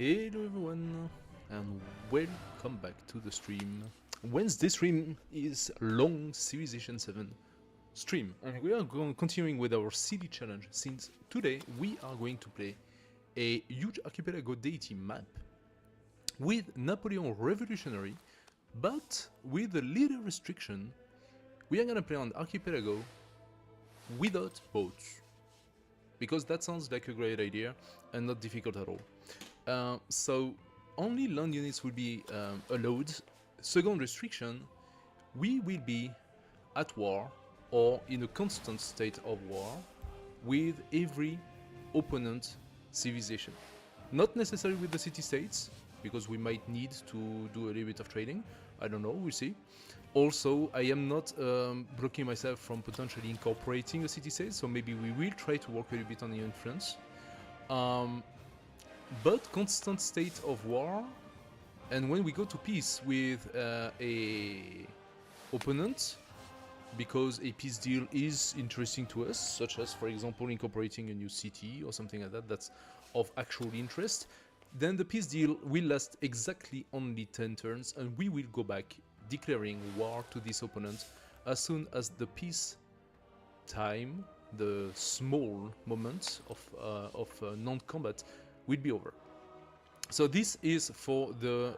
Hello everyone, and welcome back to the stream. Wednesday stream is long Civilization VII stream, and we are continuing with our city challenge, since today we are going to play a Huge Archipelago Deity map with Napoleon Revolutionary, but with a little restriction. We are gonna play on Archipelago without boats, because that sounds like a great idea and not difficult at all. So only land units will be allowed. Second restriction, we will be at war or in a constant state of war with every opponent civilization. Not necessarily with the city-states, because we might need to do a little bit of trading. I don't know, we'll see. Also, I am not blocking myself from potentially incorporating a city-state, so maybe we will try to work a little bit on the influence. But constant state of war, and when we go to peace with a opponent, because a peace deal is interesting to us, such as, for example, incorporating a new city or something like that, that's of actual interest, then the peace deal will last exactly only 10 turns, and we will go back declaring war to this opponent as soon as the peace time, the small moment of non-combat, will be over. So this is for the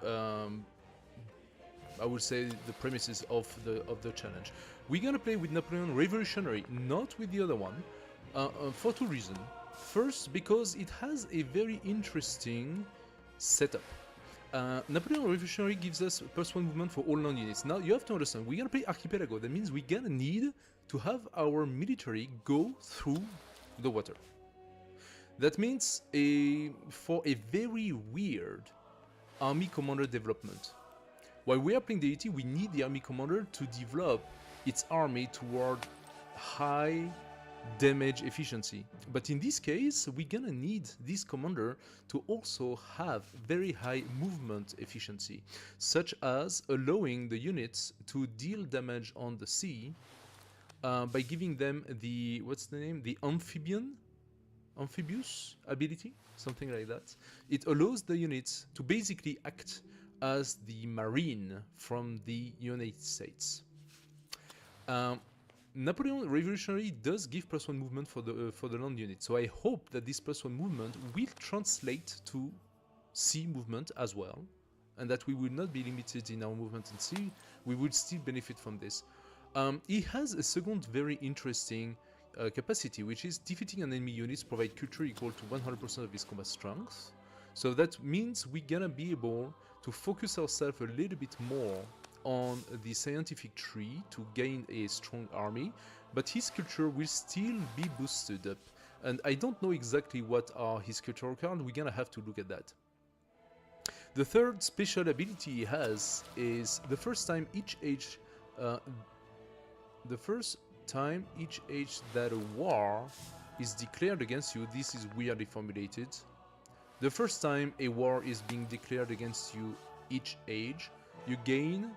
I would say the premises of the challenge. We're gonna play with Napoleon Revolutionary, not with the other one, for two reasons. First, because it has a very interesting setup. Napoleon Revolutionary gives us +1 movement for all land units. Now you have to understand, we're gonna play Archipelago. That means we're gonna need to have our military go through the water. That means for a very weird army commander development. While we are playing Deity, we need the army commander to develop its army toward high damage efficiency. But in this case, we're gonna need this commander to also have very high movement efficiency, such as allowing the units to deal damage on the sea by giving them the, what's the name? The amphibious ability, something like that. It allows the units to basically act as the marine from the United States. Napoleon Revolutionary does give +1 movement for the land unit, so I hope that this +1 movement will translate to sea movement as well, and that we will not be limited in our movement in sea. We will still benefit from this. He has a second very interesting capacity, which is defeating an enemy units provide culture equal to 100% of his combat strength. So that means we're gonna be able to focus ourselves a little bit more on the scientific tree to gain a strong army, but his culture will still be boosted up. And I don't know exactly what are his cultural cards, we're gonna have to look at that. The third special ability he has is the first time each age that a war is declared against you, this is weirdly formulated. The first time a war is being declared against you each age, you gain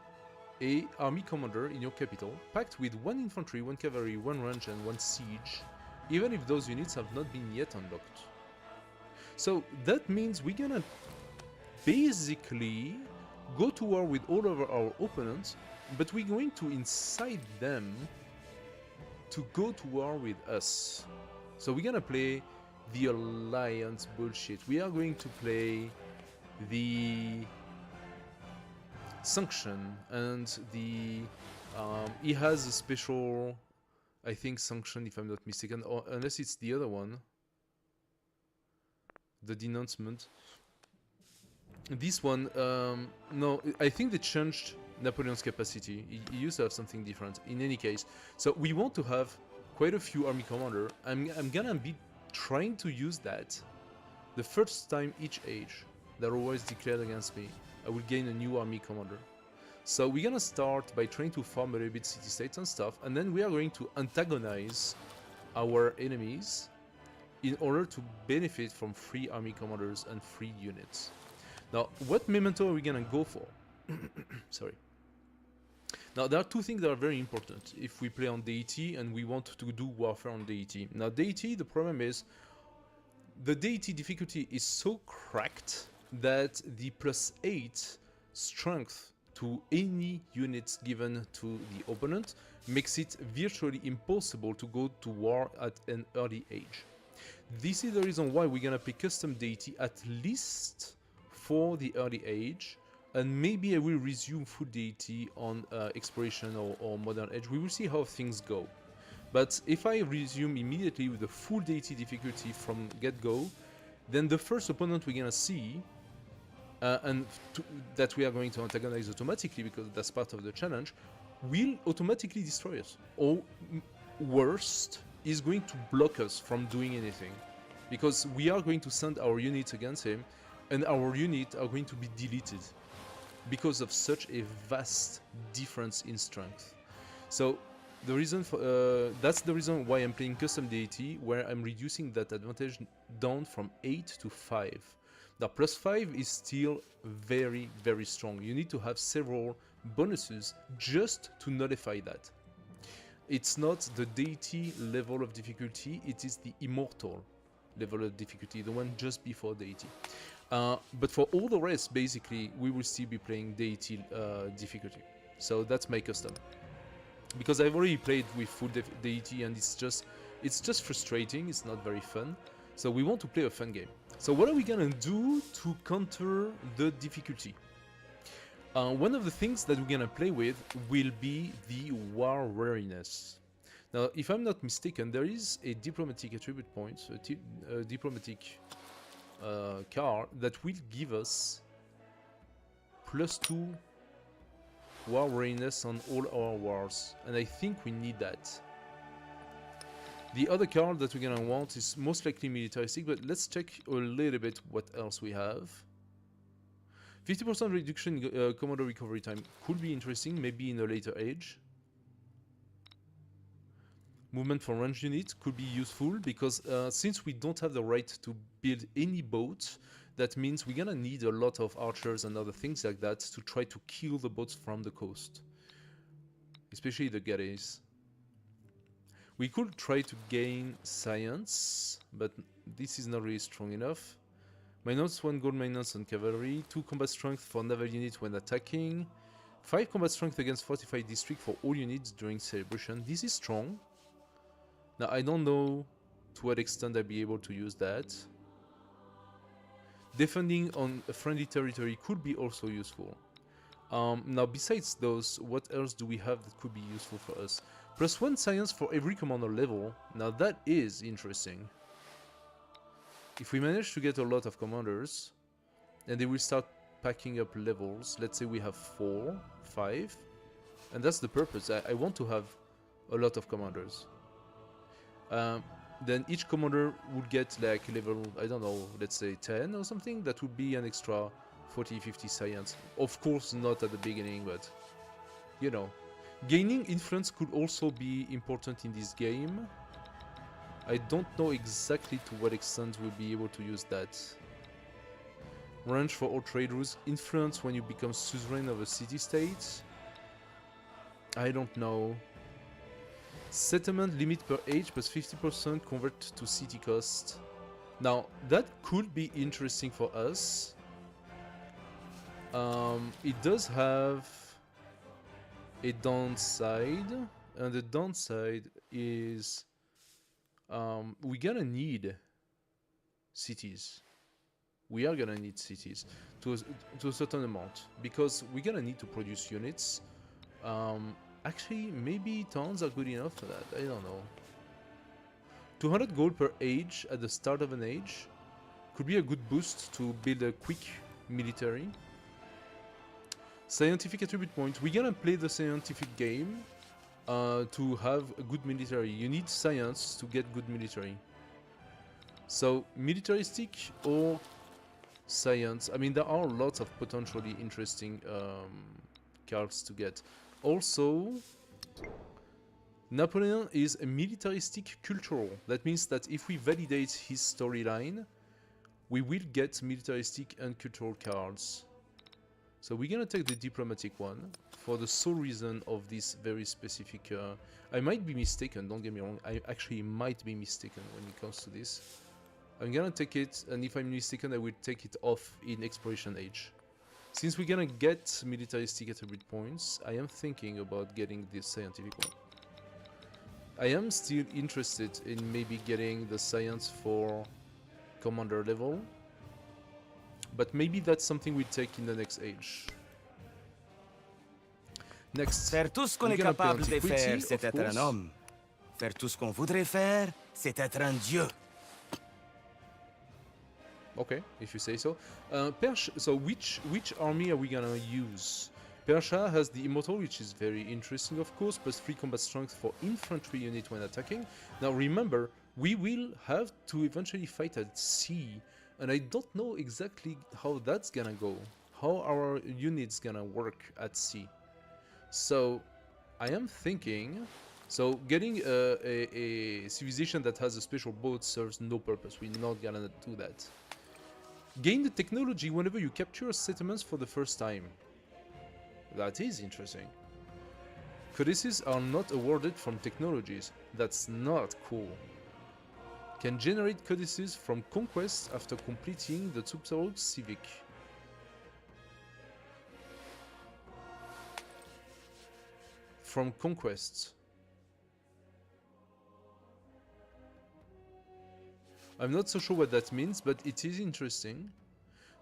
a army commander in your capital, packed with 1 infantry, 1 cavalry, 1 range and 1 siege, even if those units have not been yet unlocked. So that means we're gonna basically go to war with all of our opponents, but we're going to incite them to go to war with us. So we're gonna play the alliance bullshit. We are going to play the sanction, and the he has a special, I think, sanction, if I'm not mistaken, or unless it's the other one, the denouncement. This one, no, I think they changed Napoleon's capacity. He used to have something different. In any case, so we want to have quite a few army commander. I'm gonna be trying to use that the first time each age that are always declared against me. I will gain a new army commander. So we're gonna start by trying to farm a little bit city-states and stuff, and then we are going to antagonize our enemies in order to benefit from free army commanders and free units. Now, what memento are we gonna go for? Sorry. Now, there are two things that are very important if we play on Deity and we want to do warfare on Deity. Now, Deity, the problem is the Deity difficulty is so cracked that the +8 strength to any units given to the opponent makes it virtually impossible to go to war at an early age. This is the reason why we're gonna play custom deity at least for the early age, and maybe I will resume full deity on exploration or modern age. We will see how things go. But if I resume immediately with the full deity difficulty from get-go, then the first opponent we're gonna see, that we are going to antagonize automatically because that's part of the challenge, will automatically destroy us. Or worst, is going to block us from doing anything. Because we are going to send our units against him, and our units are going to be deleted because of such a vast difference in strength. So the reason for that's the reason why I'm playing custom deity, where I'm reducing that advantage down from 8 to 5. Now +5 is still very, very strong. You need to have several bonuses just to nullify that. It's not the deity level of difficulty, it is the immortal level of difficulty, the one just before deity. But for all the rest, basically, we will still be playing deity difficulty. So that's my custom. Because I've already played with full deity and it's just frustrating, it's not very fun. So we want to play a fun game. So what are we gonna do to counter the difficulty? One of the things that we're gonna play with will be the war wariness. Now, if I'm not mistaken, there is a diplomatic attribute point, a diplomatic card that will give us +2 war wariness on all our wars, and I think we need that. The other card that we're gonna want is most likely militaristic, but let's check a little bit what else we have. 50% reduction in commander recovery time could be interesting, maybe in a later age. Movement for range units could be useful, because since we don't have the right to build any boat, that means we're gonna need a lot of archers and other things like that to try to kill the boats from the coast. Especially the galleys. We could try to gain science, but this is not really strong enough. -1 gold minus on cavalry, 2 combat strength for naval units when attacking, 5 combat strength against fortified district for all units during celebration. This is strong. Now I don't know to what extent I'll be able to use that. Defending on a friendly territory could be also useful. Now besides those, what else do we have that could be useful for us? +1 science for every commander level. Now that is interesting. If we manage to get a lot of commanders, and they will start packing up levels, let's say we have 4, 5, and that's the purpose. I want to have a lot of commanders. Then each commander would get like level, I don't know, let's say 10 or something. That would be an extra 40, 50 science. Of course not at the beginning, but you know. Gaining influence could also be important in this game. I don't know exactly to what extent we'll be able to use that. Range for all trade routes. Influence when you become suzerain of a city-state. I don't know. Settlement limit per age plus 50% convert to city cost. Now, that could be interesting for us. It does have a downside, and the downside is we're gonna need cities. We are gonna need cities to a certain amount, because we're gonna need to produce units. Actually, maybe towns are good enough for that, I don't know. 200 gold per age at the start of an age could be a good boost to build a quick military. Scientific attribute point. We're gonna play the scientific game to have a good military. You need science to get good military. So, militaristic or science. I mean, there are lots of potentially interesting cards to get. Also, Napoleon is a militaristic cultural. That means that if we validate his storyline, we will get militaristic and cultural cards. So we're gonna take the diplomatic one for the sole reason of this very specific... I might be mistaken, don't get me wrong, I actually might be mistaken when it comes to this. I'm gonna take it, and if I'm mistaken, I will take it off in Exploration Age. Since we're gonna get militaristic attribute points, I am thinking about getting this scientific one. I am still interested in maybe getting the science for commander level, but maybe that's something we take in the next age. Next, Faire tout ce qu'on est capable de faire, c'est être un homme. Faire tout ce qu'on voudrait faire, c'est être un dieu. Okay, if you say so. So which army are we gonna use? Persia has the Immortal, which is very interesting, of course, plus 3 combat strength for infantry unit when attacking. Now remember, we will have to eventually fight at sea, and I don't know exactly how that's gonna go, how our units gonna work at sea. So I am thinking, so getting a civilization that has a special boat serves no purpose. We're not gonna do that. Gain the technology whenever you capture settlements for the first time. That is interesting. Codices are not awarded from technologies. That's not cool. Can generate codices from conquests after completing the tutorial civic. From conquests. I'm not so sure what that means, but it is interesting.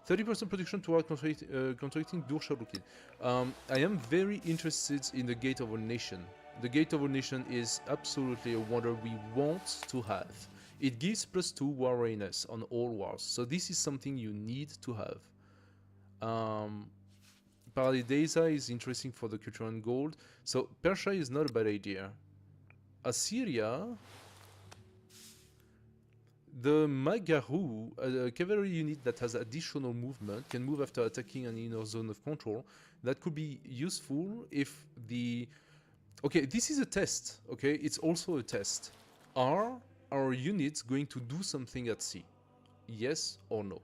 30% production toward contracting Durshadukid. I am very interested in the Gate of a Nation. The Gate of a Nation is absolutely a wonder we want to have. It gives +2 war readiness on all wars, so this is something you need to have. Paradisa is interesting for the culture and gold, so Persia is not a bad idea. Assyria... The Magaru, a cavalry unit that has additional movement, can move after attacking an inner zone of control. That could be useful if the... Okay, this is a test, okay? It's also a test. Are our units going to do something at sea? Yes or no?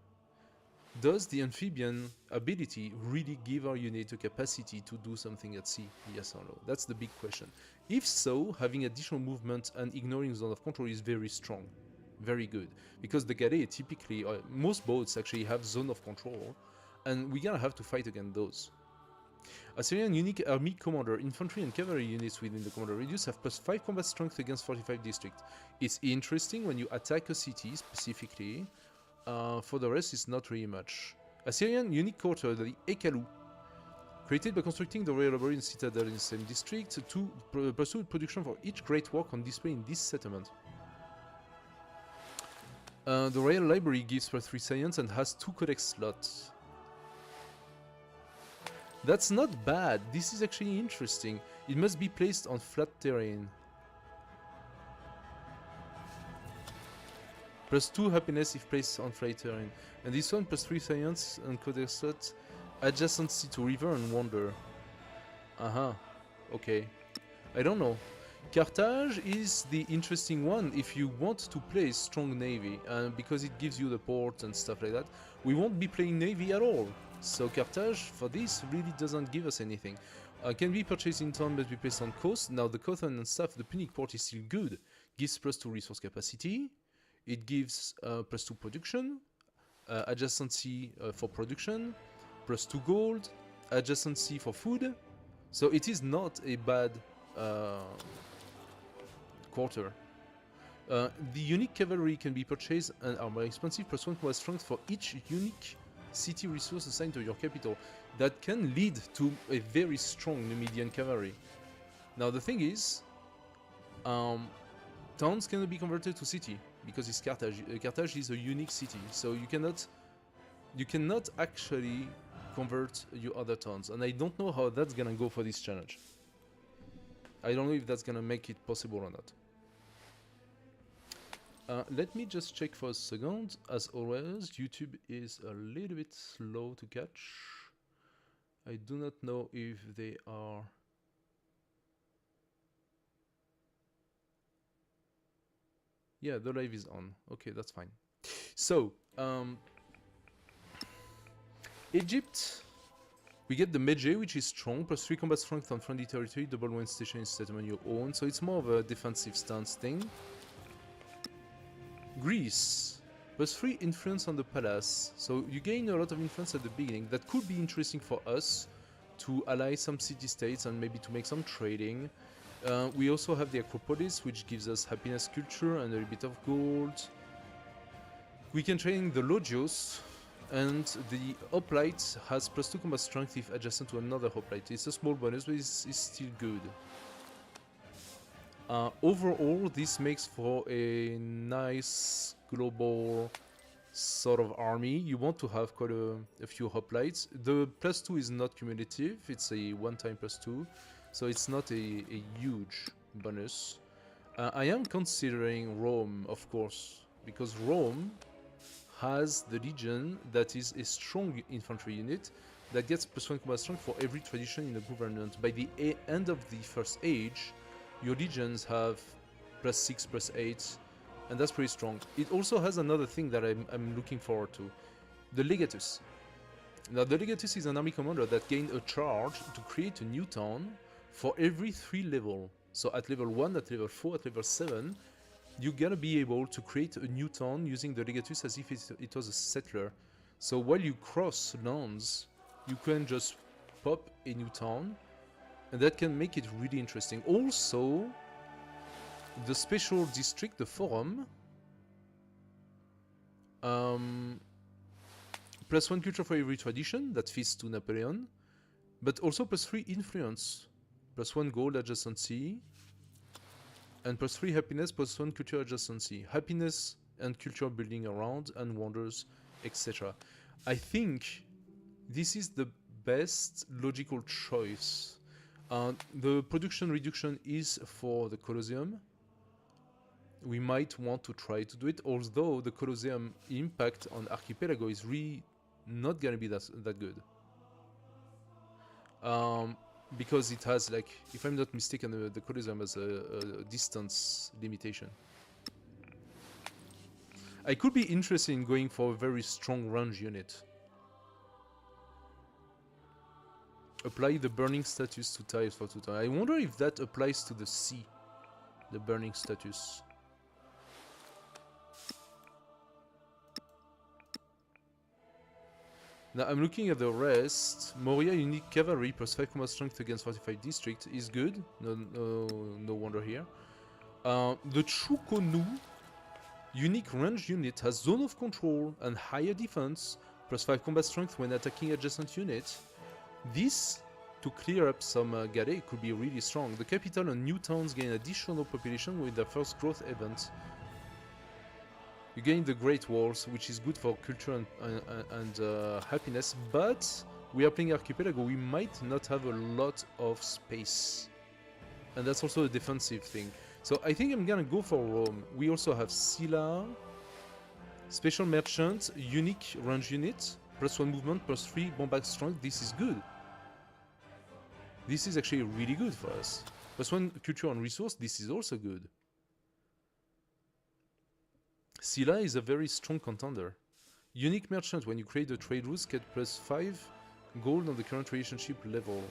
Does the amphibian ability really give our unit a capacity to do something at sea? Yes or no? That's the big question. If so, having additional movement and ignoring zone of control is very strong. Very good, because the Galley typically, most boats actually have zone of control, and we're gonna have to fight against those. Assyrian unique army commander, infantry and cavalry units within the commander radius have +5 combat strength against 45 districts. It's interesting when you attack a city specifically. For the rest, it's not really much. Assyrian unique quarter, the Ekalu, created by constructing the royal library and citadel in the same district to pursue production for each great work on display in this settlement. The Royal Library gives +3 science and has 2 codex slots. That's not bad. This is actually interesting. It must be placed on flat terrain. +2 happiness if placed on flat terrain. And this one +3 science and codex slots. Adjacency to river and wander. Okay. I don't know. Carthage is the interesting one if you want to play strong navy, because it gives you the port and stuff like that. We won't be playing navy at all, so Carthage for this really doesn't give us anything. Can be purchased in town but be placed on coast. Now the Cotton and stuff, the Punic port is still good. Gives +2 resource capacity, it gives +2 production, adjacency for production, +2 gold, adjacency for food, so it is not a bad quarter. The unique cavalry can be purchased and are more expensive, +1 combat strength for each unique city resource assigned to your capital. That can lead to a very strong Numidian cavalry. Now the thing is, towns cannot be converted to city because it's Carthage. Carthage is a unique city, so you cannot actually convert your other towns, and I don't know how that's gonna go for this challenge. I don't know if that's gonna make it possible or not. Let me just check for a second. As always, YouTube is a little bit slow to catch. I do not know if they are... Yeah, the live is on. Okay, that's fine. So, Egypt, we get the Medjay, which is strong, +3 combat strength on friendly territory, double when station is settlement your own, so it's more of a defensive stance thing. Greece, +3 influence on the palace. So you gain a lot of influence at the beginning. That could be interesting for us to ally some city-states and maybe to make some trading. We also have the Acropolis, which gives us happiness culture and a little bit of gold. We can train the Logios, and the Hoplite has +2 combat strength if adjacent to another Hoplite. It's a small bonus, but it's still good. Overall, this makes for a nice global sort of army. You want to have quite a few hoplites. The +2 is not cumulative, it's a one-time +2, so it's not a huge bonus. I am considering Rome, of course, because Rome has the legion that is a strong infantry unit that gets +1 combat strength for every tradition in the government. By the end of the first age, your legions have +6, +8, and that's pretty strong. It also has another thing that I'm looking forward to. The Legatus. Now the Legatus is an army commander that gained a charge to create a new town for every 3 levels. So at level 1, at level 4, at level 7, you're gonna be able to create a new town using the Legatus as if it was a settler. So while you cross lands, you can just pop a new town, and that can make it really interesting. Also, the special district, the Forum, +1 culture for every tradition, that fits to Napoleon, but also +3 influence, +1 gold adjacency, and +3 happiness, +1 culture adjacency. Happiness and culture building around, and wonders, etc. I think this is the best logical choice. The production reduction is for the Colosseum. We might want to try to do it, although the Colosseum impact on Archipelago is really not gonna be that good. Because it has, like, if I'm not mistaken, the Colosseum has a distance limitation. I could be interested in going for a very strong range unit. Apply the burning status to tiles for 2 times. I wonder if that applies to the sea, the burning status. Now I'm looking at the rest. Moria unique cavalry +5 combat strength against 45 district is good. No wonder here. The Chukonu unique range unit has zone of control and higher defense, +5 combat strength when attacking adjacent units. This, to clear up some Gade, could be really strong. The capital and new towns gain additional population with their first growth event. You gain the Great Walls, which is good for culture and happiness, but we are playing Archipelago, we might not have a lot of space. And that's also a defensive thing. So I think I'm gonna go for Rome. We also have Silla, Special Merchant, unique range unit, +1 movement, +3 bombard strength. This is good. This is actually really good for us. +1 culture and resource, this is also good. Silla is a very strong contender. Unique merchant, when you create a trade route, get +5 gold on the current relationship level.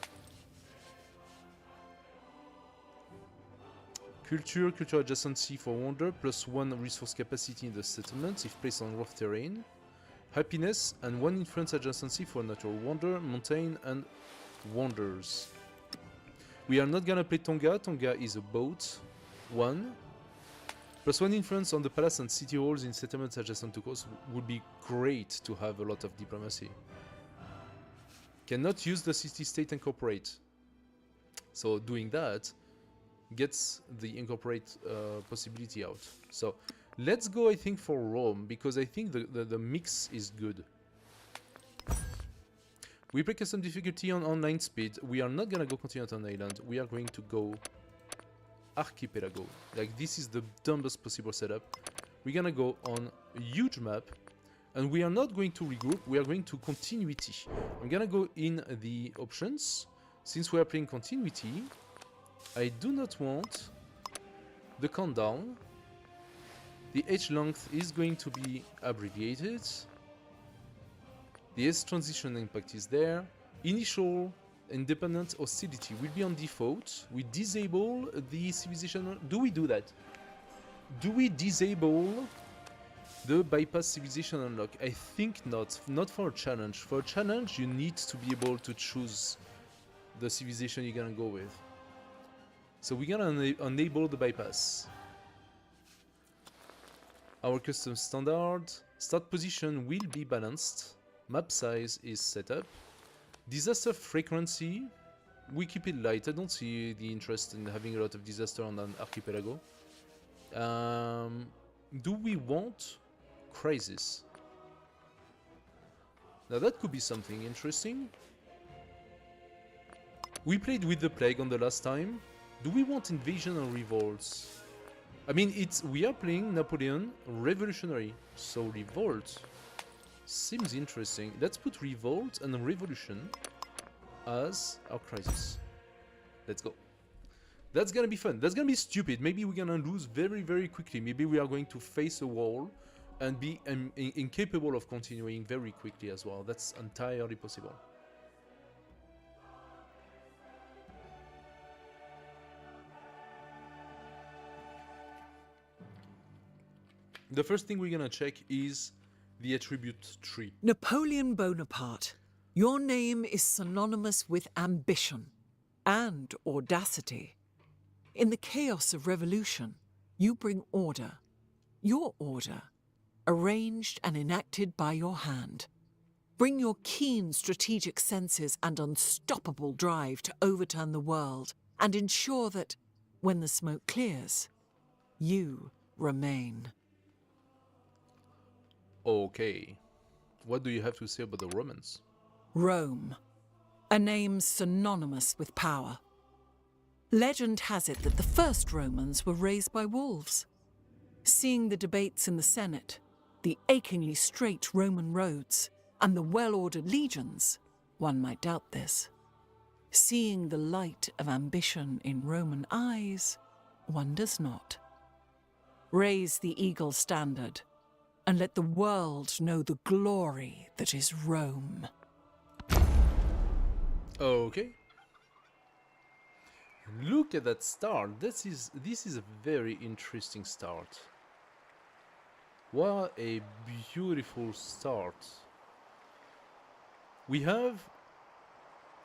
Culture adjacency for wonder, +1 resource capacity in the settlement if placed on rough terrain. Happiness and 1 influence adjacency for natural wonder, mountain, and wonders. We are not gonna play Tonga. Tonga is a boat. 1. +1 influence on the palace and city halls in settlements adjacent to coast would be great to have a lot of diplomacy. Cannot use the city-state incorporate. So doing that gets the incorporate possibility out. So let's go, I think, for Rome, because I think the mix is good. We play custom difficulty on online speed. We are not gonna go continental island. We are going to go Archipelago. Like, this is the dumbest possible setup. We're gonna go on a huge map, and we are not going to regroup, we are going to continuity. I'm gonna go in the options. Since we are playing continuity, I do not want the countdown. The H length is going to be abbreviated. The S transition impact is there. Initial independent hostility will be on default. We disable the civilization. Do we do that? Do we disable The bypass civilization unlock. I think not. Not for a challenge. For a challenge, you need to be able to choose the civilization you're gonna go with. So we're gonna enable the bypass. Our custom standard. Start position will be balanced. Map size is set up. Disaster frequency. We keep it light. I don't see the interest in having a lot of disaster on an archipelago. Do we want crisis? Now that could be something interesting. We played with the plague on the last time. Do we want invasion or revolts? I mean, we are playing Napoleon revolutionary, so revolt seems interesting. Let's put revolt and revolution as our crisis. Let's go. That's gonna be fun. That's gonna be stupid. Maybe we're gonna lose very, very quickly. Maybe we are going to face a wall and be incapable of continuing very quickly as well. That's entirely possible. The first thing we're gonna check is the attribute tree. Napoleon Bonaparte, your name is synonymous with ambition and audacity. In the chaos of revolution, you bring order. Your order, arranged and enacted by your hand. Bring your keen strategic senses and unstoppable drive to overturn the world and ensure that, when the smoke clears, you remain. Okay. What do you have to say about the Romans? Rome, a name synonymous with power. Legend has it that the first Romans were raised by wolves. Seeing the debates in the Senate, the achingly straight Roman roads, and the well-ordered legions, one might doubt this. Seeing the light of ambition in Roman eyes, one does not. Raise the eagle standard, and let the world know the glory that is Rome. Okay. Look at that start. This is a very interesting start. What a beautiful start. We have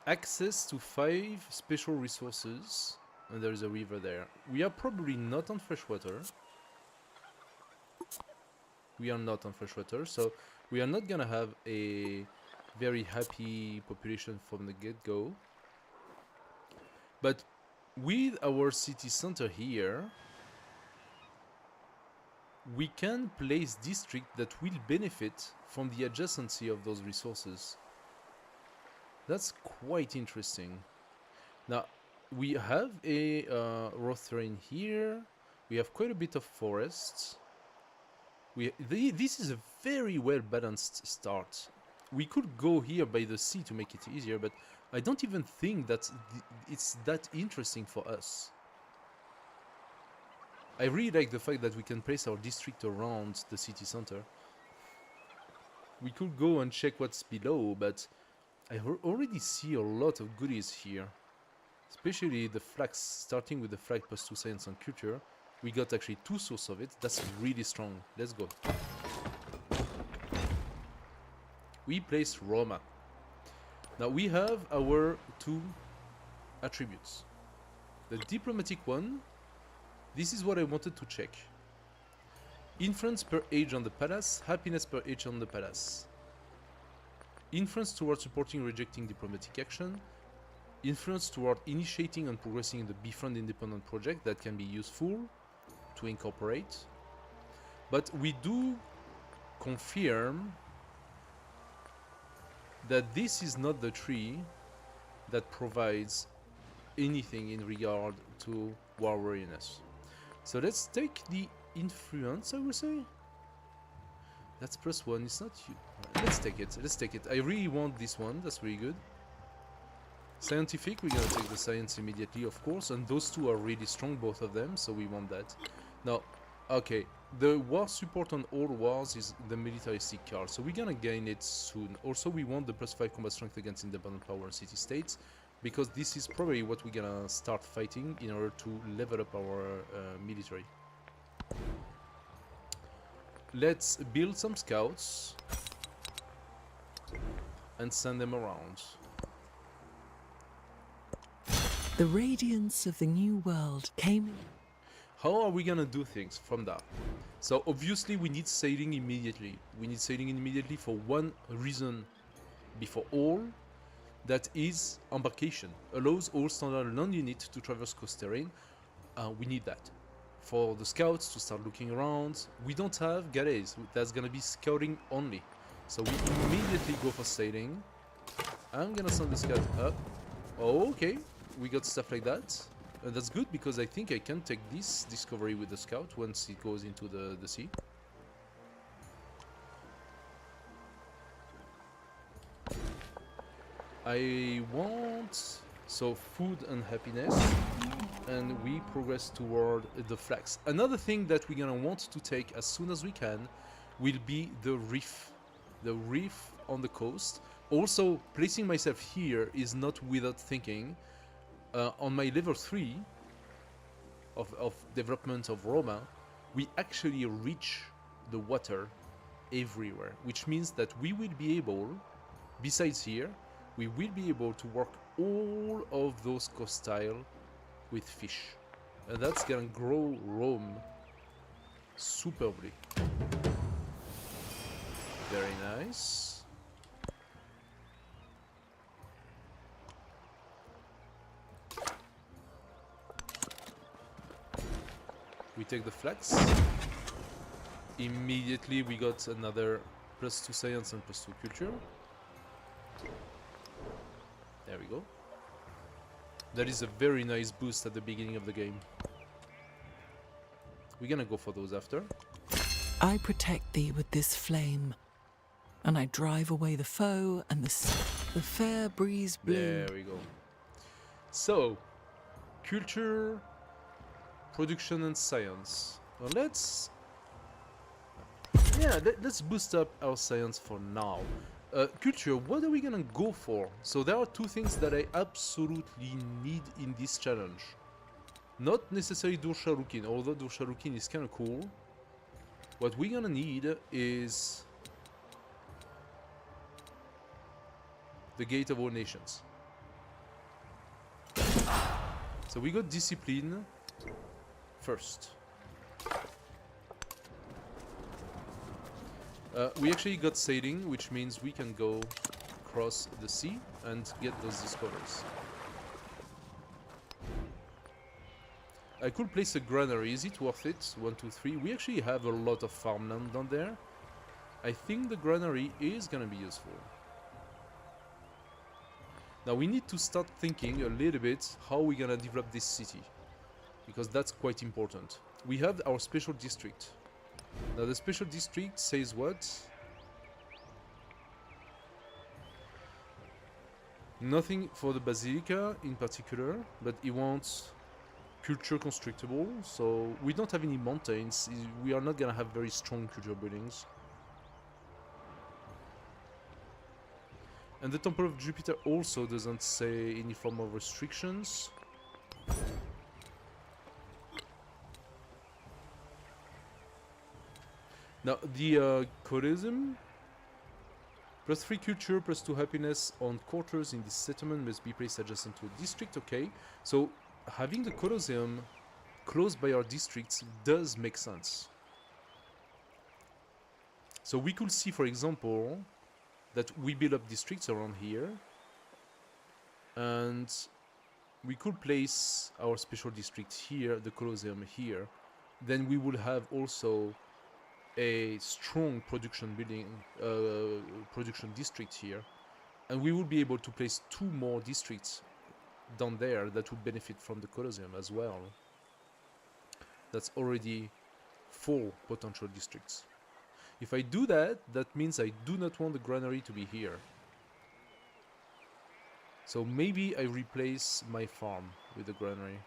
access to 5 special resources, and there is a river there. We are probably not on freshwater. We are not on freshwater, so we are not gonna have a very happy population from the get-go. But with our city center here, we can place districts that will benefit from the adjacency of those resources. That's quite interesting. Now, we have a rough terrain here. We have quite a bit of forests. This is a very well-balanced start. We could go here by the sea to make it easier, but I don't even think that it's that interesting for us. I really like the fact that we can place our district around the city center. We could go and check what's below, but I already see a lot of goodies here. Especially the flags, starting with the flag +2 science and culture. We got actually 2 sources of it. That's really strong. Let's go. We place Roma. Now we have our 2 attributes. The diplomatic one, this is what I wanted to check. Influence per age on the palace, happiness per age on the palace. Influence toward supporting rejecting diplomatic action. Influence toward initiating and progressing in the befriend independent project, that can be useful to incorporate. But we do confirm that this is not the tree that provides anything in regard to war weariness. So let's take the influence, I would say. That's +1, it's not you. Let's take it, let's take it. I really want this one, that's really good. Scientific, we're gonna take the science immediately, of course, and those 2 are really strong, both of them, so we want that. Now, okay, the war support on all wars is the militaristic card, so we're gonna gain it soon. Also, we want the +5 combat strength against independent power and city-states, because this is probably what we're gonna start fighting in order to level up our military. Let's build some scouts and send them around. The radiance of the new world came. How are we gonna do things from that? So obviously we need sailing immediately. We need sailing immediately for one reason before all. That is embarkation. Allows all standard land units to traverse coast terrain. We need that. For the scouts to start looking around. We don't have galleys. That's gonna be scouting only. So we immediately go for sailing. I'm gonna send the scout up. Oh, okay. We got stuff like that. That's good because I think I can take this discovery with the scout once it goes into the sea. I want food and happiness, and we progress toward the flags. Another thing that we're gonna want to take as soon as we can will be the reef on the coast. Also, placing myself here is not without thinking. On my level 3 of development of Roma, we actually reach the water everywhere, which means that we will be able, besides here, we will be able to work all of those coast tile with fish. And that's gonna grow Rome superbly. Very nice. We take the flags. Immediately we got another +2 science and +2 culture. There we go. That is a very nice boost at the beginning of the game. We're gonna go for those after. I protect thee with this flame, and I drive away the foe and the fair breeze blue. There we go. So, culture, production and science. Well, let's boost up our science for now. Culture, what are we gonna go for? So there are two things that I absolutely need in this challenge. Not necessarily Dursharukin, although Dursharukin is kind of cool. What we're gonna need is the Gate of All Nations. So we got discipline first. We actually got sailing, which means we can go across the sea and get those discoveries. I could place a granary. Is it worth it? 1, 2, 3. We actually have a lot of farmland down there. I think the granary is gonna be useful. Now we need to start thinking a little bit how we're gonna develop this city, because that's quite important. We have our special district. Now the special district says what? Nothing for the Basilica in particular, but it wants culture constructible, so we don't have any mountains. We are not gonna have very strong culture buildings. And the Temple of Jupiter also doesn't say any form of restrictions. Now, the Colosseum, +3 culture, +2 happiness on quarters in this settlement must be placed adjacent to a district. Okay, so having the Colosseum close by our districts does make sense. So we could see, for example, that we build up districts around here, and we could place our special district here, the Colosseum here. Then we would have also a strong production district here, and we would be able to place 2 more districts down there that would benefit from the Colosseum as well. That's already 4 potential districts. If I do that, that means I do not want the granary to be here. So maybe I replace my farm with the granary.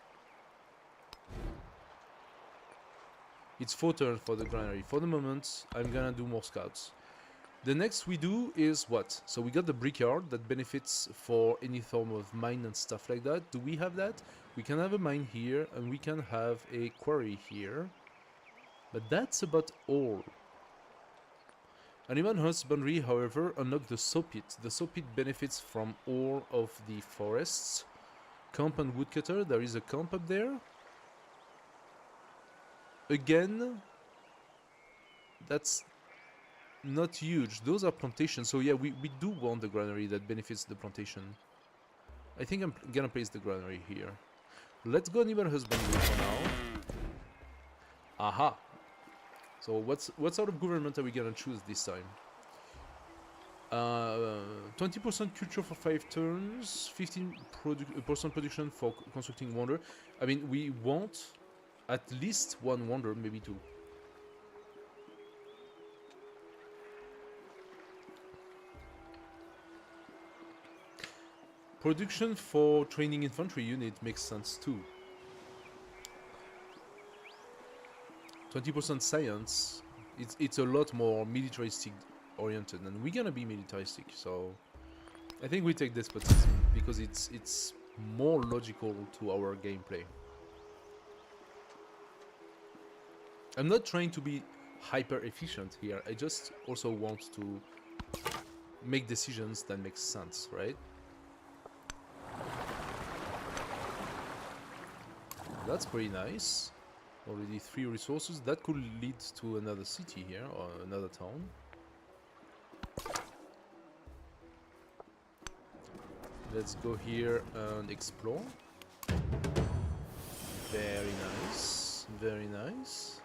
It's 4 turns for the granary. For the moment, I'm gonna do more scouts. The next we do is what? So we got the brickyard that benefits for any form of mine and stuff like that. Do we have that? We can have a mine here, and we can have a quarry here. But that's about all. Animal husbandry, however, unlock the saw pit. The saw pit benefits from all of the forests. Camp and woodcutter, there is a camp up there. Again, that's not huge. Those are plantations, so yeah, we do want the granary that benefits the plantation. I think I'm gonna place the granary here. Let's go animal husbandry for now. Aha! So what sort of government are we gonna choose this time? 20% culture for 5 turns, 15% production for constructing wonder. I mean, we want at least 1 wonder, maybe 2. Production for training infantry unit makes sense too. 20% science, it's a lot more militaristic oriented, and we're gonna be militaristic, so I think we take despotism because it's more logical to our gameplay. I'm not trying to be hyper efficient here, I just also want to make decisions that make sense, right? That's pretty nice. Already 3 resources. That could lead to another city here, or another town. Let's go here and explore. Very nice. Very nice.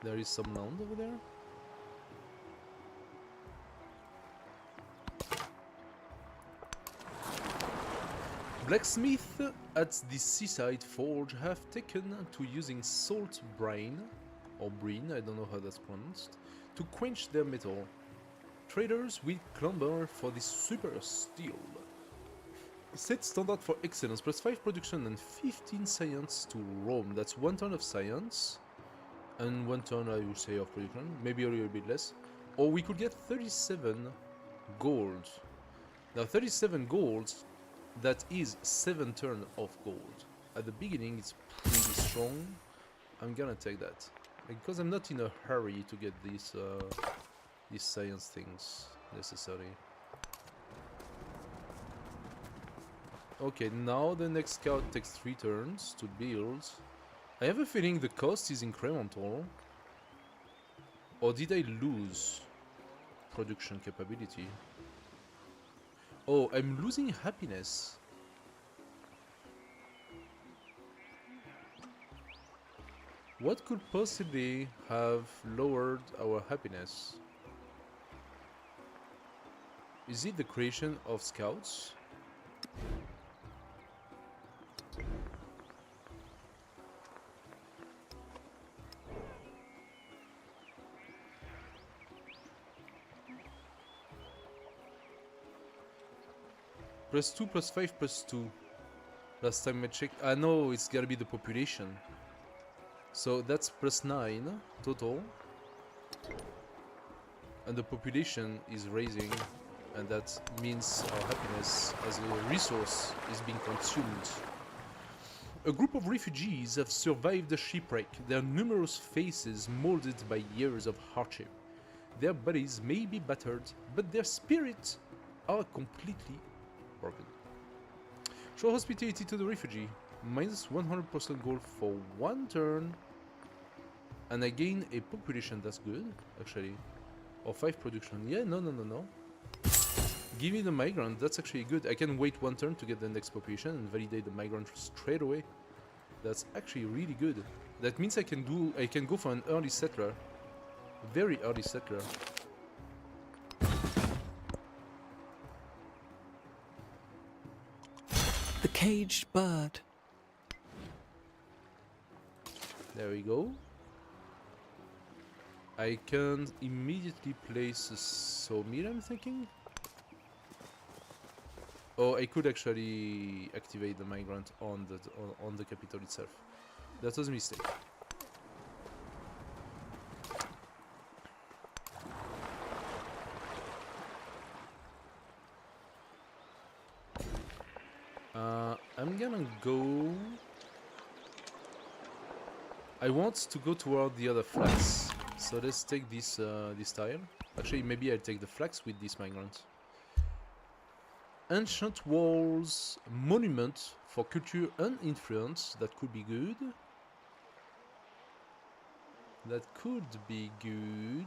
There is some land over there. Blacksmith at the seaside forge have taken to using salt brine, or brine, I don't know how that's pronounced, to quench their metal. Traders will clamor for this super steel. Set standard for excellence, plus 5 production and 15 science to Rome. That's 1 turn of science, and 1 turn, I would say, of production, maybe a little bit less. Or we could get 37 gold. Now 37 gold, that is 7 turn of gold. At the beginning it's pretty strong. I'm gonna take that because I'm not in a hurry to get these science things necessary. Okay, now the next scout takes 3 turns to build. I have a feeling the cost is incremental. Or did I lose production capability? Oh, I'm losing happiness. What could possibly have lowered our happiness? Is it the creation of scouts? +2, +5, +2. Last time I checked. Ah no, it's gotta be the population. So that's +9 total. And the population is raising. And that means our happiness as a resource is being consumed. A group of refugees have survived the shipwreck, their numerous faces molded by years of hardship. Their bodies may be battered, but their spirits are completely broken. Show hospitality to the refugee. Minus 100% gold for 1 turn. And I gain a population, that's good, actually. Or 5 production. Yeah, no. Give me the migrant, that's actually good. I can wait 1 turn to get the next population and validate the migrant straight away. That's actually really good. That means I can go for an early settler. Very early settler. The caged bird. There we go. I can immediately place a sawmill, I'm thinking. Oh, I could actually activate the migrant on the capital itself. That was a mistake. I'm gonna go. I want to go toward the other flats So let's take this this tile. Actually, maybe I'll take the flax with this migrant. Ancient walls, monument for culture and influence. That could be good. That could be good.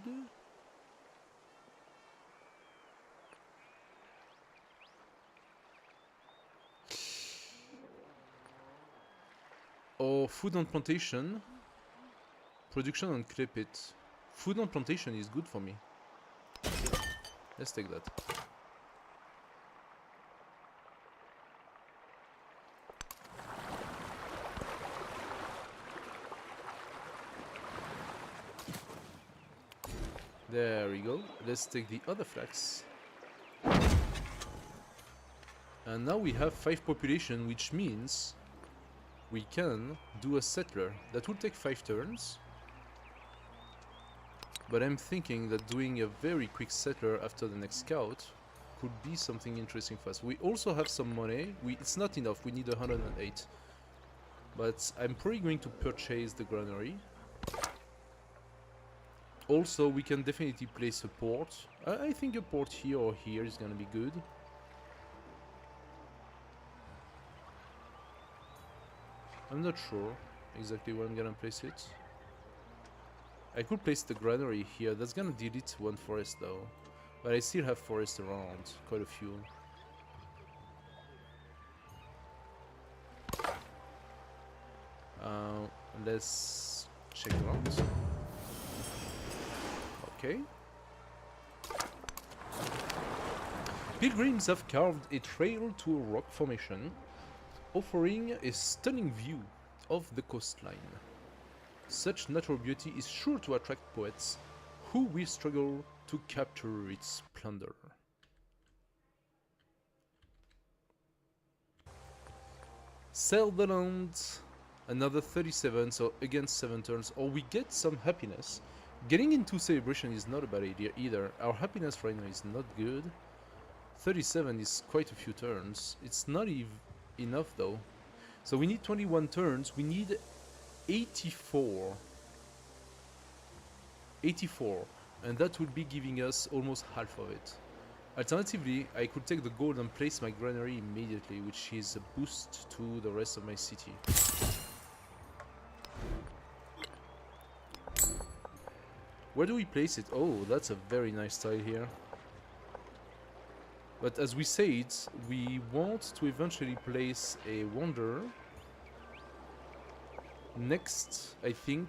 Or food and plantation. Production and clay pit. Food and plantation is good for me. Let's take that. There we go. Let's take the other flax. And now we have 5 population, which means we can do a settler. That will take 5 turns. But I'm thinking that doing a very quick settler after the next scout could be something interesting for us. We also have some money. It's not enough, we need 108. But I'm probably going to purchase the granary. Also, we can definitely place a port. I think a port here or here is gonna be good. I'm not sure exactly where I'm gonna place it. I could place the granary here. That's gonna delete one forest though. But I still have forests around, quite a few. Let's check around. Okay. Pilgrims have carved a trail to a rock formation, offering a stunning view of the coastline. Such natural beauty is sure to attract poets, who will struggle to capture its plunder. Sell the land, another 37, so again 7 turns, or we get some happiness. Getting into celebration is not a bad idea either. Our happiness right now is not good. 37 is quite a few turns. It's not enough though. So we need 21 turns. We need 84. 84. And that would be giving us almost half of it. Alternatively, I could take the gold and place my granary immediately, which is a boost to the rest of my city. Where do we place it? Oh, that's a very nice tile here. But as we said, we want to eventually place a wonder next, I think,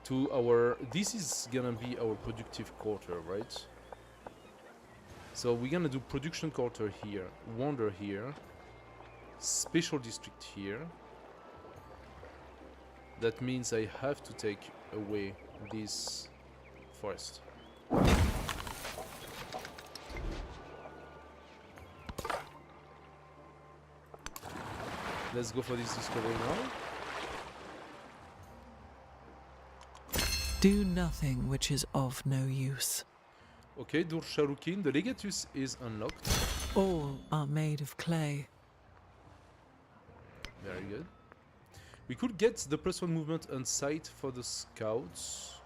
to our... This is gonna be our productive quarter, right? So we're gonna do production quarter here, wonder here, special district here. That means I have to take away this forest. Let's go for this discovery now. Do nothing which is of no use. Okay, Dur Sharukin, the Legatus is unlocked. All are made of clay. Very good. We could get the +1 movement and sight for the scouts,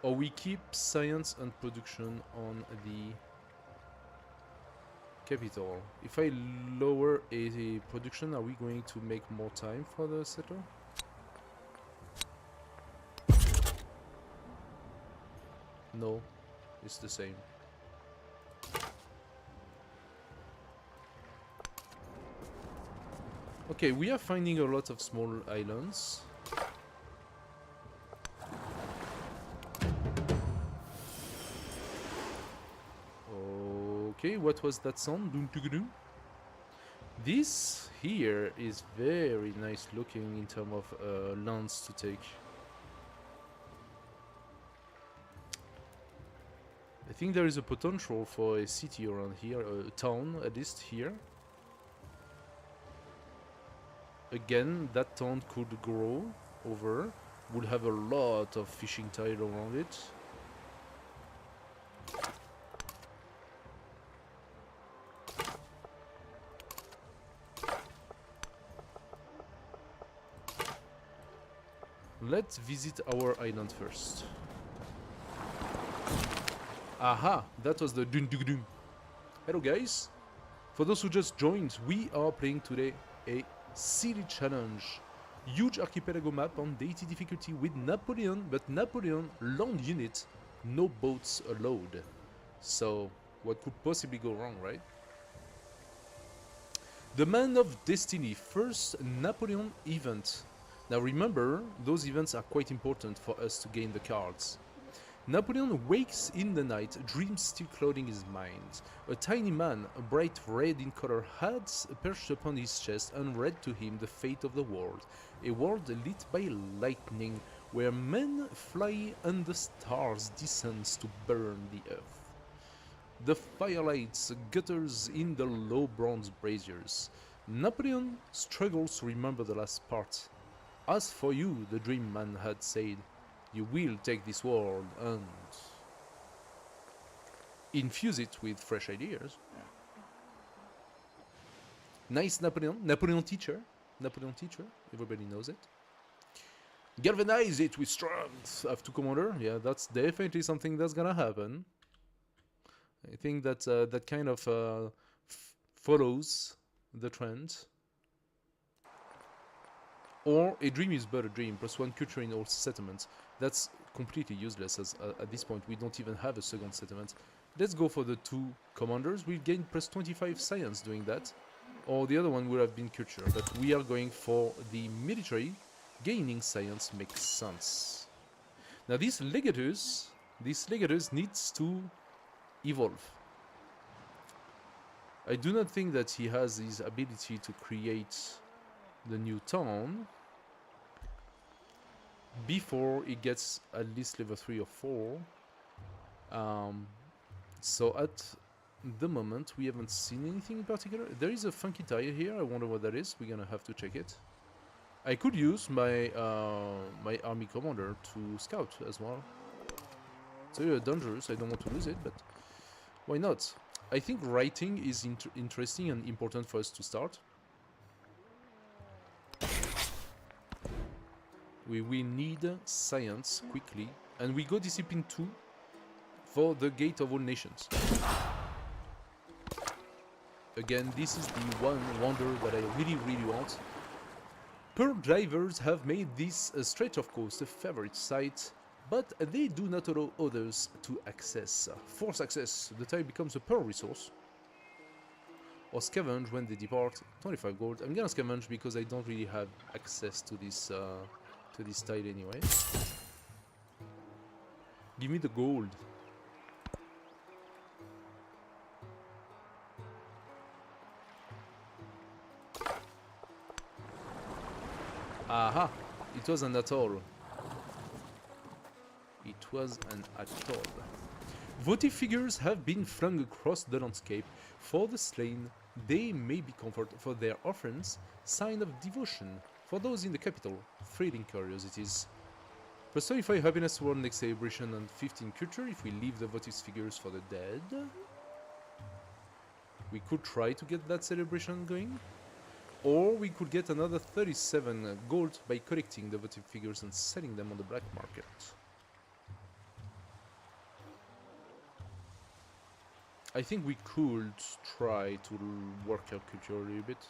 or we keep science and production on the capital. If I lower a production, are we going to make more time for the settler? No, it's the same. Okay, we are finding a lot of small islands. Okay, what was that sound? Doom to doom. This here is very nice looking in terms of lands to take. I think there is a potential for a city around here, a town at least here. Again, that town could grow over, would have a lot of fishing tile around it. let's visit our island first. Aha, that was the dun dun dun. Hello guys. For those who just joined, we are playing today a city challenge. Huge Archipelago map on Deity difficulty with Napoleon, but Napoleon land unit, no boats allowed. So, what could possibly go wrong, right? The Man of Destiny, first Napoleon event. Now remember, those events are quite important for us to gain the cards. Napoleon wakes in the night, dreams still clouding his mind. A tiny man, bright red in color, had perched upon his chest and read to him the fate of the world. A world lit by lightning, where men fly and the stars descends to burn the earth. The firelights gutters in the low bronze braziers. Napoleon struggles to remember the last part. As for you, the dream man had said, you will take this world and infuse it with fresh ideas. Nice Napoleon. Napoleon teacher, everybody knows it. Galvanize it with strength. Have to commander. Yeah, that's definitely something that's gonna happen. I think that that kind of follows the trend. Or a dream is but a dream, +1 culture in all settlements. That's completely useless as at this point we don't even have a second settlement. Let's go for the 2 commanders. We'll gain +25 science doing that. Or the other one would have been culture, but we are going for the military. Gaining science makes sense. Now this legatus needs to evolve. I do not think that he has his ability to create the new town before it gets at least level 3 or 4. So at the moment we haven't seen anything in particular. There is a funky tire here. I wonder what that is. We're gonna have to check it. I could use my my army commander to scout as well. It's very dangerous. I don't want to lose it, but why not? I think writing is interesting and important for us to start. We will need science quickly, and we go discipline 2 for the Gate of all Nations. Again, this is the one wonder that I really want. Pearl divers have made this stretch of coast a favorite site, but they do not allow others to access. For success, the tile becomes a pearl resource. Or scavenge when they depart, 25 gold. I'm gonna scavenge because I don't really have access to this tile anyway. Give me the gold. Aha! It was an atoll. It was an atoll. Votive figures have been flung across the landscape. For the slain, they may be comforted for their offerings, sign of devotion. For those in the capital, thrilling curiosities. +25 happiness world next celebration and 15 culture if we leave the votive figures for the dead. We could try to get that celebration going. Or we could get another 37 gold by collecting the votive figures and selling them on the black market. I think we could try to work our culture a little bit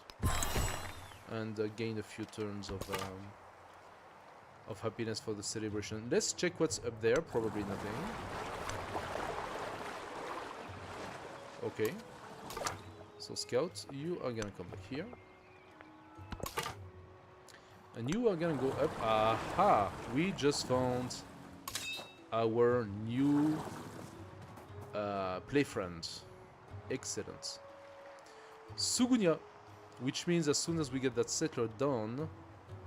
and gain a few turns of happiness for the celebration. Let's check what's up there. Probably nothing. Okay. So scout, you are gonna come back here. And you are gonna go up. Aha! We just found our new play friend. Excellent. Sugunya, which means as soon as we get that settler done,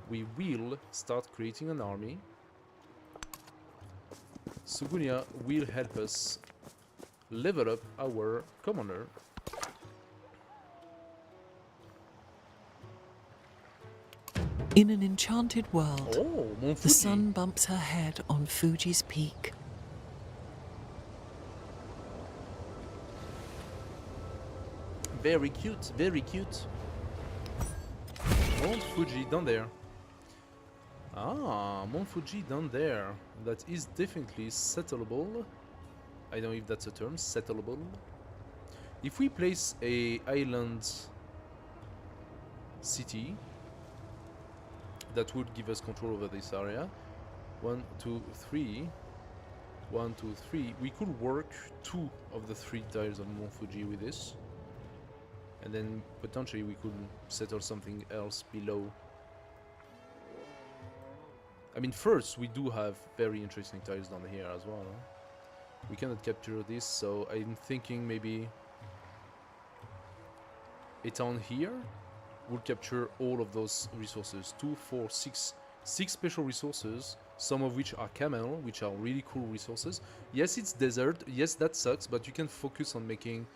we will start creating an army. Sugunya will help us level up our commander. In an enchanted world, Mount the Fuji. sun bumps her head on Fuji's peak. Very cute, very cute. Mount Fuji down there. Ah, Mount Fuji down there. That is definitely settleable. I don't know if that's a term, settleable. If we place a island city, that would give us control over this area. 1, 2, 3. 1, 2, 3. We could work 2 of the 3 tiles of Mount Fuji with this. And then potentially we could settle something else below. I mean, first, we do have very interesting tiles down here as well. Huh? We cannot capture this, so I'm thinking maybe a town here will capture all of those resources. 2, 4, 6. 6 special resources, some of which are camel, which are really cool resources. Yes, it's desert. Yes, that sucks, but you can focus on making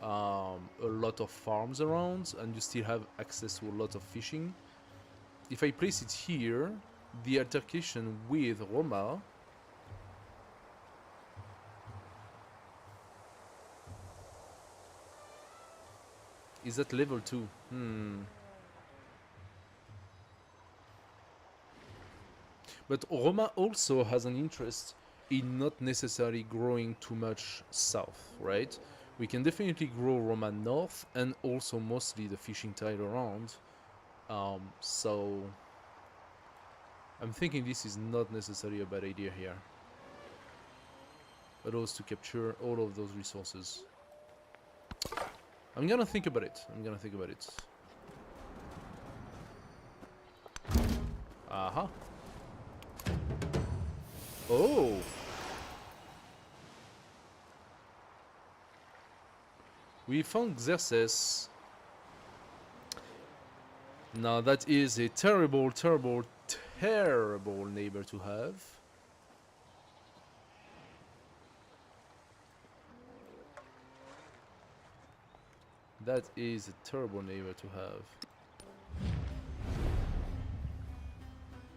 a lot of farms around, and you still have access to a lot of fishing. If I place it here, the altercation with Roma is at level 2. But Roma also has an interest in not necessarily growing too much south, right? We can definitely grow Roma north and also mostly the fishing tile around. So I'm thinking this is not necessarily a bad idea here. But also to capture all of those resources. I'm gonna think about it. Aha. Oh! We found Xerxes. Now that is a terrible, terrible, terrible neighbor to have. That is a terrible neighbor to have.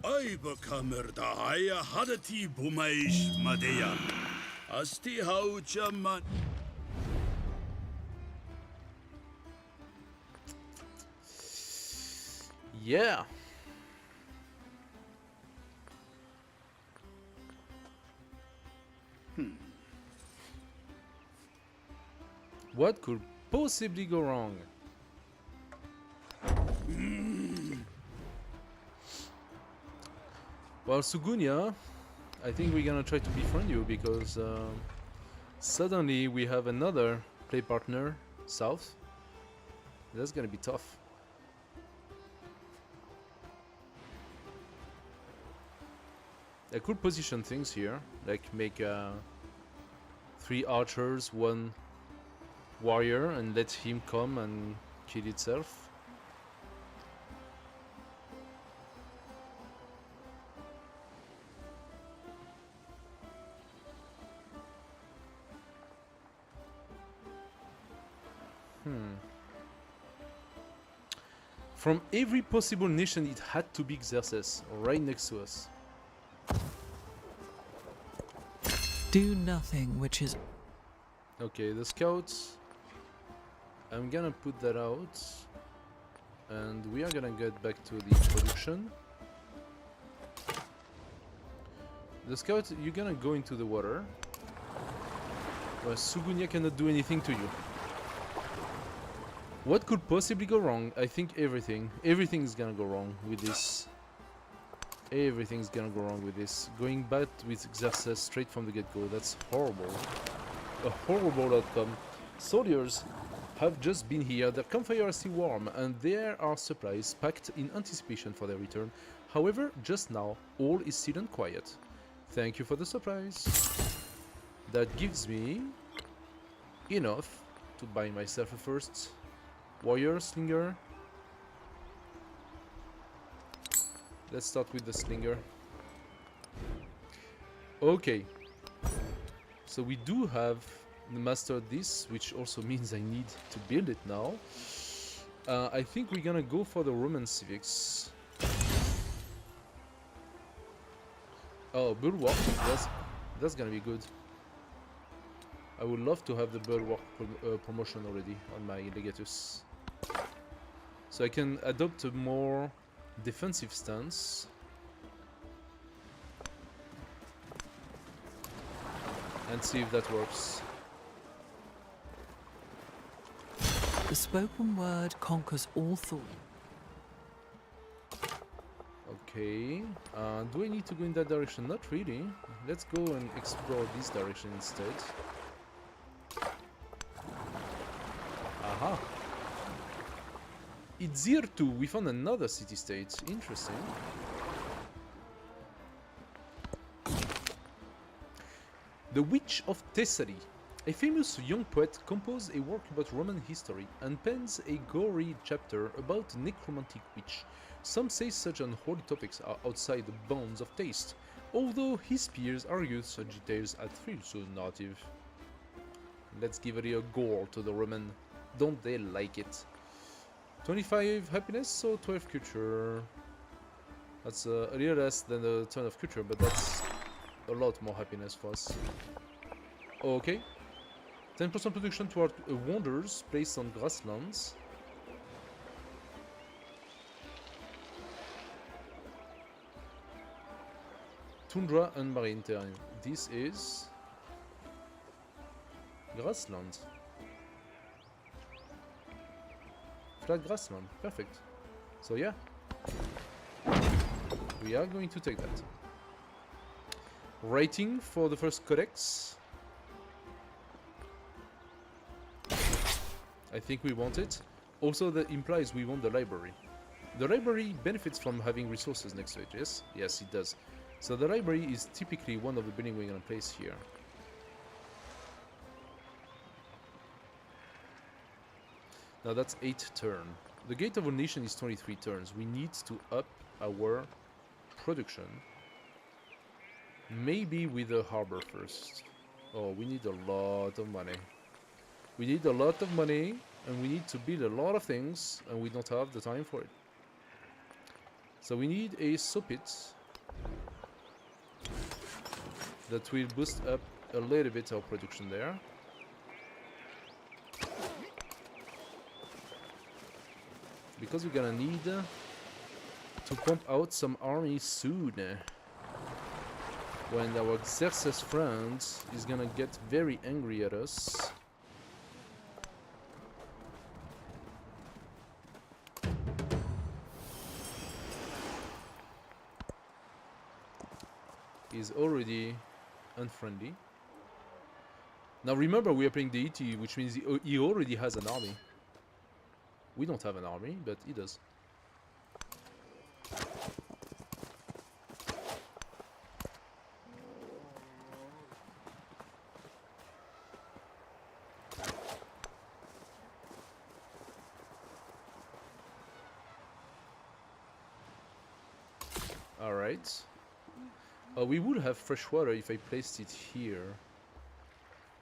Ay bakamer da haya hadati bumaish madeya. Asti haucha man. Yeah. What could possibly go wrong? Well, Sugunya, I think we're gonna try to befriend you because suddenly we have another play partner south. That's gonna be tough. I could position things here, like make 3 archers, 1 warrior, and let him come and kill itself. From every possible nation, it had to be Xerxes, right next to us. Do nothing which is... Okay, the scouts. I'm gonna put that out. And we are gonna get back to the production. The scouts, you're gonna go into the water. Well, Sugunya cannot do anything to you. What could possibly go wrong? I think everything. Everything is gonna go wrong with this. Everything's gonna go wrong with this. Going back with Xerxes straight from the get-go, that's horrible. A horrible outcome. Soldiers have just been here, their campfire is still warm, and there are supplies packed in anticipation for their return. However, just now, all is still and quiet. Thank you for the supplies. That gives me enough to buy myself a first warrior slinger. Let's start with the slinger. Okay. So we do have mastered this, which also means I need to build it now. I think we're gonna go for the Roman civics. Oh, bulwark. That's gonna be good. I would love to have the bulwark promotion already on my legatus. So I can adopt a more defensive stance. and see if that works. The spoken word conquers all thought. Okay. Do I need to go in that direction? Not really. Let's go and explore this direction instead. Aha. It's here too. We found another city-state. Interesting. The Witch of Thessaly. A famous young poet composed a work about Roman history and pens a gory chapter about a necromantic witch. Some say such unholy topics are outside the bounds of taste, although his peers argue such details add thrill to the narrative. Let's give a little gore to the Roman. Don't they like it? 25 happiness or 12 culture? That's a little less than the turn of culture, but that's a lot more happiness for us. Okay. 10% production toward wonders placed on grasslands. Tundra and marine terrain. This is grassland. Flat grassland. Perfect. So yeah. We are going to take that. Rating for the first codex. I think we want it. Also, that implies we want the library. The library benefits from having resources next to it, yes? Yes, it does. So the library is typically one of the buildings we're going to place here. Now that's 8 turns. The Gate of a Nation is 23 turns. We need to up our production. Maybe with a harbor first. Oh, we need a lot of money. We need a lot of money, and we need to build a lot of things, and we don't have the time for it. So we need a soapit that will boost up a little bit of production there. Because we're gonna need to pump out some army soon. When our Xerxes friend is gonna get very angry at us. Is already unfriendly. Now remember, we are playing Deity, which means he already has an army. We don't have an army, but he does. Alright. We would have fresh water if I placed it here.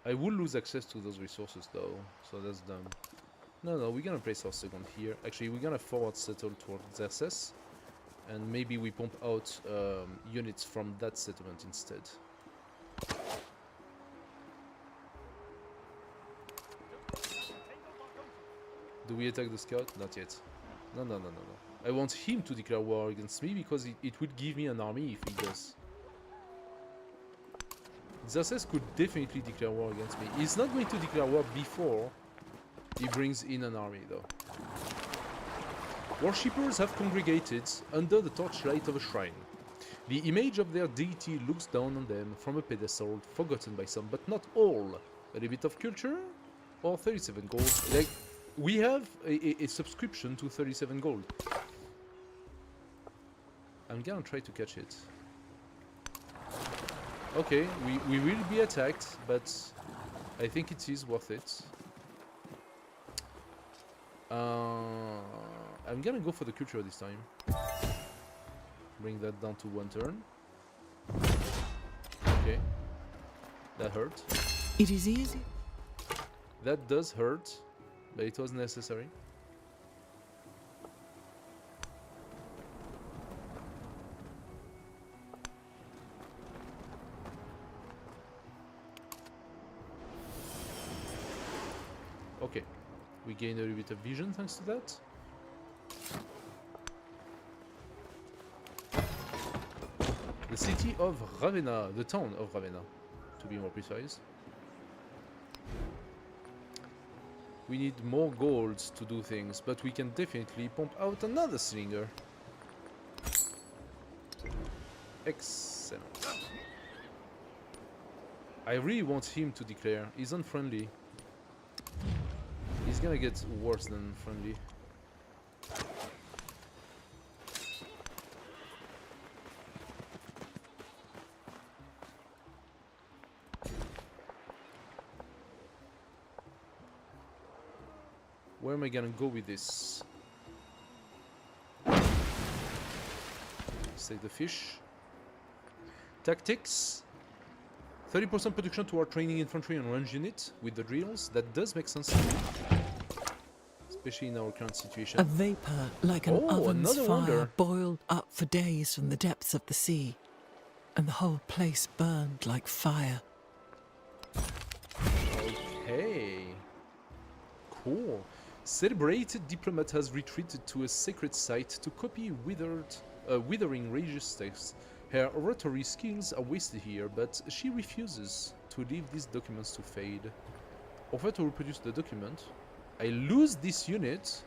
I will lose access to those resources though, so that's dumb. No, we're gonna place our second here. Actually, we're gonna forward settle towards Xerxes, and maybe we pump out units from that settlement instead. Do we attack the scout? Not yet. No. I want him to declare war against me because it would give me an army if he does. Xerxes could definitely declare war against me. He's not going to declare war before he brings in an army though. Worshippers have congregated under the torchlight of a shrine. The image of their deity looks down on them from a pedestal, forgotten by some, but not all. A little bit of culture? Or 37 gold? Like, we have a subscription to 37 gold. I'm gonna try to catch it. Okay, we will be attacked, but I think it is worth it. I'm gonna go for the culture this time. Bring that down to 1 turn. Okay. That hurt. It is easy. That does hurt, but it was necessary. Okay, we gained a little bit of vision thanks to that. The city of Ravenna, the town of Ravenna. to be more precise. We need more gold to do things, but we can definitely pump out another cylinder. Excellent. I really want him to declare. He's unfriendly. He's gonna get worse than friendly. Where am I gonna go with this? Save the fish. Tactics. 30% production to our training infantry and range unit with the drills. That does make sense to me. Especially in our current situation. A vapor like an oven's another fire wonder. boiled up for days from the depths of the sea, and the whole place burned like fire. Okay. Cool. Celebrated diplomat has retreated to a sacred site to copy withering religious texts. Her oratory skills are wasted here, but she refuses to leave these documents to fade. Offer to reproduce the document. I lose this unit.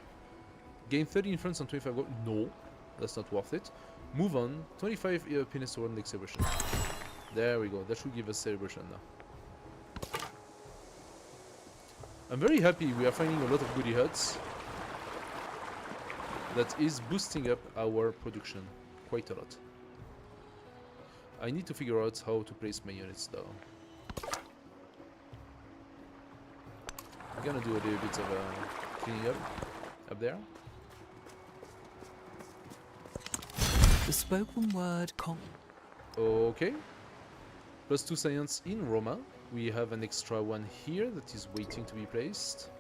Gain 30 influence and 25 gold. No, that's not worth it. Move on. 25 happiness toward next celebration. There we go. That should give us celebration now. I'm very happy we are finding a lot of goodie huts. That is boosting up our production quite a lot. I need to figure out how to place my units though. I'm gonna do a little bit of cleaning up there. The spoken word Okay. +2 science in Roma. We have an extra one here that is waiting to be placed.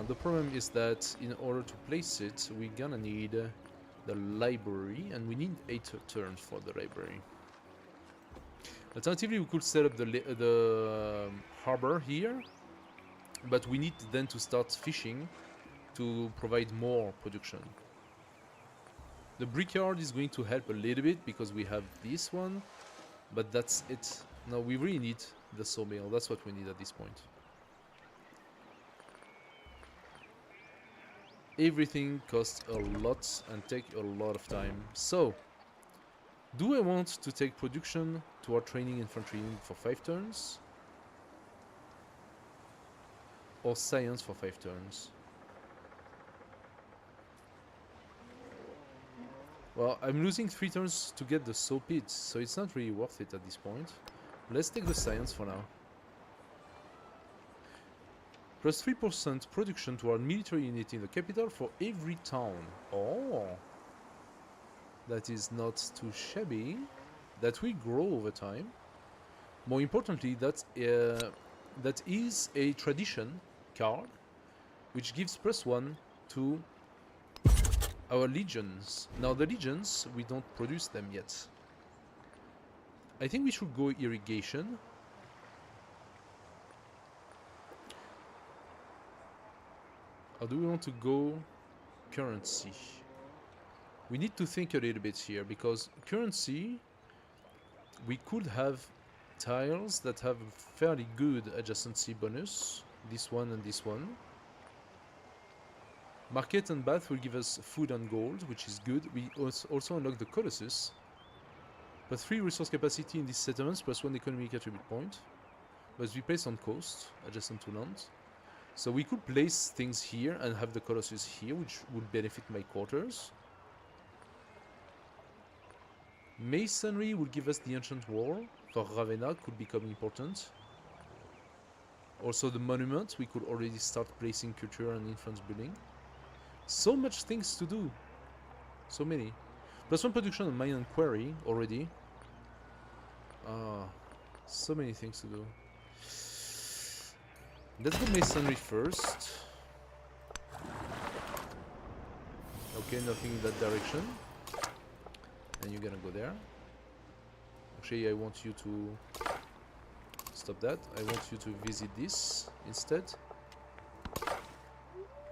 The problem is that in order to place it, we're gonna need the library, and we need 8 turns for the library. Alternatively, we could set up the harbor here, but we need then to start fishing to provide more production. The brickyard is going to help a little bit because we have this one, but that's it. No, we really need the sawmill. That's what we need at this point. Everything costs a lot and take a lot of time. So, do I want to take production to our training infantry for 5 turns? Or science for 5 turns? Well, I'm losing 3 turns to get the saw pit, so it's not really worth it at this point. Let's take the science for now. +3% production to our military unit in the capital for every town. Oh! That is not too shabby. That will grow over time. More importantly, that is a tradition card, which gives +1 to our legions. Now the legions, we don't produce them yet. I think we should go irrigation. Or do we want to go currency? We need to think a little bit here, because currency, we could have tiles that have a fairly good adjacency bonus. This one and this one. Market and bath will give us food and gold, which is good. We also unlock the Colossus. +3 resource capacity in these settlements, +1 economic attribute point. Must be placed on coast, adjacent to land. So we could place things here and have the Colossus here, which would benefit my quarters. Masonry will give us the ancient wall for Ravenna, could become important. Also the monument, we could already start placing culture and influence building. So much things to do. So many. +1 production on mine and quarry already. So many things to do. Let's go masonry first. Okay, nothing in that direction. And you're gonna go there. Actually, I want you to stop that. I want you to visit this instead,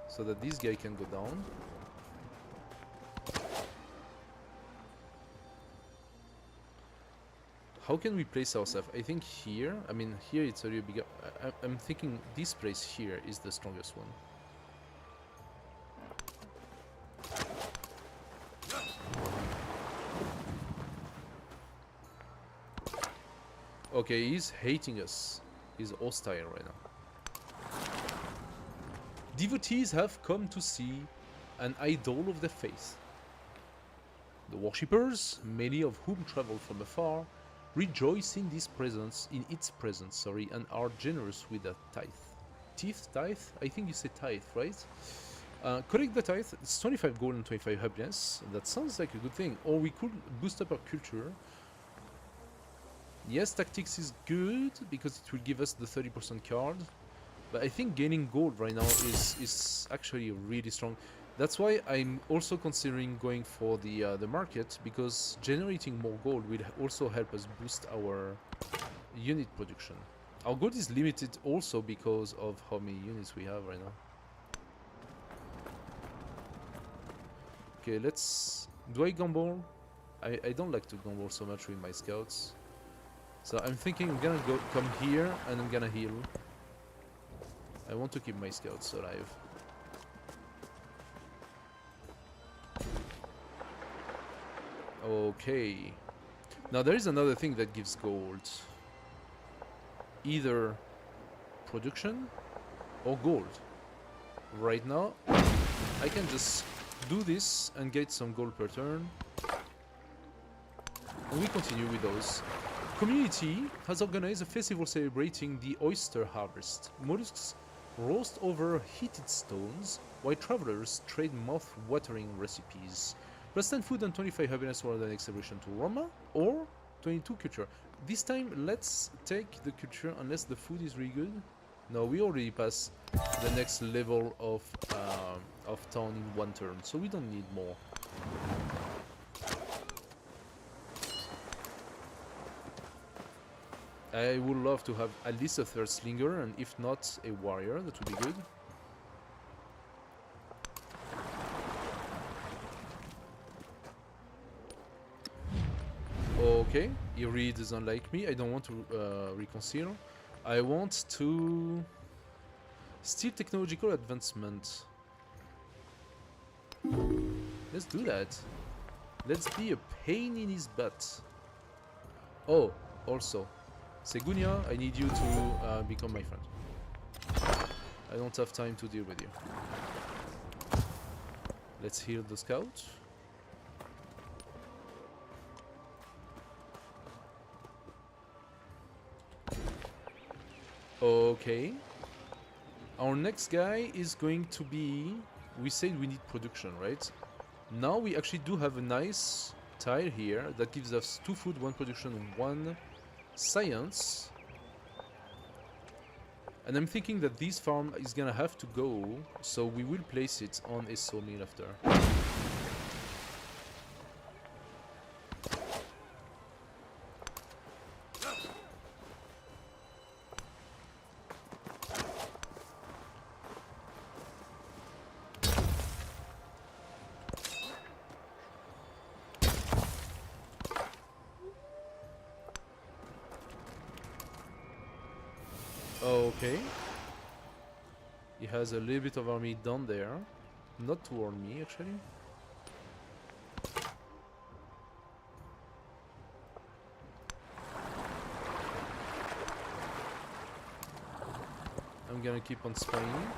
so that this guy can go down. how can we place ourselves? I think here, I mean, here it's a little bigger. I'm thinking this place here is the strongest one. Okay, he's hating us. He's hostile right now. Devotees have come to see an idol of their faith. The worshippers, many of whom travel from afar, rejoice in its presence, and are generous with their tithe. I think you say tithe, right? Collect the tithe. It's 25 gold and 25 happiness. That sounds like a good thing. Or we could boost up our culture. Yes, tactics is good because it will give us the 30% card. But I think gaining gold right now is actually really strong. That's why I'm also considering going for the market, because generating more gold will also help us boost our unit production. Our gold is limited also because of how many units we have right now. Okay, let's... Do I gamble? I don't like to gamble so much with my scouts. So I'm thinking I'm gonna come here and I'm gonna heal. I want to keep my scouts alive. Okay. Now there is another thing that gives gold. Either production or gold. Right now, I can just do this and get some gold per turn. And we continue with those. Community has organized a festival celebrating the oyster harvest. Mollusks roast over heated stones, while travelers trade mouth-watering recipes. Plus 10 food and 25 happiness for the next celebration to Roma, or 22 culture. This time, let's take the culture unless the food is really good. No, we already passed the next level of town in one turn, so we don't need more. I would love to have at least a third slinger, and if not, a warrior. That would be good. Okay, he really doesn't like me. I don't want to reconcile. I want to steal technological advancement. Let's do that. Let's be a pain in his butt. Oh, also, Segunia, I need you to become my friend. I don't have time to deal with you. Let's heal the scout. Okay. Our next guy is going to be... We said we need production, right? Now we actually do have a nice tile here that gives us 2 food, 1 production, 1 science. And I'm thinking that this farm is gonna have to go, so we will place it on a sawmill after. Okay. He has a little bit of army down there. Not toward me, actually. I'm gonna keep on spying.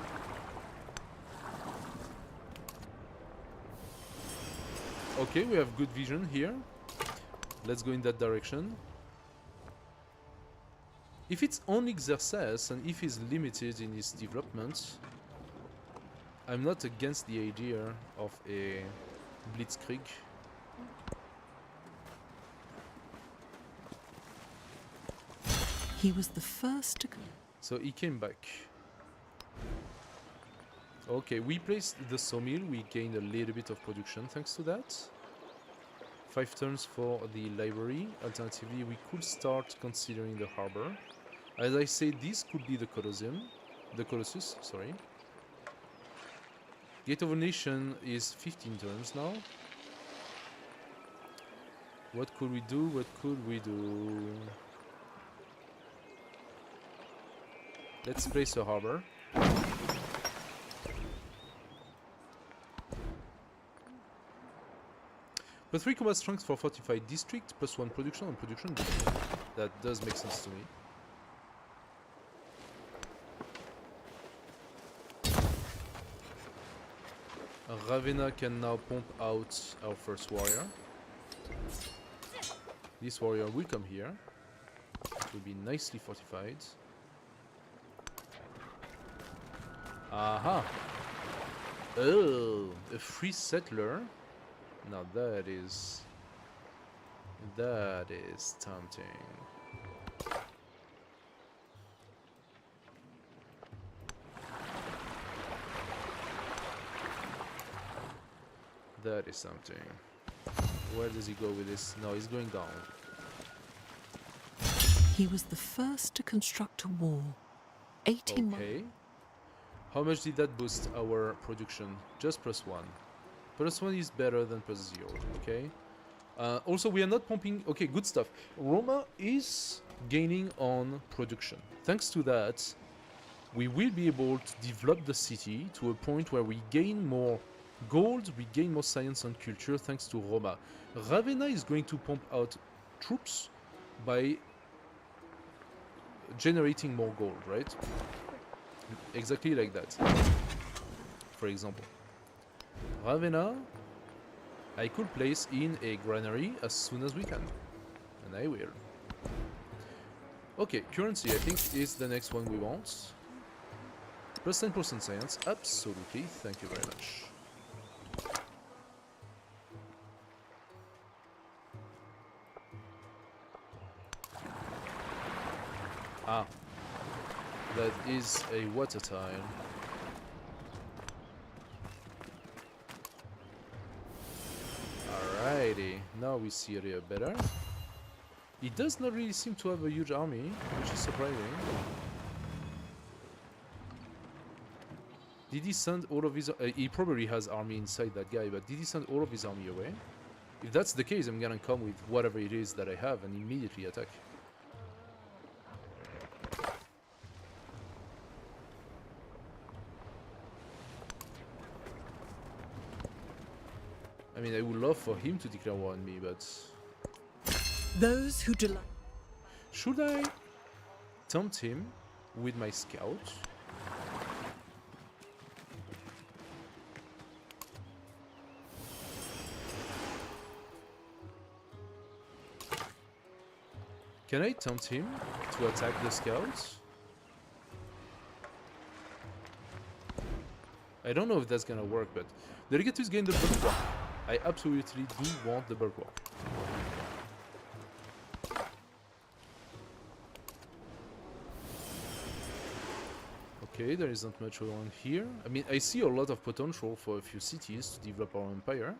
Okay, we have good vision here. Let's go in that direction. If it's only Xerxes and if he's limited in his development, I'm not against the idea of a blitzkrieg. He was the first to... So he came back. Okay, we placed the sawmill, we gained a little bit of production thanks to that. 5 turns for the library. Alternatively, we could start considering the harbor. As I say, this could be the Colossus, sorry. Gate of a Nation is 15 turns now. What could we do? What could we do? Let's place a harbor. Plus 3 combat strength for fortified district, plus 1 production on production. That does make sense to me. Ravenna can now pump out our first warrior. This warrior will come here. It will be nicely fortified. Aha! Oh, a free settler. Now that is tempting. That is something. Where does he go with this? No, he's going down. He was the first to construct a wall. 18 months. Okay. How much did that boost our production? Just plus 1. Plus 1 is better than plus 0, okay? Also, we are not pumping... Okay, good stuff. Roma is gaining on production. Thanks to that, we will be able to develop the city to a point where we gain more gold, we gain more science and culture thanks to Roma. Ravenna is going to pump out troops by generating more gold, right? Exactly like that. For example, Ravenna, I could place in a granary as soon as we can. And I will. Okay, currency I think is the next one we want. Plus 10% science, absolutely, thank you very much. Ah, that is a water tile. Alrighty, now we see it better. He does not really seem to have a huge army, which is surprising. Did he send all of his... he probably has army inside that guy, but did he send all of his army away? If that's the case, I'm gonna come with whatever it is that I have and immediately attack. I mean, I would love for him to declare war on me, but... Those who delight. Should I tempt him with my scout? Can I tempt him to attack the scouts? I don't know if that's gonna work, but Delegatus gain the bulwark. I absolutely do want the bulwark. Okay, there isn't much around here. I mean, I see a lot of potential for a few cities to develop our empire.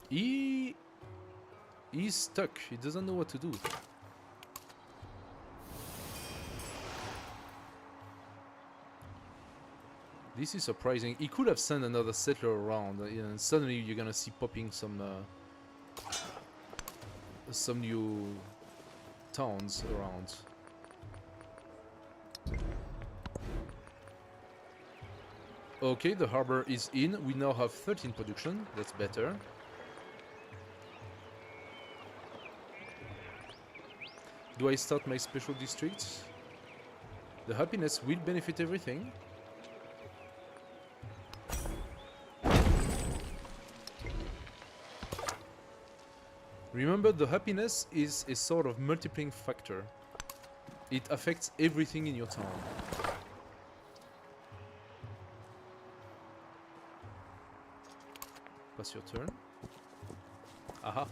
He's stuck. He doesn't know what to do. This is surprising. He could have sent another settler around, and suddenly you're gonna see popping some new towns around. Okay, the harbor is in. We now have 13 production. That's better. Do I start my special districts? The happiness will benefit everything. Remember, the happiness is a sort of multiplying factor. It affects everything in your town. Pass your turn. Aha.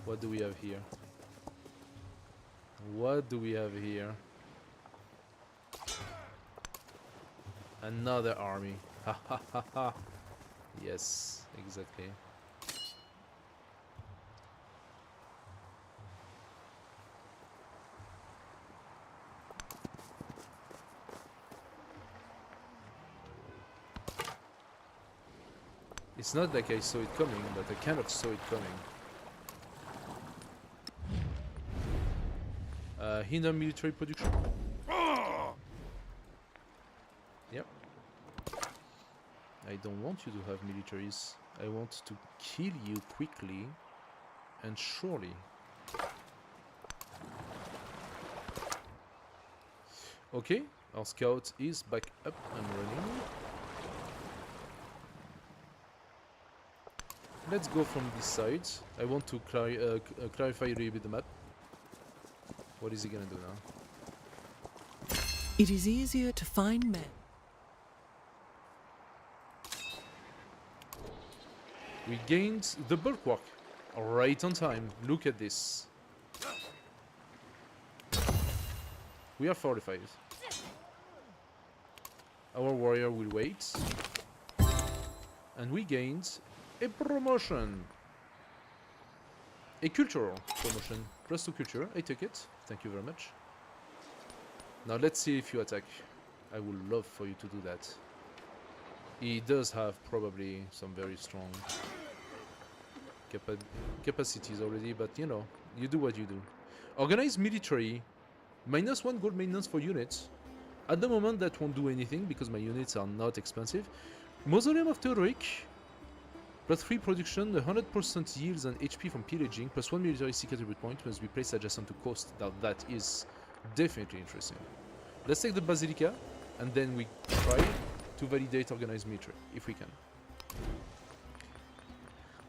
What do we have here? What do we have here? Another army. Ha ha ha ha. Yes, exactly. It's not like I saw it coming, but I kind of saw it coming. Hinder military production. Yep. I don't want you to have militaries. I want to kill you quickly and surely. Okay, our scout is back up and running. Let's go from this side. I want to clarify a little bit the map. What is he gonna do now? It is easier to find men. We gained the bulwark right on time. Look at this. We are fortified. Our warrior will wait. And we gained a promotion. A cultural promotion. +2 culture. I take it. Thank you very much. Now let's see if you attack. I would love for you to do that. He does have probably some very strong capacities already, but you know, you do what you do. Organized military. -1 gold maintenance for units. At the moment that won't do anything because my units are not expensive. Mausoleum of Theodoric. +3 production, 100% yields and HP from pillaging, +1 military seek attribute point must be placed adjacent to coast. Now that is definitely interesting. Let's take the Basilica and then we try to validate organized military, if we can.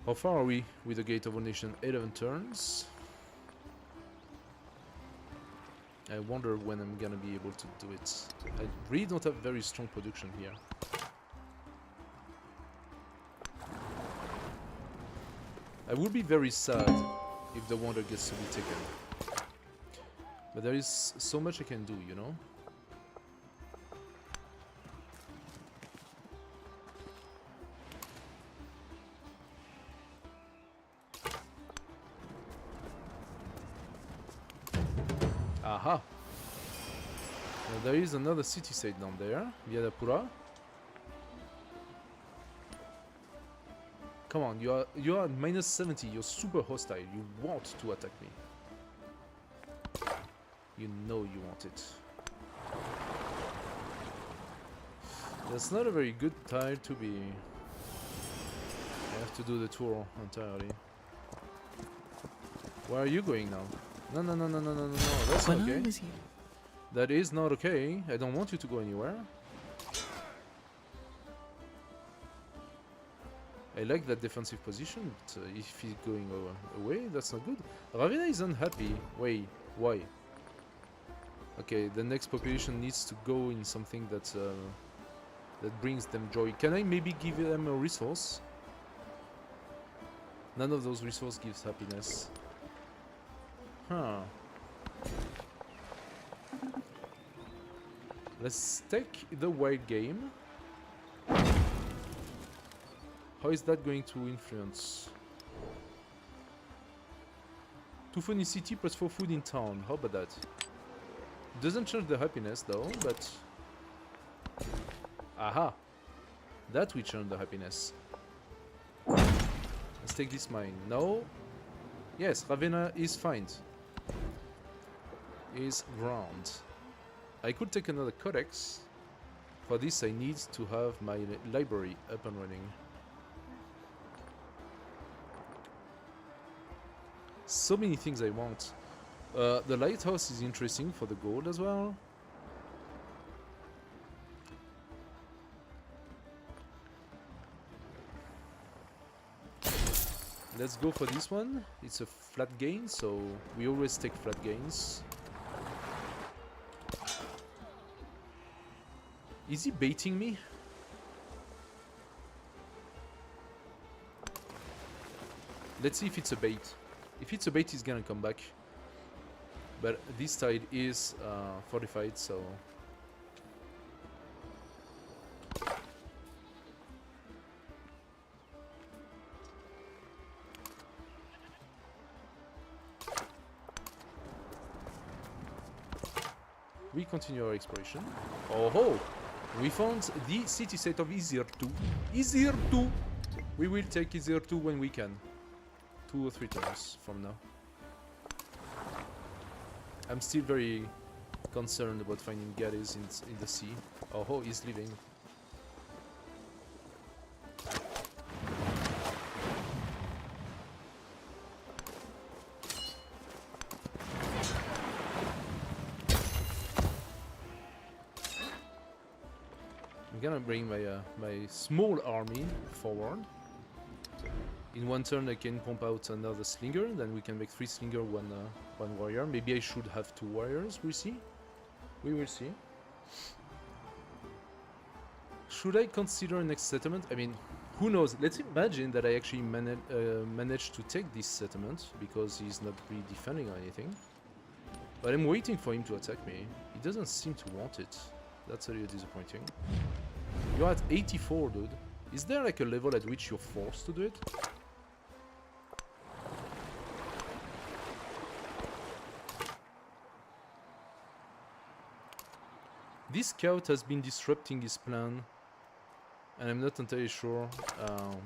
How far are we with the Gate of All Nation? 11 turns. I wonder when I'm gonna be able to do it. I really don't have very strong production here. I would be very sad if the wonder gets to be taken. But there is so much I can do, you know? Aha! Now there is another city state down there, Vyadapura. Come on, you are at -70, you're super hostile, you want to attack me. You know you want it. That's not a very good tile to be. I have to do the tour entirely. Where are you going now? No, no, no, no, no, no, no, no, that's not okay. That is not okay. I don't want you to go anywhere. I like that defensive position, but if he's going away, that's not good. Ravenna is unhappy. Wait, why? Okay, the next population needs to go in something that that brings them joy. Can I maybe give them a resource? None of those resources gives happiness. Huh. Let's take the wild game. How is that going to influence? 2 food in city +4 food in town. How about that? Doesn't change the happiness though, but... Aha! That will change the happiness. Let's take this mine. No? Yes, Ravenna is fine. Is ground. I could take another codex. For this I need to have my library up and running. So many things I want. The lighthouse is interesting for the gold as well. Let's go for this one. It's a flat gain, so we always take flat gains. Is he baiting me? Let's see if it's a bait. If it's a bait, he's gonna come back. But this tide is fortified, so... We continue our exploration. Oh ho! We found the city state of Izir 2. Izir 2! We will take Easier 2 when we can. 2 or 3 turns from now. I'm still very concerned about finding Gadis in the sea. Oh, he's leaving. I'm gonna bring my small army forward. In one turn I can pump out another slinger, then we can make 3 slinger, one warrior. Maybe I should have 2 warriors, we'll see. We will see. Should I consider next settlement? I mean, who knows? Let's imagine that I actually managed to take this settlement, because he's not really defending or anything. But I'm waiting for him to attack me. He doesn't seem to want it. That's a little disappointing. You're at 84, dude. Is there like a level at which you're forced to do it? This scout has been disrupting his plan, and I'm not entirely sure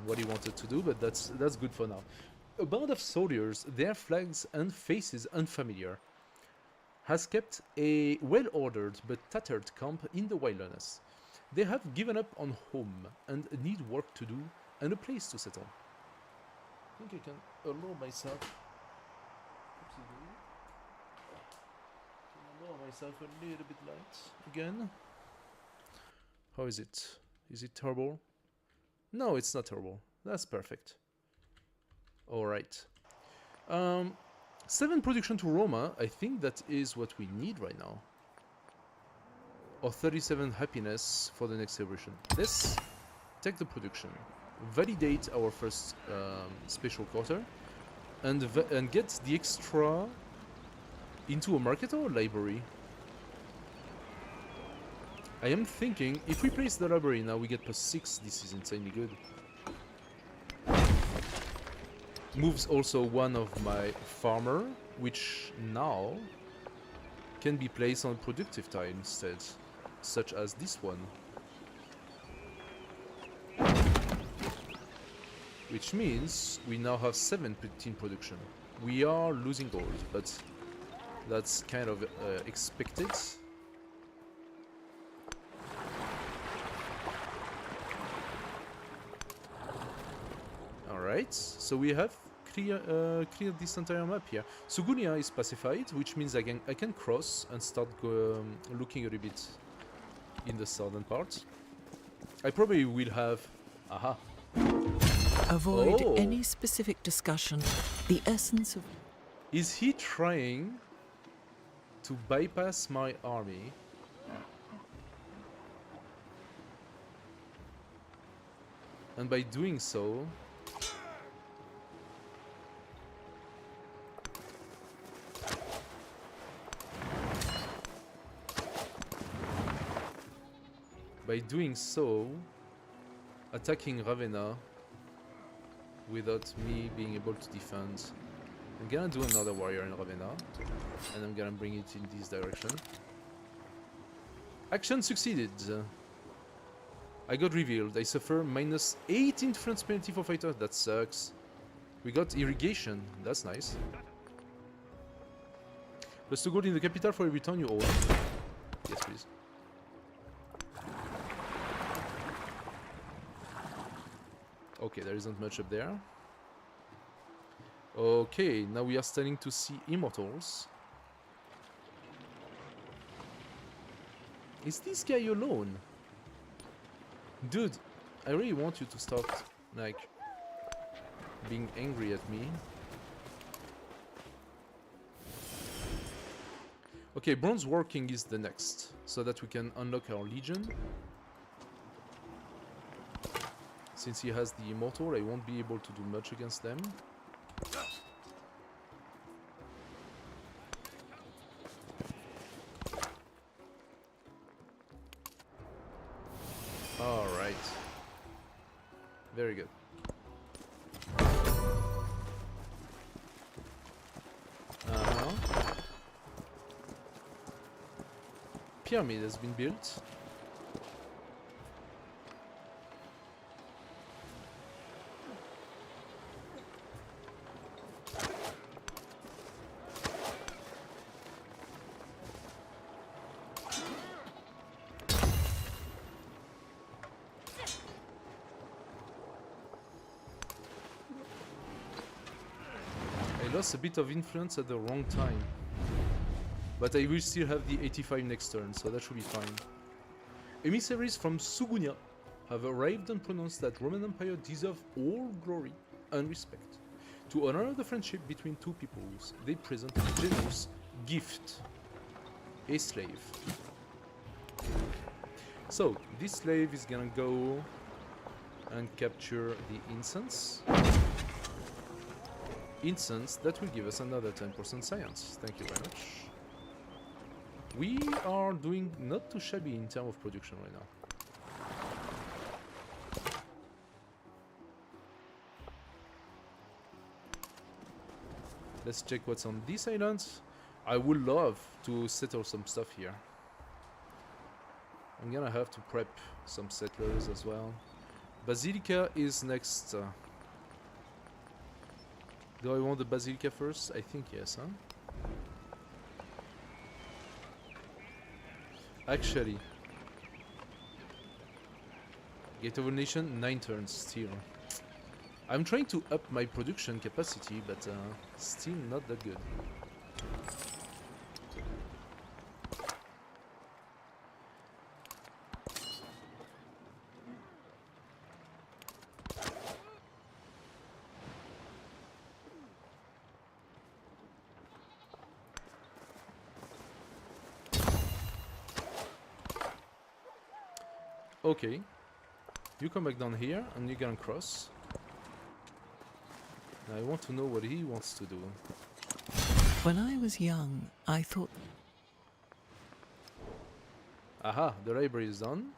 what he wanted to do, but that's good for now. A band of soldiers, their flags and faces unfamiliar, has kept a well-ordered but tattered camp in the wilderness. They have given up on home and need work to do and a place to settle. I think I can allow myself... myself a little bit light again. How is it? Is it terrible? No, it's not terrible. That's perfect. Alright. 7 production to Roma. I think that is what we need right now. Or 37 happiness for the next celebration. Let's take the production. Validate our first special quarter. And get the extra into a market or a library. I am thinking, if we place the library now, we get +6. This is insanely good. Moves also one of my farmer, which now can be placed on productive time instead, such as this one. Which means we now have 17 production. We are losing gold, but that's kind of expected. Alright, so we have cleared this entire map here. Sugunia is pacified, which means I can cross and start looking a little bit in the southern part. I probably will have... Aha! Avoid any specific discussion. The essence of... Is he trying to bypass my army? And by doing so... attacking Ravenna without me being able to defend. I'm gonna do another warrior in Ravenna, and I'm gonna bring it in this direction. Action succeeded. I got revealed. I suffer -8 influence penalty for fighter. That sucks. We got irrigation. That's nice. +2 gold in the capital for every town you own. Yes, please. Okay, there isn't much up there. Okay, now we are starting to see immortals. Is this guy alone? Dude, I really want you to stop, like, being angry at me. Okay, bronze working is the next, so that we can unlock our legion. Since he has the immortal, I won't be able to do much against them. Alright. Very good. Pyramid has been built. lost a bit of influence at the wrong time. But I will still have the 85 next turn, so that should be fine. Emissaries from Sugunia have arrived and pronounced that Roman Empire deserves all glory and respect. To honor the friendship between two peoples, they present a generous gift. A slave. So, this slave is gonna go and capture the incense. Incense, that will give us another 10% science. Thank you very much. We are doing not too shabby in terms of production right now. Let's check what's on this island. I would love to settle some stuff here. I'm gonna have to prep some settlers as well. Basilica is next. Do I want the Basilica first? I think yes, huh? Actually, Gate of a Nation, 9 turns still. I'm trying to up my production capacity, but still not that good. Okay, you come back down here and you're gonna cross. Now I want to know what he wants to do. When I was young, I thought... Aha, the library is done.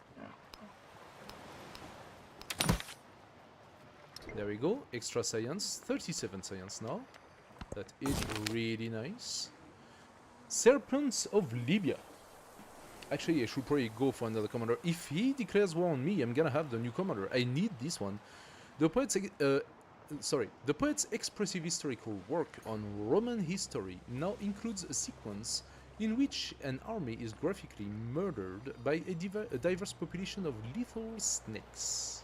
There we go, extra science, 37 science now. That is really nice. Serpents of Libya. Actually, I should probably go for another commander. If he declares war on me, I'm gonna have the new commander. I need this one. The poet's expressive historical work on Roman history now includes a sequence in which an army is graphically murdered by a diverse population of lethal snakes.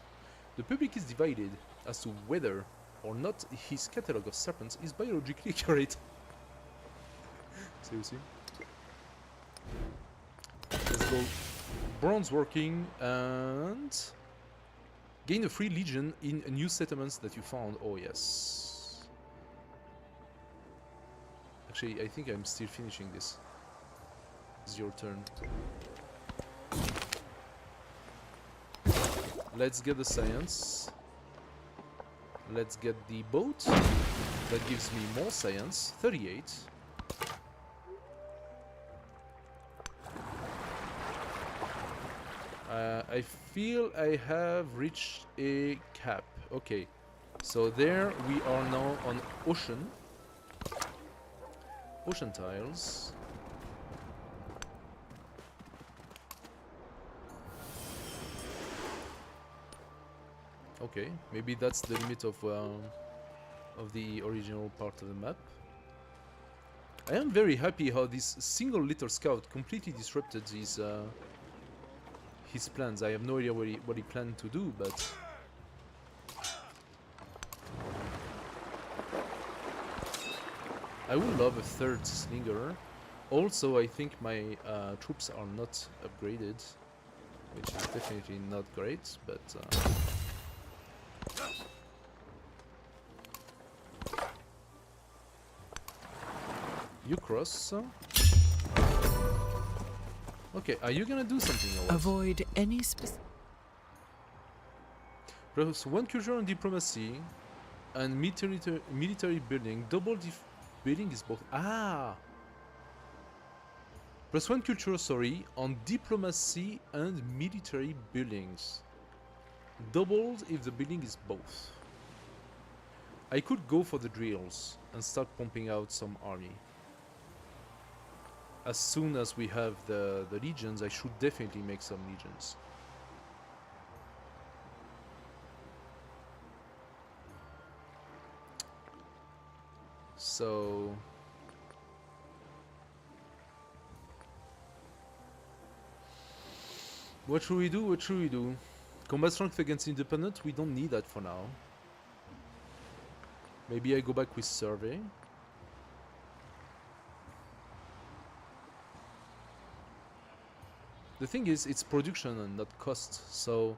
The public is divided as to whether or not his catalogue of serpents is biologically accurate. Seriously? Let's go bronze working and gain a free legion in new settlements that you found. Oh yes. Actually, I think I'm still finishing this. It's your turn. Let's get the science. Let's get the boat. That gives me more science. 38. I feel I have reached a cap. Okay, so there we are now on ocean. Ocean tiles. Okay, maybe that's the limit of the original part of the map. I am very happy how this single little scout completely disrupted his plans. I have no idea what he planned to do, but I would love a third slinger. Also, I think my troops are not upgraded, which is definitely not great, but you cross. Okay, are you gonna do something or what? Avoid any specific... Plus 1 culture and diplomacy and military building. Double building is both. Ah! Plus 1 culture, sorry, on diplomacy and military buildings. Doubled if the building is both. I could go for the drills and start pumping out some army. As soon as we have the legions, I should definitely make some legions. So... what should we do? What should we do? Combat strength against independent? We don't need that for now. Maybe I go back with survey. The thing is, it's production and not cost, so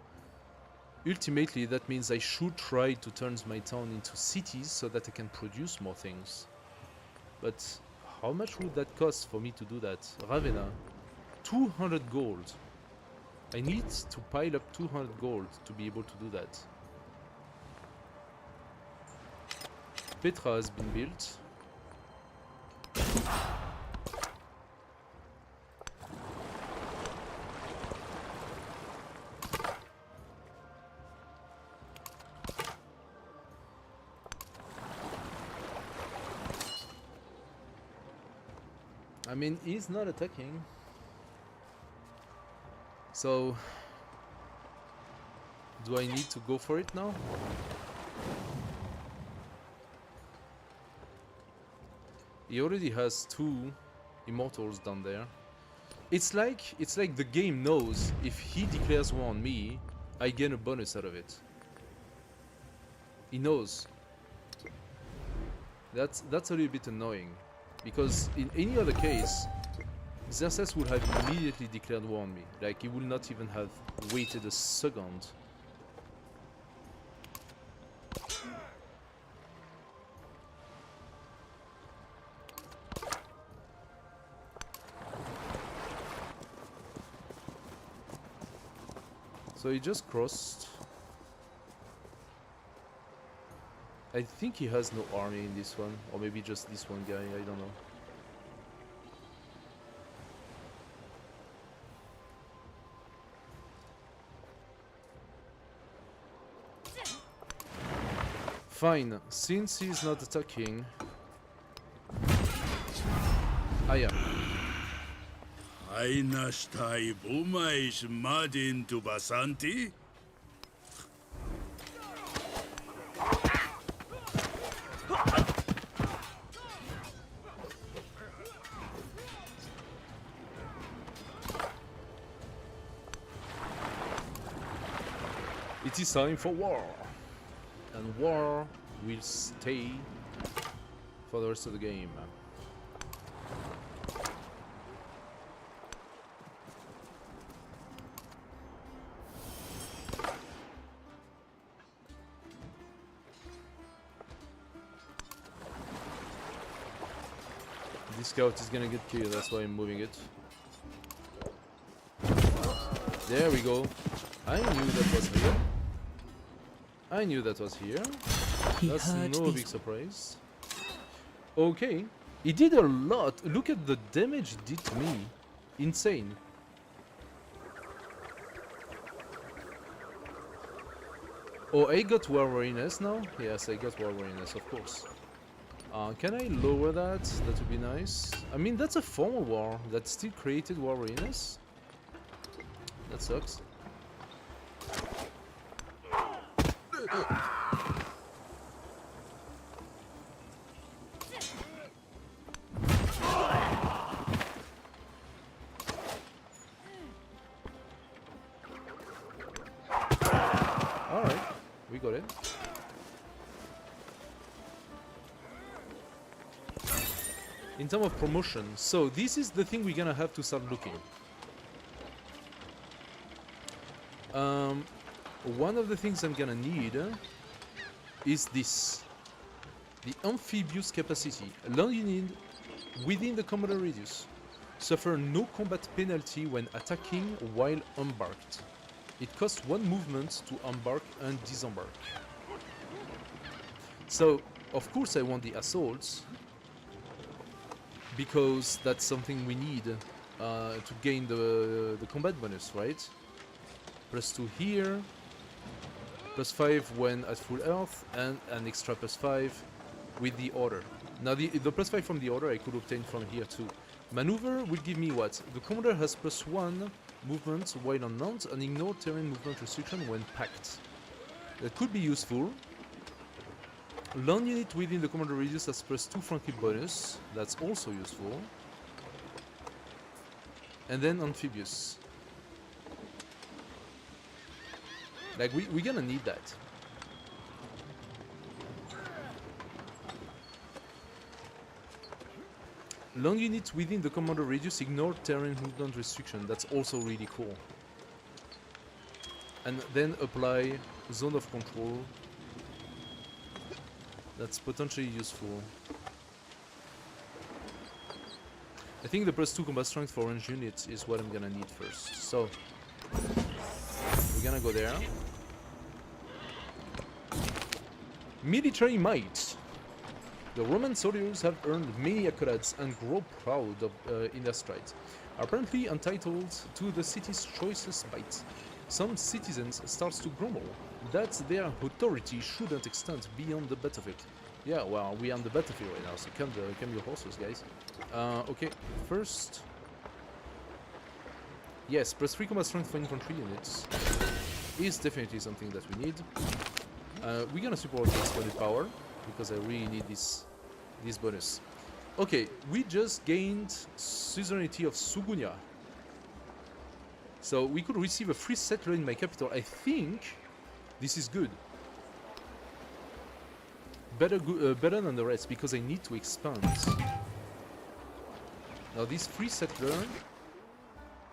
ultimately that means I should try to turn my town into cities so that I can produce more things. But how much would that cost for me to do that? Ravenna, 200 gold. I need to pile up 200 gold to be able to do that. Petra has been built. I mean, he's not attacking. So, do I need to go for it now? He already has 2 immortals down there. It's like the game knows if he declares war on me, I gain a bonus out of it. He knows. That's a little bit annoying, because in any other case, Xerxes would have immediately declared war on me. Like, he would not even have waited a second. So he just crossed. I think he has no army in this one, or maybe just this one guy, I don't know. Fine, since he's not attacking, I am. Einastai bumais madin tu basanti? It is time for war, and war will stay for the rest of the game. This scout is gonna get killed, that's why I'm moving it. There we go. I knew that was here. I knew that was here. That's no big surprise. Okay. He did a lot. Look at the damage it did to me. Insane. Oh, I got war weariness now? Yes, I got war weariness, of course. Can I lower that? That would be nice. I mean, that's a formal war that still created war weariness. That sucks. Alright, we got it. In terms of promotion, so this is the thing we're gonna have to start looking. One of the things I'm gonna need is this. The amphibious capacity. Land unit within the commander radius. Suffer no combat penalty when attacking while embarked. It costs 1 movement to embark and disembark. So, of course I want the assaults, because that's something we need to gain the combat bonus, right? +2 here, +5 when at full health, and an extra +5 with the order. Now the +5 from the order I could obtain from here too. Maneuver will give me what? The commander has +1 movement while on mount and ignore terrain movement restriction when packed. That could be useful. Land unit within the commander radius has +2 flanking bonus. That's also useful. And then amphibious. Like, we're gonna need that. Long units within the commander radius ignore terrain movement restriction. That's also really cool. And then apply zone of control. That's potentially useful. I think the +2 combat strength for range units is what I'm gonna need first. So we're gonna go there. Military might. The Roman soldiers have earned many accolades and grow proud of, in their strides. Are apparently entitled to the city's choicest bites. Some citizens start to grumble that their authority shouldn't extend beyond the battlefield. Yeah, well, we're on the battlefield right now, so calm your horses, guys. Okay, first... Yes, +3 combat strength for infantry units is definitely something that we need. We're gonna support this body power, because I really need this bonus. Okay, we just gained suzerainty of Sugunya. So we could receive a free settler in my capital. I think this is good. Better than the rest, because I need to expand. Now this free settler,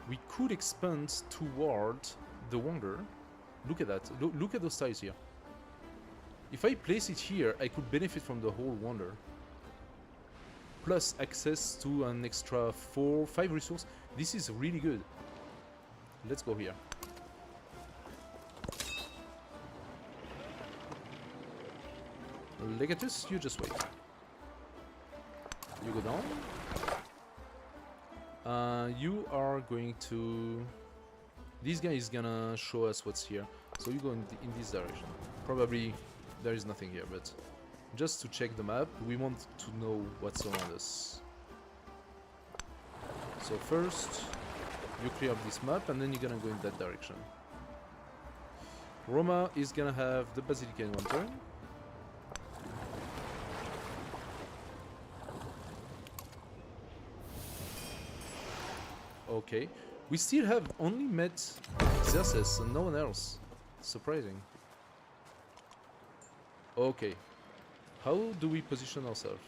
we could expand toward the Wonder. Look at that. Look at those tiles here. If I place it here, I could benefit from the whole Wonder. Plus access to an extra 4-5 resource. This is really good. Let's go here. Legatus, you just wait. You go down. You are going to... This guy is gonna show us what's here. So you go in this direction. Probably there is nothing here, but just to check the map, we want to know what's around us. So first, you clear up this map, and then you're gonna go in that direction. Roma is gonna have the Basilica in one turn. Okay, we still have only met Xerxes and no one else. Surprising. Okay, how do we position ourselves?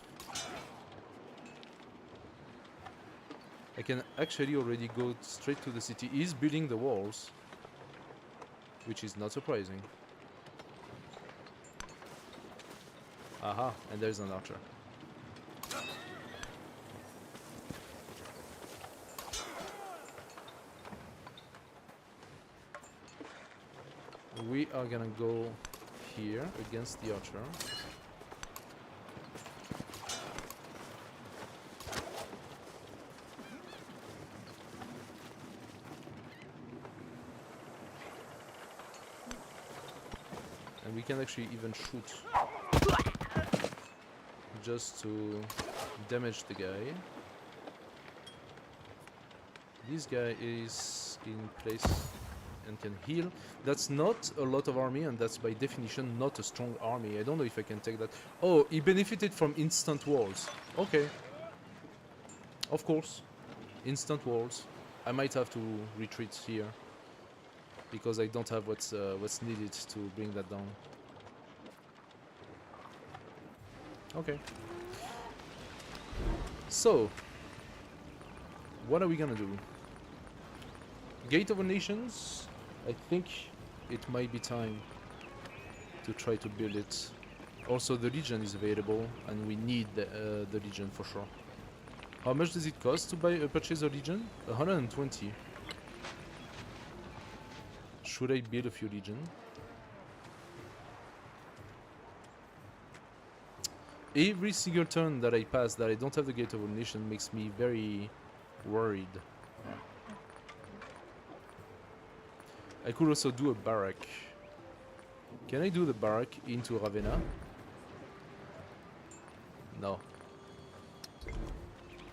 I can actually already go straight to the city. He's building the walls, which is not surprising. Aha, and there's an archer. We are gonna go here against the archer. And we can actually even shoot just to damage the guy. This guy is in place and can heal. That's not a lot of army, and that's by definition not a strong army. I don't know if I can take that. Oh, he benefited from instant walls. Okay. Of course. Instant walls. I might have to retreat here, because I don't have what's needed to bring that down. Okay. So, what are we gonna do? Gate of the Nations? I think it might be time to try to build it. Also, the Legion is available, and we need the Legion for sure. How much does it cost to purchase a Legion? 120. Should I build a few Legion? Every single turn that I pass that I don't have the Gate of the Nation makes me very worried. I could also do a barrack. Can I do the barrack into Ravenna? No.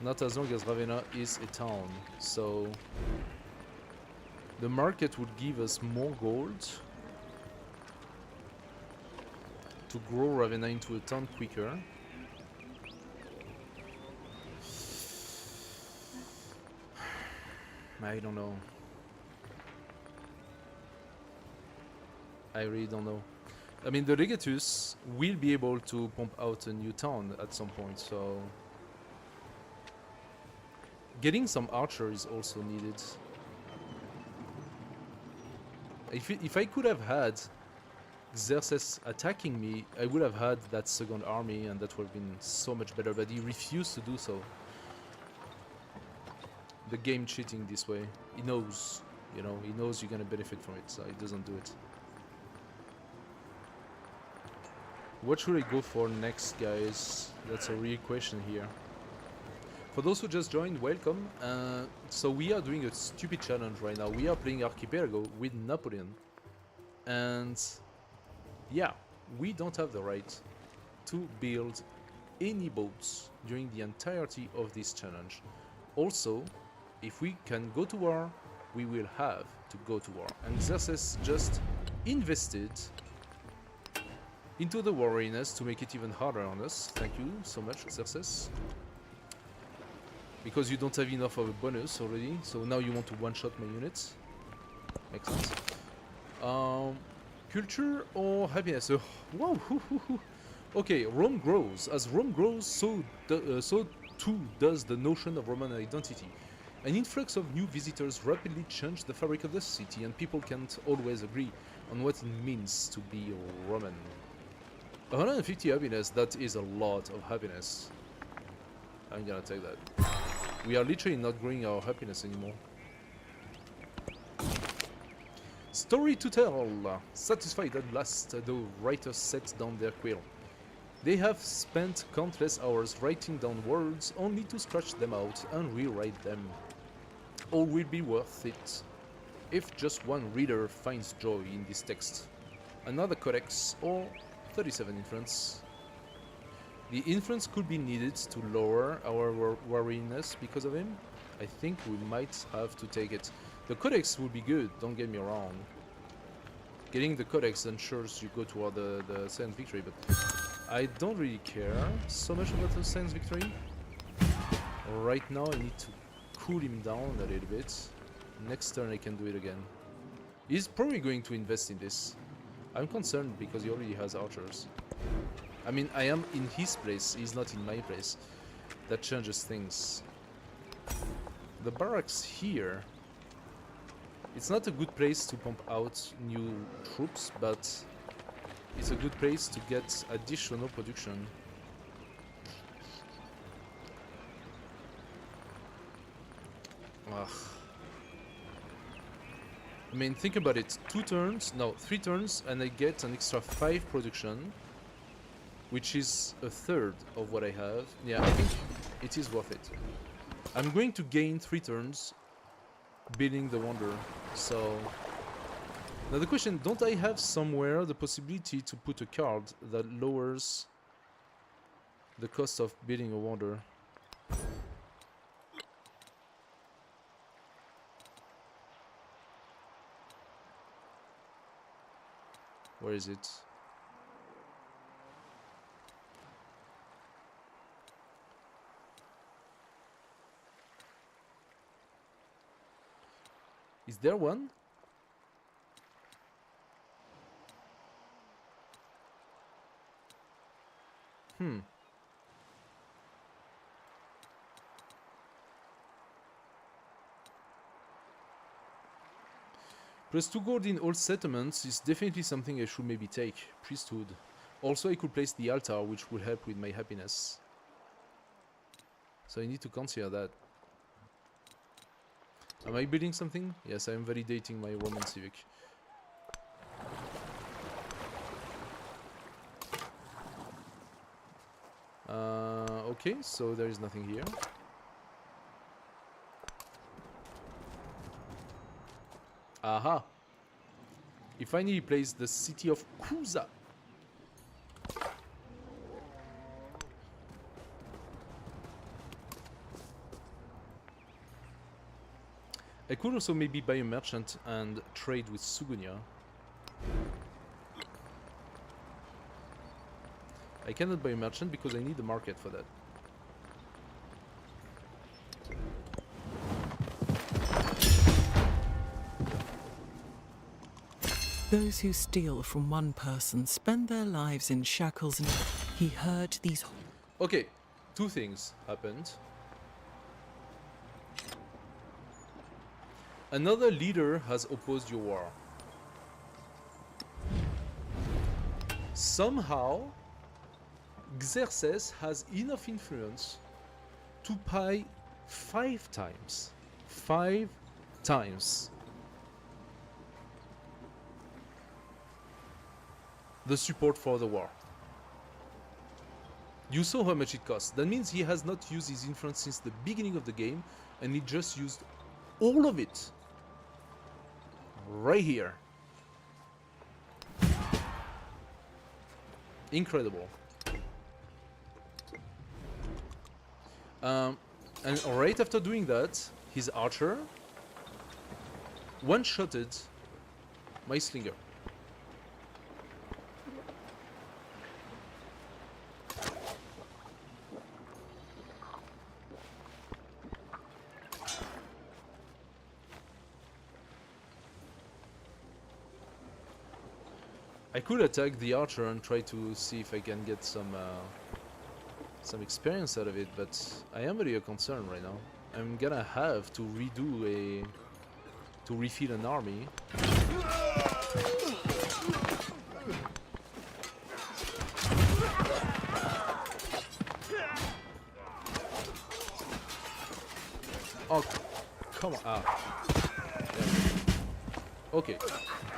Not as long as Ravenna is a town. So the market would give us more gold to grow Ravenna into a town quicker. I don't know. I really don't know. I mean, the Legatus will be able to pump out a new town at some point, so Getting some archer is also needed. If I could have had Xerxes attacking me, I would have had that second army, and that would have been so much better, but he refused to do so. The game cheating this way. He knows, you know, he knows you're gonna benefit from it, so he doesn't do it. What should I go for next, guys? That's a real question here. For those who just joined, welcome. So we are doing a stupid challenge right now. We are playing Archipelago with Napoleon. And yeah, we don't have the right to build any boats during the entirety of this challenge. Also, if we can go to war, we will have to go to war. And Xerxes just invested into the war readiness to make it even harder on us. Thank you so much, Xerxes. Because you don't have enough of a bonus already, so now you want to one-shot my units. Makes sense. Culture or happiness? Wow. Okay, Rome grows. As Rome grows, so too does the notion of Roman identity. An influx of new visitors rapidly changed the fabric of the city, and people can't always agree on what it means to be Roman. 150 happiness, that is a lot of happiness. I'm gonna take that. We are literally not growing our happiness anymore. Story to tell. Satisfied at last, the writers set down their quill. They have spent countless hours writing down words only to scratch them out and rewrite them. All will be worth it if just one reader finds joy in this text. Another codex or 37 influence. The influence could be needed to lower our wariness because of him. I think we might have to take it. The codex would be good, don't get me wrong. Getting the codex ensures you go toward the science victory, but I don't really care so much about the science victory. Right now I need to cool him down a little bit. Next turn I can do it again. He's probably going to invest in this. I'm concerned because he already has archers. I mean, I am in his place, he's not in my place. That changes things. The barracks here, it's not a good place to pump out new troops, but it's a good place to get additional production. Ugh. I mean, think about it. 3 turns, and I get an extra 5 production, which is a third of what I have. Yeah, I think it is worth it. I'm going to gain 3 turns building the wonder. So now the question, don't I have somewhere the possibility to put a card that lowers the cost of building a wonder? Where is it? Is there one? Plus 2 gold in all settlements is definitely something I should maybe take. Priesthood. Also I could place the altar, which will help with my happiness. So I need to consider that. Am I building something? Yes, I am validating my Roman civic. Okay, so there is nothing here. Aha! He finally placed the city of Kuza. I could also maybe buy a merchant and trade with Sugunia. I cannot buy a merchant because I need a market for that. Those who steal from one person spend their lives in shackles, and he heard these... Okay, 2 things happened. Another leader has opposed your war. Somehow, Xerxes has enough influence to pay 5 times. 5 times. The support for the war. You saw how much it costs. That means he has not used his influence since the beginning of the game, and he just used all of it right here. Incredible. And right after doing that, his archer one-shotted my slinger. I could attack the archer and try to see if I can get some experience out of it, but I am really concerned right now. I'm gonna have to refill an army. Oh, come on! Okay,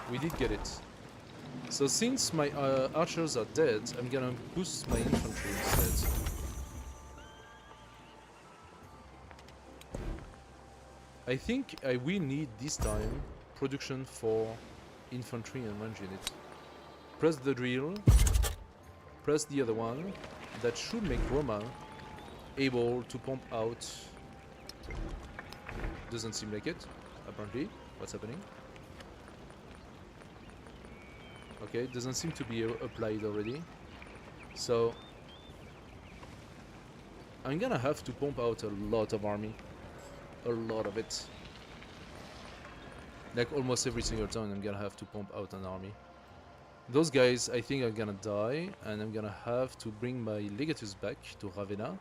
we did get it. So since my archers are dead, I'm gonna boost my infantry instead. I think I will need this time production for infantry and range unit. Press the drill, press the other one. That should make Roma able to pump out. Doesn't seem like it, apparently. What's happening? Okay, it doesn't seem to be applied already. So I'm gonna have to pump out a lot of army. A lot of it. Like almost every single turn I'm gonna have to pump out an army. Those guys I think are gonna die, and I'm gonna have to bring my legatus back to Ravenna.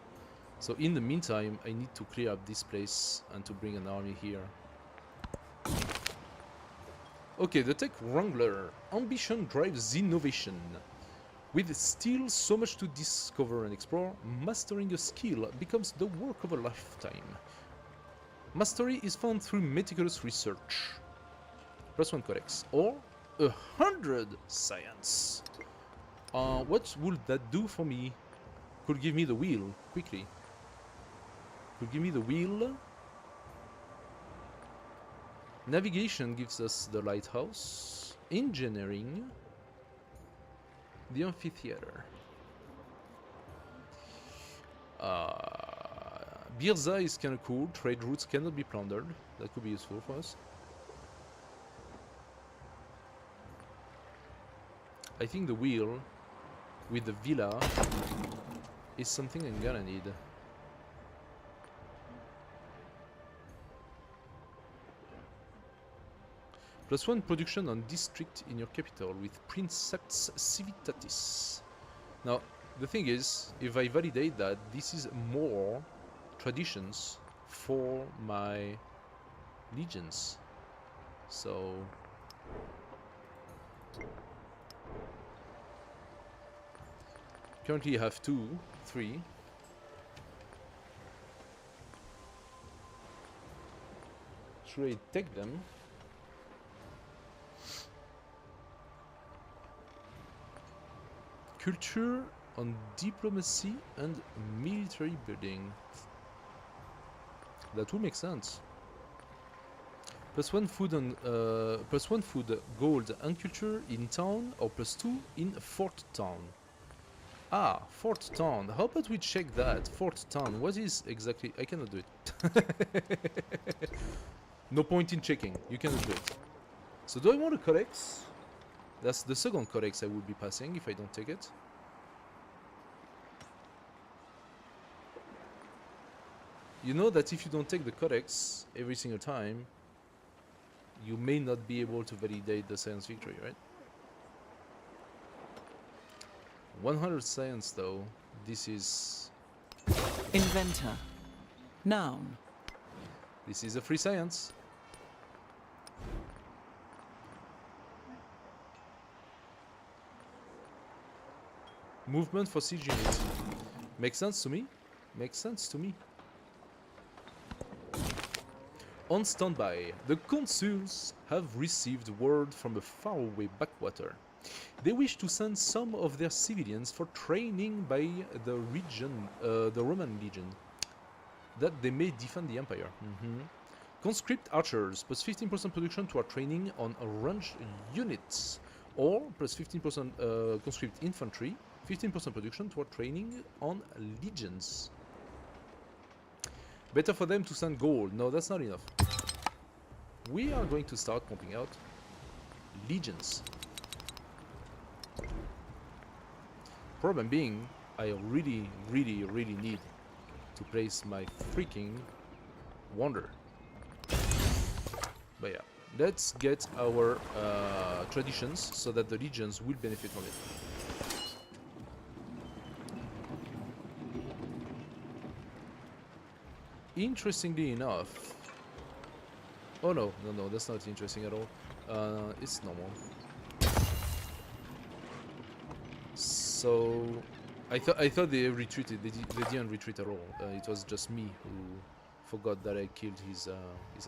So in the meantime I need to clear up this place and to bring an army here. Okay, the Tech Wrangler. Ambition drives innovation. With still so much to discover and explore, mastering a skill becomes the work of a lifetime. Mastery is found through meticulous research. +1 codex. Or 100 science. What would that do for me? Could give me the wheel, quickly. Could give me the wheel. Navigation gives us the lighthouse. Engineering. The amphitheater. Birza is kind of cool. Trade routes cannot be plundered. That could be useful for us. I think the wheel with the villa is something I'm gonna need. +1 production on district in your capital with Princeps Civitatis. Now, the thing is, if I validate that, this is more traditions for my legions. So currently I have 2, 3. Should I take them? Culture on diplomacy and military building. That will make sense. +1 food and +1 food, gold and culture in town, or +2 in Fort Town. Ah, Fort Town. How about we check that? Fort Town. What is exactly? I cannot do it. No point in checking. You cannot do it. So do I want a codex? That's the second codex I would be passing if I don't take it. You know that if you don't take the codex every single time, you may not be able to validate the science victory, right? 100 science though, this is... Inventor. Noun. This is a free science. Movement for siege units. Makes sense to me. Makes sense to me. On standby, the consuls have received word from a faraway backwater. They wish to send some of their civilians for training by the Roman legion, that they may defend the empire. Conscript archers, plus 15% production to our training on ranged units, or plus 15% conscript infantry, 15% production to our training on legions. Better for them to send gold. No, that's not enough. We are going to start pumping out legions. Problem being, I really need to place my freaking wonder. But yeah, let's get our traditions so that the legions will benefit from it. Interestingly enough, oh no, that's not interesting at all. It's normal. So I thought they retreated. They didn't retreat at all. It was just me who forgot that I killed his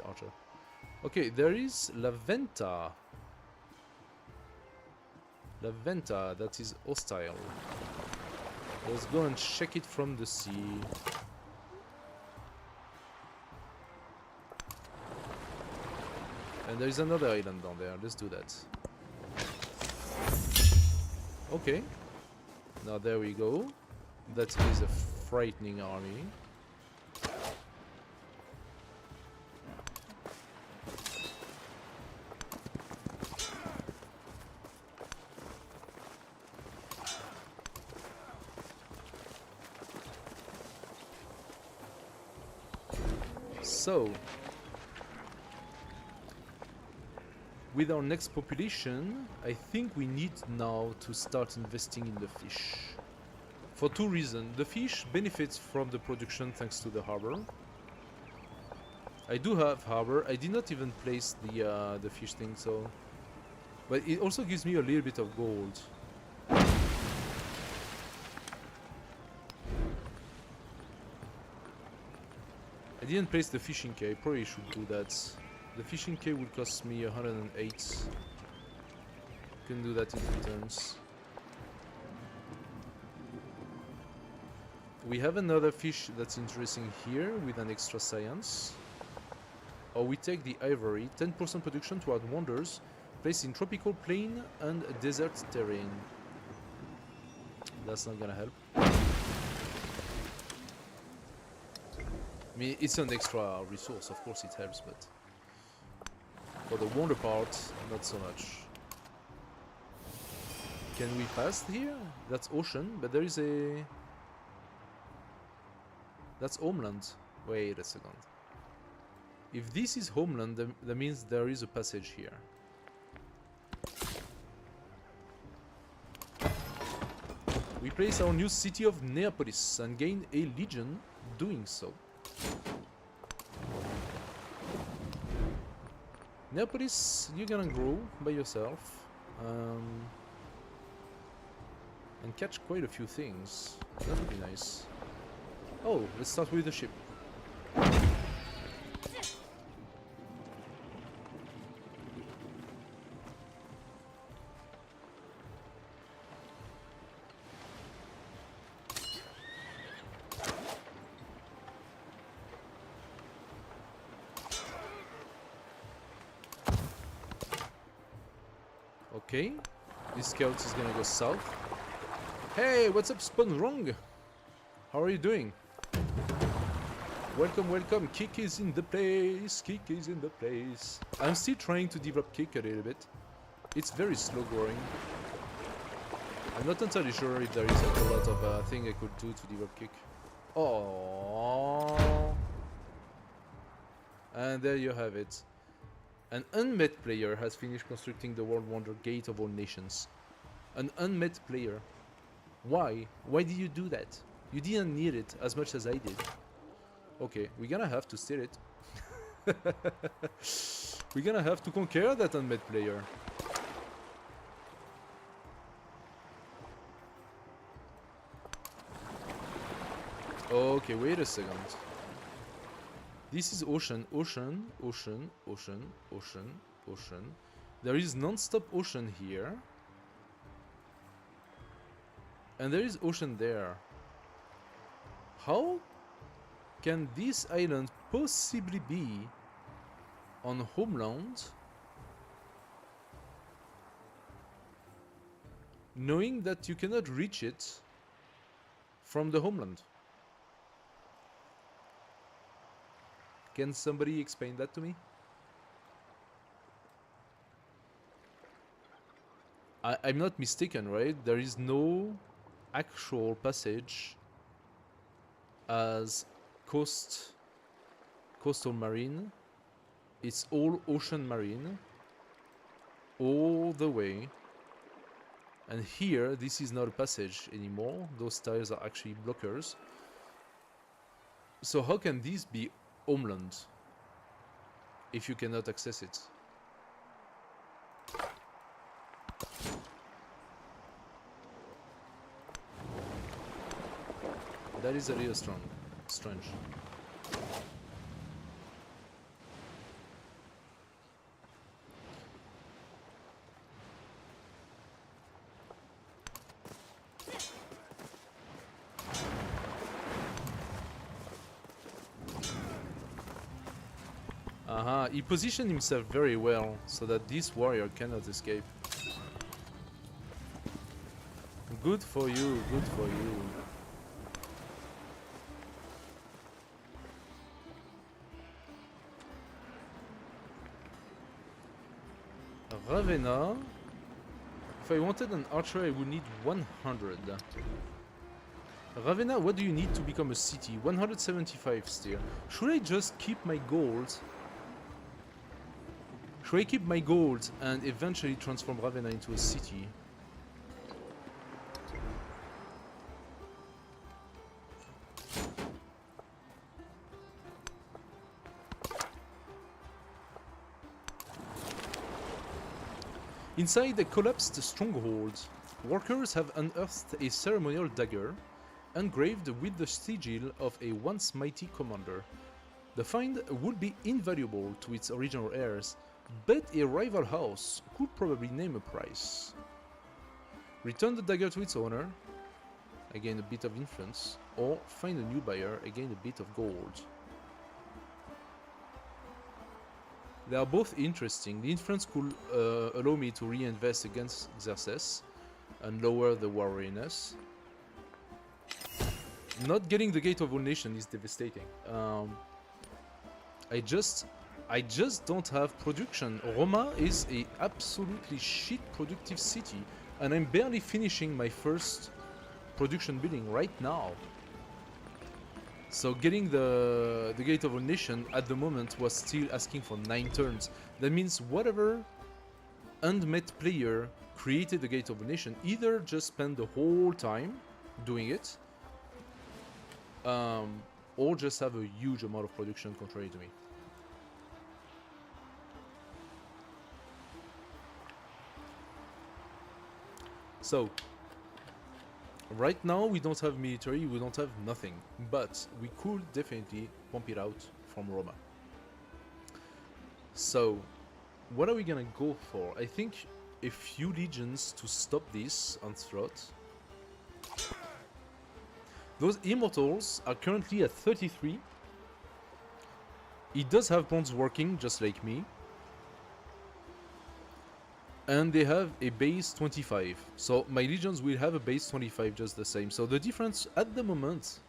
archer. Okay, there is La Venta. La Venta, that is hostile. Let's go and check it from the sea. And there is another island down there. Let's do that. Okay. Now there we go. That is a frightening army. So, with our next population, I think we need now to start investing in the fish. For two reasons. The fish benefits from the production thanks to the harbor. I do have harbor. I did not even place the fish thing, so... But it also gives me a little bit of gold. I didn't place the fishing quay. I probably should do that. The fishing quay will cost me 108. Can do that in 2 turns. We have another fish that's interesting here with an extra science. Or we take the ivory, 10% production to add wonders, placed in tropical plain and desert terrain. That's not gonna help. I mean, it's an extra resource, of course it helps, but for the wonder part, not so much. Can we pass here? That's ocean, but there is a... That's homeland. Wait a second. If this is homeland, that means there is a passage here. We place our new city of Neapolis and gain a legion doing so. Neapolis, you're gonna grow by yourself and catch quite a few things. That would be nice. Oh, let's start with the ship. Okay, this scout is gonna go south. Hey, what's up, Spawn Wrong? How are you doing? Welcome, welcome. Kick is in the place. Kick is in the place. I'm still trying to develop Kick a little bit. It's very slow growing. I'm not entirely sure if there is a lot of thing I could do to develop Kick. Oh, and there you have it. An unmet player has finished constructing the World Wonder Gate of all nations. An unmet player. Why? Why did you do that? You didn't need it as much as I did. Okay, we're gonna have to steal it. We're gonna have to conquer that unmet player. Okay, wait a second. This is ocean, ocean, ocean, ocean, ocean, ocean. There is non-stop ocean here. And there is ocean there. How can this island possibly be on homeland, knowing that you cannot reach it from the homeland? Can somebody explain that to me? I'm not mistaken, right? There is no actual passage as coastal marine. It's all ocean marine all the way. And here, this is not a passage anymore. Those tiles are actually blockers. So how can this be homeland if you cannot access it? That is a little strange. He positioned himself very well so that this warrior cannot escape. Good for you, good for you. Ravenna. If I wanted an archer, I would need 100. Ravenna, what do you need to become a city? 175 still. Should I just keep my gold? Should I keep my gold and eventually transform Ravenna into a city? Inside the collapsed stronghold, workers have unearthed a ceremonial dagger, engraved with the sigil of a once mighty commander. The find would be invaluable to its original heirs, but a rival house could probably name a price. Return the dagger to its owner, again a bit of influence, or find a new buyer, again a bit of gold. They are both interesting. The influence could allow me to reinvest against Xerxes and lower the war readiness. Not getting the Gate of All Nations is devastating. I just don't have production. Roma is a absolutely shit productive city, and I'm barely finishing my first production building right now. So getting the Gate of All Nations at the moment was still asking for 9 turns. That means whatever unmet player created the Gate of All Nations either just spent the whole time doing it, or just have a huge amount of production contrary to me. So, right now we don't have military, we don't have nothing, but we could definitely pump it out from Roma. So, what are we gonna go for? I think a few legions to stop this onslaught. Those immortals are currently at 33. He does have bonds working, just like me. And they have a base 25. So my legions will have a base 25 just the same. So the difference at the moment,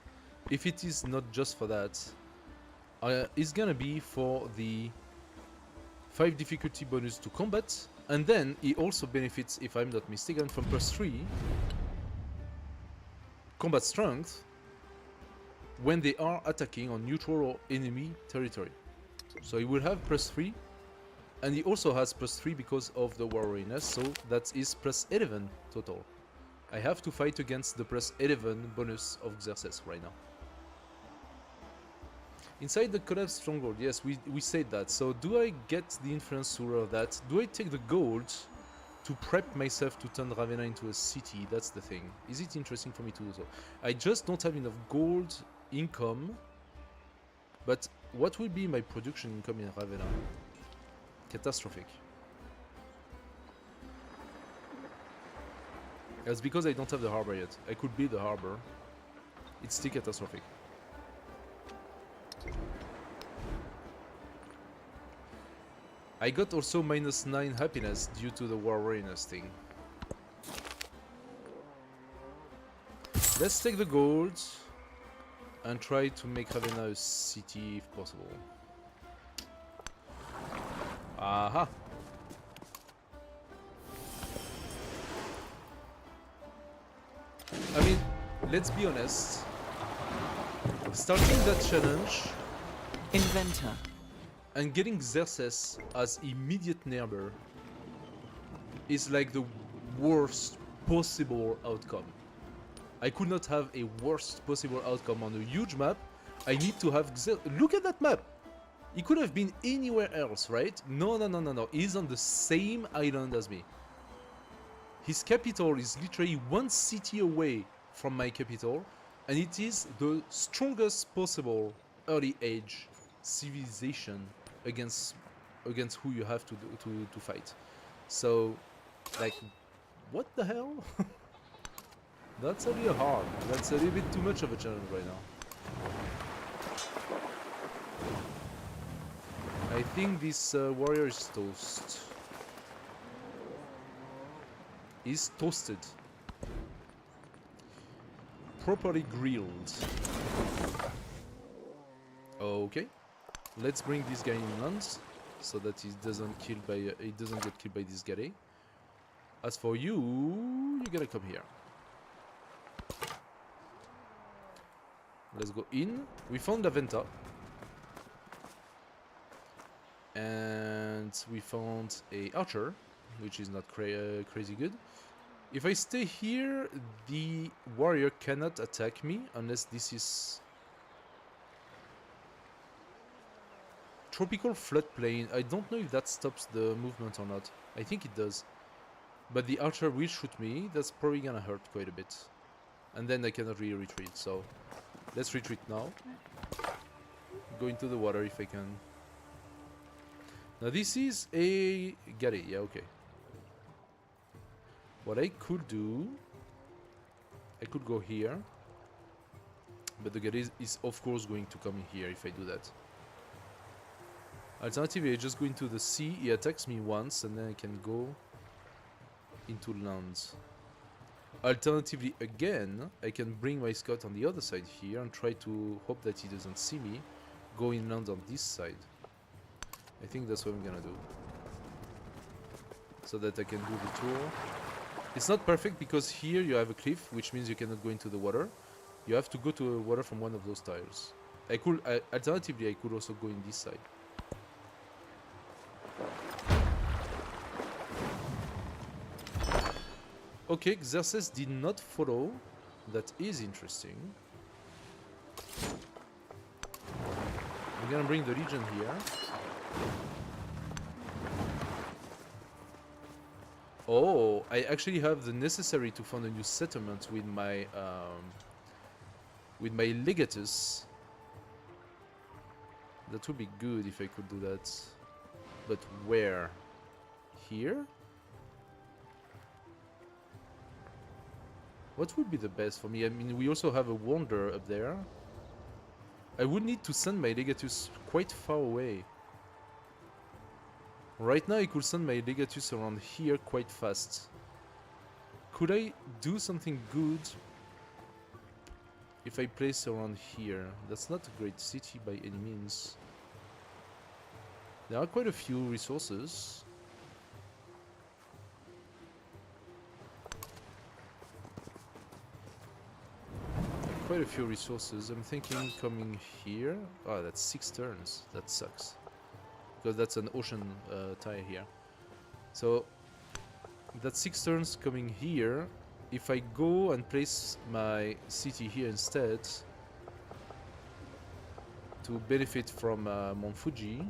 if it is not just for that, is gonna be for the 5 difficulty bonus to combat. And then he also benefits, if I'm not mistaken, from +3 combat strength when they are attacking on neutral or enemy territory. So he will have +3. And he also has +3 because of the war readiness, so that is +11 total. I have to fight against the +11 bonus of Xerxes right now. Inside the collapsed stronghold, yes, we said that. So do I get the influence through that? Do I take the gold to prep myself to turn Ravenna into a city? That's the thing. Is it interesting for me to do so? I just don't have enough gold income. But what will be my production income in Ravenna? Catastrophic. That's because I don't have the harbor yet. I could build the harbor. It's still catastrophic. I got also -9 happiness due to the war readiness thing. Let's take the gold and try to make Ravenna a city if possible. Aha! I mean, let's be honest. Starting that challenge Inventor. and getting Xerxes as immediate neighbor is like the worst possible outcome. I could not have a worst possible outcome on a huge map. I need to have look at that map! He could have been anywhere else, right? No, no, no, no, no. He's on the same island as me. His capital is literally one city away from my capital, and it is the strongest possible early age civilization against who you have to fight. So, like, what the hell? That's a little hard. That's a little bit too much of a challenge right now. I think this warrior is toast. Is toasted. Properly grilled. Okay. Let's bring this guy inland so that he doesn't get killed by this galley. As for you, you gotta come here. Let's go in. We found La Venta. And we found a archer, which is not crazy good. If I stay here, the warrior cannot attack me unless this is tropical floodplain. I don't know if that stops the movement or not. I think it does. But the archer will shoot me. That's probably gonna hurt quite a bit. And then I cannot really retreat, so let's retreat now. Go into the water if I can. Now this is a galley, yeah, okay. What I could do, I could go here, but the galley is of course going to come here if I do that. Alternatively, I just go into the sea, he attacks me once, and then I can go into land. Alternatively, again, I can bring my scout on the other side here and try to hope that he doesn't see me, go inland on this side. I think that's what I'm gonna do. So that I can do the tour. It's not perfect because here you have a cliff, which means you cannot go into the water. You have to go to the water from one of those tiles. Alternatively, I could also go in this side. Okay, Xerxes did not follow. That is interesting. I'm gonna bring the Legion here. Oh, I actually have the necessary to found a new settlement with my legatus. That would be good if I could do that. But where? Here? What would be the best for me? I mean, we also have a wonder up there. I would need to send my legatus quite far away. Right now I could send my legatus around here quite fast. Could I do something good if I place around here? That's not a great city by any means. There are quite a few resources. Quite a few resources. I'm thinking coming here. Oh, that's 6 turns. That sucks. Because that's an ocean tie here. So that's 6 turns coming here. If I go and place my city here instead to benefit from Mount Fuji.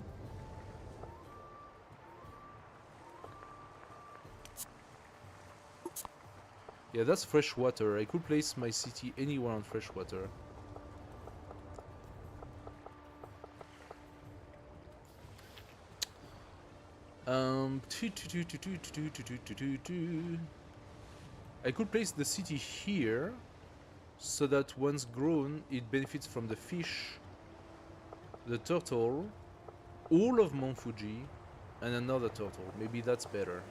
Yeah, that's fresh water. I could place my city anywhere on fresh water. I could place the city here, so that once grown, it benefits from the fish, the turtle, all of Mount Fuji, and another turtle. Maybe that's better.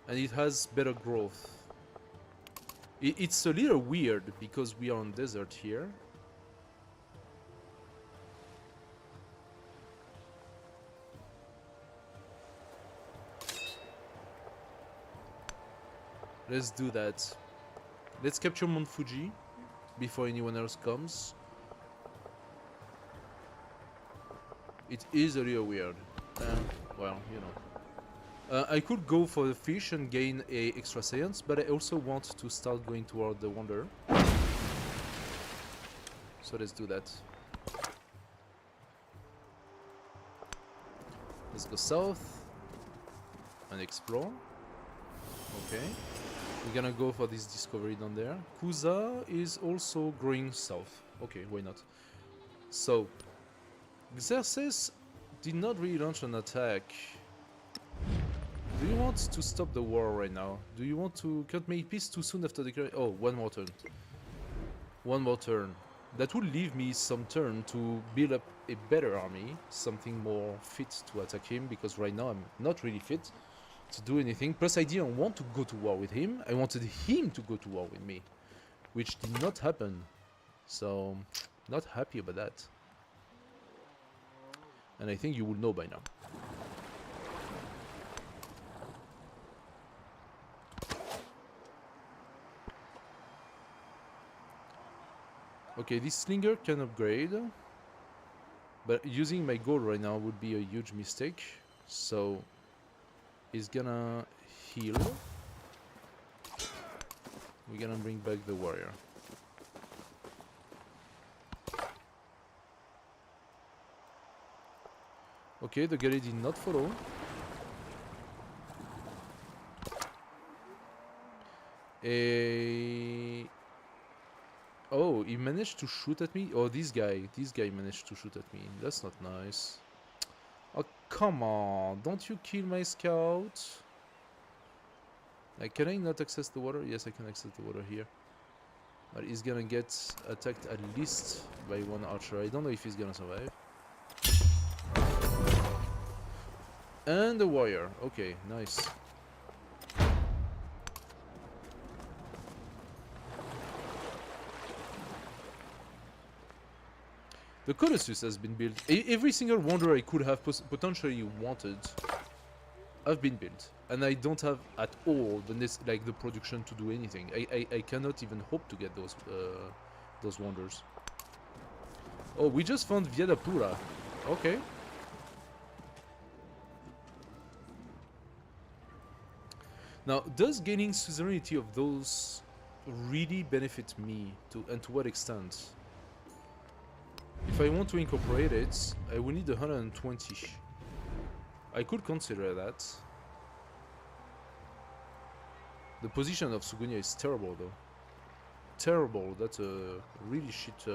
And it has better growth. It's a little weird because we are on desert here. Let's do that. Let's capture Mount Fuji before anyone else comes. It is a little weird. Well, you know. I could go for the fish and gain a extra science, but I also want to start going toward the wonder. So let's do that. Let's go south and explore. Okay. We're gonna go for this discovery down there. Kusa is also growing south. Okay, why not? So, Xerxes did not really launch an attack. Do you want to stop the war right now? Do you want to cut make peace too soon after the... Oh, one more turn. One more turn. That would leave me some turn to build up a better army. Something more fit to attack him, because right now I'm not really fit to do anything. Plus I didn't want to go to war with him. I wanted him to go to war with me, which did not happen. So, not happy about that. And I think you will know by now. Okay, this slinger can upgrade, but using my gold right now would be a huge mistake. So he's gonna heal. We're gonna bring back the warrior. Okay, the galley did not follow. Oh, he managed to shoot at me? Oh, this guy managed to shoot at me. That's not nice. Oh, come on. Don't you kill my scout. Like, can I not access the water? Yes, I can access the water here. But he's gonna get attacked at least by one archer. I don't know if he's gonna survive. And the warrior. Okay, nice. The Colossus has been built. Every single wonder I could have potentially wanted have been built, and I don't have at all the production to do anything. I cannot even hope to get those wonders. Oh, we just found Viadapura. Okay. Now, does gaining suzerainty of those really benefit me, and to what extent? If I want to incorporate it, I will need 120. I could consider that. The position of Sugunya is terrible, though. Terrible. That's a really shit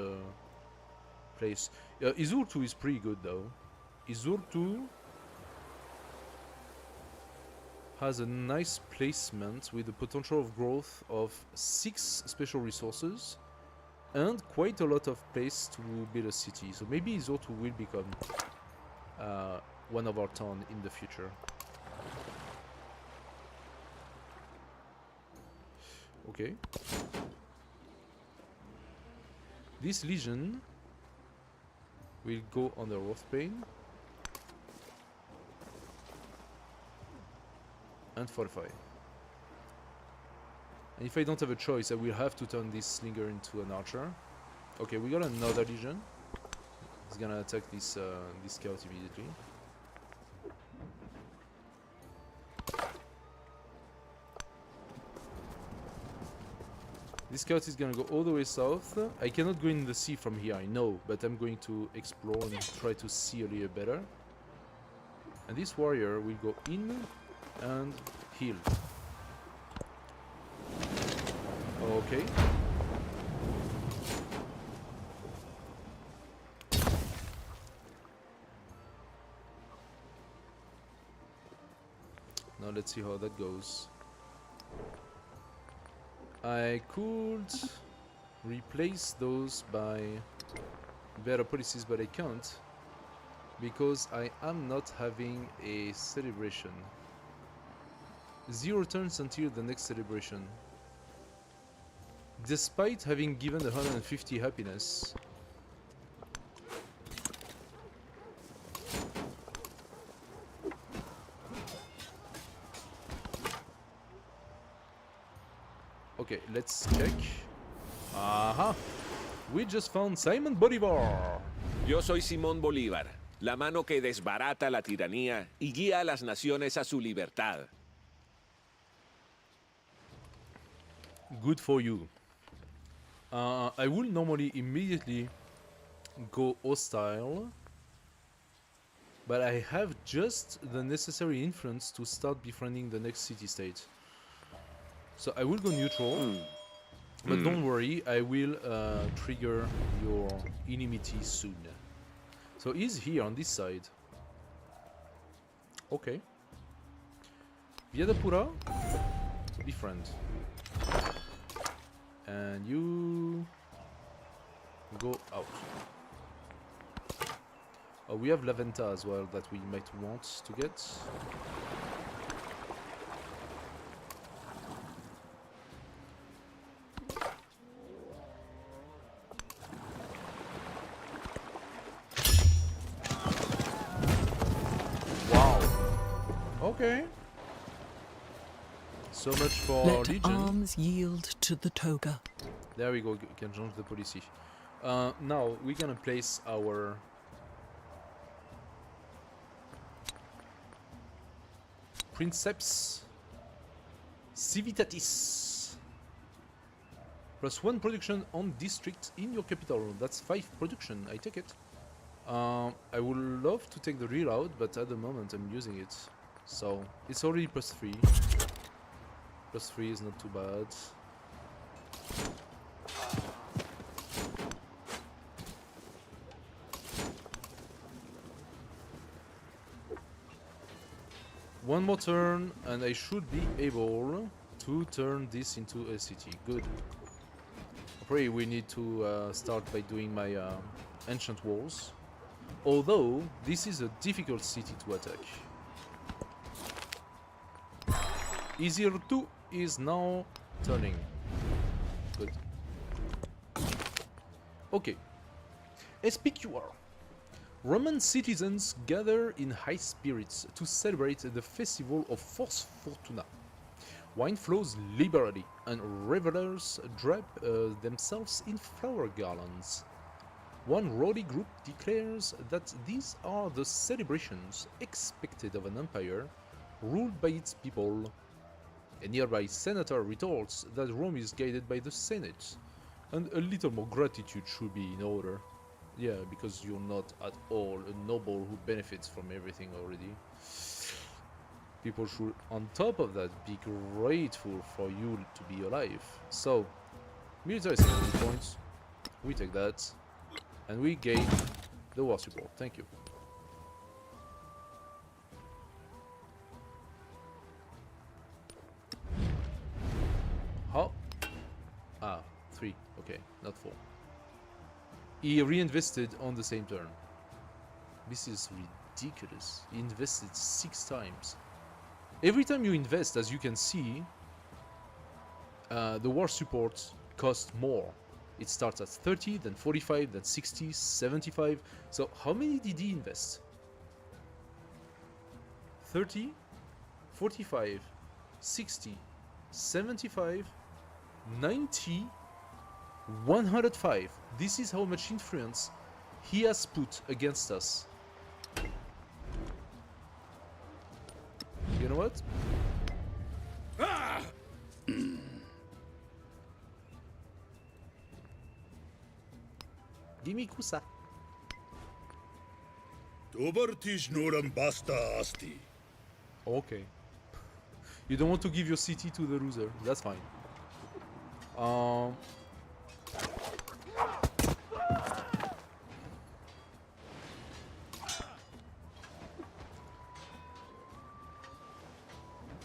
place. Izurtu is pretty good, though. Izurtu has a nice placement with the potential of growth of 6 special resources and quite a lot of place to build a city. So maybe Izurtu will become one of our towns in the future. Okay. This legion will go on the Rough Pain and fortify. And if I don't have a choice, I will have to turn this slinger into an archer. Okay, we got another legion. He's gonna attack this scout immediately. This scout is gonna go all the way south. I cannot go in the sea from here, I know, but I'm going to explore and try to see a little better. And this warrior will go in and heal. Okay. Now let's see how that goes. I could replace those by better policies, but I can't because I am not having a celebration. 0 turns until the next celebration. Despite having given 150 happiness. Okay, let's check. Aha! We just found Simon Bolivar. Yo soy Simón Bolívar, la mano que desbarata la tiranía y guía a las naciones a su libertad. Good for you. I will normally immediately go hostile, but I have just the necessary influence to start befriending the next city-state. So I will go neutral, but don't worry, I will trigger your enmity soon. So he's here on this side. Okay. Viadapura, befriend. And you go out. Oh, we have Laventa as well that we might want to get. Wow. Okay. So much for Let Legion. arms yield to the toga. There we go, you can change the policy. Now, we're gonna place our... Princeps Civitatis. +1 production on district in your capital. That's 5 production, I take it. I would love to take the real out, but at the moment I'm using it. So, it's already +3. +3 is not too bad. One more turn, and I should be able to turn this into a city. Good. Probably we need to start by doing my ancient walls. Although, this is a difficult city to attack. Easier 2 is now turning. Good. Okay. SPQR. Roman citizens gather in high spirits to celebrate the festival of Force Fortuna. Wine flows liberally, and revelers drape themselves in flower garlands. One rowdy group declares that these are the celebrations expected of an empire ruled by its people. A nearby senator retorts that Rome is guided by the Senate, and a little more gratitude should be in order. Yeah, because you're not at all a noble who benefits from everything already. People should, on top of that, be grateful for you to be alive. So, military security points, we take that, and we gain the war support. Thank you. How? Ah, 3. Okay, not 4. He reinvested on the same turn. This is ridiculous. He invested 6 times. Every time you invest, as you can see, the war support costs more. It starts at 30, then 45, then 60, 75. So how many did he invest? 30, 45, 60, 75, 90, 105. This is how much influence he has put against us. You know what? Ah! Give me Kusa. Tobartish noram basta asti. Okay. You don't want to give your city to the loser. That's fine.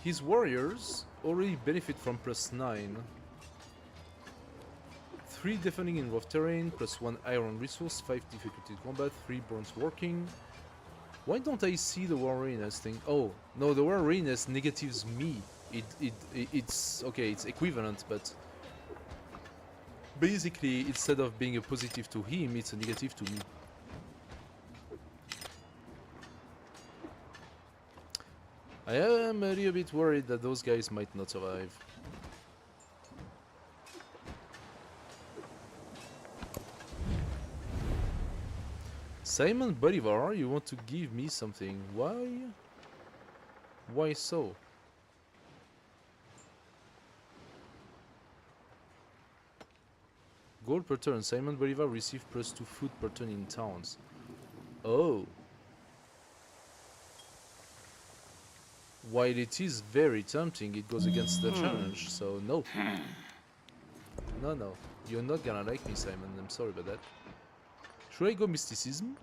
His warriors already benefit from +9. 3 defending in rough terrain, +1 iron resource, 5 difficulty combat, 3 bronze working. Why don't I see the war readiness thing? Oh, no, the war readiness negatives me. It's okay, it's equivalent, but basically instead of being a positive to him, it's a negative to me. I am a little bit worried that those guys might not survive. Simon Bolivar, you want to give me something. Why? Why so? Gold per turn. Simon Bolivar received +2 food per turn in towns. Oh. While it is very tempting, it goes against the challenge, so no. No, no. You're not gonna like me, Simon. I'm sorry about that. Should I go mysticism?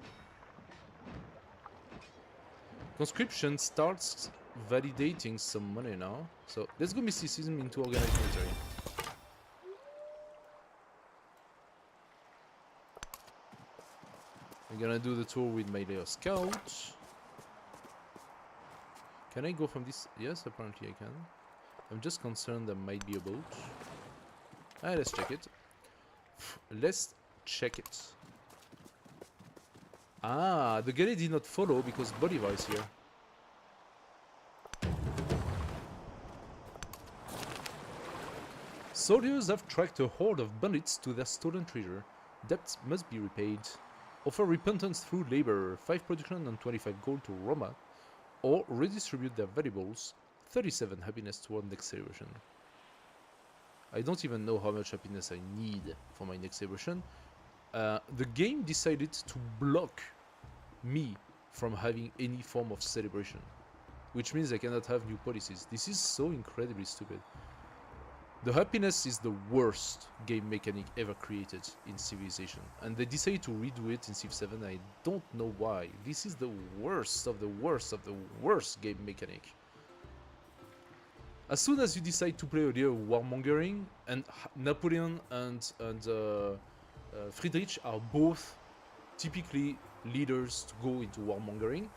Conscription starts validating some money now. So let's go mysticism into organized military. I'm gonna do the tour with my layer scout. Can I go from this? Yes, apparently I can. I'm just concerned there might be a boat. Let's check it. Let's check it. Ah, the galley did not follow because Bolivar is here. Soldiers have tracked a horde of bandits to their stolen treasure. Debts must be repaid. Offer repentance through labor, 5 production and 25 gold to Roma, or redistribute their valuables, 37 happiness toward next celebration. I don't even know how much happiness I need for my next celebration. The game decided to block me from having any form of celebration, which means I cannot have new policies. This is so incredibly stupid. The happiness is the worst game mechanic ever created in Civilization, and they decided to redo it in Civ VII. I don't know why. This is the worst of the worst of the worst game mechanic. As soon as you decide to play a little warmongering, and Napoleon and Friedrich are both typically leaders to go into warmongering,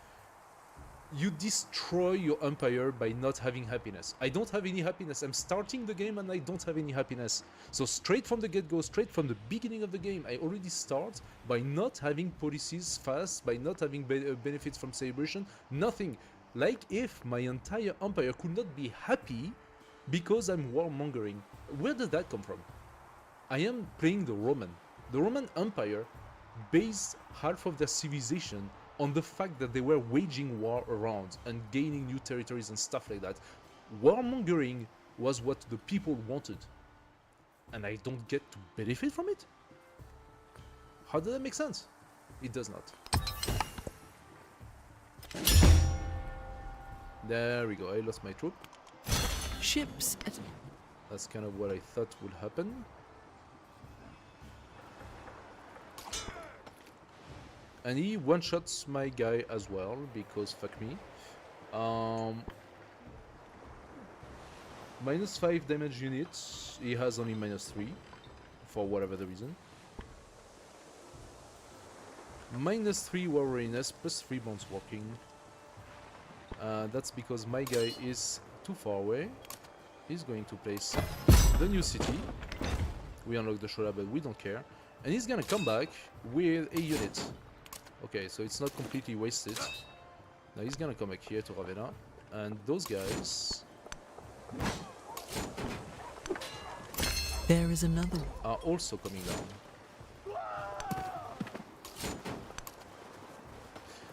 you destroy your empire by not having happiness. I don't have any happiness. I'm starting the game and I don't have any happiness. So straight from the get-go, straight from the beginning of the game, I already start by not having policies fast, by not having benefits from celebration, nothing. Like if my entire empire could not be happy because I'm warmongering. Where does that come from? I am playing the Roman. The Roman Empire based half of their civilization on the fact that they were waging war around and gaining new territories and stuff like that. Warmongering was what the people wanted. And I don't get to benefit from it? How does that make sense? It does not. There we go, I lost my troop. Ships at... That's kind of what I thought would happen. And he one-shots my guy as well, because fuck me. -5 damage units, he has only -3, for whatever the reason. -3 war readiness, +3 bonds walking. That's because my guy is too far away. He's going to place the new city. We unlock the shoulder, but we don't care. And he's gonna come back with a unit. Okay, so it's not completely wasted. Now he's gonna come back here to Ravenna, and those guys There is another are also coming down.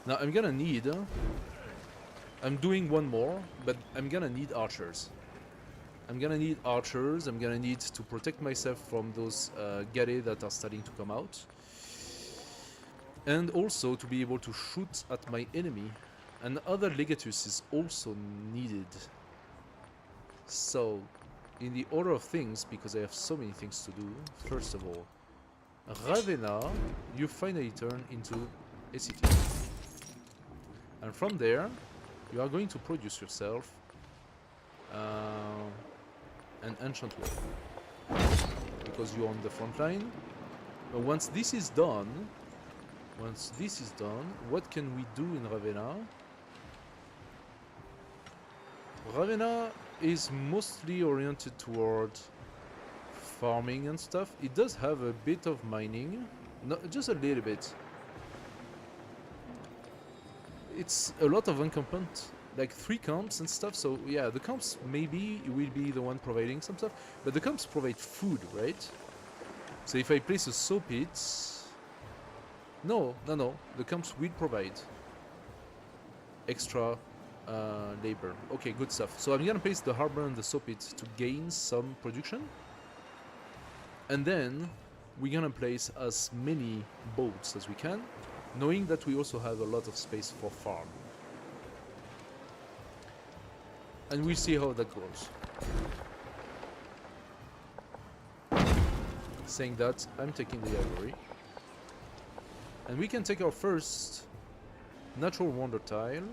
Now I'm gonna need... I'm doing one more, but I'm gonna need archers. I'm gonna need archers, I'm gonna need to protect myself from those galleys that are starting to come out. And also to be able to shoot at my enemy. And other legatus is also needed. So, in the order of things, because I have so many things to do, first of all, Ravenna, you finally turn into a city. And from there, you are going to produce yourself an ancient wall because you're on the front line. But once this is done, what can we do in Ravenna? Ravenna is mostly oriented toward farming and stuff. It does have a bit of mining, not just a little bit. It's a lot of encampment, like 3 camps and stuff. So yeah, the camps maybe will be the one providing some stuff, but the camps provide food, right? So if I place a soap pit, no, the camps will provide extra labor. Okay, good stuff. So I'm gonna place the harbor and the soap pit to gain some production. And then we're gonna place as many boats as we can, knowing that we also have a lot of space for farm. And we'll see how that goes. Saying that, I'm taking the ivory. And we can take our first natural wonder tile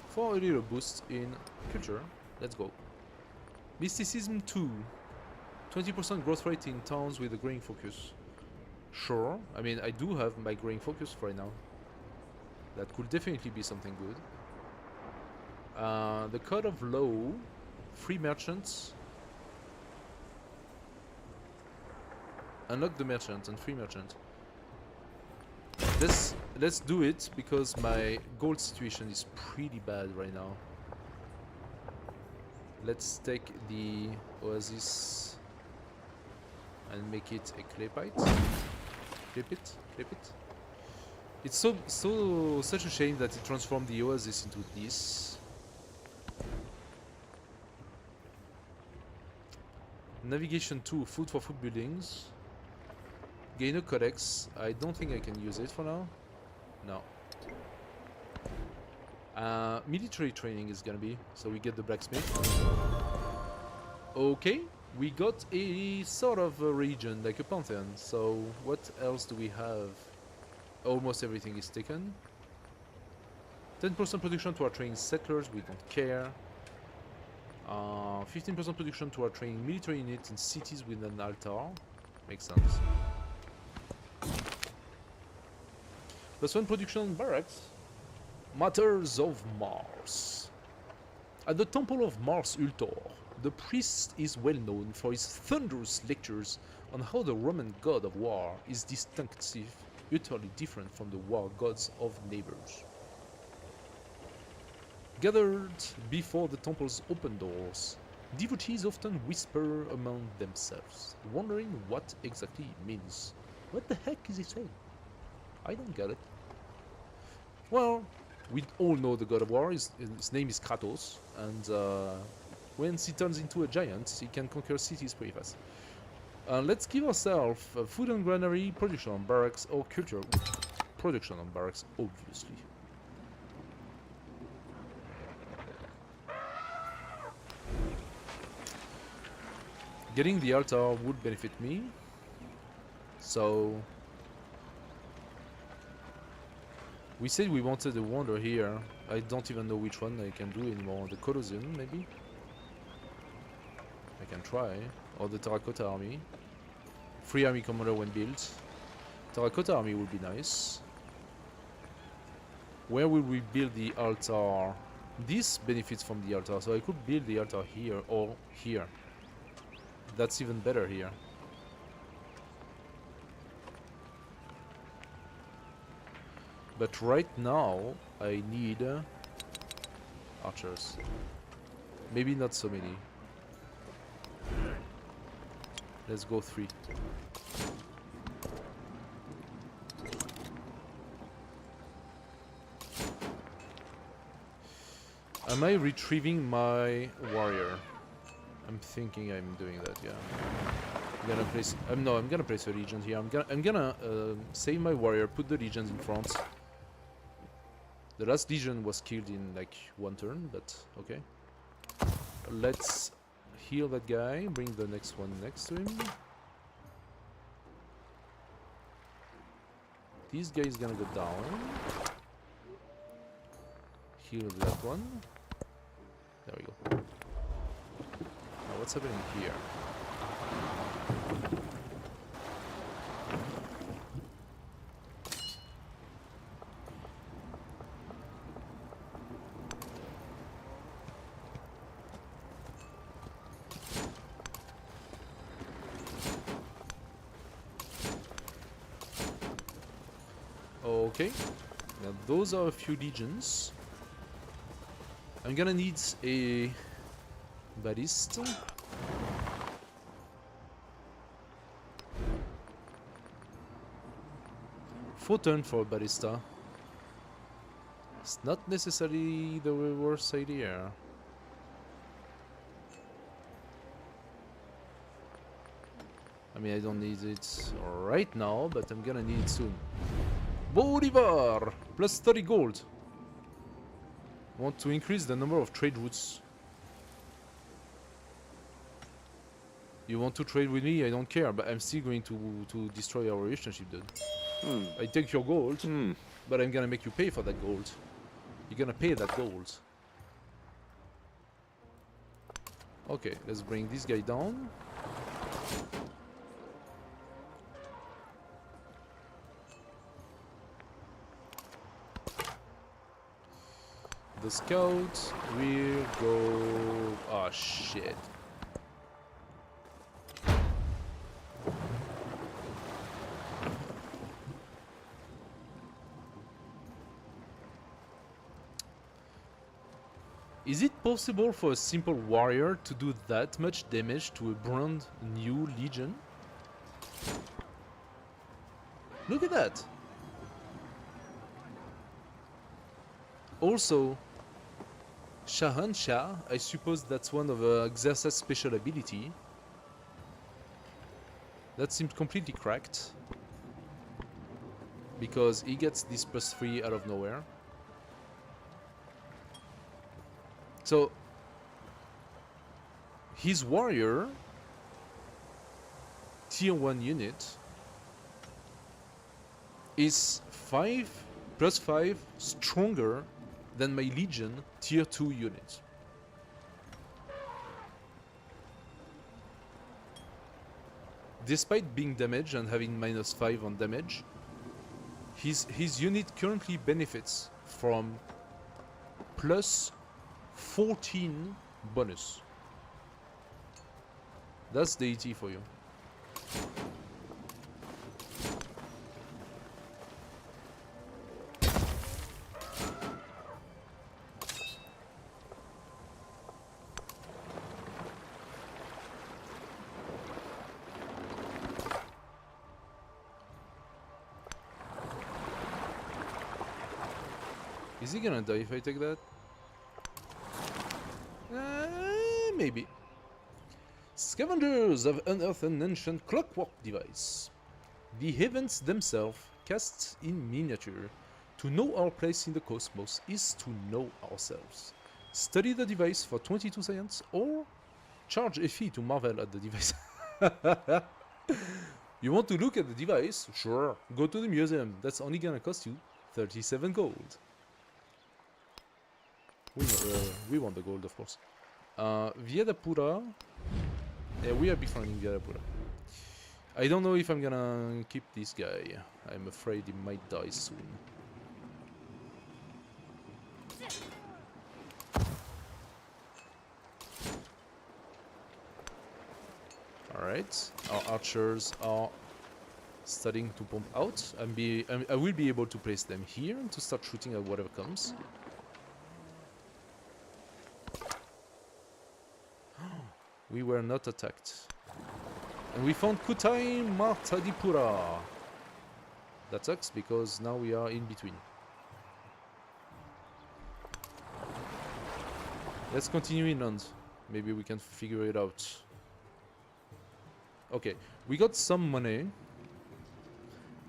for a little boost in culture. Let's go. Mysticism 2. 20% growth rate in towns with a growing focus. Sure, I mean, I do have my growing focus right now. That could definitely be something good. The Code of Law, free merchants. Unlock the merchant and free merchant. Let's do it because my gold situation is pretty bad right now. Let's take the oasis and make it a clay pit. Clip it. It's such a shame that it transformed the oasis into this. Navigation 2, food for food buildings. Gain a codex. I don't think I can use it for now. No. Military training is gonna be, so we get the blacksmith. Okay, we got a sort of a region, like a pantheon. So what else do we have? Almost everything is taken. 10% production to our trained settlers, we don't care. 15% production to our trained military units in cities with an altar. Makes sense. +1 production on barracks. Matters of Mars. At the Temple of Mars Ultor, the priest is well known for his thunderous lectures on how the Roman god of war is distinctive, utterly different from the war gods of neighbors. Gathered before the temple's open doors, devotees often whisper among themselves, wondering what exactly it means. What the heck is he saying? I don't get it. Well, we all know the god of war, his name is Kratos, and once he turns into a giant, he can conquer cities pretty fast. Let's give ourselves food and granary, production on barracks, or culture. Production on barracks, obviously. Getting the altar would benefit me, so we said we wanted a wonder here. I don't even know which one I can do anymore. The Colosseum, maybe? I can try. Or the Terracotta Army. Free army commander when built. Terracotta Army would be nice. Where will we build the altar? This benefits from the altar, so I could build the altar here or here. That's even better here. But right now, I need archers. Maybe not so many. Let's go 3. Am I retrieving my warrior? I'm thinking I'm doing that, yeah. I'm gonna place. No, I'm gonna place a legion here. I'm gonna save my warrior, put the legions in front. The last legion was killed in like 1 turn, but okay. Let's heal that guy. Bring the next one next to him. This guy is gonna go down. Heal that one. There we go. Now what's happening here? Okay, now those are a few legions. I'm gonna need a ballista. Full turn for a ballista. It's not necessarily the worst idea. I mean, I don't need it right now, but I'm gonna need it soon. Bolivar! Plus 30 gold. Want to increase the number of trade routes. You want to trade with me? I don't care, but I'm still going to destroy our relationship, dude. I take your gold, but I'm gonna make you pay for that gold. You're gonna pay that gold. Okay, let's bring this guy down. The scout will go... Oh shit. Is it possible for a simple warrior to do that much damage to a brand new legion? Look at that! Also, Shahanshah, I suppose that's one of Xerxes' special ability. That seems completely cracked. Because he gets this +3 out of nowhere. So, his warrior, tier 1 unit, is +5 stronger than my legion tier 2 unit. Despite being damaged and having -5 on damage, his unit currently benefits from +14 bonus. That's Deity for you. Is he gonna die if I take that? Maybe. Scavengers have unearthed an ancient clockwork device. The heavens themselves, cast in miniature. To know our place in the cosmos is to know ourselves. Study the device for 22 science or charge a fee to marvel at the device. You want to look at the device? Sure. Go to the museum. That's only gonna cost you 37 gold. We want the gold, of course. Viadapura. Yeah, we are befriending Viadapura. I don't know if I'm gonna keep this guy. I'm afraid he might die soon. Alright, our archers are starting to pump out. I will be able to place them here to start shooting at whatever comes. We were not attacked. And we found Kutai Martadipura. That sucks because now we are in between. Let's continue inland. Maybe we can figure it out. Okay, we got some money.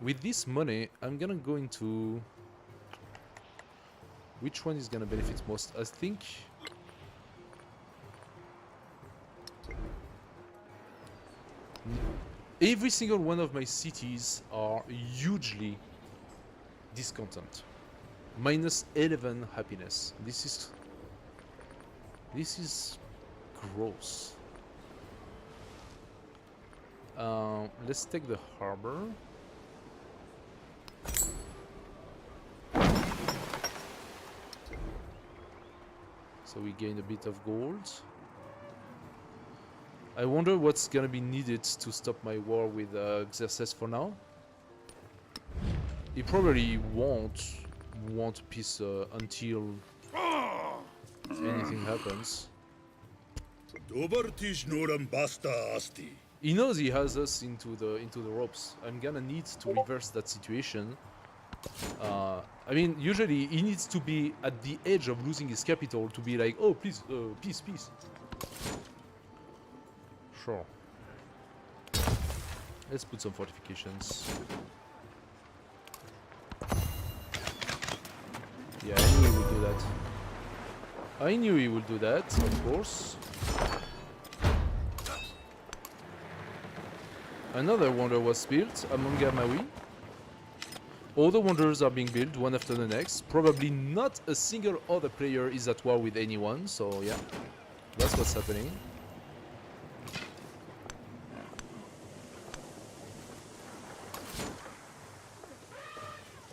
With this money, I'm gonna go into... Which one is gonna benefit most? I think... Every single one of my cities are hugely discontent. -11 happiness. This This is gross. Let's take the harbor. So we gain a bit of gold. I wonder what's gonna be needed to stop my war with Xerxes for now. He probably won't want peace until anything happens. He knows he has us into the ropes. I'm gonna need to reverse that situation. I mean, usually he needs to be at the edge of losing his capital to be like, oh, please, peace, peace. Sure. Let's put some fortifications. Yeah, I knew he would do that. I knew he would do that, of course. Another wonder was built, Among Maui. All the wonders are being built one after the next. Probably not a single other player is at war with anyone, so yeah. That's what's happening.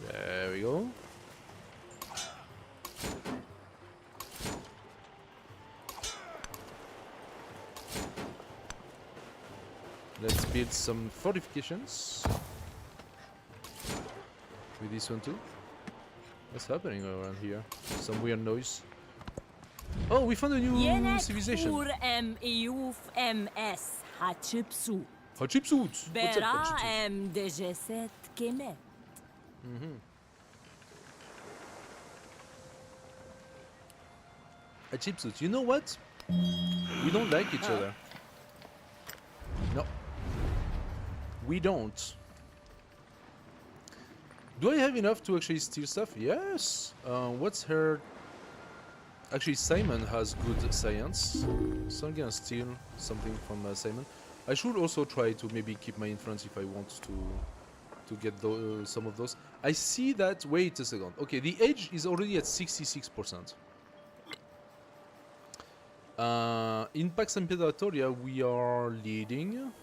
There we go. Let's build some fortifications. With this one too. What's happening around here? Some weird noise. Oh, we found a new civilization. Hatshepsut. What's up, Hatshepsut? Hatshepsut, you know what? We don't like each other. No. We don't. Do I have enough to actually steal stuff? Yes. What's her... Actually, Simon has good science. So I'm gonna steal something from Simon. I should also try to maybe keep my influence if I want to get some of those. I see that... Wait a second. Okay, the age is already at 66%. In Pax Imperatoria, we are leading,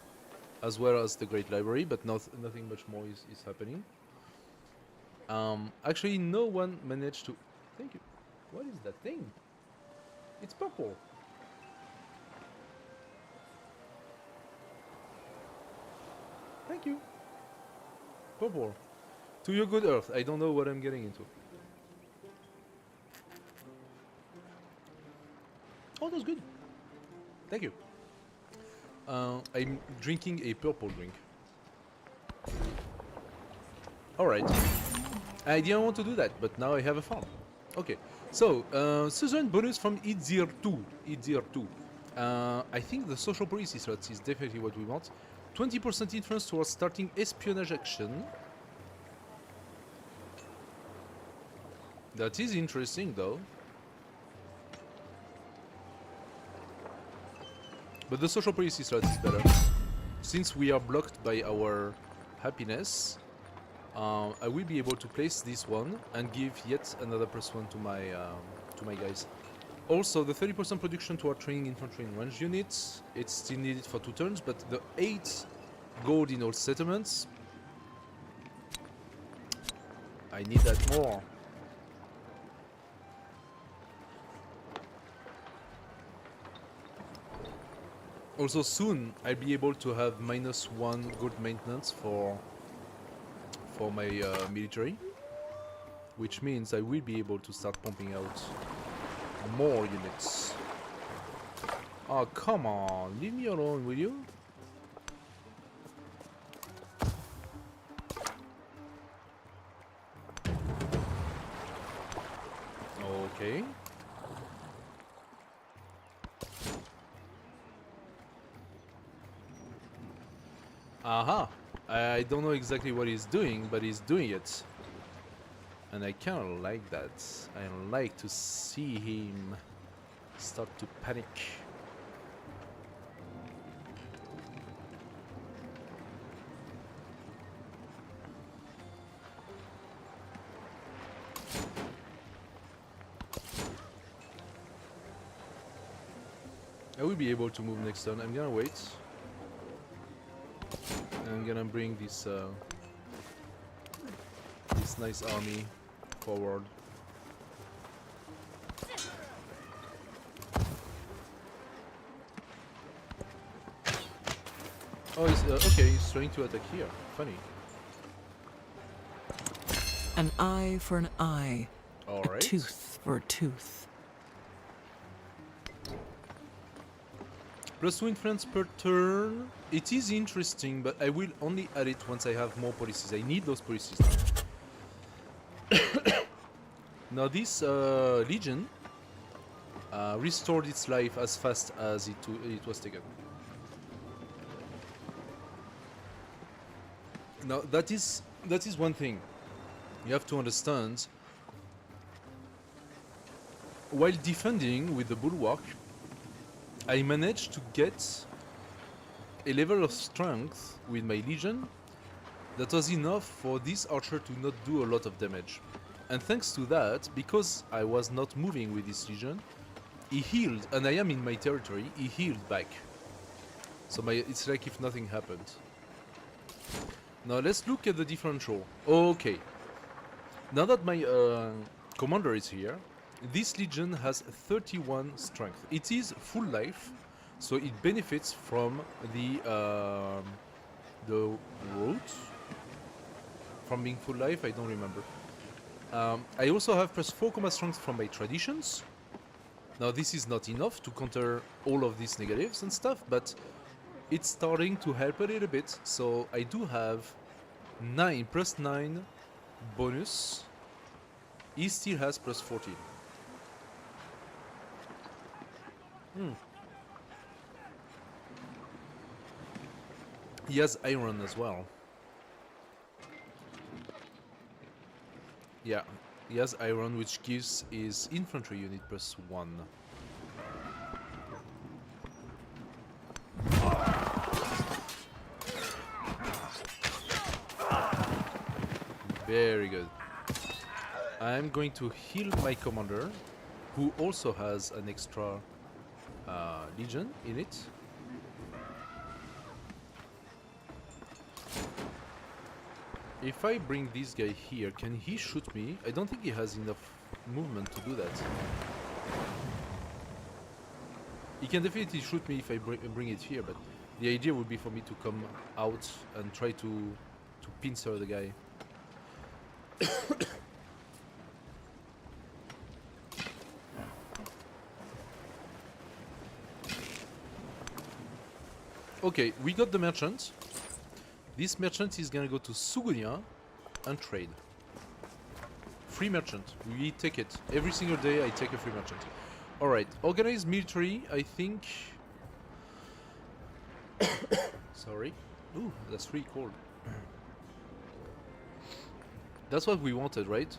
as well as the Great Library, but nothing much more is happening. Actually, no one managed to... Thank you. What is that thing? It's purple. Thank you. Purple. To your good earth. I don't know what I'm getting into. Oh, that's good. Thank you. I'm drinking a purple drink. Alright. I didn't want to do that, but now I have a farm. Okay. So, Southern bonus from Idzir 2. Idzir 2. I think the social policy slots is definitely what we want. 20% influence towards starting espionage action. That is interesting, though. But the social policy slot is better. Since we are blocked by our happiness, I will be able to place this one and give yet another +1 to my guys. Also, the 30% production to our training infantry and range units, it's still needed for 2 turns, but the 8 gold in all settlements, I need that more. Also soon, I'll be able to have -1 gold maintenance for my military, which means I will be able to start pumping out more units. Oh, come on, leave me alone, will you? Okay. Aha! I don't know exactly what he's doing, but he's doing it. And I kind of like that. I like to see him start to panic. I will be able to move next turn. I'm gonna wait. And I'm gonna bring this this nice army forward. Oh, he's, okay, he's trying to attack here. Funny. An eye for an eye. Alright. A tooth for a tooth. +2 influence per turn. It is interesting, but I will only add it once I have more policies. I need those policies now. Now this legion restored its life as fast as it was taken. Now that is one thing you have to understand. While defending with the bulwark, I managed to get a level of strength with my legion that was enough for this archer to not do a lot of damage. And thanks to that, because I was not moving with this legion, he healed, and I am in my territory, he healed back. So it's like if nothing happened. Now let's look at the differential. Okay. Now that my commander is here, this legion has 31 strength. It is full life, so it benefits from the roads. From being full life, I don't remember. I also have +4 combat strength from my traditions. Now this is not enough to counter all of these negatives and stuff, but it's starting to help a little bit. So I do have 9 +9 bonus. He still has +14. He has iron as well. Yeah, he has iron, which gives his infantry unit +1. Very good. I'm going to heal my commander, who also has an extra legion in it. If I bring this guy here, can he shoot me? I don't think he has enough movement to do that. He can definitely shoot me if I bring it here, but the idea would be for me to come out and try to pincer the guy. Okay, we got the merchant. This merchant is gonna go to Sugunia and trade. Free merchant. We take it. Every single day I take a free merchant. Alright, organized military, I think... Sorry. Ooh, that's really cold. That's what we wanted, right?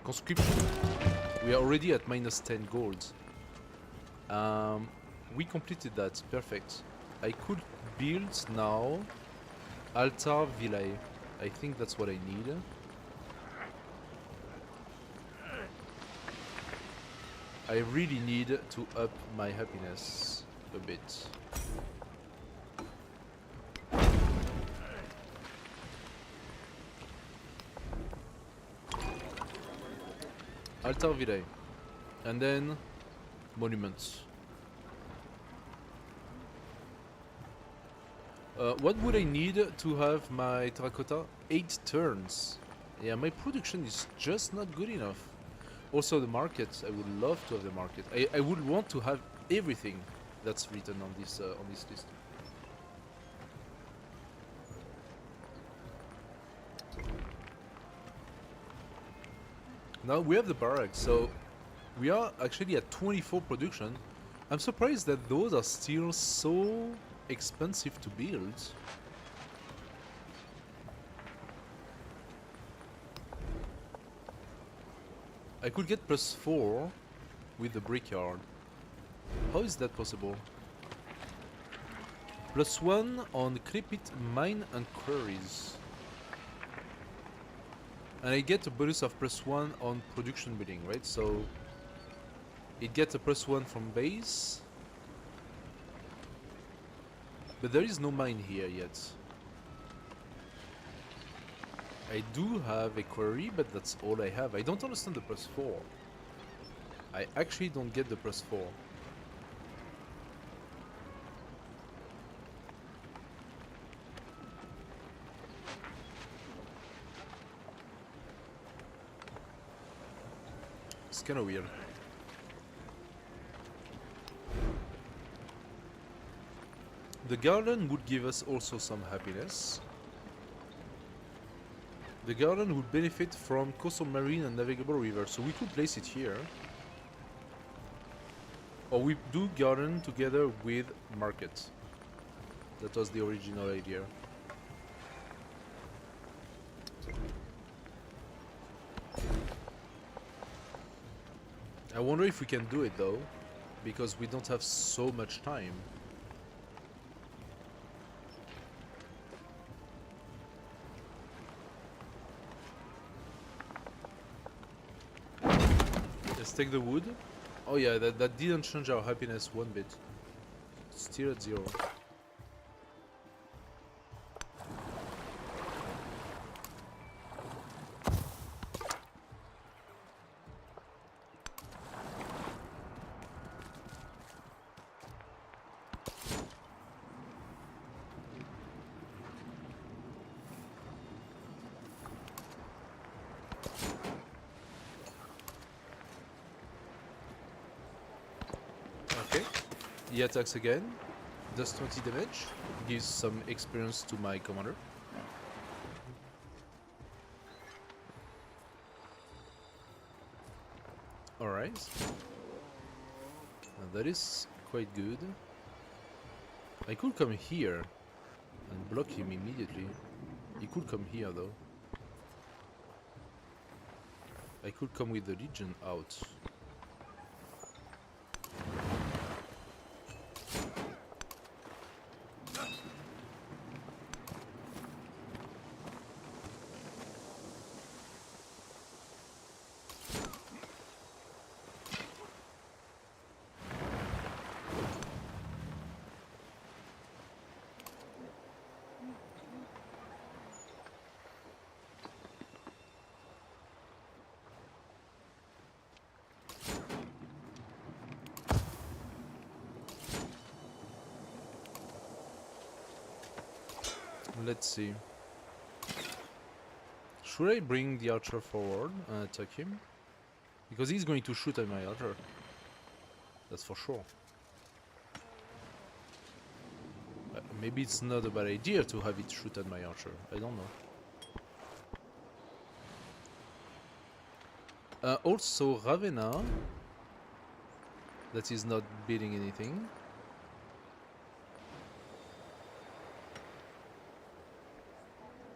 Conscription. We are already at -10 gold. We completed that. Perfect. I could build now Altar Villae. I think that's what I need. I really need to up my happiness a bit. Altar Villae. And then monuments. What would I need to have my terracotta? 8 turns. Yeah, my production is just not good enough. Also the market, I would love to have the market. I would want to have everything that's written on this list. Now we have the barracks, so we are actually at 24 production. I'm surprised that those are still so expensive to build. I could get +4 with the brickyard. How is that possible? +1 on Crepit Mine and Quarries. And I get a bonus of +1 on production building, right? So it gets a +1 from base. But there is no mine here yet. I do have a quarry, but that's all I have. I don't understand the +4. I actually don't get the +4. It's kind of weird. The garden would give us also some happiness. The garden would benefit from coastal marine and navigable rivers, so we could place it here. Or we do garden together with market. That was the original idea. I wonder if we can do it though, because we don't have so much time. Let's take the wood. Oh yeah, that didn't change our happiness one bit. It's still at 0. Okay, he attacks again, does 20 damage, gives some experience to my commander. Alright, that is quite good. I could come here and block him immediately. He could come here though. I could come with the Legion out. Let's see. Should I bring the archer forward and attack him? Because he's going to shoot at my archer. That's for sure. Maybe it's not a bad idea to have it shoot at my archer. I don't know. Also, Ravenna. That is not building anything.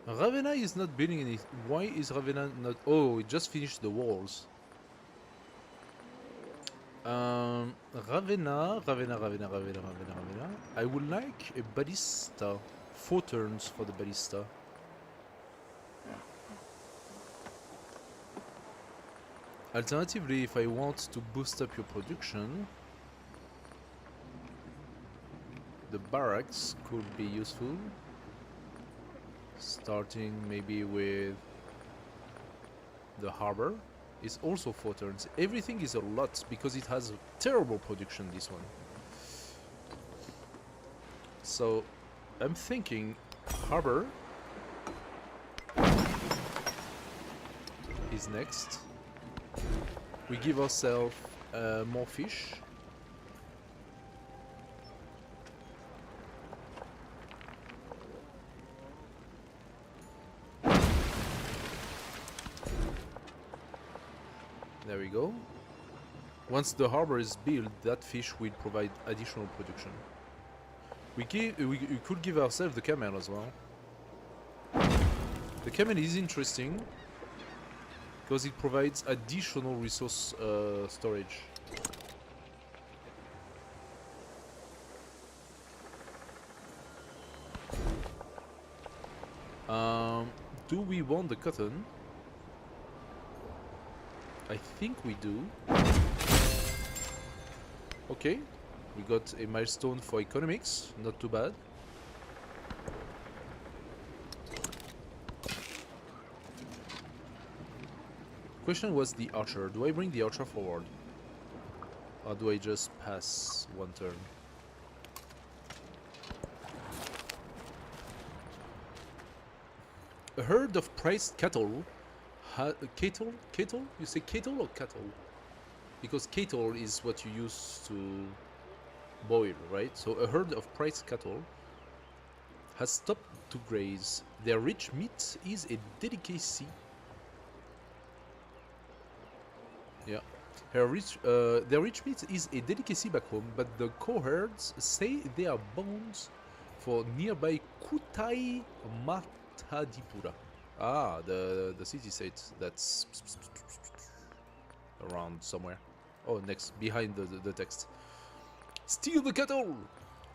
Ravenna is not building any. Why is Ravenna not? Oh, it just finished the walls. Ravenna. I would like a ballista. 4 turns for the ballista. Alternatively, if I want to boost up your production, the barracks could be useful. Starting maybe with the harbor is also 4 turns. Everything is a lot because it has a terrible production, this one. So I'm thinking harbor is next. We give ourselves more fish. There we go. Once the harbor is built, that fish will provide additional production. We could give ourselves the camel as well. The camel is interesting because it provides additional resource storage. Do we want the cotton? I think we do. Okay, we got a milestone for economics, not too bad. Question was the archer. Do I bring the archer forward? Or do I just pass one turn? A herd of prized cattle. Cattle? You say cattle or cattle? Because cattle is what you use to boil, right? So a herd of prized cattle has stopped to graze. Their rich meat is a delicacy. Yeah. Their rich meat is a delicacy back home, but the cohorts say they are bones for nearby Kutai Matadipura. Ah, the city state that's around somewhere. Oh, next, behind the text. Steal the cattle!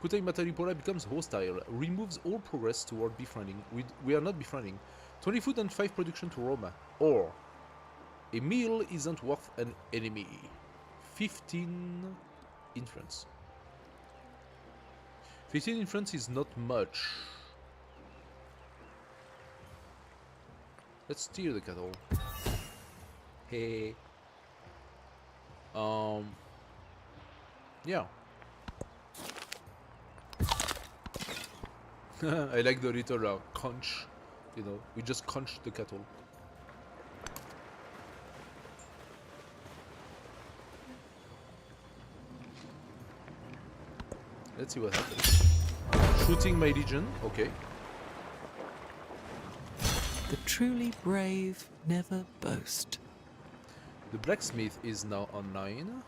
Kutai Matadipura becomes hostile, removes all progress toward befriending. We are not befriending. 20 food and 5 production to Roma. Or a meal isn't worth an enemy. 15 influence. 15 influence is not much. Let's steal the cattle. Hey. Yeah. I like the little crunch. You know, we just crunch the cattle. Let's see what happens. Shooting my legion, okay. The truly brave never boast. The blacksmith is now online.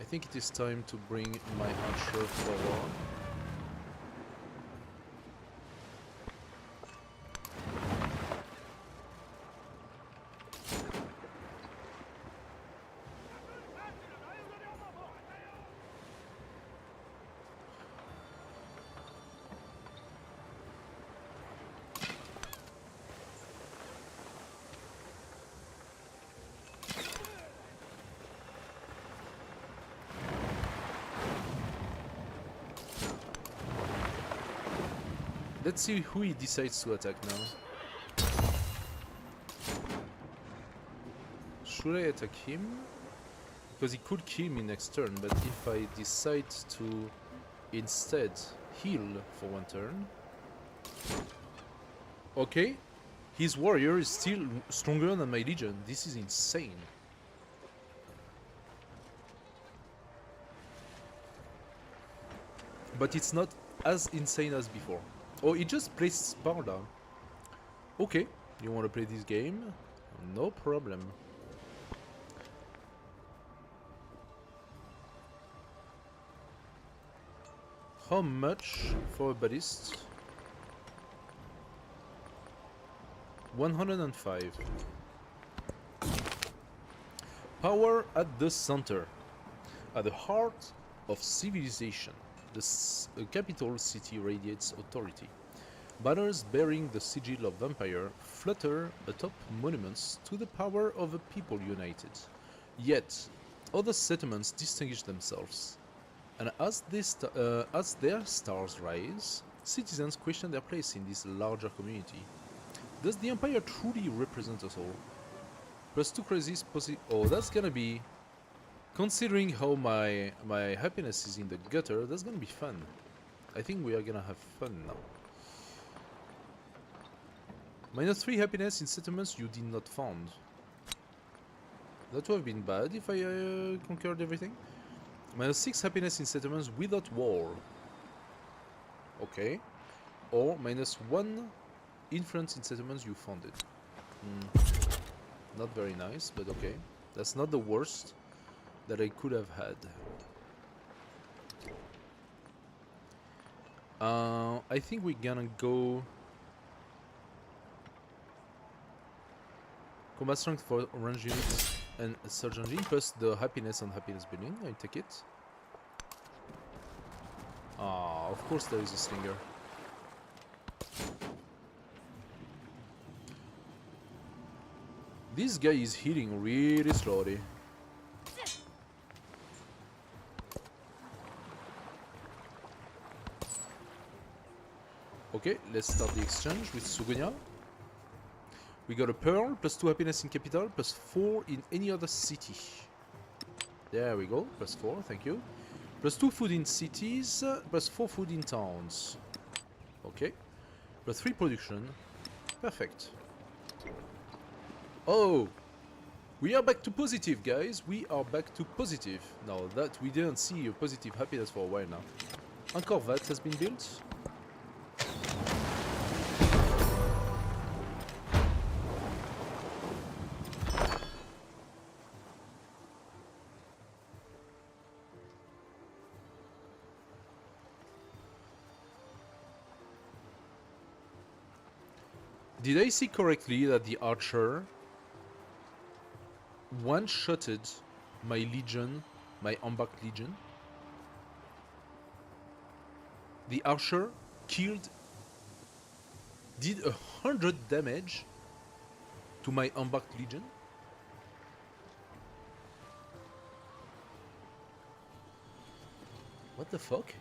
I think it is time to bring my archer forward. Let's see who he decides to attack now. Should I attack him? Because he could kill me next turn, but if I decide to instead heal for one turn... Okay, his warrior is still stronger than my legion. This is insane. But it's not as insane as before. Oh, he just placed Sparta. Okay, you want to play this game? No problem. How much for a ballist? 105. Power at the center. At the heart of civilization. The capital city radiates authority. Banners bearing the sigil of vampire flutter atop monuments to the power of a people united. Yet, other settlements distinguish themselves, and as their stars rise, citizens question their place in this larger community. Does the Empire truly represent us all? +2 crisis oh, that's gonna be... Considering how my happiness is in the gutter, that's gonna be fun. I think we are gonna have fun now. -3 happiness in settlements you did not found. That would have been bad if I conquered everything. -6 happiness in settlements without war. Okay. Or -1 influence in settlements you founded. Not very nice, but okay. That's not the worst that I could have had. I think we're gonna go combat strength for range units and surge engine plus the happiness on happiness building. I take it. Ah, of course there is a slinger. This guy is healing really slowly. Okay, let's start the exchange with Sugonia. We got a pearl, +2 happiness in capital, +4 in any other city. There we go, +4, thank you. +2 food in cities, +4 food in towns. Okay. +3 production. Perfect. Oh! We are back to positive, guys. We are back to positive. Now that we didn't see a positive happiness for a while now. Angkor Wat has been built. Did I see correctly that the archer one-shotted my legion, my embarked legion? The archer killed, did 100 damage to my embarked legion? What the fuck?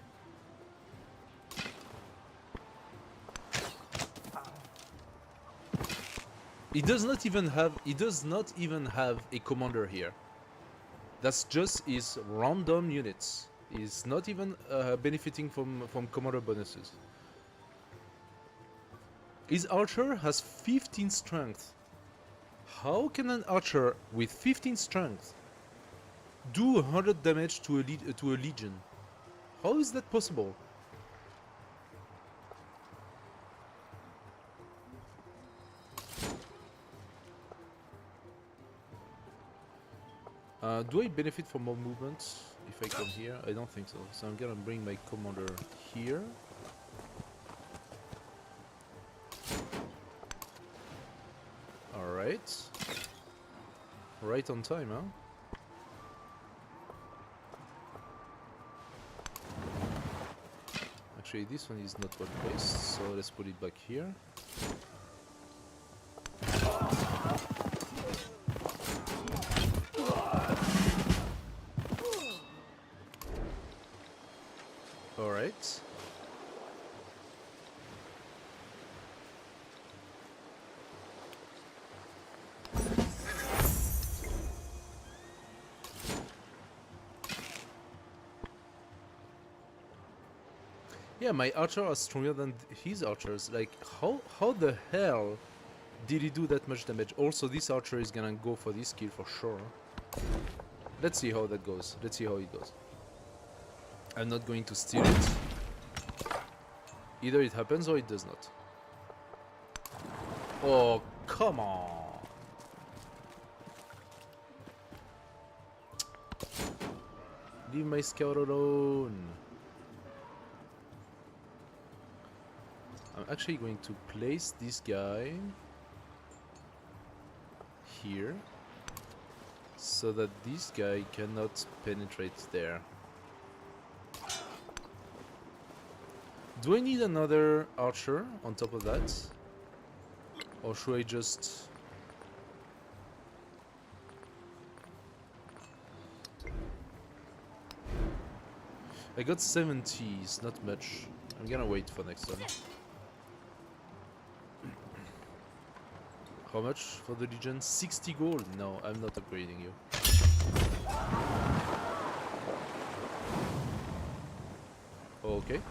He does not even have a commander here. That's just his random units. He's not even benefiting from commander bonuses. His archer has 15 strength. How can an archer with 15 strength do 100 damage to a legion? How is that possible? Do I benefit from more movement if I come here? I don't think so. So I'm gonna bring my commander here. Alright. Right on time, huh? Actually, this one is not well placed, so let's put it back here. Alright. Yeah, my archer are stronger than his archers. Like, how the hell did he do that much damage? Also, this archer is gonna go for this kill for sure. Let's see how that goes. Let's see how it goes. I'm not going to steal it. Either it happens or it does not. Oh, come on. Leave my scout alone. I'm actually going to place this guy here so that this guy cannot penetrate there. Do I need another archer on top of that? Or should I just... I got 70s, not much. I'm gonna wait for next one. How much for the Legion? 60 gold? No, I'm not upgrading you. Okay.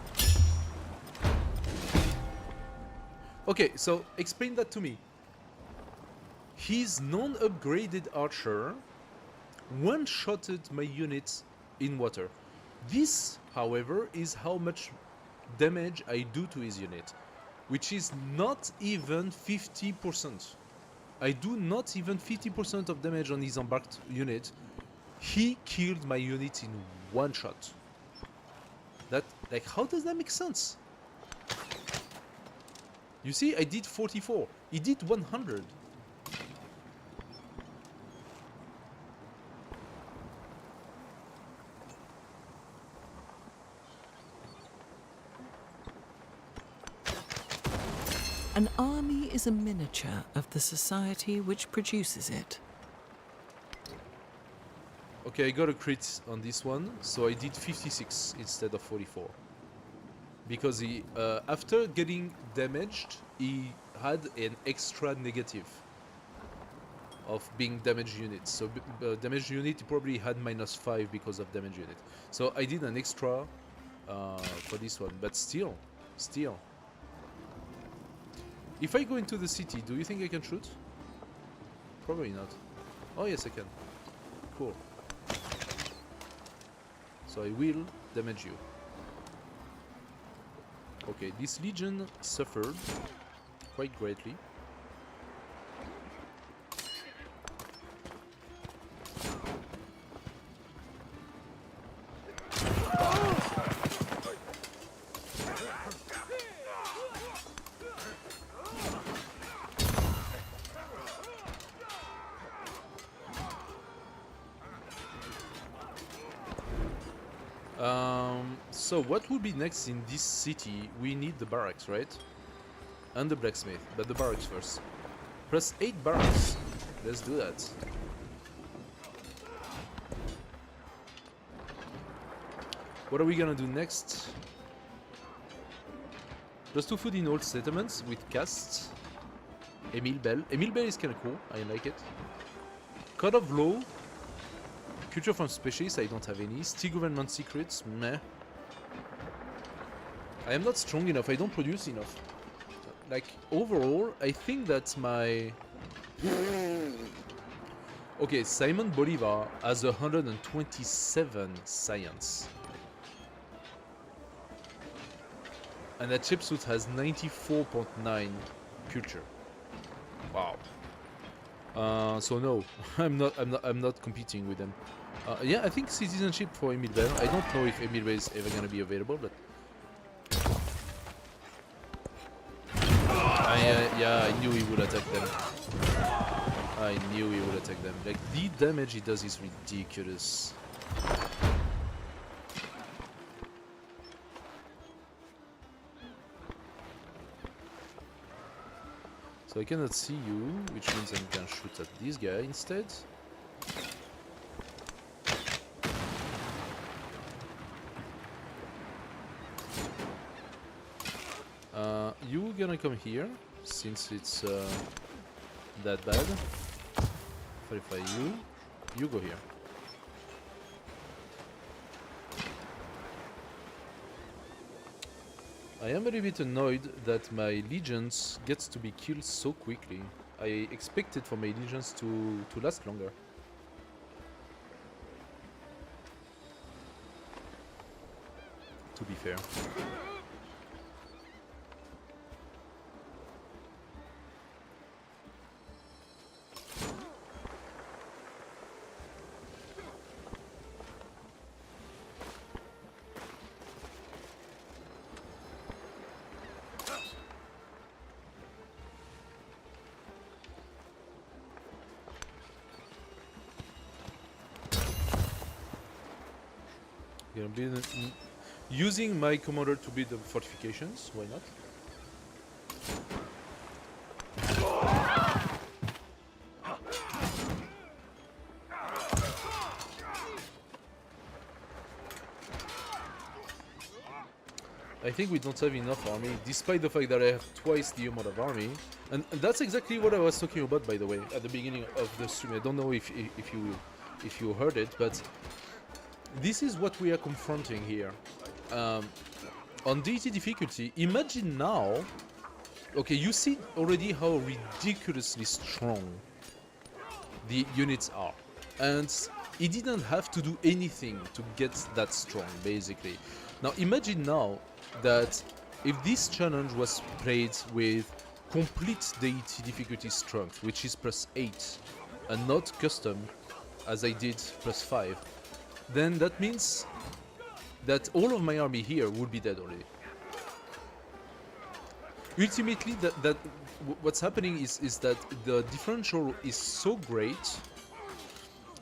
Okay, so explain that to me. His non-upgraded archer one-shotted my units in water. This, however, is how much damage I do to his unit, which is not even 50%. I do not even 50% of damage on his embarked unit. He killed my unit in one shot. That, like, how does that make sense? You see, I did 44. He did 100. An army is a miniature of the society which produces it. Okay, I got a crit on this one, so I did 56 instead of 44. because he, after getting damaged, he had an extra negative of being damage unit. So damage unit he probably had -5 because of damage unit. So I did an extra for this one, but still. If I go into the city, do you think I can shoot? Probably not. Oh yes, I can. Cool. So I will damage you. Okay, this legion suffered quite greatly. So what will be next in this city? We need the barracks, right? And the blacksmith, but the barracks first. Press 8 barracks. Let's do that. What are we gonna do next? +2 food in all settlements with casts. Emil Bell. Emil Bell is kinda cool, I like it. Code of Law. Culture from Specialists, I don't have any. Still Government Secrets, meh. I am not strong enough, I don't produce enough. Like, overall, I think that my... Okay, Simon Bolivar has 127 science. And that chipsuit has 94.9 culture. Wow. So no, I'm not competing with them. Yeah, I think citizenship for Emil Bell. I don't know if Emil Bell is ever gonna be available, but yeah, I knew he would attack them. I knew he would attack them. Like, the damage he does is ridiculous. So I cannot see you, which means I can shoot at this guy instead. You gonna come here, since it's that bad. Verify you. You go here. I am a little bit annoyed that my legions gets to be killed so quickly. I expected for my legions to last longer. To be fair. Using my commander to build the fortifications, why not? I think we don't have enough army, despite the fact that I have twice the amount of army. And that's exactly what I was talking about, by the way, at the beginning of the stream. I don't know if you heard it, but this is what we are confronting here. On Deity difficulty, imagine now... Okay, you see already how ridiculously strong the units are. And he didn't have to do anything to get that strong, basically. Now imagine now that if this challenge was played with complete Deity difficulty strength, which is +8, and not custom, as I did +5, then that means that all of my army here would be dead already. Ultimately, what's happening is that the differential is so great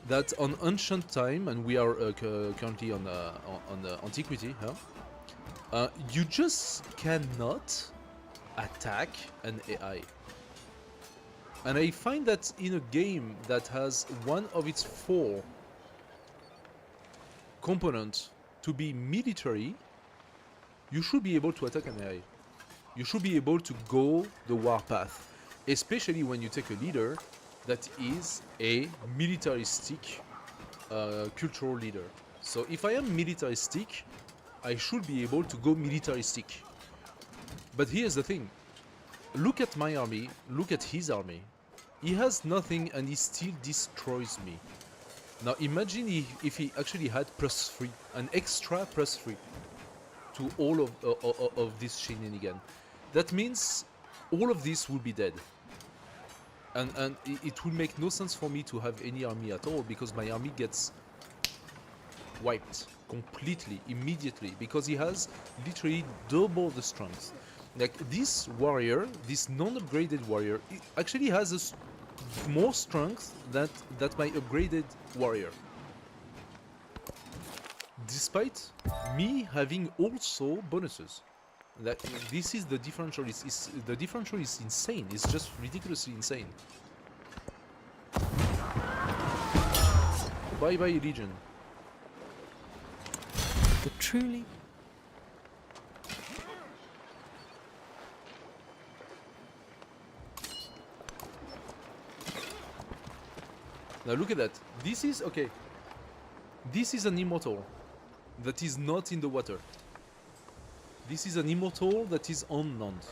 that on ancient time, and we are currently on antiquity, you just cannot attack an AI. And I find that in a game that has one of its 4 components to be military, you should be able to attack an ally. You should be able to go the warpath, especially when you take a leader that is a militaristic cultural leader. So if I am militaristic, I should be able to go militaristic. But here's the thing. Look at my army, look at his army. He has nothing and he still destroys me. Now imagine if he actually had +3, an extra +3 to all of this shenanigan. That means all of this will be dead. And it will make no sense for me to have any army at all, because my army gets wiped completely, immediately, because he has literally double the strength. Like this warrior, this non-upgraded warrior, actually has more strength than my upgraded warrior. Despite me having also bonuses. That this is the differential. The differential is insane. It's just ridiculously insane. Bye bye Legion. But truly, now look at that. This is okay. This is an immortal that is not in the water. This is an immortal that is on land.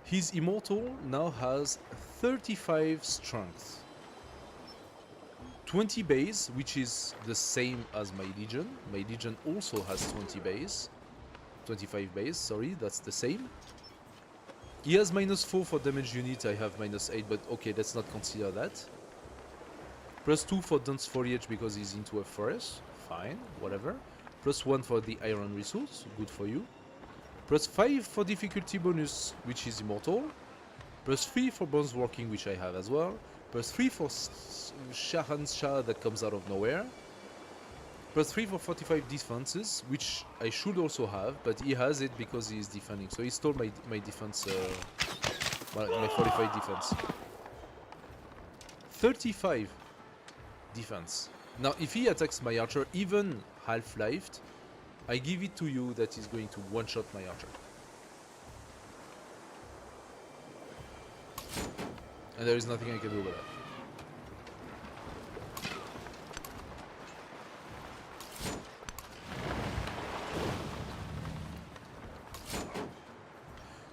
His immortal now has 35 strength, 20 base, which is the same as my legion. My legion also has 20 base, 25 base, sorry, that's the same. He has -4 for damage unit, I have -8, but okay, let's not consider that. +2 for dense foliage because he's into a forest, fine, whatever. +1 for the iron resource, good for you. +5 for difficulty bonus, which is immortal. +3 for bronze working, which I have as well. +3 for Shahan's Shah that comes out of nowhere. +3 for 45 defenses, which I should also have, but he has it because he is defending. So he stole my defense, my 45 defense. 35 defense. Now, if he attacks my archer, even half-lifed, I give it to you that he's going to one-shot my archer. And there is nothing I can do about that.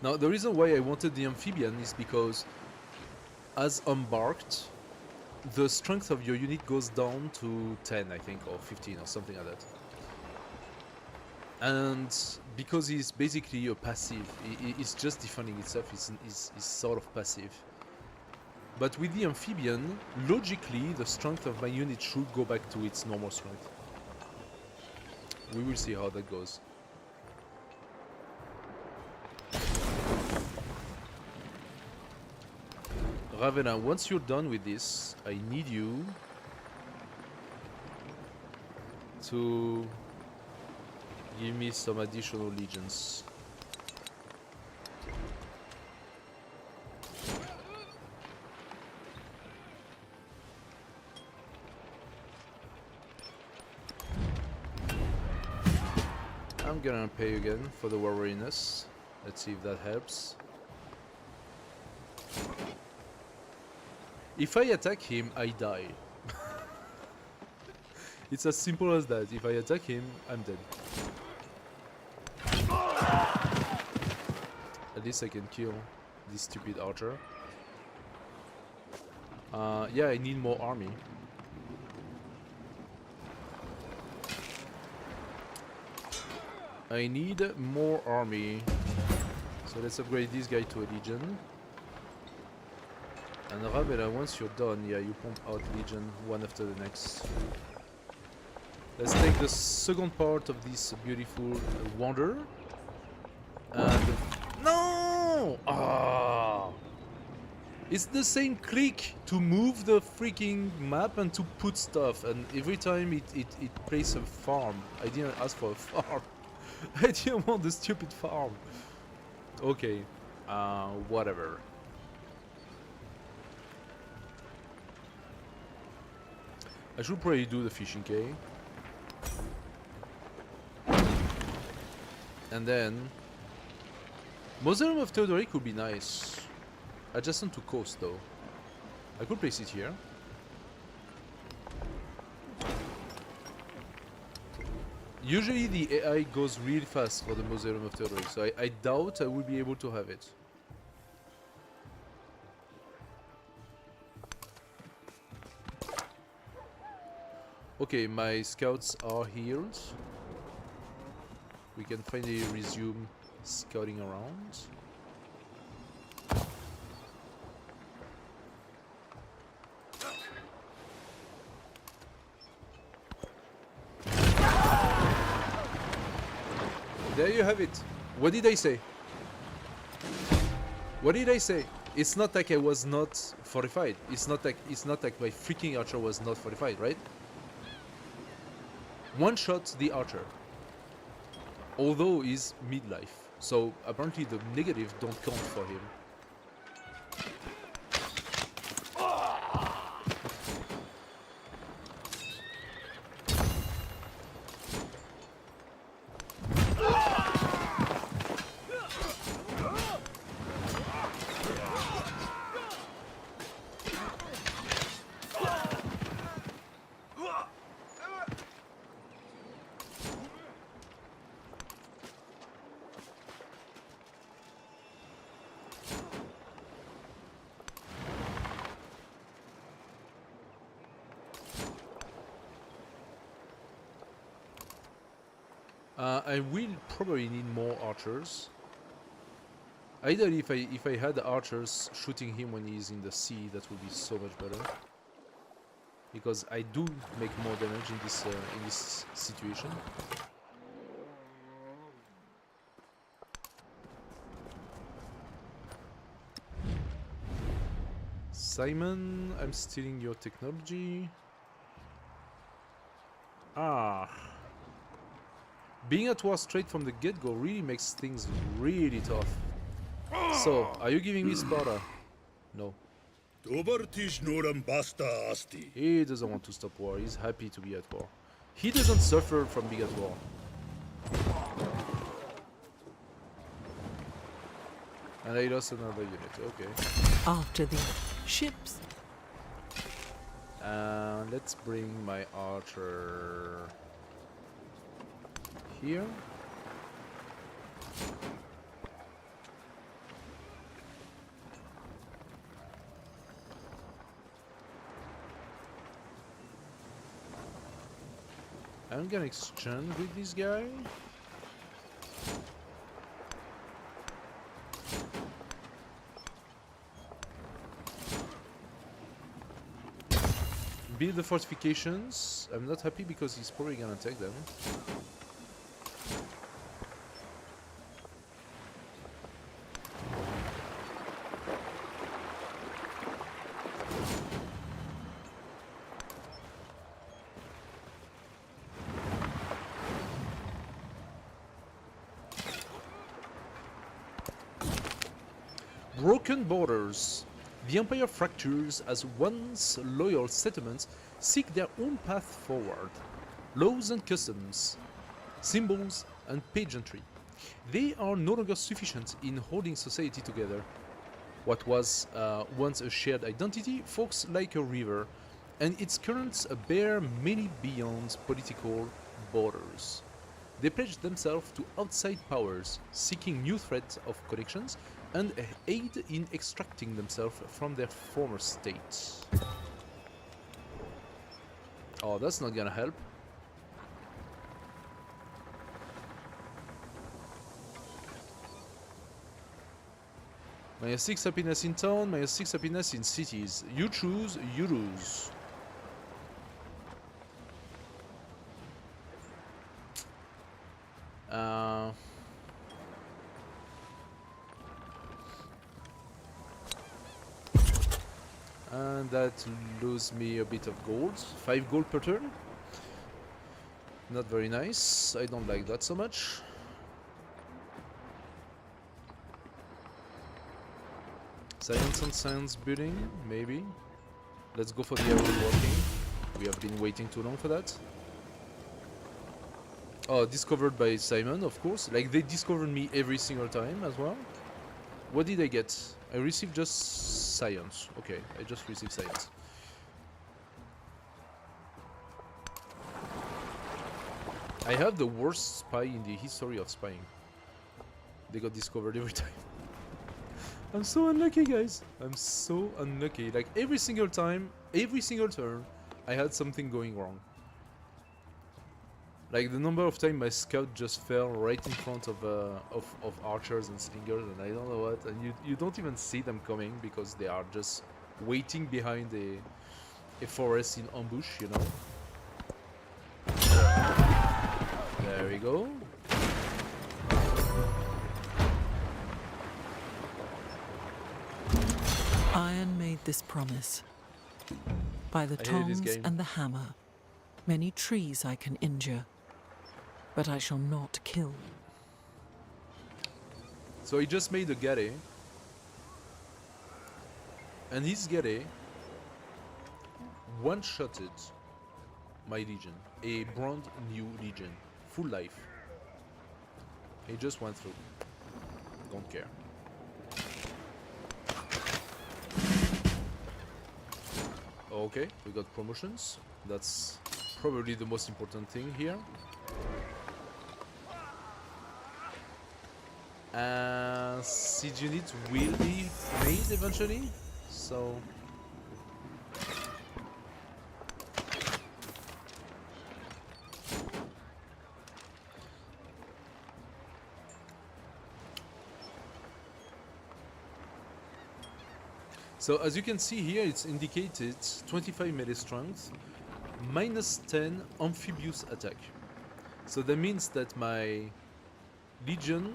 Now, the reason why I wanted the amphibian is because, as embarked, the strength of your unit goes down to 10, I think, or 15, or something like that. And because he's basically a passive, he's just defending itself, he's sort of passive. But with the amphibian, logically, the strength of my unit should go back to its normal strength. We will see how that goes. Ravenna, once you're done with this, I need you to give me some additional legions. I'm gonna pay again for the wariness. Let's see if that helps. If I attack him, I die. It's as simple as that. If I attack him, I'm dead. At least I can kill this stupid archer. Yeah, I need more army. I need more army. So let's upgrade this guy to a legion. And Ravela, once you're done, yeah, you pump out legion one after the next. Let's take the second part of this beautiful wonder. And no! Ah! It's the same click to move the freaking map and to put stuff, and every time it plays a farm. I didn't ask for a farm. I didn't want the stupid farm. Okay, whatever. I should probably do the fishing cay. And then Mausoleum of Theodoric would be nice. Adjacent to coast though. I could place it here. Usually the AI goes really fast for the Mausoleum of Theodoric, so I doubt I will be able to have it. Okay, my scouts are healed. We can finally resume scouting around. There you have it. What did I say? What did I say? It's not like I was not fortified. It's not like my freaking archer was not fortified, right? One shot the archer. Although he's midlife. So apparently the negative don't count for him. I will probably need more archers. Ideally, if I had archers shooting him when he's in the sea, that would be so much better. Because I do make more damage in this situation. Simon, I'm stealing your technology. Ah. Being at war straight from the get-go really makes things really tough. So, are you giving me Sparta? No. He doesn't want to stop war, he's happy to be at war. He doesn't suffer from being at war. And I lost another unit, okay. After the ships. Let's bring my archer here. I'm gonna exchange with this guy. Build the fortifications. I'm not happy because he's probably gonna take them. Broken borders. The Empire fractures as once loyal settlements seek their own path forward. Laws and customs, symbols and pageantry. They are no longer sufficient in holding society together. What was once a shared identity forks like a river, and its currents bear many beyond political borders. They pledge themselves to outside powers, seeking new threads of connections and aid in extracting themselves from their former states. Oh, that's not gonna help. -6 happiness in town, -6 happiness in cities. You choose, you lose. And that loses me a bit of gold. 5 gold per turn. Not very nice. I don't like that so much. Science and science building, maybe. Let's go for the arrow working. We have been waiting too long for that. Discovered by Simon, of course. Like, they discovered me every single time as well. What did I get? I received just science. Okay, I just received science. I have the worst spy in the history of spying. They got discovered every time. I'm so unlucky, guys. I'm so unlucky. Like, every single time, every single turn, I had something going wrong. Like, the number of times my scout just fell right in front of archers and slingers, and I don't know what, and you don't even see them coming because they are just waiting behind a forest in ambush, you know. There we go. Iron made this promise. By the tongs and the hammer, many trees I can injure, but I shall not kill. So he just made a galley, and his galley one-shotted my legion, a brand new legion, full life. He just went through. Don't care. Okay, we got promotions. That's probably the most important thing here. Siege units will be made eventually, so as you can see here, it's indicated 25 melee strength, minus 10 amphibious attack. So that means that my legion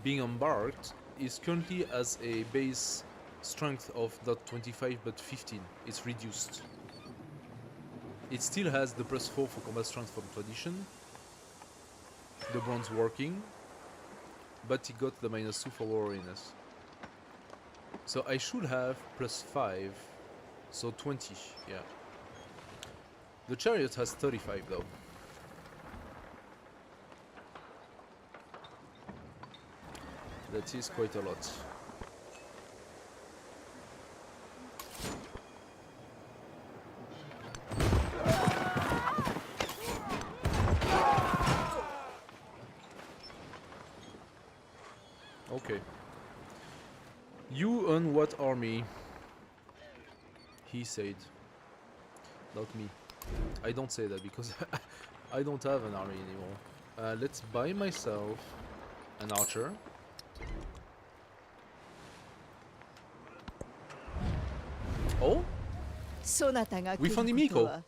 being embarked is currently as a base strength of not 25 but 15. It's reduced. It still has the +4 for combat strength from tradition, the bronze working, but it got the -2 for warriness. So I should have +5, so 20, yeah. The chariot has 35 though. That is quite a lot. Okay. You on what army? He said. Not me. I don't say that because I don't have an army anymore. Let's buy myself an archer. Oh? We found Emiko.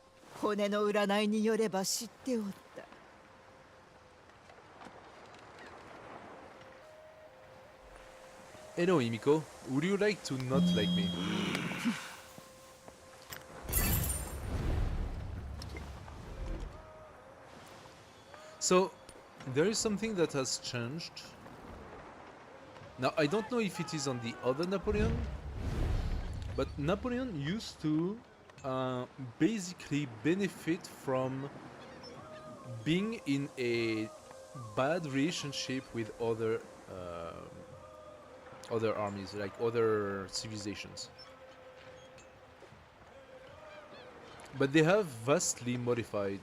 Hello, Emiko. Would you like to not like me? So, there is something that has changed. Now, I don't know if it is on the other Napoleon, but Napoleon used to basically benefit from being in a bad relationship with other armies, like other civilizations. But they have vastly modified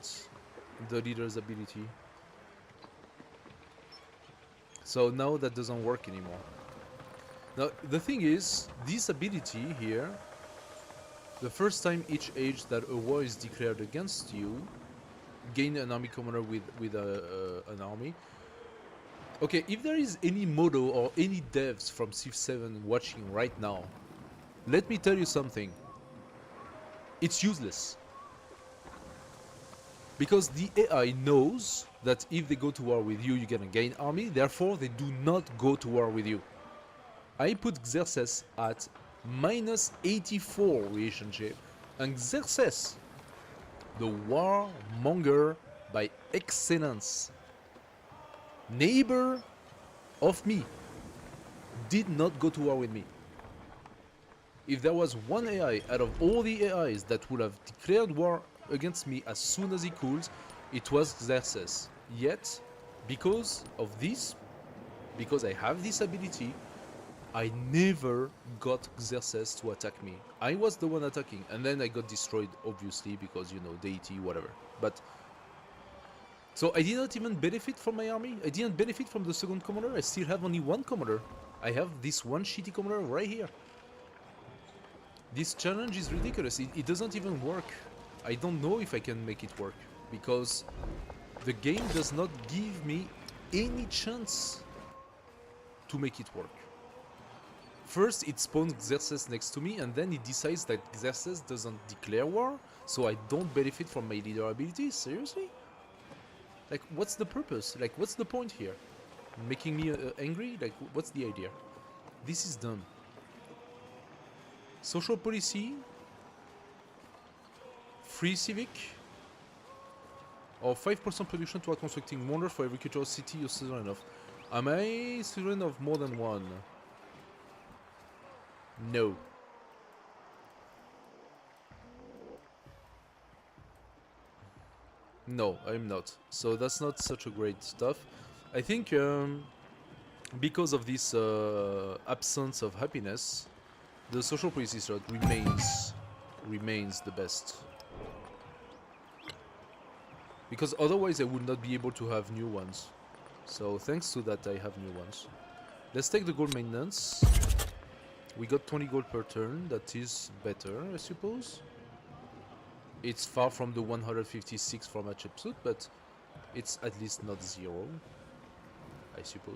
the leader's ability. So now that doesn't work anymore. Now, the thing is, this ability here, the first time each age that a war is declared against you, gain an army commander with an army. Okay, if there is any modo or any devs from Civ VII watching right now, let me tell you something. It's useless. Because the AI knows that if they go to war with you, you're gonna gain army, therefore they do not go to war with you. I put Xerxes at -84 relationship, and Xerxes, the warmonger by excellence, neighbor of me, did not go to war with me. If there was one AI out of all the AIs that would have declared war against me as soon as he could, it was Xerxes. Yet, because of this, because I have this ability, I never got Xerxes to attack me. I was the one attacking, and then I got destroyed, obviously, because, you know, Deity, whatever. But, so I did not even benefit from my army. I didn't benefit from the second commander. I still have only one commander. I have this one shitty commander right here. This challenge is ridiculous. It doesn't even work. I don't know if I can make it work, because the game does not give me any chance to make it work. First, it spawns Xerxes next to me, and then it decides that Xerxes doesn't declare war, so I don't benefit from my leader abilities. Seriously? Like, what's the purpose? Like, what's the point here? Making me angry? Like, what's the idea? This is dumb. Social policy, free civic, or 5% production toward constructing wonders for every cultural city you're sovereign of. Am I sovereign of more than one? No. No, I'm not. So that's not such a great stuff. I think because of this absence of happiness, the social policy strat remains the best. Because otherwise I would not be able to have new ones. So thanks to that I have new ones. Let's take the gold maintenance. We got 20 gold per turn, that is better, I suppose. It's far from the 156 from Hatshepsut, but it's at least not 0, I suppose.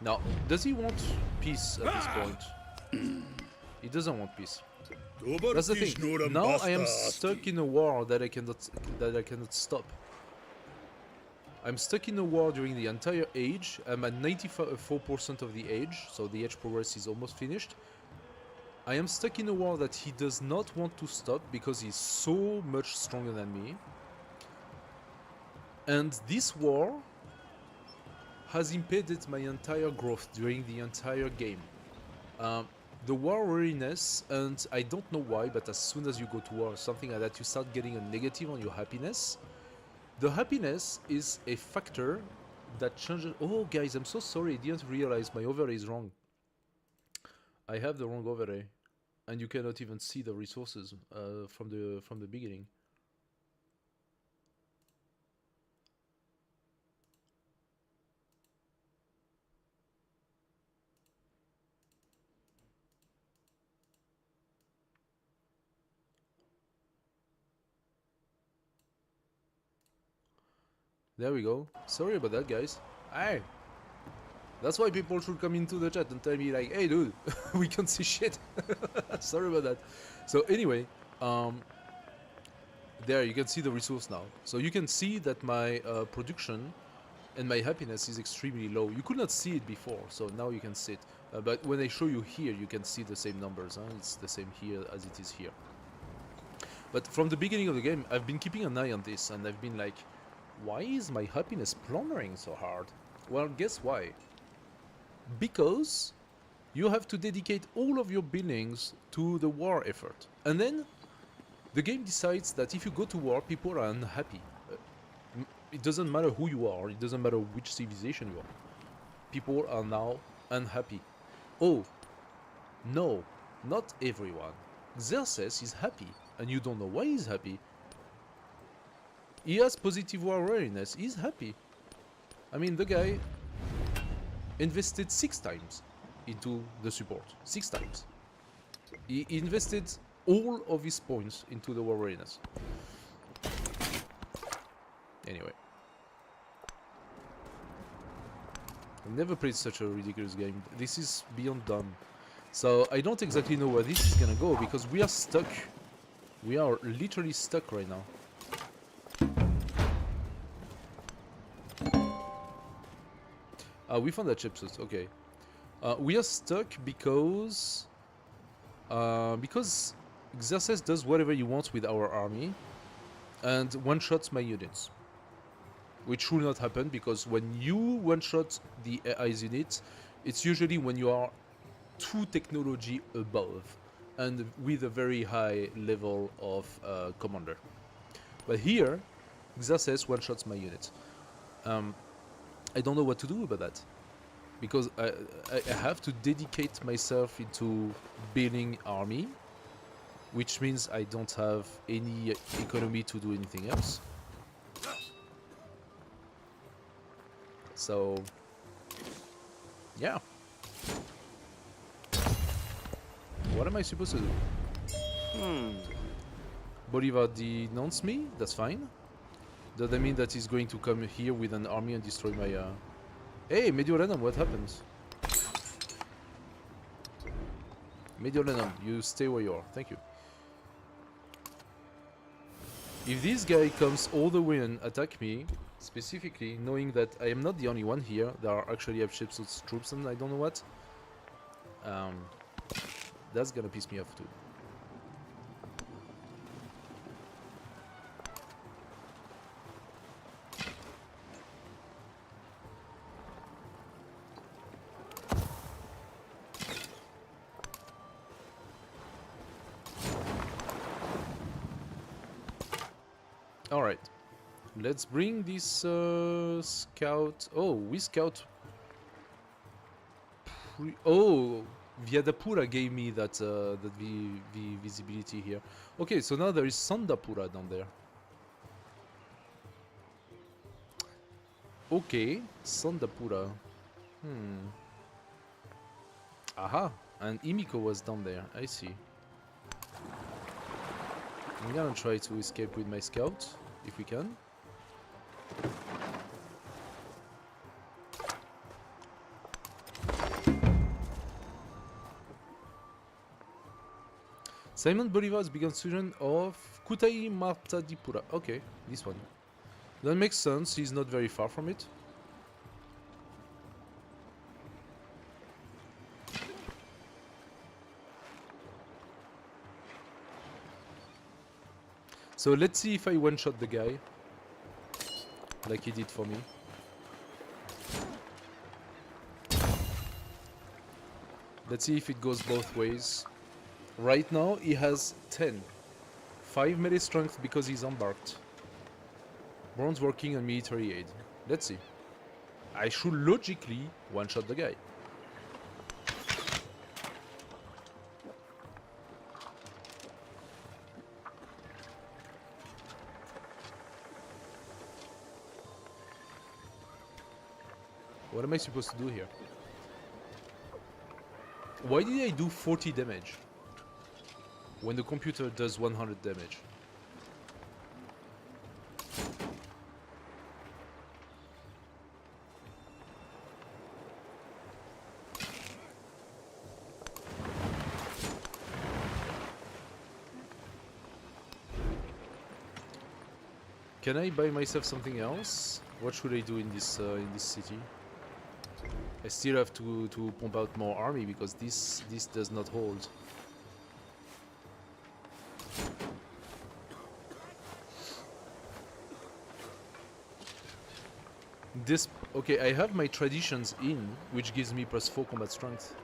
Now, does he want peace at this point? He doesn't want peace. That's the thing. Now I am stuck in a war that I cannot stop. I'm stuck in a war during the entire age. I'm at 94% of the age, so the age progress is almost finished. I am stuck in a war that he does not want to stop because he's so much stronger than me. And this war has impeded my entire growth during the entire game. The war weariness, and I don't know why, but as soon as you go to war or something like that, you start getting a negative on your happiness. The happiness is a factor that changes... Oh, guys, I'm so sorry. I didn't realize my overlay is wrong. I have the wrong overlay. And you cannot even see the resources from the beginning. There we go. Sorry about that, guys. Hey! That's why people should come into the chat and tell me like, hey dude, we can't see shit. Sorry about that. So anyway, there you can see the resource now. So you can see that my production and my happiness is extremely low. You could not see it before, so now you can see it. But when I show you here, you can see the same numbers. Huh? It's the same here as it is here. But from the beginning of the game, I've been keeping an eye on this, and I've been like, why is my happiness plundering so hard? Well, guess why? Because you have to dedicate all of your buildings to the war effort. And then the game decides that if you go to war, people are unhappy. It doesn't matter who you are, it doesn't matter which civilization you are. People are now unhappy. Oh, no, not everyone. Xerxes is happy, and you don't know why he's happy. He has positive war weariness, he's happy. I mean, the guy invested 6 times into the support. 6 times. He invested all of his points into the war weariness. Anyway. I've never played such a ridiculous game. This is beyond dumb. So I don't exactly know where this is gonna go because we are stuck. We are literally stuck right now. We found that chipset, okay. We are stuck because Xerxes does whatever he wants with our army and one-shots my units. Which should not happen because when you one-shot the AI's unit, it's usually when you are 2 technology above. and with a very high level of commander. But here, Xerxes one-shots my unit. I don't know what to do about that, because I have to dedicate myself into building army, which means I don't have any economy to do anything else. So, yeah. What am I supposed to do? Bolivar denounced me? That's fine. Does that mean that he's going to come here with an army and destroy my... Hey, Mediolanum, what happens? Mediolanum, you stay where you are. Thank you. If this guy comes all the way and attack me, specifically, knowing that I am not the only one here, there are actually Hatshepsut's troops and I don't know what, that's gonna piss me off too. Alright, let's bring this scout. Oh, we scout. Oh, Vyadapura gave me that visibility here. Okay, so now there is Sandapura down there. Okay, Sandapura. Aha, and Imiko was down there. I see. I'm gonna try to escape with my scout, if we can. Simon Bolivar's begun student of Kutai Matadipura. Okay, this one. That makes sense, he's not very far from it. So let's see if I one-shot the guy, like he did for me. Let's see if it goes both ways. Right now he has 10. 5 melee strength because he's embarked. Bronze working on military aid. Let's see. I should logically one-shot the guy. What am I supposed to do here? Why did I do 40 damage when the computer does 100 damage? Can I buy myself something else? What should I do in this city? I still have to pump out more army because this does not hold. This okay, I have my traditions in, which gives me +4 combat strength.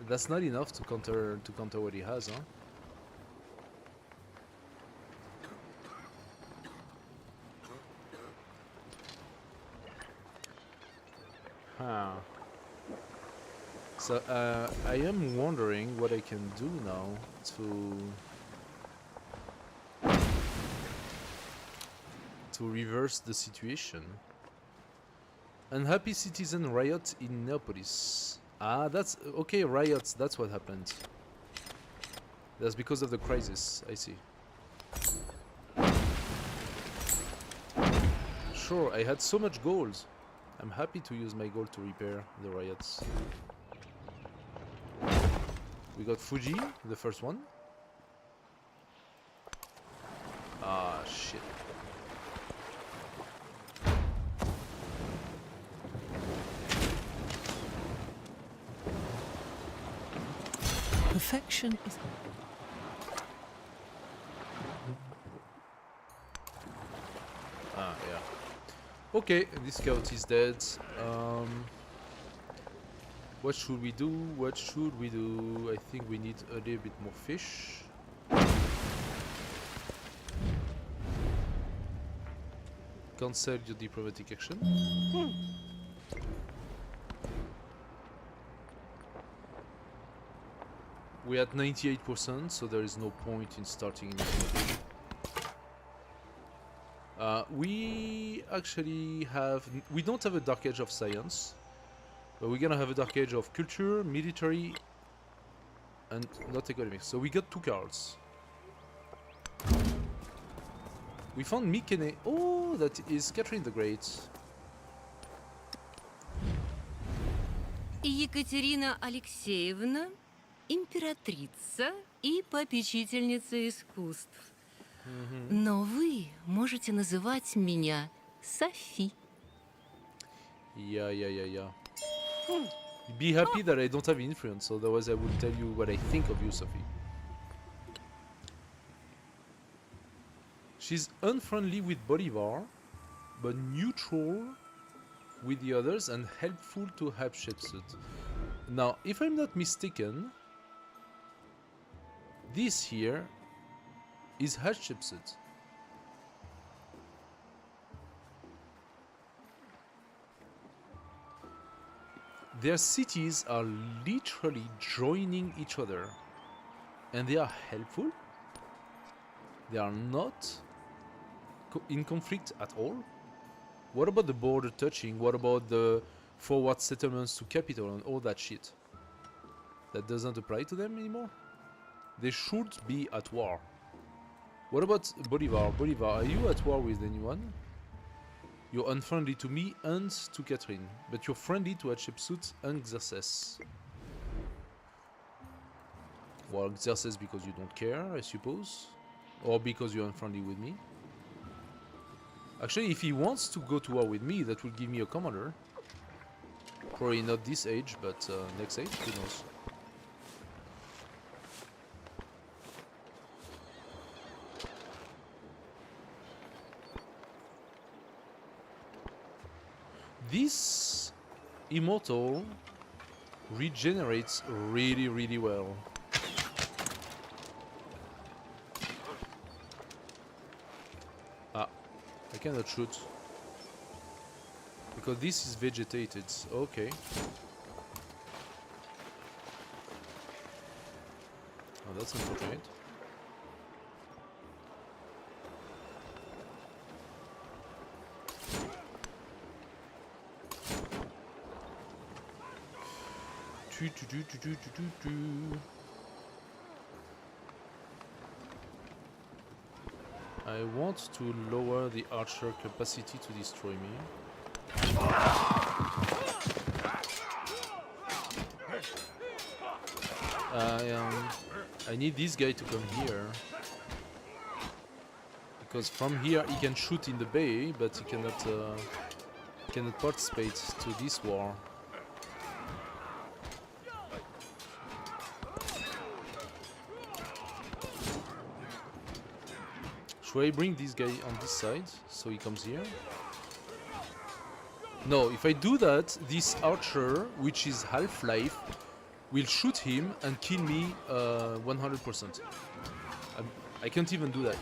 That's not enough to counter what he has, huh? So I am wondering what I can do now to reverse the situation. Unhappy citizen riot in Neapolis. Ah, that's okay. Riots. That's what happened. That's because of the crisis. I see. Sure, I had so much gold. I'm happy to use my gold to repair the riots. We got Fuji, the first one. Ah, shit. Perfection is... Ah, yeah. Okay, this scout is dead. What should we do? What should we do? I think we need a little bit more fish. Cancel your diplomatic action. We're at 98%, so there is no point in starting anything. We actually have... We don't have a Dark Age of Science, but we're gonna have a Dark Age of Culture, Military, and not Economics. So we got 2 cards. We found Mykenae. Oh, that is Catherine the Great. Екатерина Алексеевна, императрица и попечительница искусств. Но вы можете называть меня Софи. Yeah. Be happy that I don't have influence, otherwise I would tell you what I think of you, Sophie. She's unfriendly with Bolivar, but neutral with the others and helpful to Hatshepsut. Now, if I'm not mistaken, this here is Hatshepsut. Their cities are literally joining each other, and they are helpful. They are not in conflict at all. What about the border touching? What about the forward settlements to capital and all that shit? That doesn't apply to them anymore? They should be at war. What about Bolivar? Bolivar, are you at war with anyone? You're unfriendly to me and to Catherine, but you're friendly to Hatshepsut and Xerxes. Well, Xerxes because you don't care, I suppose. Or because you're unfriendly with me. Actually, if he wants to go to war with me, that will give me a commander. Probably not this age, but next age, who knows. This immortal regenerates really well. Ah, I cannot shoot. Because this is vegetated. Okay. Oh, that's unfortunate. I want to lower the archer capacity to destroy me. I need this guy to come here. Because from here he can shoot in the bay, but he cannot participate to this war. Should I bring this guy on this side, so he comes here? No, if I do that, this archer, which is half-life, will shoot him and kill me 100%. I can't even do that.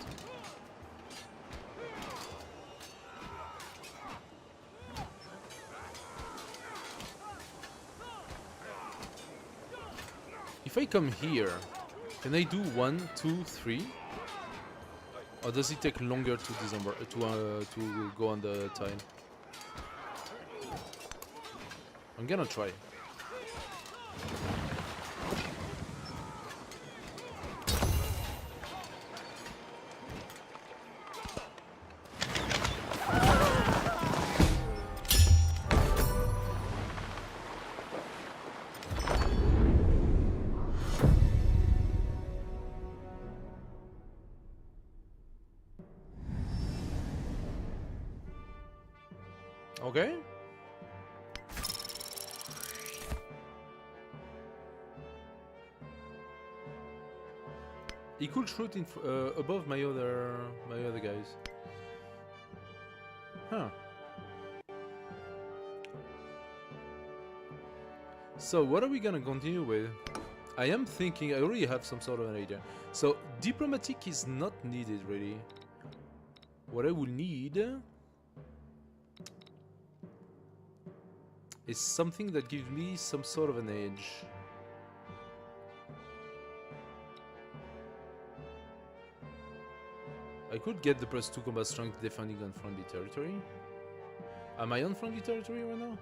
If I come here, can I do 1, 2, 3? Or does it take longer to to go on the tile? I'm gonna try. Okay. He could shoot in above my other guys. Huh. So what are we gonna continue with? I am thinking, I already have some sort of an idea. So diplomatic is not needed really. What I will need is something that gives me some sort of an edge. I could get the +2 combat strength defending on friendly territory. Am I on friendly territory right now?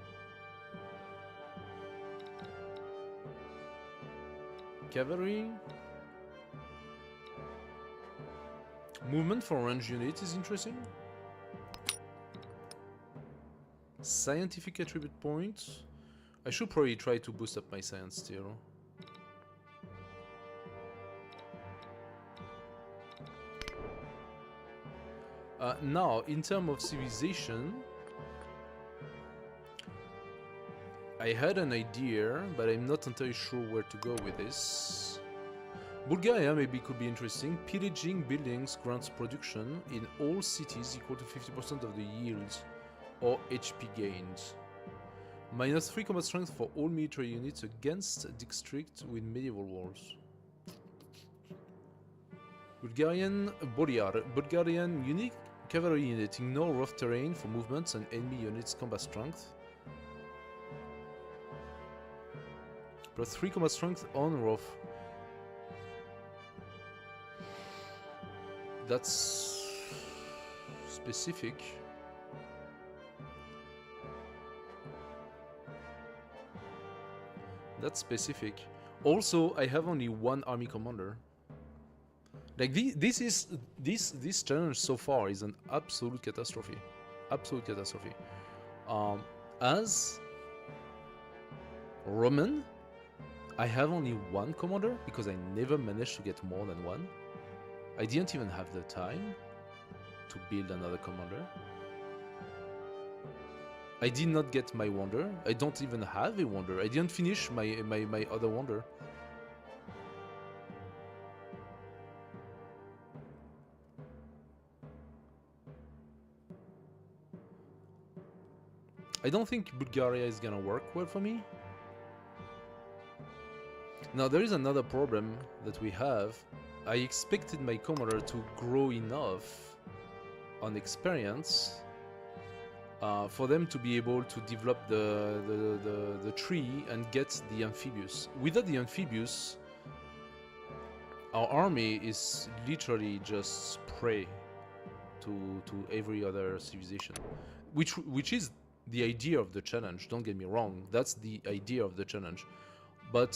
Cavalry. Movement for range unit is interesting. Scientific attribute points. I should probably try to boost up my science still. Now, in terms of civilization, I had an idea, but I'm not entirely sure where to go with this. Bulgaria maybe could be interesting. Pillaging buildings grants production in all cities equal to 50% of the yields or HP gains. -3 combat strength for all military units against districts with medieval wars. Bulgarian unique cavalry unit ignore rough terrain for movements and enemy units combat strength. +3 combat strength on rough. That's specific. That's specific. Also, I have only one army commander. Like this challenge so far is an absolute catastrophe. Absolute catastrophe. As Roman, I have only one commander because I never managed to get more than one. I didn't even have the time to build another commander. I did not get my wonder. I don't even have a wonder. I didn't finish my other wonder. I don't think Bulgaria is gonna work well for me. Now there is another problem that we have. I expected my commander to grow enough on experience for them to be able to develop the tree and get the amphibious. Without the amphibious, our army is literally just prey to every other civilization, which is the idea of the challenge. Don't get me wrong, that's the idea of the challenge. But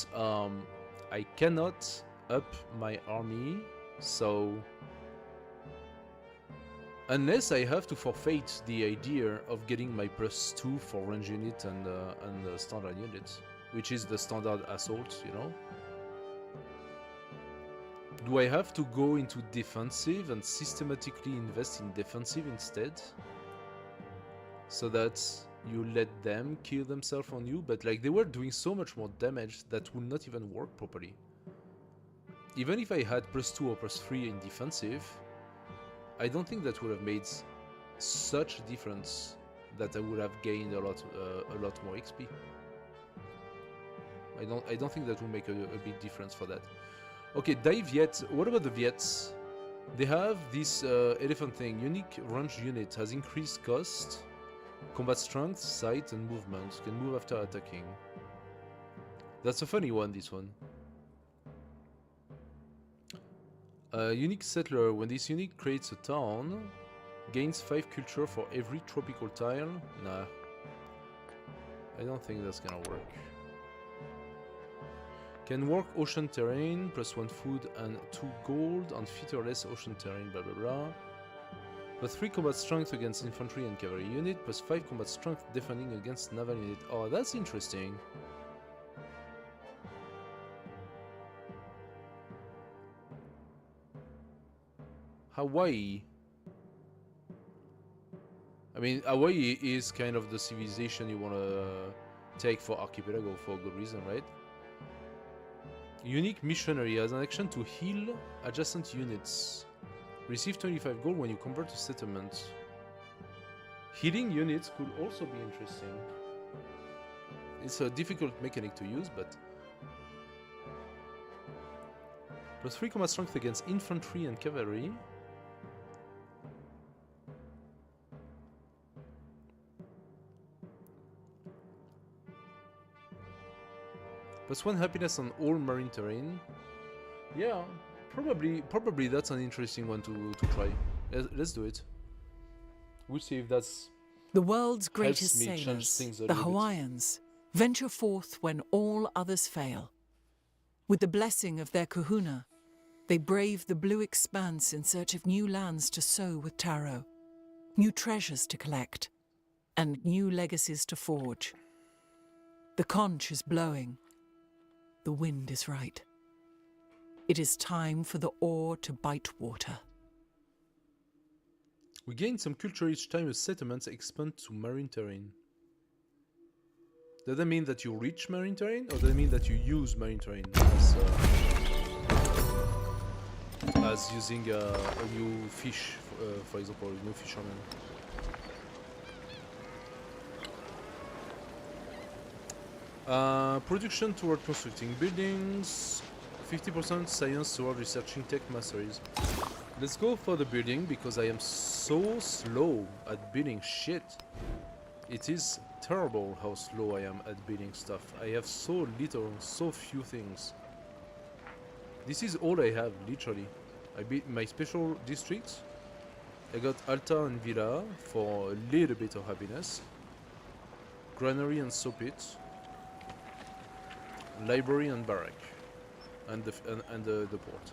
I cannot up my army, so unless I have to forfeit the idea of getting my +2 for range unit and standard unit, which is the standard assault, you know. Do I have to go into defensive and systematically invest in defensive instead? So that you let them kill themselves on you, but like they were doing so much more damage that would not even work properly. Even if I had +2 or +3 in defensive, I don't think that would have made such a difference that I would have gained a lot more XP. I don't think that will make a big difference for that. Okay, Dai Viet. What about the Viets? They have this elephant thing. Unique range unit has increased cost, combat strength, sight, and movement. Can move after attacking. That's a funny one, this one. Unique settler. When this unit creates a town, gains 5 culture for every tropical tile. Nah. I don't think that's gonna work. Can work ocean terrain, +1 food and 2 gold on featureless ocean terrain, blah blah blah. +3 combat strength against infantry and cavalry unit, +5 combat strength defending against naval unit. Oh, that's interesting. Hawaii. I mean, Hawaii is kind of the civilization you want to take for Archipelago for a good reason, right? Unique missionary has an action to heal adjacent units. Receive 25 gold when you convert to settlement. Healing units could also be interesting. It's a difficult mechanic to use, but... +3 combat strength against infantry and cavalry. +1 happiness on all marine terrain. Yeah, probably that's an interesting one to try. Let's do it. We'll see if that's... The world's Helps greatest me change sailors, things a the little bit. Hawaiians, venture forth when all others fail. With the blessing of their kahuna, they brave the blue expanse in search of new lands to sow with taro, new treasures to collect, and new legacies to forge. The conch is blowing. The wind is right. It is time for the oar to bite water. We gain some culture each time a settlement expands to marine terrain. Does that mean that you reach marine terrain, or does that mean that you use marine terrain as using a new fish, for example, a new fisherman? Production toward constructing buildings, 50% science toward researching tech masteries. Let's go for the building because I am so slow at building shit. It is terrible how slow I am at building stuff. I have so little, so few things. This is all I have, literally. I built my special district. I got Alta and Villa for a little bit of happiness. Granary and Sopit. Library and barrack. And the port.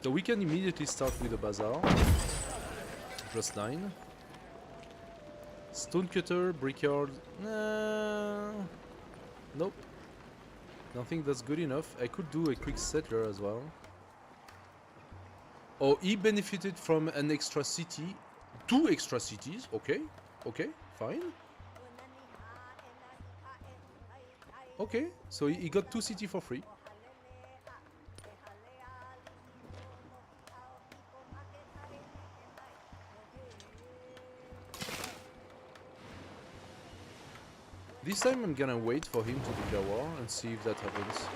So we can immediately start with the bazaar. Plus 9. Stonecutter, brickyard. Nope. Don't think that's good enough. I could do a quick settler as well. Oh, he benefited from an extra city. 2 extra cities. Okay. Okay, fine. Okay, so he got 2 cities for free. This time I'm gonna wait for him to declare war and see if that happens.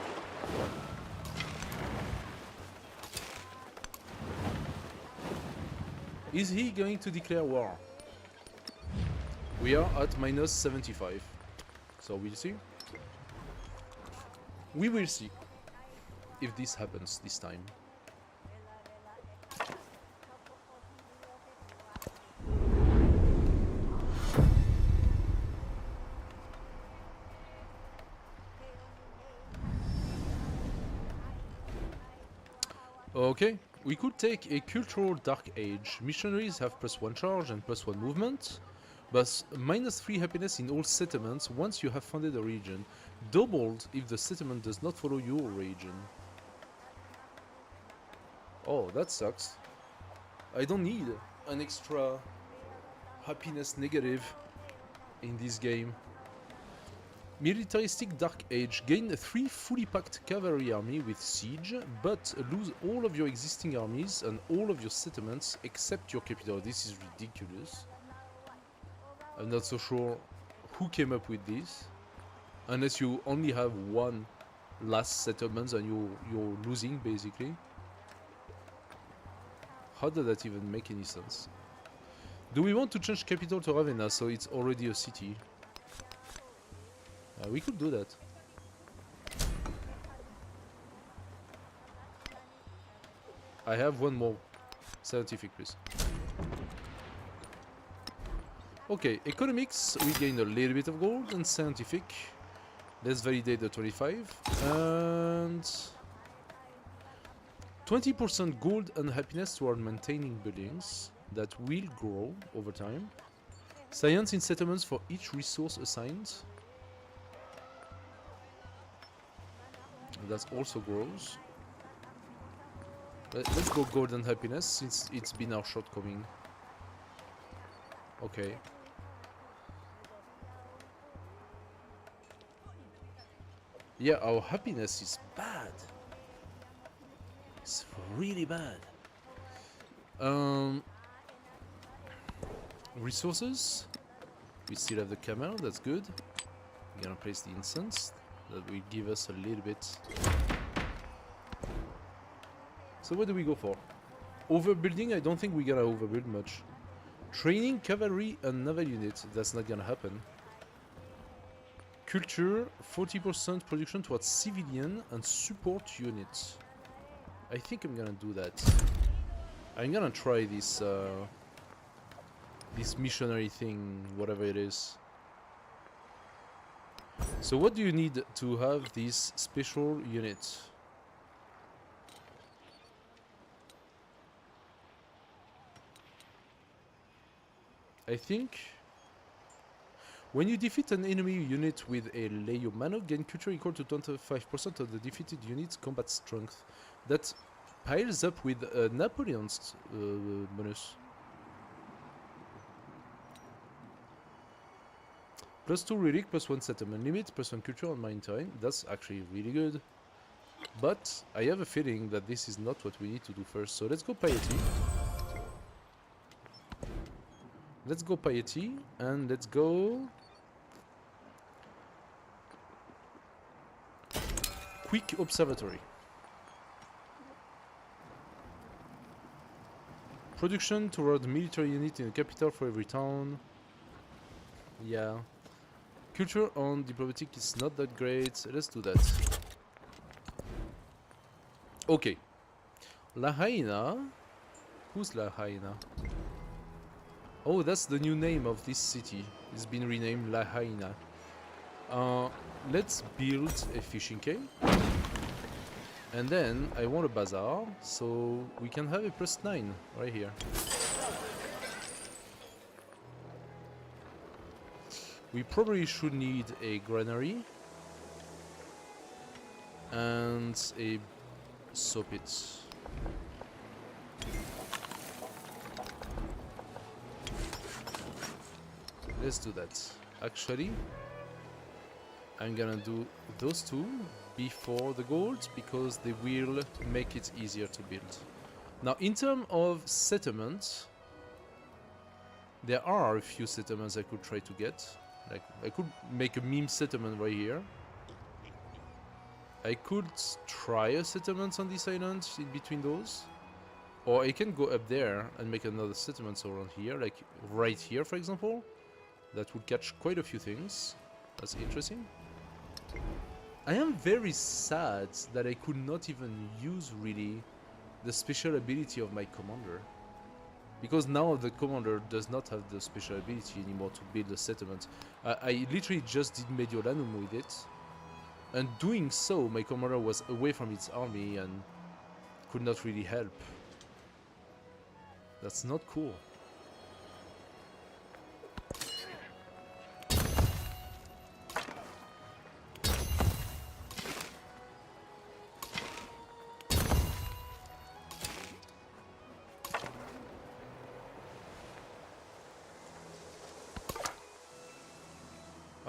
Is he going to declare war? We are at minus 75. So we'll see. We will see if this happens this time. Okay, we could take a cultural dark age. Missionaries have +1 charge and +1 movement, but -3 happiness in all settlements once you have founded a region, doubled if the settlement does not follow your region. Oh, that sucks. I don't need an extra happiness negative in this game. Militaristic Dark Age. Gain a 3 fully packed cavalry army with siege, but lose all of your existing armies and all of your settlements except your capital. This is ridiculous. I'm not so sure who came up with this. Unless you only have 1 last settlement and you're losing, basically. How does that even make any sense? Do we want to change capital to Ravenna so it's already a city? We could do that. I have 1 more scientific, please. Okay, economics, we gain a little bit of gold, and scientific. Let's validate the 25. And 20% gold and happiness toward maintaining buildings that will grow over time. Science in settlements for each resource assigned. That also grows. Let's go gold and happiness since it's been our shortcoming. Okay. Yeah, our happiness is bad. It's really bad. Resources. We still have the camel, that's good. I'm gonna place the incense. That will give us a little bit. So what do we go for? Overbuilding? I don't think we're gonna overbuild much. Training cavalry and naval units. That's not gonna happen. Culture, 40% production towards civilian and support units. I think I'm gonna do that. I'm gonna try this this missionary thing, whatever it is. So what do you need to have this special unit? I think when you defeat an enemy unit with a Leomano, gain culture equal to 25% of the defeated unit's combat strength. That piles up with Napoleon's bonus. +2 relic, +1 settlement limit, +1 culture on maritime. That's actually really good. But I have a feeling that this is not what we need to do first. So let's go piety. Let's go piety and let's go quick observatory. Production toward military unit in the capital for every town. Yeah. Culture on diplomatic is not that great. So let's do that. Okay. Lahaina. Who's Lahaina? Oh, that's the new name of this city. It's been renamed Lahaina. Let's build a fishing quay. And then I want a bazaar, so we can have a +9 right here. We probably should need a granary and a soap pit. Let's do that. Actually, I'm gonna do those two before the gold because they will make it easier to build. Now, in terms of settlements, there are a few settlements I could try to get. Like, I could make a meme settlement right here. I could try a settlement on this island in between those. Or I can go up there and make another settlement around here, like right here, for example. That would catch quite a few things. That's interesting. I am very sad that I could not even use really the special ability of my commander. Because now the commander does not have the special ability anymore to build a settlement. I literally just did Mediolanum with it. And doing so, my commander was away from its army and could not really help. That's not cool.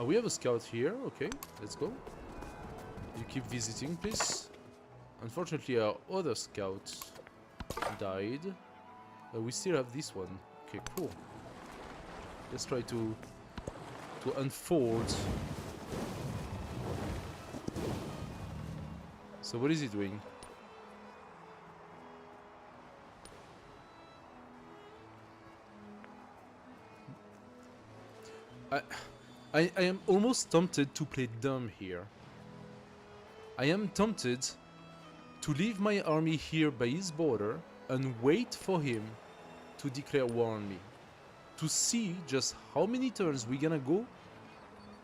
We have a scout here, okay, let's go. You keep visiting, please. Unfortunately, our other scout died. We still have this one. Okay, cool. Let's try to unfold. So what is he doing? I am almost tempted to play dumb here. I am tempted to leave my army here by his border and wait for him to declare war on me. To see just how many turns we're gonna go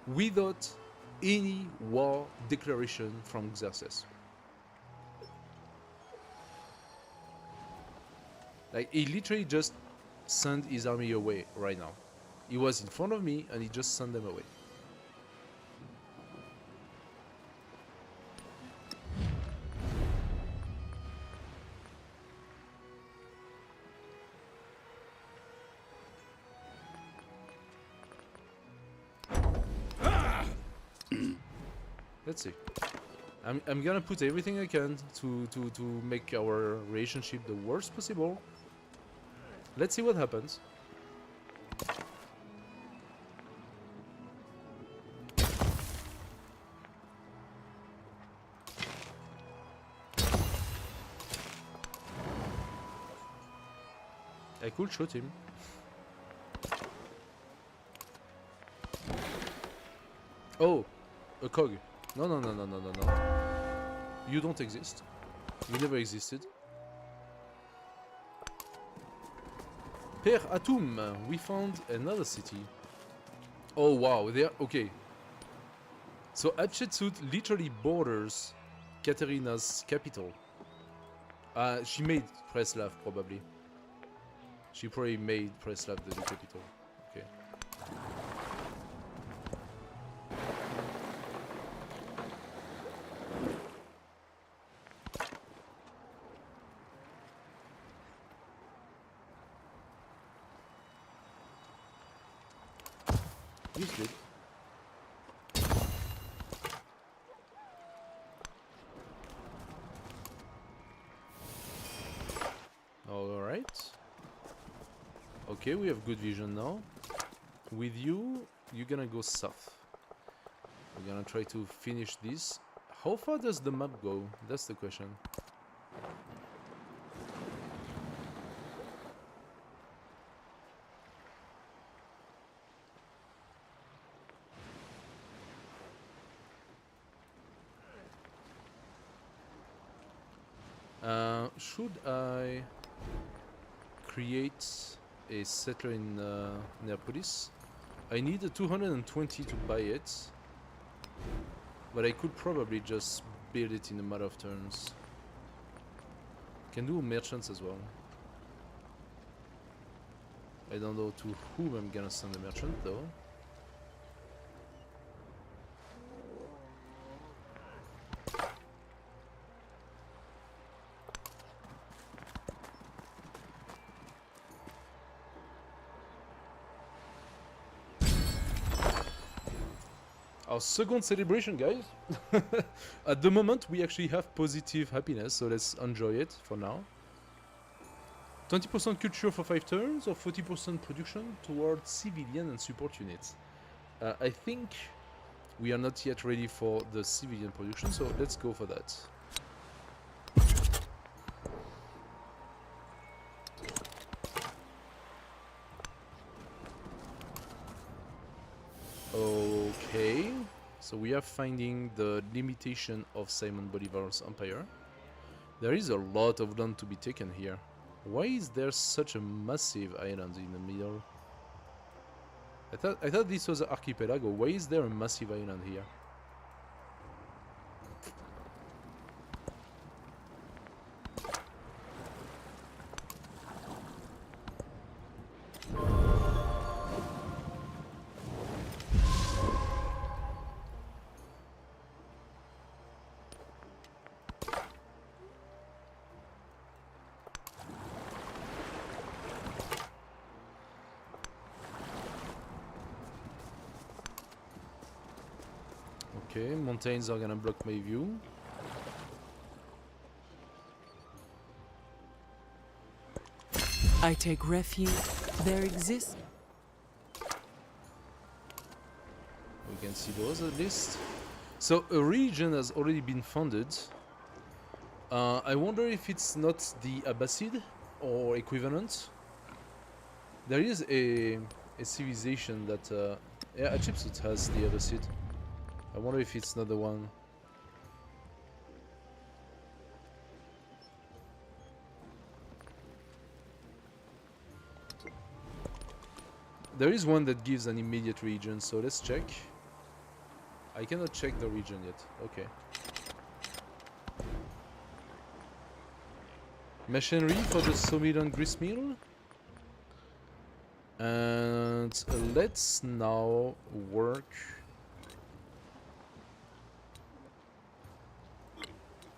without any war declaration from Xerxes. Like, he literally just sent his army away right now. He was in front of me and he just sent them away. Let's see. I'm gonna put everything I can to make our relationship the worst possible. Let's see what happens. I could shoot him. Oh, a cog. No, no, no, no, no, no, no. You don't exist. You never existed. Per Atum, we found another city. Oh wow, they are okay. So Hatshepsut literally borders Katerina's capital. She made Preslav probably. She probably made Preslav the new capital. Okay. He's good. Alright. Okay, we have good vision now. With you, you're gonna go south. We're gonna try to finish this. How far does the map go? That's the question. Should I create a settler in Neapolis? I need a 220 to buy it, but I could probably just build it in a matter of turns. Can do merchants as well. I don't know to whom I'm gonna send a merchant though. Our second celebration, guys. At the moment, we actually have positive happiness, so let's enjoy it for now. 20% culture for 5 turns, or 40% production towards civilian and support units. I think we are not yet ready for the civilian production, so let's go for that. Okay, so we are finding the limitation of Simon Bolivar's empire. There is a lot of land to be taken here. Why is there such a massive island in the middle? I thought this was an archipelago. Why is there a massive island here? Okay, mountains are gonna block my view. I take refuge. There exists. We can see those at least. So a region has already been founded. I wonder if it's not the Abbasid or equivalent. There is a civilization that yeah, Hatshepsut has the Abbasid. I wonder if it's not the one. There is one that gives an immediate region, so let's check. I cannot check the region yet. Okay. Machinery for the sawmill and gristmill. And let's now work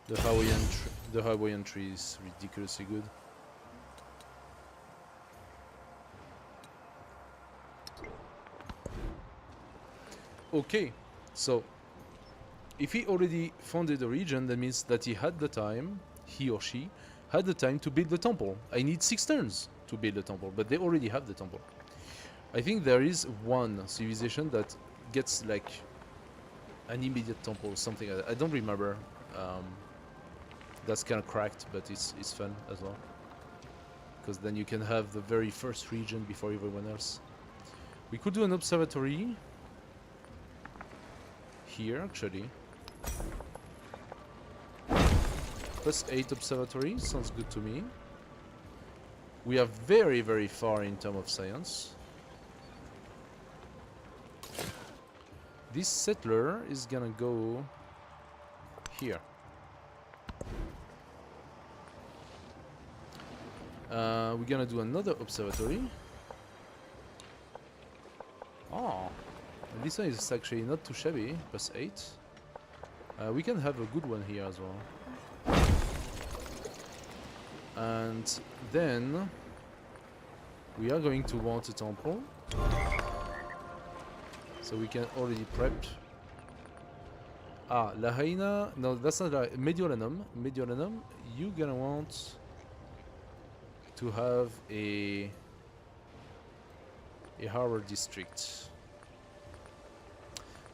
the Hawaiian tree is ridiculously good. Okay, so if he already founded a region, that means that he had the time, he or she had the time to build the temple. I need 6 turns to build the temple, but they already have the temple. I think there is one civilization that gets like an immediate temple or something like that. I don't remember. That's kind of cracked, but it's fun as well. because then you can have the very first region before everyone else. We could do an observatory here, actually. +8 observatory, sounds good to me. We are very, very far in terms of science. This settler is gonna go here. We're gonna do another observatory. Oh, this one is actually not too shabby, +8. We can have a good one here as well. And then we are going to want a temple. So we can already prep. Ah, Lahaina. No, that's not Mediolanum. Mediolanum, you're gonna want to have a harbor district.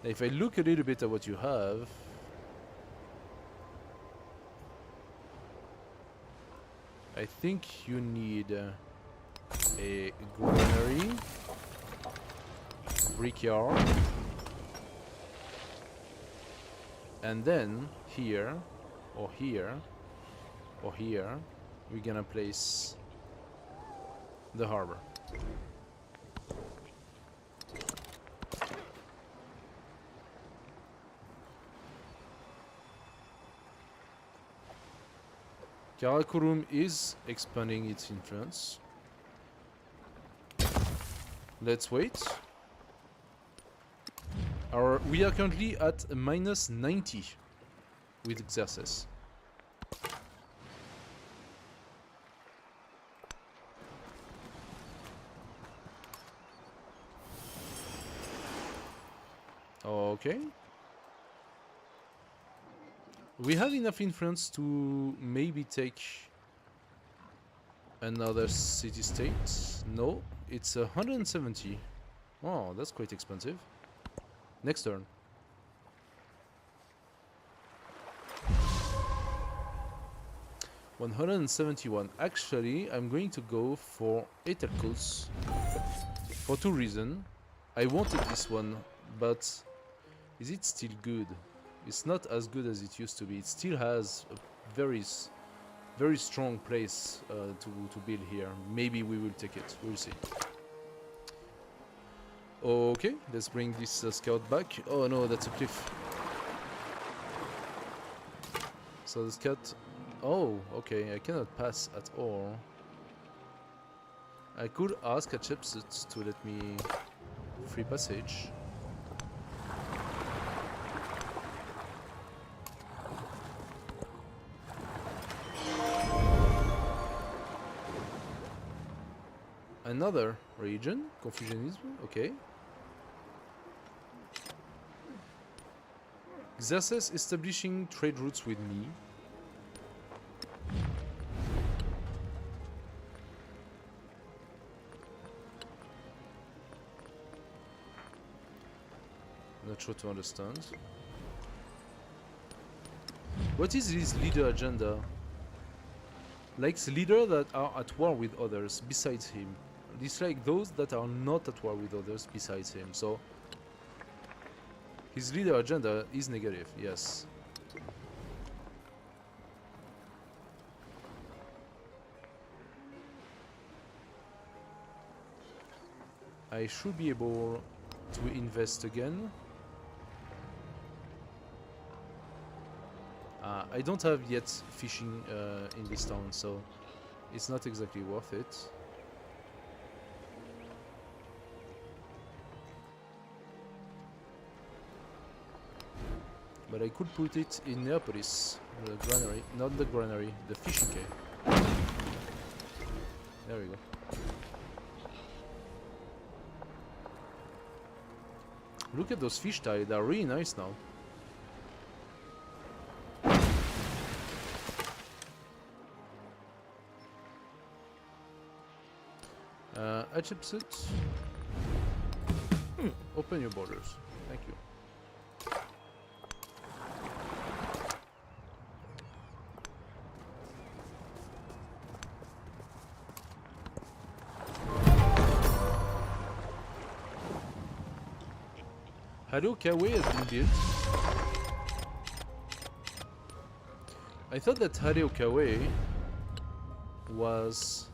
Now, if I look a little bit at what you have, I think you need a granary, brickyard, and then here, or here, or here, we're gonna place the harbor. Karakorum is expanding its influence. Let's wait. We are currently at a -90 with Xerxes. Okay. We have enough influence to maybe take another city-state. No, it's 170. Oh, that's quite expensive. Next turn. $171. Actually, I'm going to go for Aethercus for two reasons. I wanted this one, but is it still good? It's not as good as it used to be. It still has a very strong place to build here. Maybe we will take it. We'll see. Okay, let's bring this scout back. Oh no, that's a cliff. So the scout... Oh, okay, I cannot pass at all. I could ask Hatshepsut to let me free passage. Another region, Confucianism, okay. Xerxes establishing trade routes with me. Not sure to understand. What is his leader agenda? Likes leaders that are at war with others besides him. Dislike those that are not at war with others besides him. So his leader agenda is negative, yes. I should be able to invest again. I don't have yet fishing in this town, so it's not exactly worth it. But I could put it in Neapolis, the granary, not the granary, the fishing cave. There we go. Look at those fish tiles, they're really nice now. Hatshepsut, open your borders. Thank you. Harukawa has been built. I thought that Harukawa was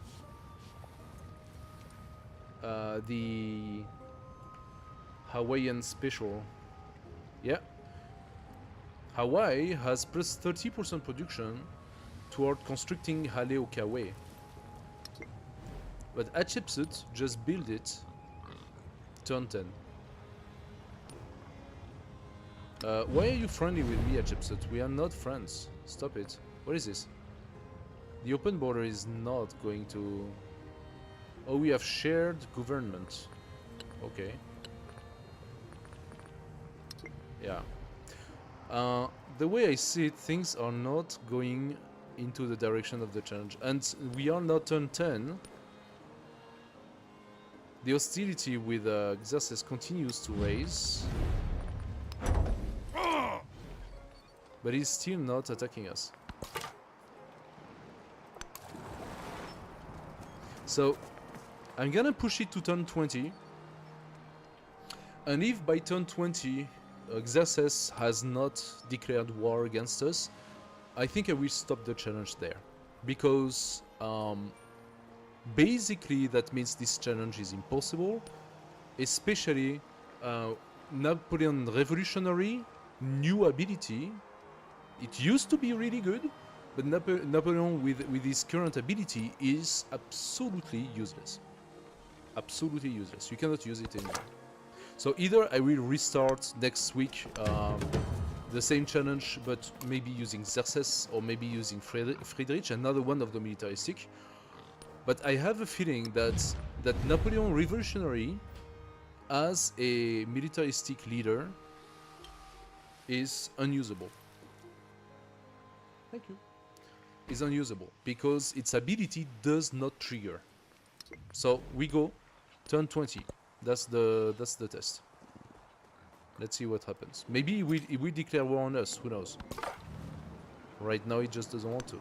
the Hawaiian special. Yeah. Hawaii has plus 30% production toward constructing Harukawa. But Hatshepsut just built it turn 10. Why are you friendly with me, Hatshepsut? We are not friends. Stop it. What is this? The open border is not going to... Oh, we have shared government. Okay. Yeah. The way I see it, things are not going into the direction of the challenge. And we are not turn 10. The hostility with Xerxes continues to raise. But he's still not attacking us. So, I'm gonna push it to turn 20. And if by turn 20, Xerxes has not declared war against us, I think I will stop the challenge there. Because, basically that means this challenge is impossible. Especially, Napoleon Revolutionary, new ability. It used to be really good, but Napoleon with his current ability is absolutely useless. Absolutely useless. You cannot use it anymore. So either I will restart next week the same challenge, but maybe using Xerxes or maybe using Friedrich, another one of the militaristic. But I have a feeling that Napoleon Revolutionary, as a militaristic leader, is unusable. Thank you. Is unusable because its ability does not trigger. So we go turn 20. That's the test. Let's see what happens. Maybe he will declare war on us. Who knows? Right now, he just doesn't want to.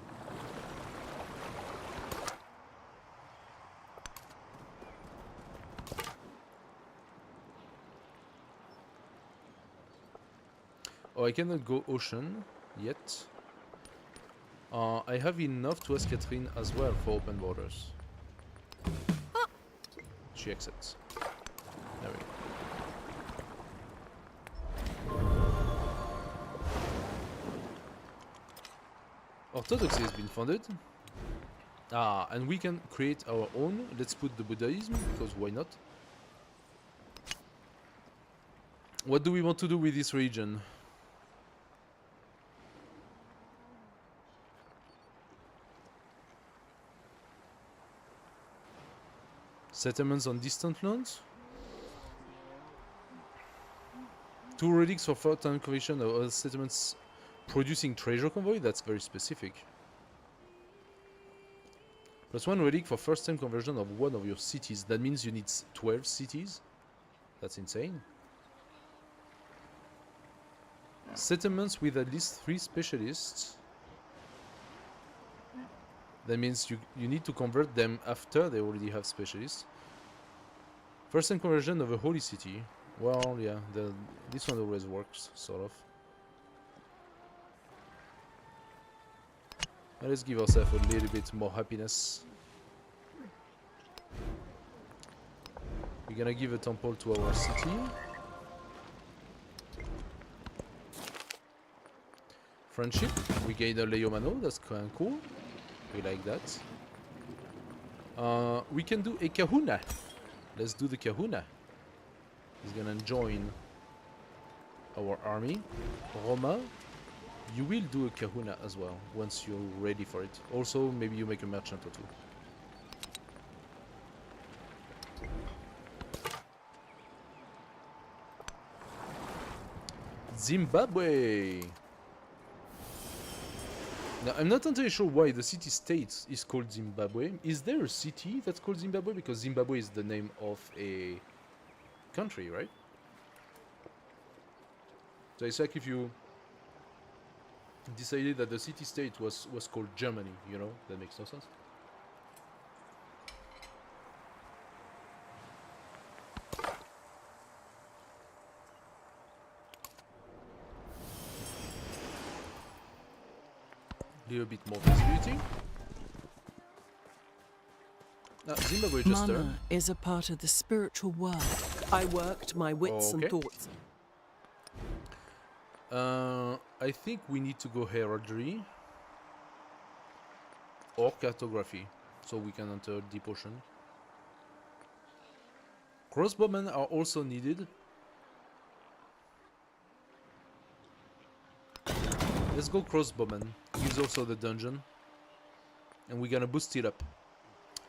Oh, I cannot go ocean yet. I have enough to ask Catherine as well for open borders. She accepts. There we go. Orthodoxy has been founded. And we can create our own. Let's put the Buddhism, because why not? What do we want to do with this region? Settlements on distant lands? 2 relics for 4-time conversion of other settlements producing treasure convoy? That's very specific. Plus 1 relic for first-time conversion of one of your cities. That means you need 12 cities? That's insane. Settlements with at least 3 specialists. That means you need to convert them after they already have specialists. First time conversion of a holy city. Well, yeah, this one always works, sort of. Now let's give ourselves a little bit more happiness. We're gonna give a temple to our city. Friendship. We gain a Leomano, that's kind of cool. We like that. We can do a kahuna. Let's do the kahuna. He's gonna join our army. Roma, you will do a kahuna as well once you're ready for it. Also, maybe you make a merchant or two. Zimbabwe. Now, I'm not entirely sure why the city-state is called Zimbabwe. Is there a city that's called Zimbabwe? Because Zimbabwe is the name of a country, right? So it's like if you decided that the city-state was called Germany, you know? That makes no sense. here a bit more visibility. Zimbabwe just turned. Mana is a part of the spiritual world. I worked my wits and Okay. thoughts. I think we need to go heraldry or cartography, so we can enter deep ocean. Crossbowmen are also needed. Let's go crossbowmen. Use also the dungeon, and we're gonna boost it up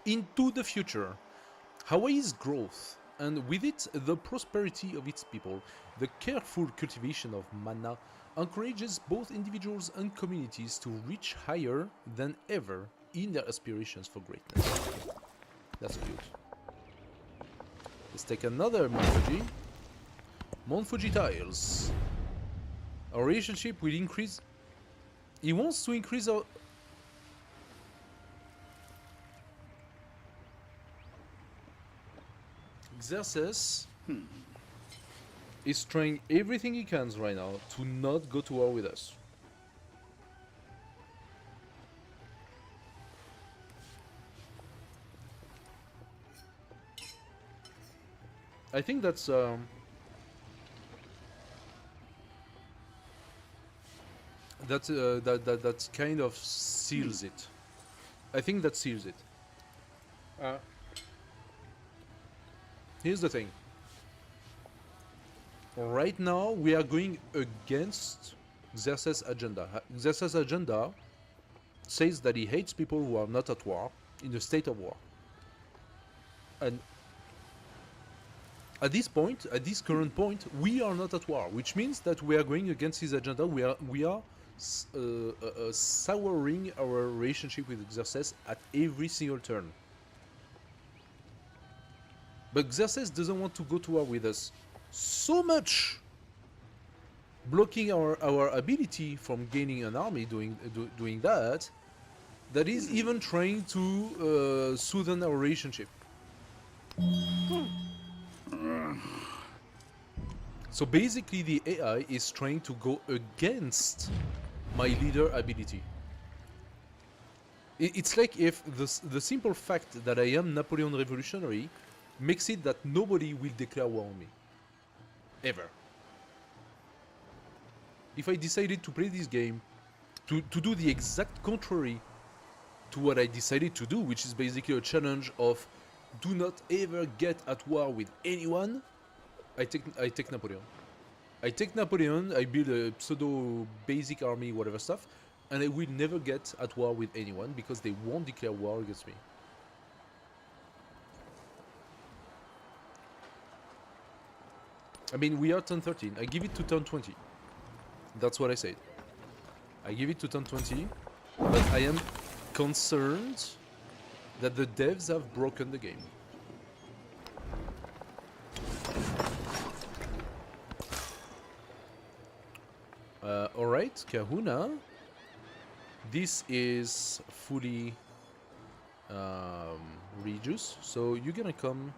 into the future. Hawaii's growth, and with it the prosperity of its people. The careful cultivation of mana encourages both individuals and communities to reach higher than ever in their aspirations for greatness. That's cute. Let's take another Mount Fuji. Mount Fuji tiles. Our relationship will increase. He wants to increase our... Xerxes is trying everything he can right now to not go to war with us. I think that's that kind of seals it. I think that seals it. Here's the thing. Right now, we are going against Xerxes' agenda. Xerxes' agenda says that he hates people who are not at war, in a state of war. And at this point, at this current point, we are not at war, which means that we are going against his agenda. We are souring our relationship with Xerxes at every single turn. But Xerxes doesn't want to go to war with us so much, blocking our ability from gaining an army doing that, that is even trying to soothe our relationship. So basically the AI is trying to go against my leader ability. It's like if the simple fact that I am Napoleon revolutionary makes it that nobody will declare war on me. Ever. If I decided to play this game to do the exact contrary to what I decided to do, which is basically a challenge of do not ever get at war with anyone, I take Napoleon. I take Napoleon, I build a pseudo basic army, whatever stuff, and I will never get at war with anyone because they won't declare war against me. I mean, we are turn 13. I give it to turn 20. That's what I said. I give it to turn 20, but I am concerned that the devs have broken the game. Alright, Kahuna. This is fully reduced, so you're gonna come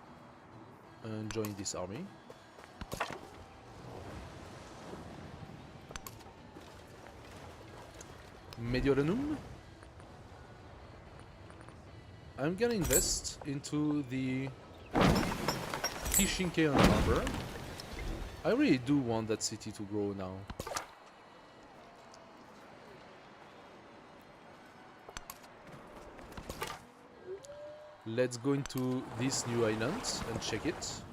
and join this army. Mediolanum. I'm gonna invest into the Tishinke and Harbor. I really do want that city to grow now. Let's go into this new island and check it.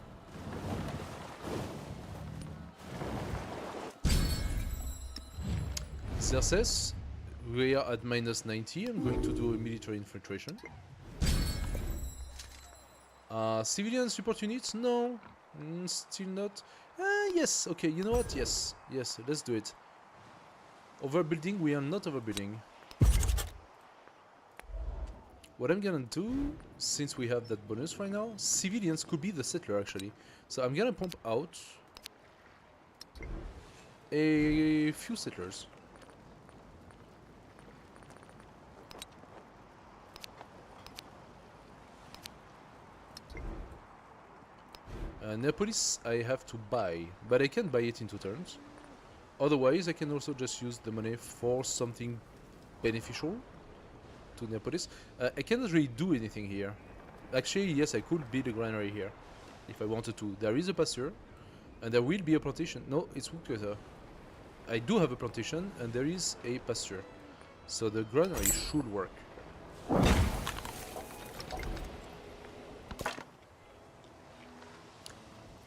Xerxes, we are at minus 90. I'm going to do a military infiltration. Civilian support units? No, still not. Yes, okay, you know what? Yes, let's do it. Overbuilding, we are not overbuilding. What I'm gonna do, since we have that bonus right now, civilians could be the settler actually. So I'm gonna pump out a few settlers. Neapolis I have to buy, but I can buy it in 2 turns. Otherwise I can also just use the money for something beneficial to Neapolis. I cannot really do anything here. Actually, yes, I could build a granary here if I wanted to. There is a pasture, and there will be a plantation. No, it's woodcutter. I do have a plantation, and there is a pasture. So the granary should work.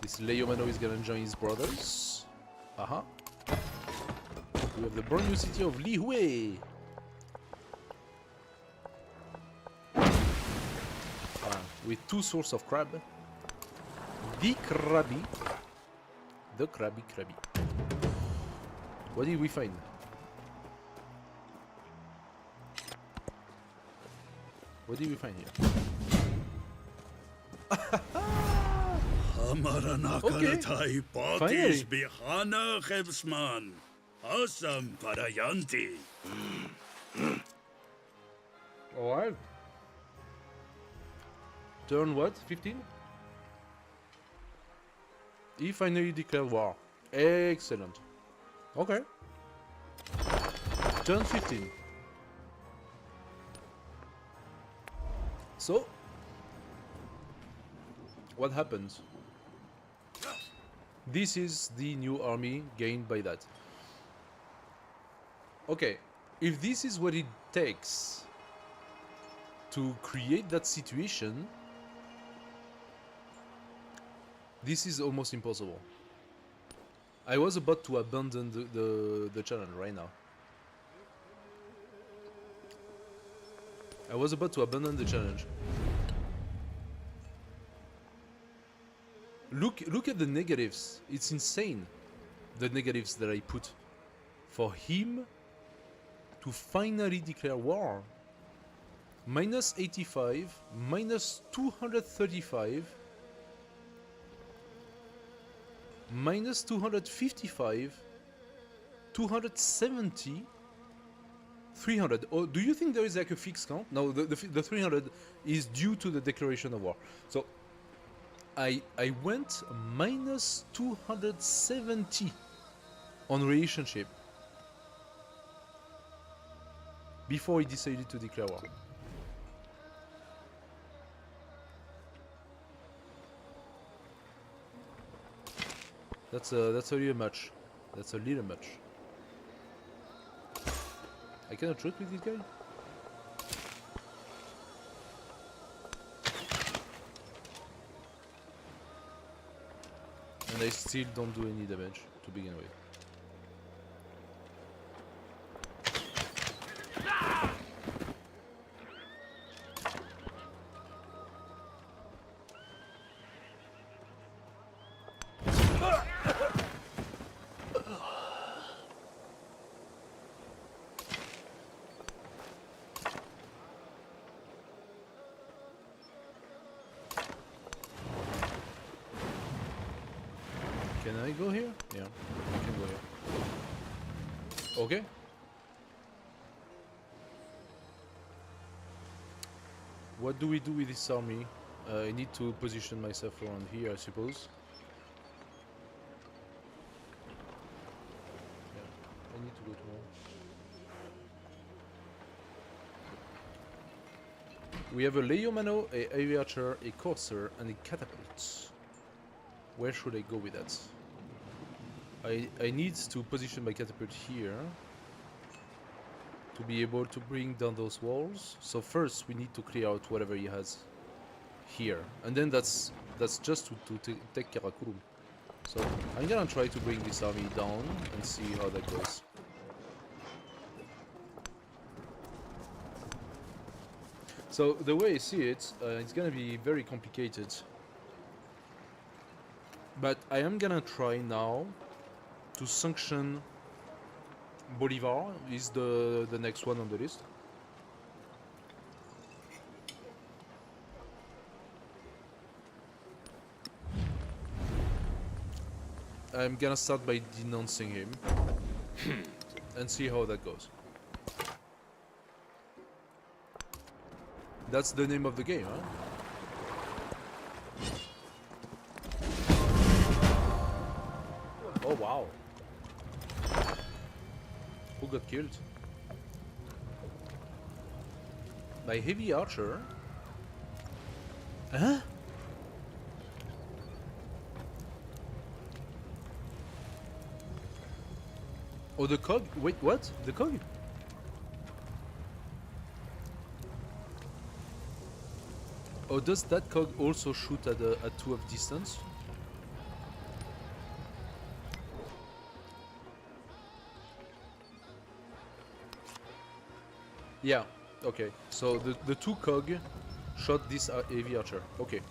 This Leomano is gonna join his brothers. Aha. We have the brand new city of Lihui. With 2 sources of crab. The crabby. The crabby. What did we find? What did we find here? Amaranakaratai Patis Bihana Hevsman. Asam Parayanti. Alright. Turn what? 15? He finally declared war. Excellent. Okay. Turn 15. So, what happens? This is the new army gained by that. Okay, if this is what it takes to create that situation, this is almost impossible. I was about to abandon the challenge right now. I was about to abandon the challenge. Look at the negatives. It's insane. The negatives that I put for him to finally declare war. Minus 85, minus 235, minus 255, 270, 300. Oh, do you think there is like a fixed count? No, the 300 is due to the declaration of war. So I went minus 270 on relationship before he decided to declare war. That's a little much. That's a little much. I cannot shoot with this guy. And I still don't do any damage to begin with. Can I go here? Yeah, I can go here. Okay. What do we do with this army? I need to position myself around here, I suppose. Yeah, I need to go to more. We have a Leomano, a heavy archer, a courser, and a catapult. Where should I go with that? I need to position my catapult here to be able to bring down those walls. So first we need to clear out whatever he has here, and then that's just to take Karakurum. So I'm gonna try to bring this army down and see how that goes. So the way I see it, it's gonna be very complicated. But I am gonna try now to sanction Bolivar. Is the next one on the list. I'm gonna start by denouncing him and see how that goes. That's the name of the game, huh? Oh wow. Who got killed? My heavy archer. Huh? Oh, the cog? Wait, what? The cog? Oh, does that cog also shoot at 2 of distance? Yeah, okay. So the 2 cog shot this heavy archer. Okay.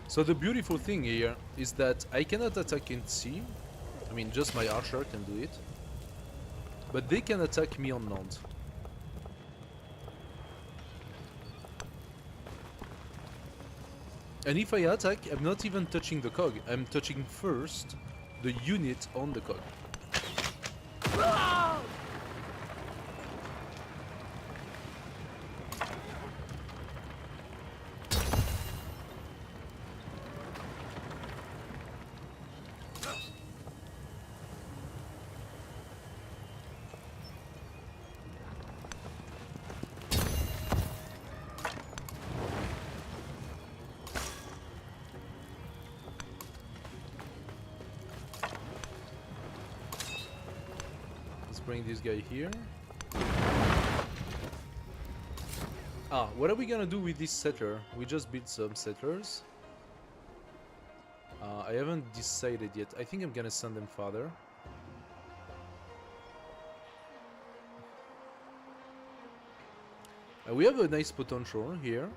So the beautiful thing here is that I cannot attack in sea. I mean, just my archer can do it. But they can attack me on land. And if I attack, I'm not even touching the cog. I'm touching first the unit on the cog. Bring this guy here. Ah, what are we gonna do with this settler? We just built some settlers. I haven't decided yet. I think I'm gonna send them farther. We have a nice potential here.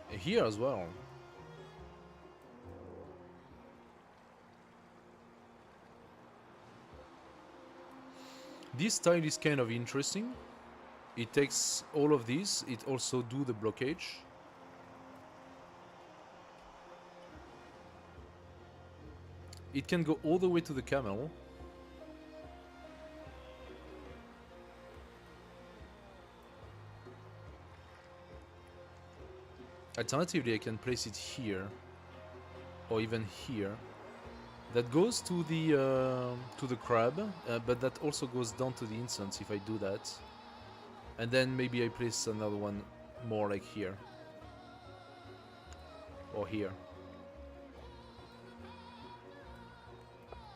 Here as well. This tile is kind of interesting. It takes all of these. It also do the blockage. It can go all the way to the camel. Alternatively, I can place it here, or even here. That goes to the crab, but that also goes down to the incense if I do that. And then maybe I place another one more like here, or here.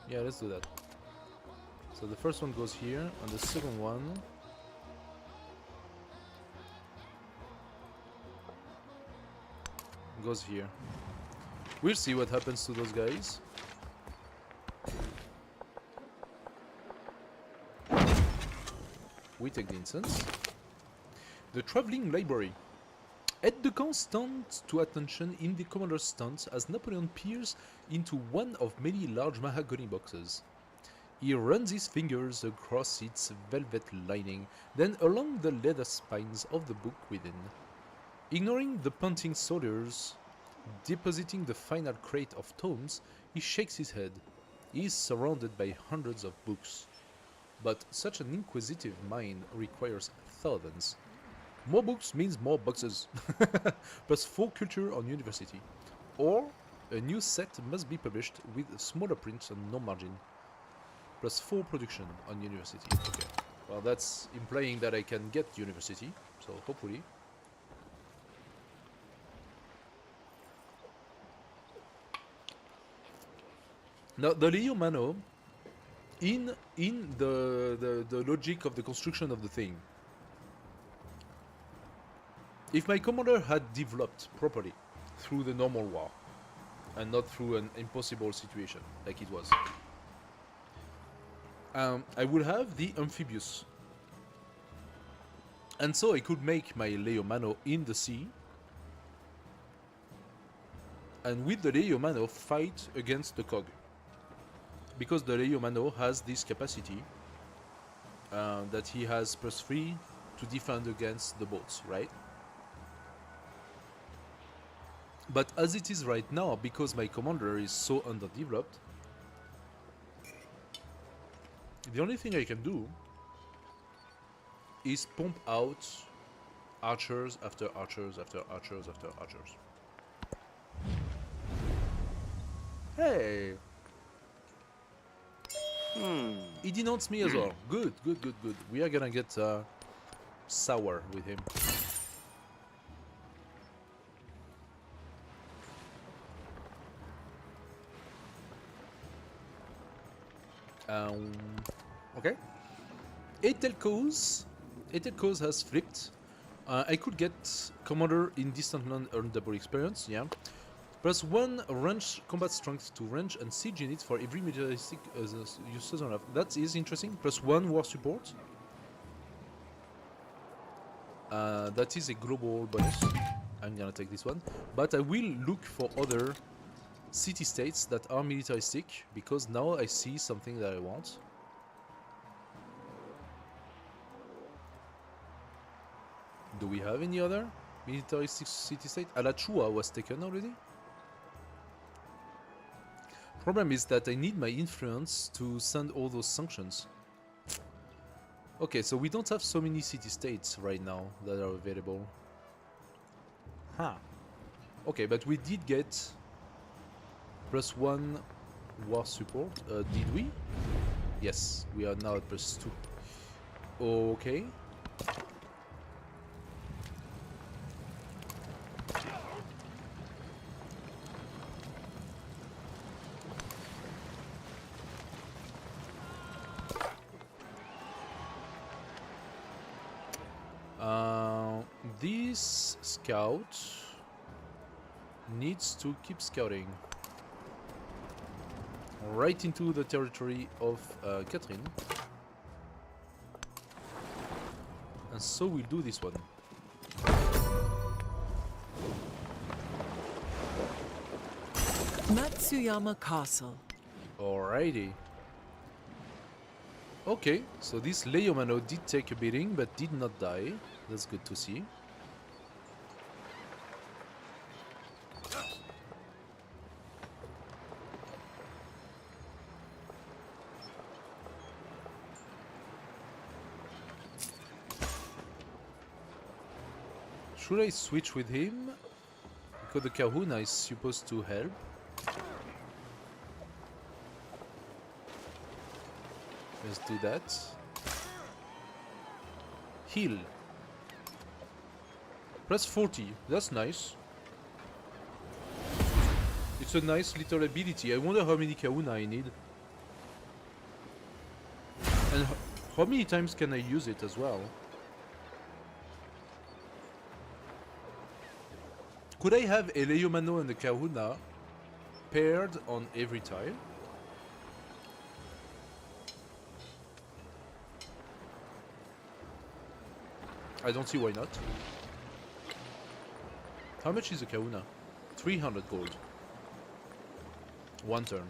Yeah, let's do that. So the first one goes here, and the second one goes here. We'll see what happens to those guys. We take the incense. The traveling library. Aide de camp stands to attention in the commander's stance as Napoleon peers into one of many large mahogany boxes. He runs his fingers across its velvet lining, then along the leather spines of the book within. Ignoring the panting soldiers depositing the final crate of tomes, he shakes his head. He is surrounded by hundreds of books. But such an inquisitive mind requires thousands. More books means more boxes. Plus 4 culture on university. Or a new set must be published with smaller prints and no margin. Plus 4 production on university. Okay. Well, that's implying that I can get university. So hopefully. Now, the Leo Mano, in the logic of the construction of the thing, if my commander had developed properly through the normal war, and not through an impossible situation like it was, I would have the amphibious. And so I could make my Leo Mano in the sea, and with the Leo Mano fight against the cog. Because the Leo Mano has this capacity that he has +3 to defend against the boats, right? But as it is right now, because my commander is so underdeveloped, The only thing I can do is pump out archers after archers after archers after archers. Hey! He denounced me as well. Good, good, good, good. We are gonna get sour with him. Okay. Etelkos has flipped. I could get commander in distant land earn double experience, yeah. Plus 1 range combat strength to range and siege units for every militaristic uses on. That is interesting. Plus 1 war support. That is a global bonus. I'm gonna take this one. But I will look for other city-states that are militaristic, because now I see something that I want. Do we have any other militaristic city-state? Alachua was taken already? Problem is that I need my influence to send all those sanctions. Okay, so we don't have so many city-states right now that are available. Huh. Okay, but we did get plus 1 war support. Did we? Yes, we are now at plus 2. Okay. This scout needs to keep scouting right into the territory of Catherine, and so we'll do this one. Matsuyama Castle. Alrighty. Okay, so this Leomano did take a beating but did not die. That's good to see. Should I switch with him? Because the Kahuna is supposed to help. Let's do that. Heal. Plus 40. That's nice. It's a nice little ability. I wonder how many Kahuna I need. And how many times can I use it as well? Could I have a Leomano and a Kahuna paired on every tile? I don't see why not. How much is a Kahuna? 300 gold. 1 turn.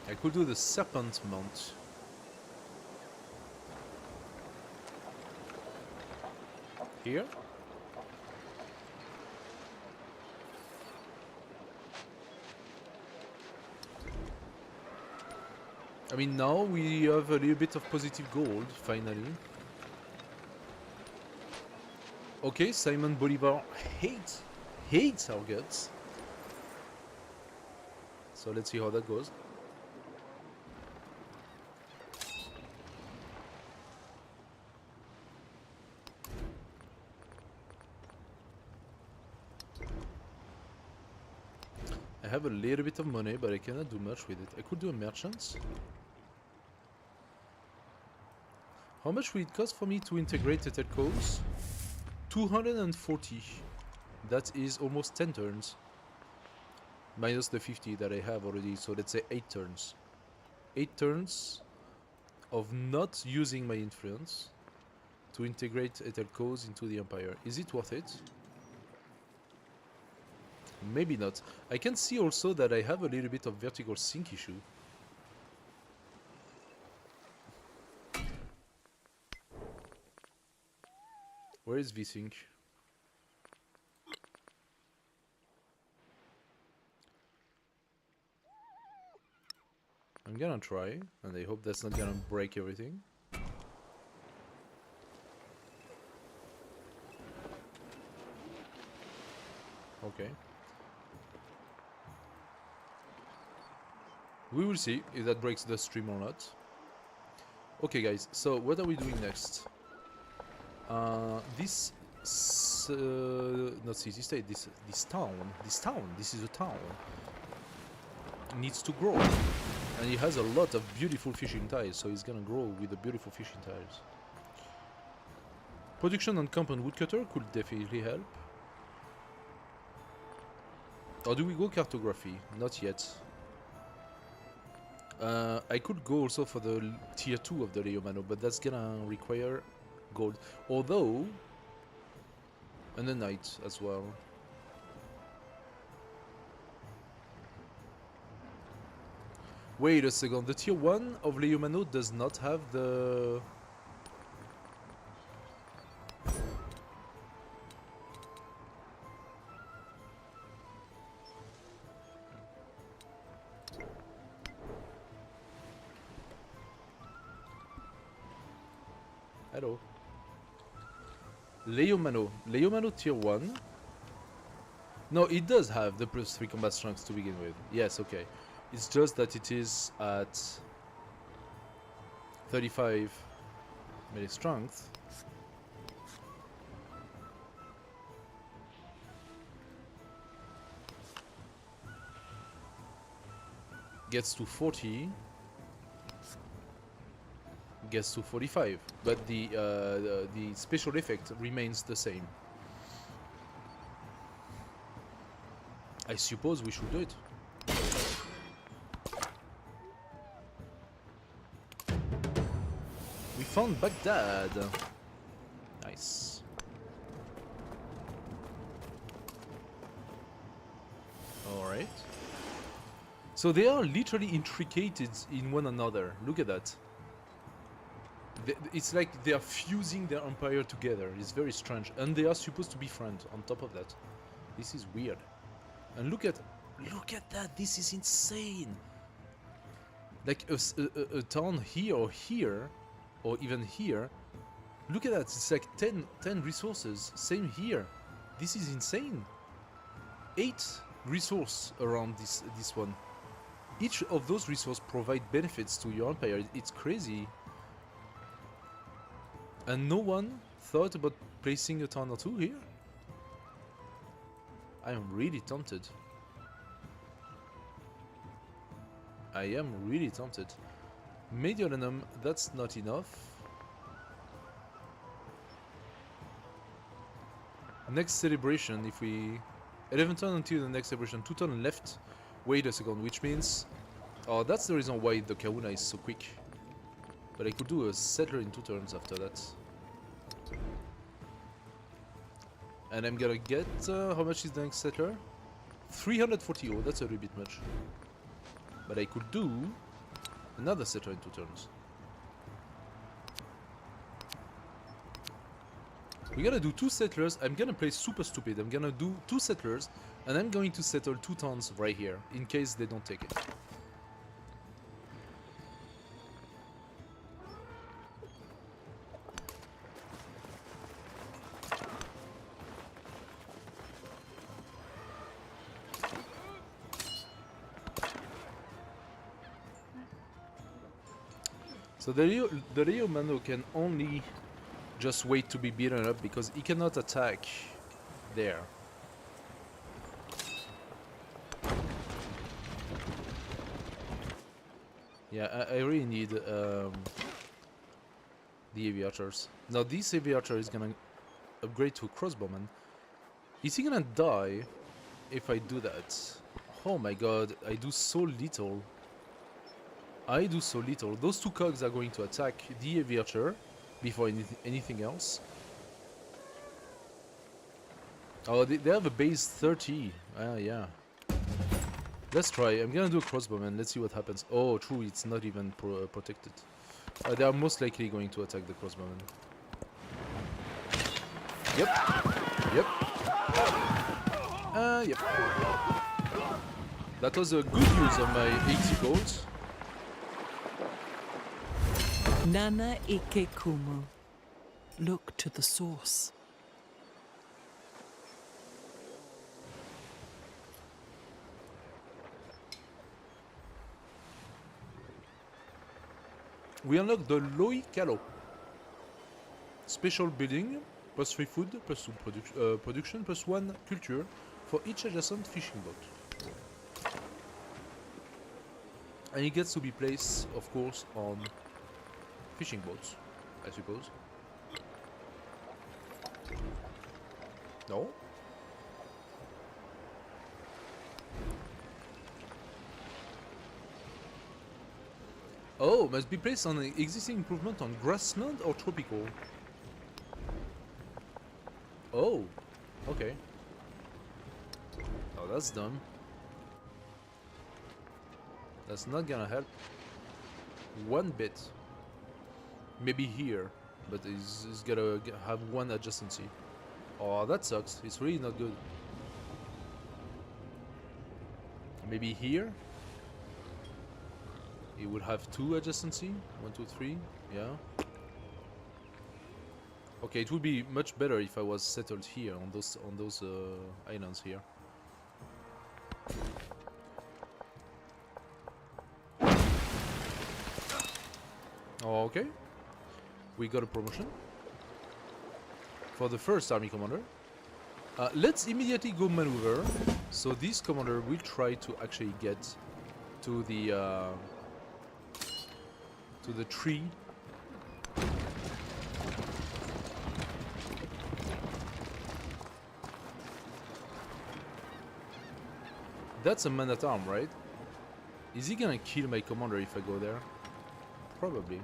I could do the Serpent Mount. Here? I mean, now we have a little bit of positive gold, finally. Okay, Simon Bolivar hates our guts. So let's see how that goes. I have a little bit of money, but I cannot do much with it. I could do a merchant. How much will it cost for me to integrate the telcos? 240. That is almost 10 turns. Minus the 50 that I have already, so let's say 8 turns. 8 turns of not using my influence to integrate telcos into the Empire. Is it worth it? Maybe not. I can see also that I have a little bit of vertical sync issue. Where is VSync? I'm gonna try, and I hope that's not gonna break everything. Okay. We will see if that breaks the stream or not. Okay, guys, so what are we doing next? This not city state. This town. This is a town. Needs to grow, and it has a lot of beautiful fishing tiles, so it's gonna grow with the beautiful fishing tiles. Production on camp and woodcutter could definitely help. Or do we go cartography? Not yet. I could go also for the tier 2 of the Leomano, but that's gonna require gold. Although, and a knight as well. Wait a second, the tier 1 of Leomano does not have the... Hello. Leomano tier 1. No, it does have the +3 combat strength to begin with. Yes, okay. It's just that it is at 35 melee strength. Gets to 40. Gets to 45, but the special effect remains the same. I suppose we should do it. We found Baghdad. Nice. Alright. So they are literally intricated in one another. Look at that. It's like they are fusing their empire together. It's very strange. And they are supposed to be friends on top of that. This is weird. And look at that. This is insane. Like a town here or here, or even here. Look at that. It's like 10 resources. Same here. This is insane. 8 resources around this one. Each of those resources provide benefits to your empire. It's crazy. And no one thought about placing a town or two here? I am really tempted. I am really tempted. Mediolanum, that's not enough. Next celebration, if we... 11 turn until the next celebration, 2 turn left. Wait a second, which means... Oh, that's the reason why the Kahuna is so quick. But I could do a settler in 2 turns after that. And I'm gonna get... how much is the next settler? 340. Oh, that's a little bit much. But I could do another settler in 2 turns. We gotta do 2 settlers. I'm gonna play super stupid. I'm gonna do 2 settlers, and I'm going to settle 2 towns right here, in case they don't take it. So the Leomano can only just wait to be beaten up because he cannot attack there. Yeah, I really need the heavy archers. Now this heavy archer is gonna upgrade to a crossbowman. Is he gonna die if I do that? Oh my god, I do so little. I do so little. Those 2 cogs are going to attack the heavy archer before anything else. Oh, they have a base 30. Ah, yeah. Let's try. I'm gonna do a crossbowman. Let's see what happens. Oh, true. It's not even protected. They are most likely going to attack the crossbowman. Yep. Yep. Yep. That was a good use of my 80 gold. Nana ike kumu. Look to the source. We unlock the Loi Kalo. Special building, plus 3 food, plus 2 production, plus 1 culture for each adjacent fishing boat. And it gets to be placed, of course, on fishing boats, I suppose. No? Oh, must be placed on existing improvement on grassland or tropical. Oh, okay. Oh, that's dumb. That's not gonna help one bit. Maybe here, but it's gonna have 1 adjacency. Oh, that sucks. It's really not good. Maybe here. It would have 2 adjacency. 1, 2, 3. Yeah. Okay, it would be much better if I was settled here on those islands here. Okay. We got a promotion for the first army commander. Let's immediately go maneuver. So this commander will try to actually get to the tree. That's a man-at-arm, right? Is he gonna kill my commander if I go there? Probably.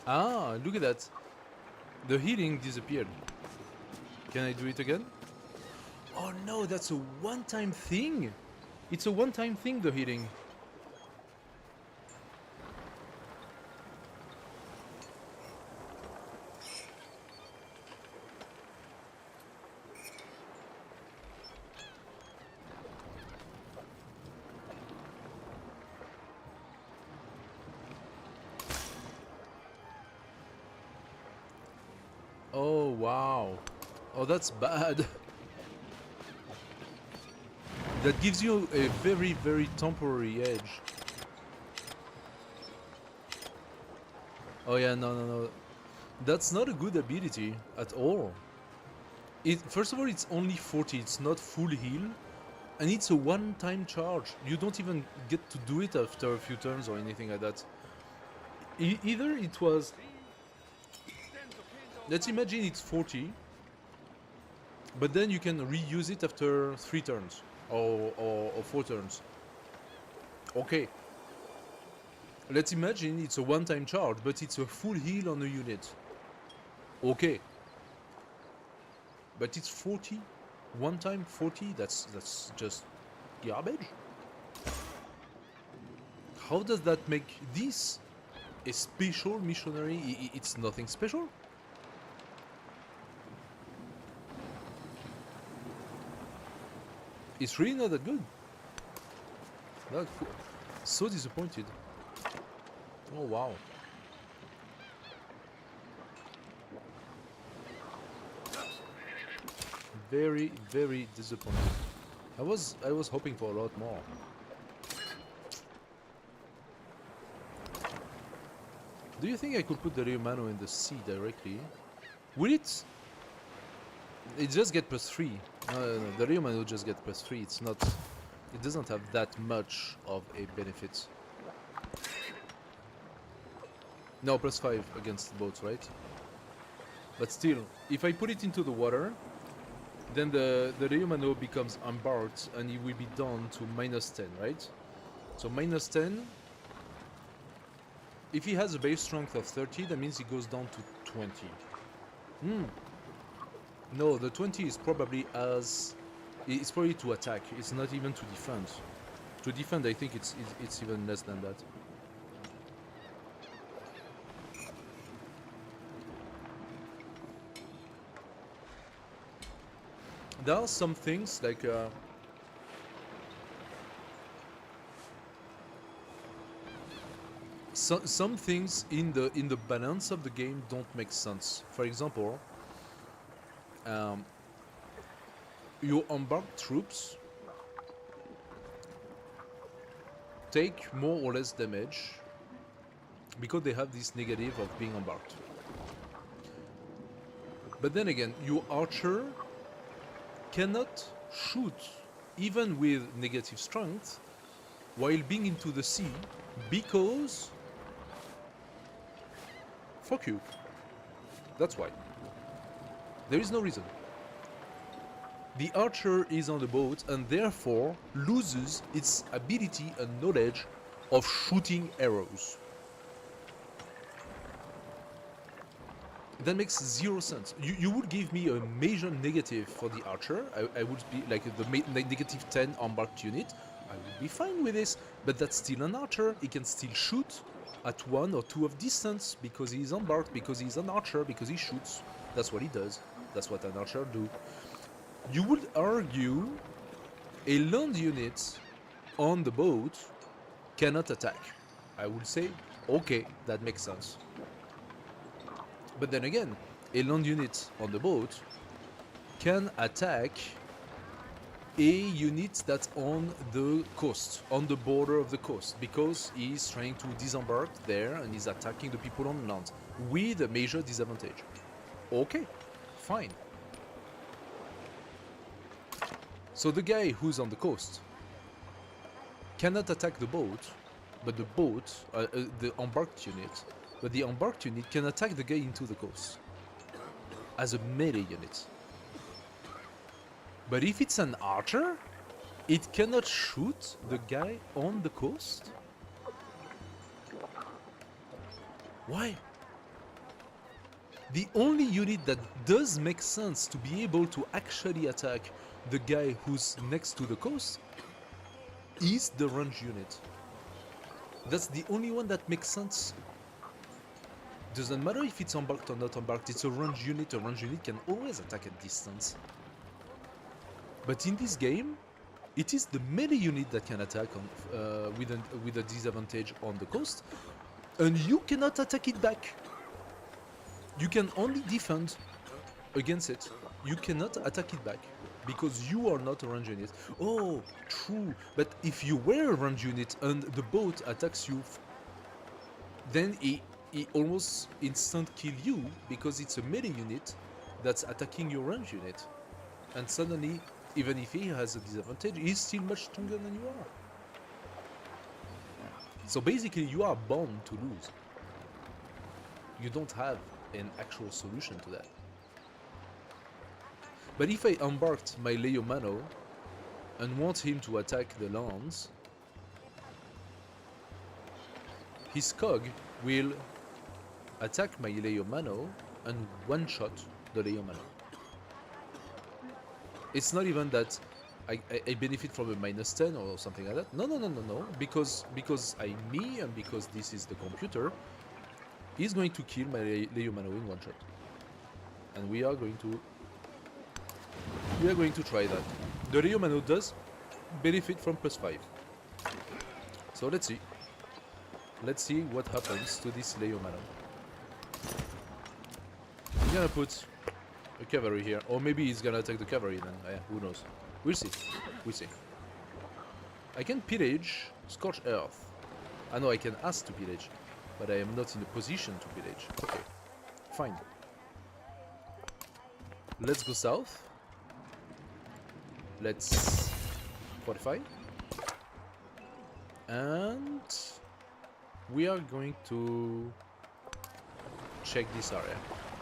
Ah, look at that. The healing disappeared. Can I do it again? Oh no, that's a one-time thing. It's a one-time thing, the healing. Oh, wow. Oh, that's bad. That gives you a very, very temporary edge. Oh yeah, no. That's not a good ability at all. First of all, it's only 40, it's not full heal. And it's a one-time charge. You don't even get to do it after a few turns or anything like that. Either it was... Let's imagine it's 40, but then you can reuse it after 3 turns or 4 turns. Okay. Let's imagine it's a one-time charge, but it's a full heal on a unit. Okay. But it's 40. One time 40, that's just garbage. How does that make this a special missionary? It's nothing special. It's really not that good. Not cool. So disappointed. Oh wow. Very, very disappointed. I was hoping for a lot more. Do you think I could put the Rio Mano in the sea directly? Will it? It just get +3. No, the Rio Mano just get +3. It's not. It doesn't have that much of a benefit. No, +5 against boats, right? But still, if I put it into the water, then the Leomano becomes embarked and it will be down to -10, right? So -10. If he has a base strength of 30, that means he goes down to 20. No, the 20 is probably as... It's probably to attack. It's not even to defend. To defend, I think it's even less than that. There are some things like... some things in the balance of the game don't make sense. For example, your embarked troops take more or less damage because they have this negative of being embarked. But then again, your archer cannot shoot even with negative strength while being into the sea because... Fuck you. That's why. There is no reason. The archer is on the boat and therefore loses its ability and knowledge of shooting arrows. That makes zero sense. You would give me a major negative for the archer. I would be like the negative 10 embarked unit. I would be fine with this, but that's still an archer. He can still shoot at 1 or 2 of distance because he's embarked, because he's an archer, because he shoots. That's what he does. That's what an archer do. You would argue a land unit on the boat cannot attack. I would say, okay, that makes sense. But then again, a land unit on the boat can attack a unit that's on the coast, on the border of the coast, because he's trying to disembark there and he's attacking the people on land with a major disadvantage. Okay, fine. So the guy who's on the coast cannot attack the boat, but the boat, the embarked unit, but the embarked unit can attack the guy into the coast as a melee unit. But if it's an archer, it cannot shoot the guy on the coast? Why? The only unit that does make sense to be able to actually attack the guy who's next to the coast is the range unit. That's the only one that makes sense. Doesn't matter if it's embarked or not embarked, it's a range unit. A range unit can always attack at distance. But in this game, it is the melee unit that can attack on, with a disadvantage on the coast, and you cannot attack it back. You can only defend against it. You cannot attack it back because you are not a range unit. Oh, true. But if you were a range unit and the boat attacks you, then he almost instant kill you because it's a melee unit that's attacking your range unit. And suddenly, even if he has a disadvantage, he's still much stronger than you are. So basically, you are bound to lose. You don't have an actual solution to that. But if I embarked my Leomano and want him to attack the lands, his cog will attack my Leomano and one-shot the Leomano. It's not even that I benefit from a -10 or something like that. No. Because I'm me and because this is the computer, he's going to kill my Leomano in one shot. And we are going to try that. The Leomano does benefit from +5. So let's see. Let's see what happens to this Leomano. I'm gonna put a cavalry here, or maybe he's gonna attack the cavalry then. Who knows? We'll see. We'll see. I can pillage Scorch Earth. I know I can ask to pillage, but I am not in a position to pillage. Okay, fine. Let's go south. Let's fortify. And we are going to check this area.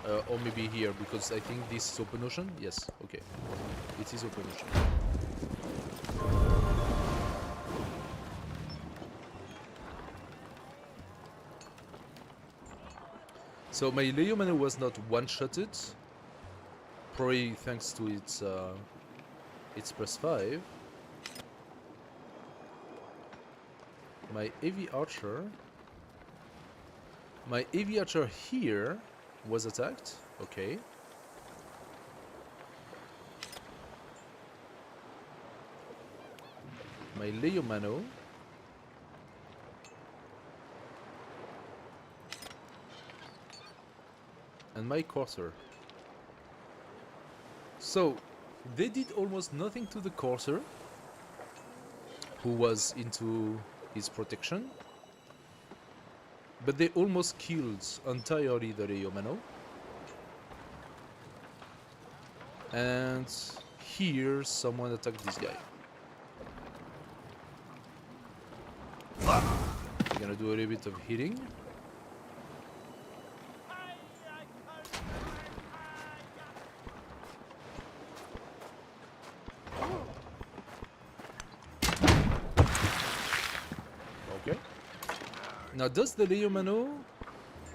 Or maybe here, because I think this is open ocean. Yes, okay. It is open ocean. So my Leomano was not one-shotted, probably thanks to its +5. My AV archer here was attacked. Okay. My Leomano. And my courser. So they did almost nothing to the courser, who was into his protection, but they almost killed entirely the Leomano. And here someone attacked this guy. I'm gonna do a little bit of hitting. Now, does the Leomano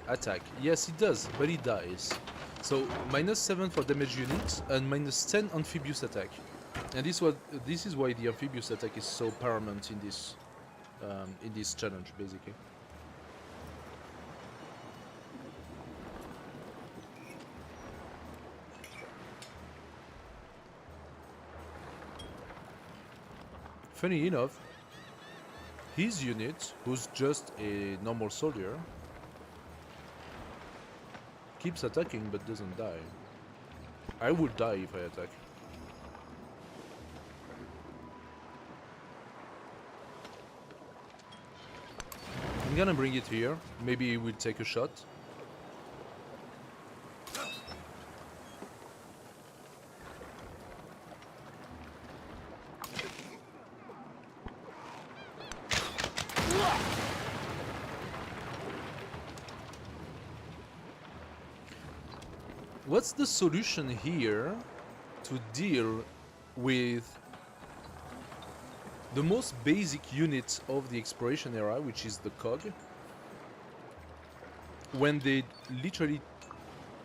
attack? Yes, it does, but he dies. So, -7 for damage unit and -10 amphibious attack. And this is why the amphibious attack is so paramount in this challenge, basically. Funny enough, his unit, who's just a normal soldier, keeps attacking but doesn't die. I would die if I attack. I'm gonna bring it here. Maybe we'll take a shot. What's the solution here to deal with the most basic unit of the exploration era, which is the cog, when they literally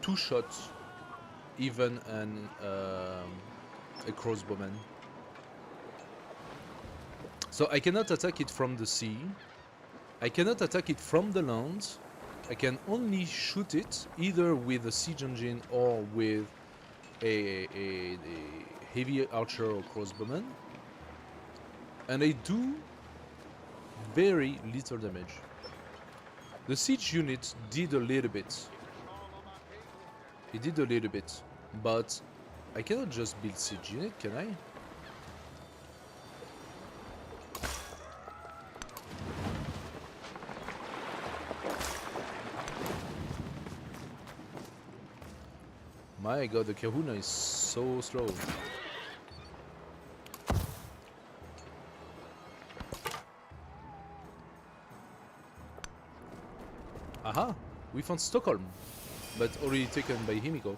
two-shot even a crossbowman? So I cannot attack it from the sea, I cannot attack it from the land, I can only shoot it either with a siege engine or with a heavy archer or crossbowman, and I do very little damage. The siege unit did a little bit. It did a little bit, but I cannot just build siege unit, can I? My god, the Kahuna is so slow. Aha! We found Stockholm, but already taken by Himiko.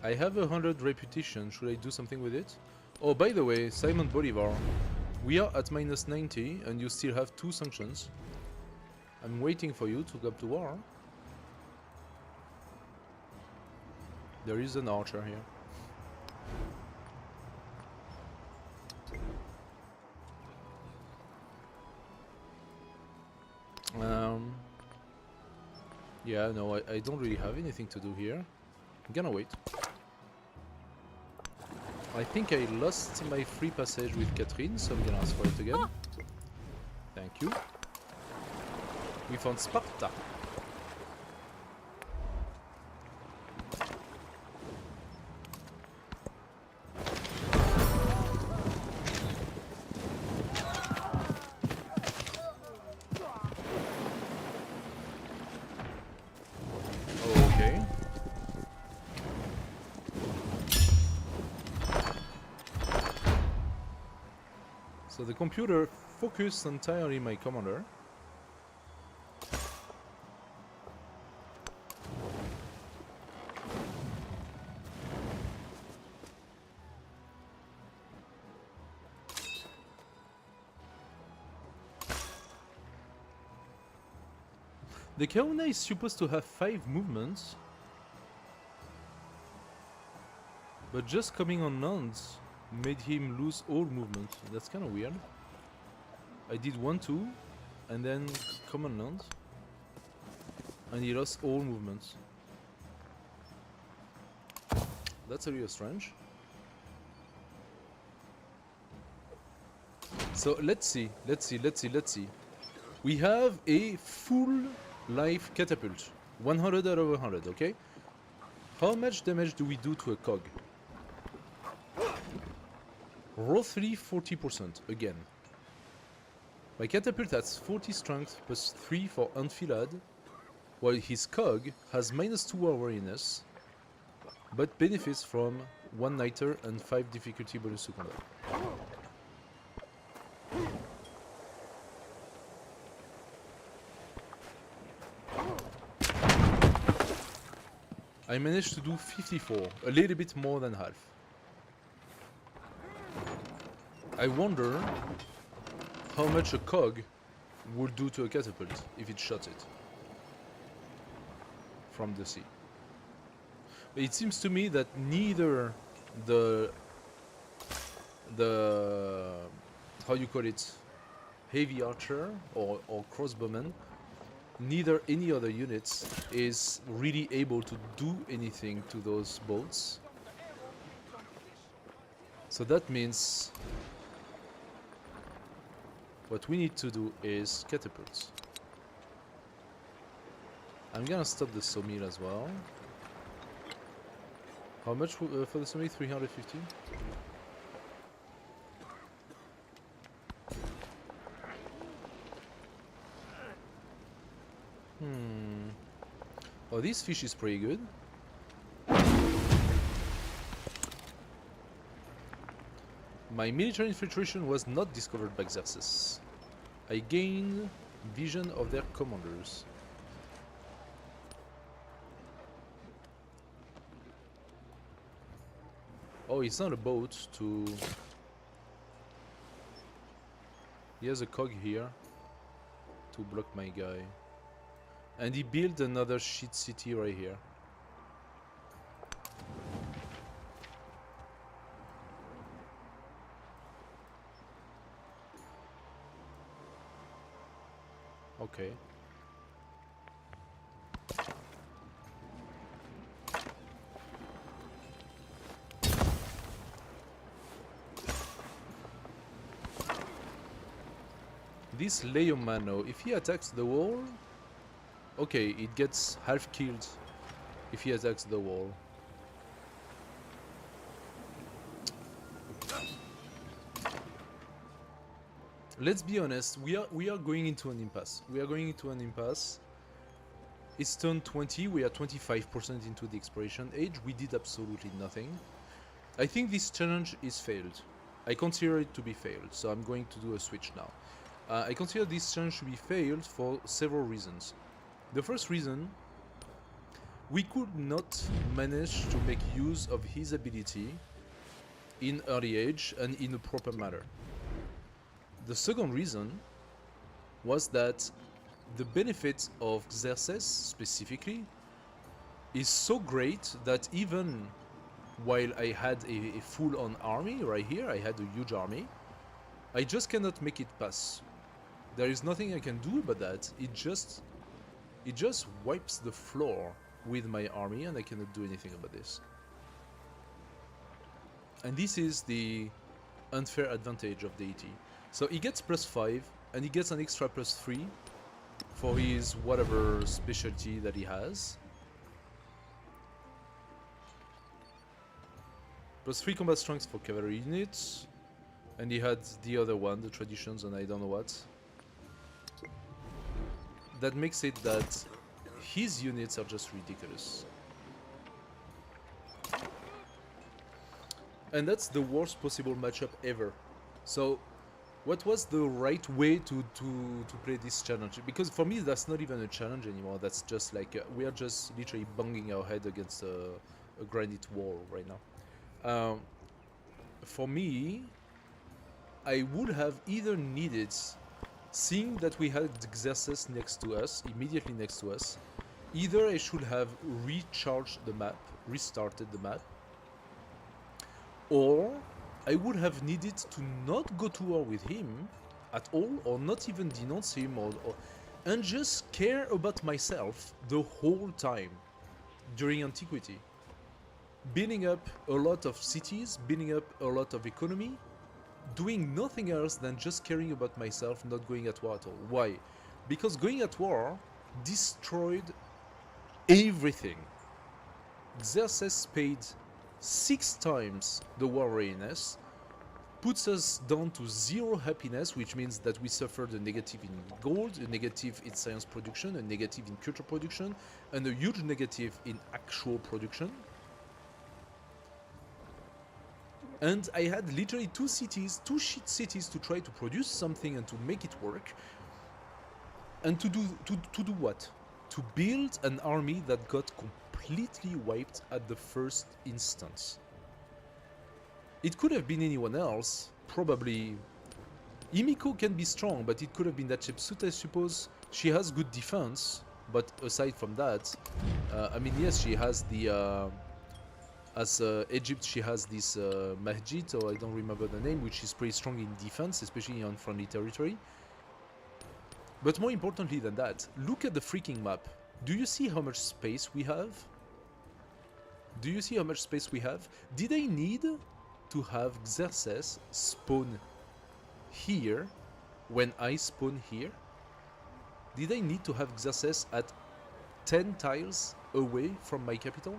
I have 100 reputation, should I do something with it? Oh, by the way, Simon Bolivar, we are at -90 and you still have 2 sanctions. I'm waiting for you to go to war. There is an archer here. Yeah, no, I don't really have anything to do here. I'm gonna wait. I think I lost my free passage with Catherine, so I'm gonna ask for it again. Thank you. We found Sparta. So the computer focused entirely my commander. The Kauna is supposed to have 5 movements, but just coming on land made him lose all movement. That's kind of weird. I did 1-2 and then come on land and he lost all movements. That's a little strange. So let's see. We have a full life catapult. 100 out of 100, okay? How much damage do we do to a cog? Roughly 40% again. My catapult has 40 strength plus 3 for enfilade, while his cog has -2 awareness, but benefits from 1 niter and 5 difficulty bonus to combat. I managed to do 54, a little bit more than half. I wonder how much a cog would do to a catapult if it shot it from the sea. But it seems to me that neither the how you call it, heavy archer or crossbowman, neither any other units is really able to do anything to those boats. So that means what we need to do is catapults. I'm gonna stop the sawmill as well. How much for the sawmill? 350? Oh, this fish is pretty good. My military infiltration was not discovered by Xerxes. I gained vision of their commanders. Oh, it's not a boat to... He has a cog here to block my guy. And he built another shit city right here. Okay. This Leomano, if he attacks the wall, okay, it gets half killed if he attacks the wall. Let's be honest, we are going into an impasse. It's turn 20, we are 25% into the exploration age. We did absolutely nothing. I think this challenge is failed. I consider it to be failed, so I'm going to do a switch now. I consider this challenge to be failed for several reasons. The first reason, we could not manage to make use of his ability in early age and in a proper manner. The second reason was that the benefit of Xerxes specifically is so great that even while I had a full-on army right here, I had a huge army, I just cannot make it pass. There is nothing I can do about that. It just wipes the floor with my army and I cannot do anything about this. And this is the unfair advantage of Deity. So he gets +5 and he gets an extra +3 for his whatever specialty that he has. +3 combat strength for cavalry units. And he had the other one, the traditions and I don't know what. That makes it that his units are just ridiculous. And that's the worst possible matchup ever. So what was the right way to play this challenge? Because for me that's not even a challenge anymore. That's just like we are just literally banging our head against a granite wall right now. For me, I would have either needed Seeing that we had Xerxes next to us, immediately next to us, either I should have recharged the map, restarted the map, or I would have needed to not go to war with him at all, or not even denounce him, and just care about myself the whole time during antiquity. Building up a lot of cities, building up a lot of economy, doing nothing else than just caring about myself, not going at war at all. Why? Because going at war destroyed everything. Xerxes paid 6 times the war readiness, puts us down to 0 happiness, which means that we suffered a negative in gold, a negative in science production, a negative in culture production, and a huge negative in actual production. And I had literally 2 shit cities to try to produce something and to make it work. And to do what? To build an army that got completely wiped at the first instance. It could have been anyone else, probably. Himiko can be strong, but it could have been that Hatshepsut, I suppose. She has good defense, but aside from that, I mean, yes, she has the... as Egypt, she has this Mahjid, or I don't remember the name, which is pretty strong in defense, especially in unfriendly territory. But more importantly than that, look at the freaking map. Do you see how much space we have? Do you see how much space we have? Did I need to have Xerxes spawn here when I spawn here? Did I need to have Xerxes at 10 tiles away from my capital?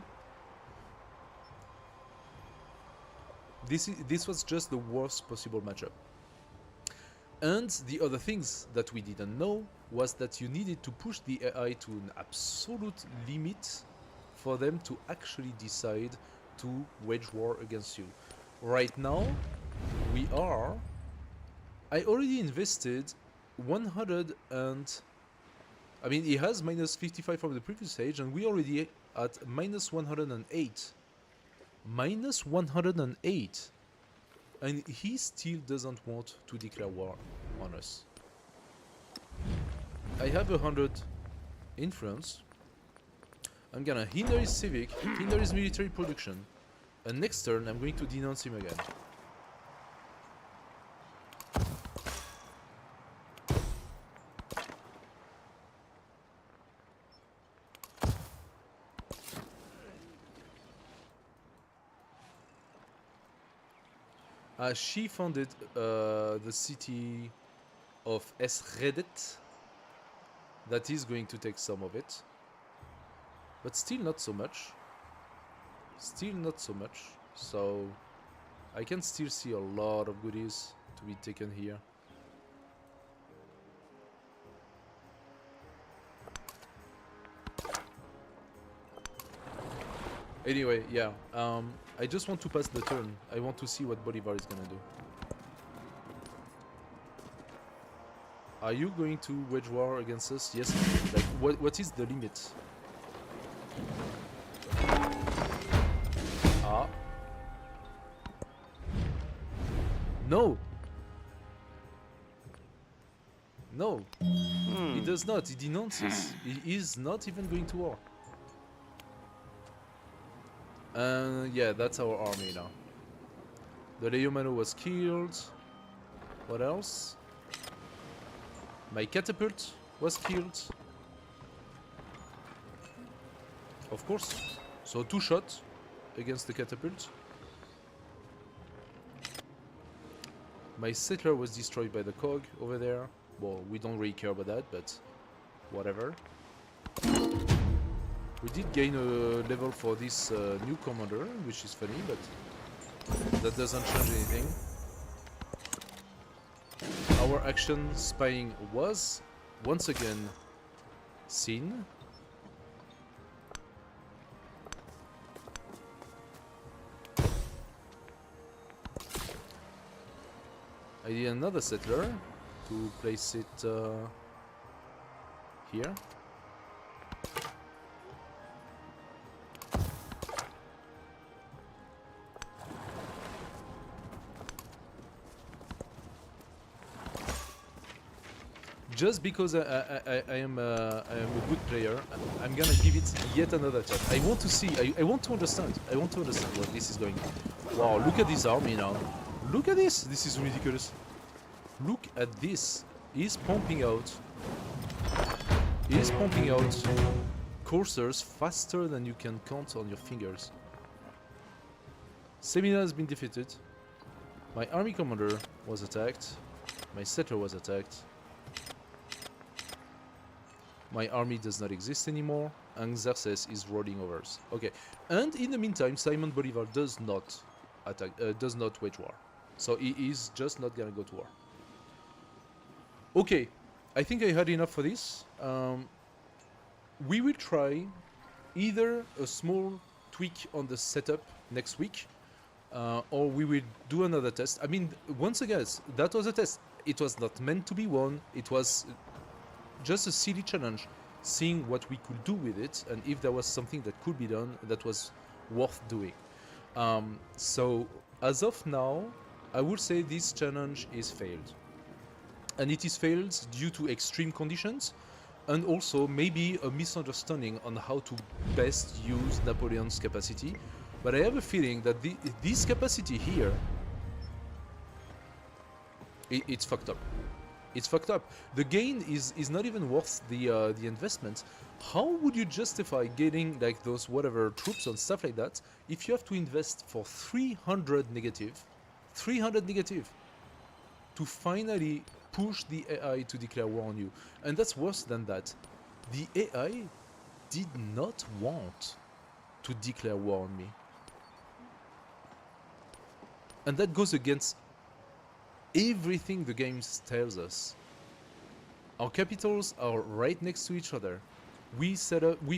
This was just the worst possible matchup. And the other things that we didn't know was that you needed to push the AI to an absolute limit for them to actually decide to wage war against you. Right now, we are... I already invested 100 and... I mean, he has minus 55 from the previous stage, and we already at minus 108. Minus 108. And he still doesn't want to declare war on us. I have 100 influence. I'm gonna hinder his civic, hinder his military production, and next turn I'm going to denounce him again. She founded the city of Esredet. That is going to take some of it. But still not so much. Still not so much. So I can still see a lot of goodies to be taken here. Anyway, yeah. I just want to pass the turn. I want to see what Bolivar is gonna do. Are you going to wage war against us? Yes. Like, what is the limit? Ah. No. No. He does not. He denounces. He is not even going to war. Yeah, that's our army now. The Leomano was killed. What else? My catapult was killed. Of course. So 2 shots against the catapult. My settler was destroyed by the cog over there. Well, we don't really care about that, but whatever. We did gain a level for this new commander, which is funny, but that doesn't change anything. Our action spying was once again seen. I did another settler to place it here. just because I am a good player, I'm gonna give it yet another chance. I want to see, I want to understand. I want to understand where this is going. Wow, look at this army now. Look at this. This is ridiculous. Look at this. He's pumping out. He's pumping out coursers faster than you can count on your fingers. Semina has been defeated. My army commander was attacked. My settler was attacked. My army does not exist anymore, and Xerxes is rolling over us. Okay, and in the meantime, Simon Bolivar does not attack, does not wage war. So he is just not gonna go to war. Okay, I think I had enough for this. We will try either a small tweak on the setup next week, or we will do another test. I mean, once again, that was a test. It was not meant to be won. It was just a silly challenge, seeing what we could do with it, and if there was something that could be done that was worth doing. So, as of now, I would say this challenge is failed. And it is failed due to extreme conditions, and also maybe a misunderstanding on how to best use Napoleon's capacity. But I have a feeling that this capacity here, it's fucked up. It's fucked up. The gain is not even worth the investment. How would you justify getting like those whatever troops and stuff like that if you have to invest for 300 negative to finally push the AI to declare war on you? And that's worse than that. The AI did not want to declare war on me. And that goes against everything the game tells us. Our capitals are right next to each other. We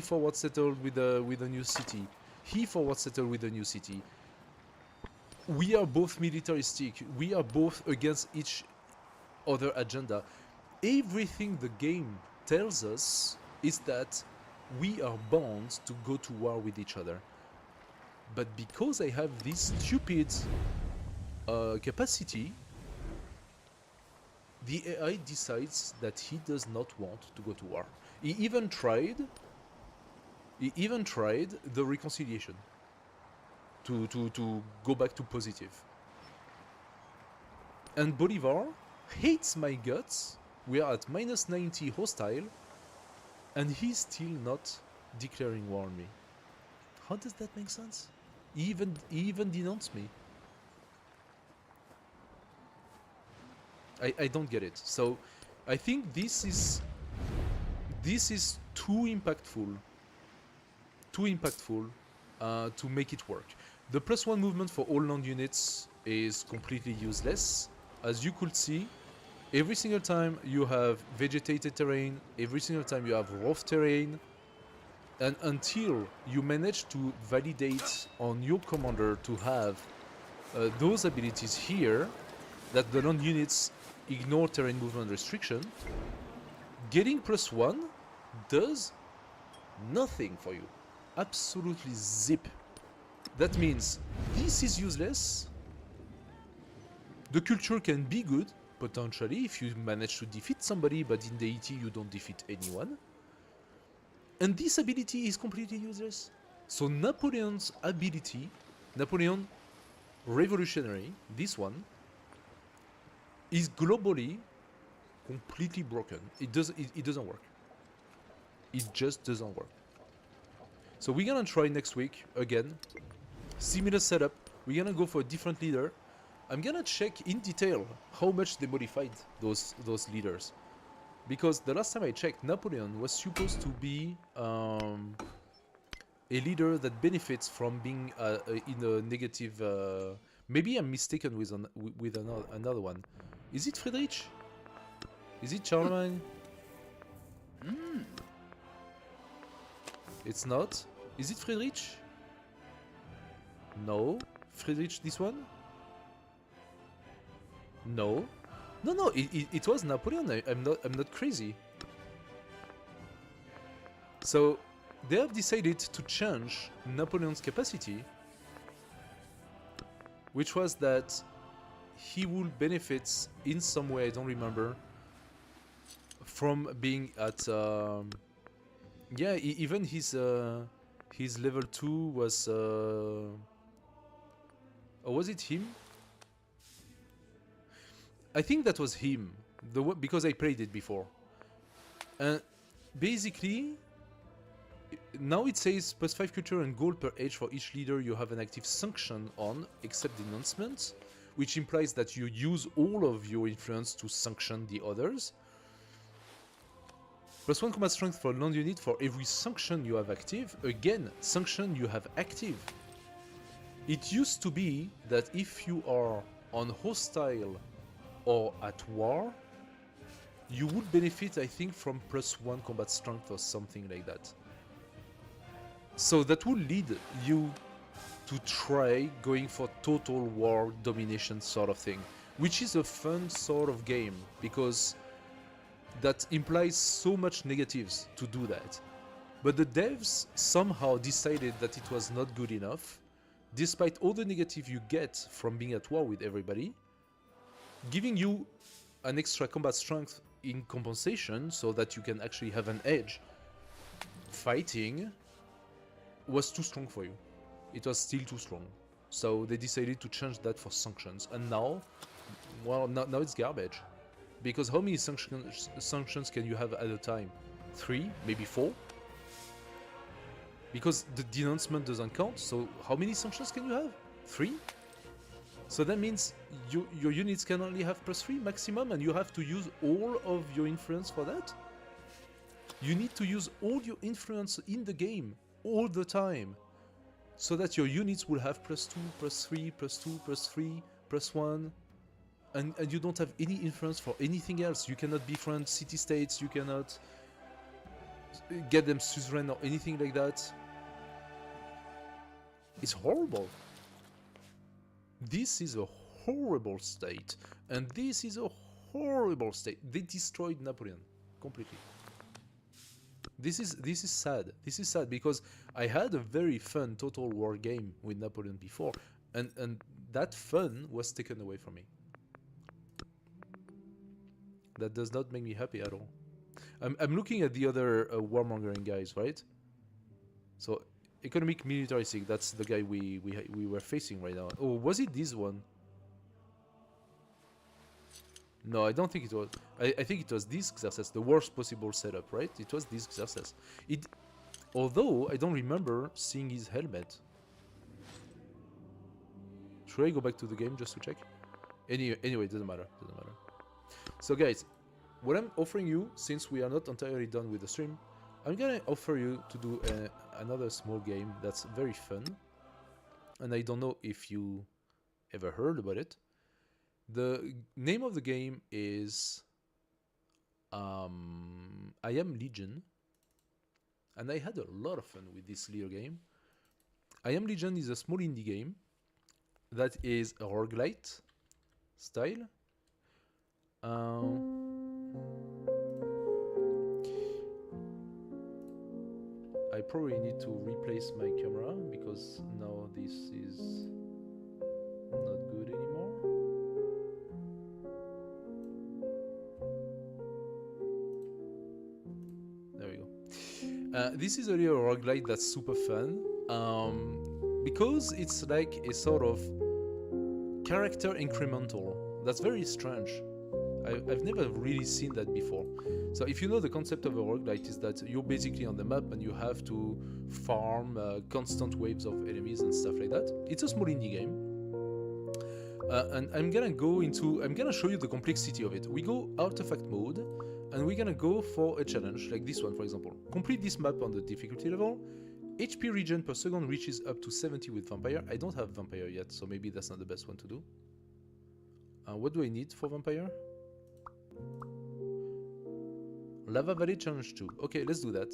forward settled with a new city. He forward settled with a new city. We are both militaristic. We are both against each other agenda. Everything the game tells us is that we are bound to go to war with each other. But because I have this stupid capacity, the AI decides that he does not want to go to war. He even tried the reconciliation to go back to positive. And Bolivar hates my guts. We are at minus 90 hostile, and he's still not declaring war on me. How does that make sense? He even denounced me. I don't get it. So I think this is too impactful to make it work. The +1 movement for all land units is completely useless. As you could see, every single time you have vegetated terrain, every single time you have rough terrain, and until you manage to validate on your commander to have those abilities here, that the land units ignore terrain movement restriction, getting +1 does nothing for you. Absolutely zip. That means this is useless. The culture can be good, potentially, if you manage to defeat somebody, but in Deity you don't defeat anyone. And this ability is completely useless. So Napoleon's ability, Napoleon Revolutionary, this one, is globally completely broken. It doesn't work. It just doesn't work. So we're gonna try next week again. Similar setup. We're gonna go for a different leader. I'm gonna check in detail how much they modified those leaders, because the last time I checked, Napoleon was supposed to be a leader that benefits from being in a negative. Maybe I'm mistaken with another one. Is it Friedrich? Is it Charlemagne? It's not. Is it Friedrich? No. Friedrich, this one? No. No. It was Napoleon. I'm not crazy. So they have decided to change Napoleon's capacity, which was that he will benefit in some way, I don't remember, from being at yeah, even his level 2 was or was it him? I think that was him, because I played it before. And basically, now it says +5 culture and gold per age for each leader you have an active sanction on, except denouncement, which implies that you use all of your influence to sanction the others. +1 combat strength for land unit for every sanction you have active. Again, sanction you have active. It used to be that if you are on hostile or at war, you would benefit, I think, from +1 combat strength or something like that. So that would lead you to try going for total war domination sort of thing, which is a fun sort of game, because that implies so much negatives to do that. But the devs somehow decided that it was not good enough, despite all the negative you get from being at war with everybody. Giving you an extra combat strength in compensation so that you can actually have an edge fighting was too strong for you. It was still too strong. So they decided to change that for sanctions. And now, well, now it's garbage. Because how many sanctions can you have at a time? 3, maybe 4? Because the denouncement doesn't count, so how many sanctions can you have? 3? So that means your units can only have +3 maximum, and you have to use all of your influence for that? You need to use all your influence in the game, all the time, so that your units will have +2, +3, +2, +3, +1, and you don't have any influence for anything else. You cannot befriend city-states, you cannot get them suzerain or anything like that. It's horrible. This is a horrible state, and this is a horrible state. They destroyed Napoleon completely. This is sad. This is sad because I had a very fun Total War game with Napoleon before, and that fun was taken away from me. That does not make me happy at all. I'm looking at the other warmongering guys, right? So economic militaristic, that's the guy we were facing right now. Oh, was it this one? No, I don't think it was. I think it was this Xerxes, the worst possible setup, right? It was this Xerxes. Although I don't remember seeing his helmet. Should I go back to the game just to check? Anyway, it doesn't matter. So guys, what I'm offering you, since we are not entirely done with the stream, I'm gonna offer you to do another small game that's very fun, and I don't know if you ever heard about it. The name of the game is I Am Legion, and I had a lot of fun with this little game. I Am Legion is a small indie game that is a roguelite style. I probably need to replace my camera because now this is not good anymore. There we go. This is a little roguelite that's super fun because it's like a sort of character incremental. That's very strange. I've never really seen that before. So if you know the concept of a roguelite is that you're basically on the map and you have to farm constant waves of enemies and stuff like that. It's a small indie game. And I'm gonna show you the complexity of it. We go artifact mode and we're gonna go for a challenge like this one, for example. Complete this map on the difficulty level. HP regen per second reaches up to 70 with vampire. I don't have vampire yet, so maybe that's not the best one to do. What do I need for vampire? Lava Valley Challenge 2. Okay, let's do that.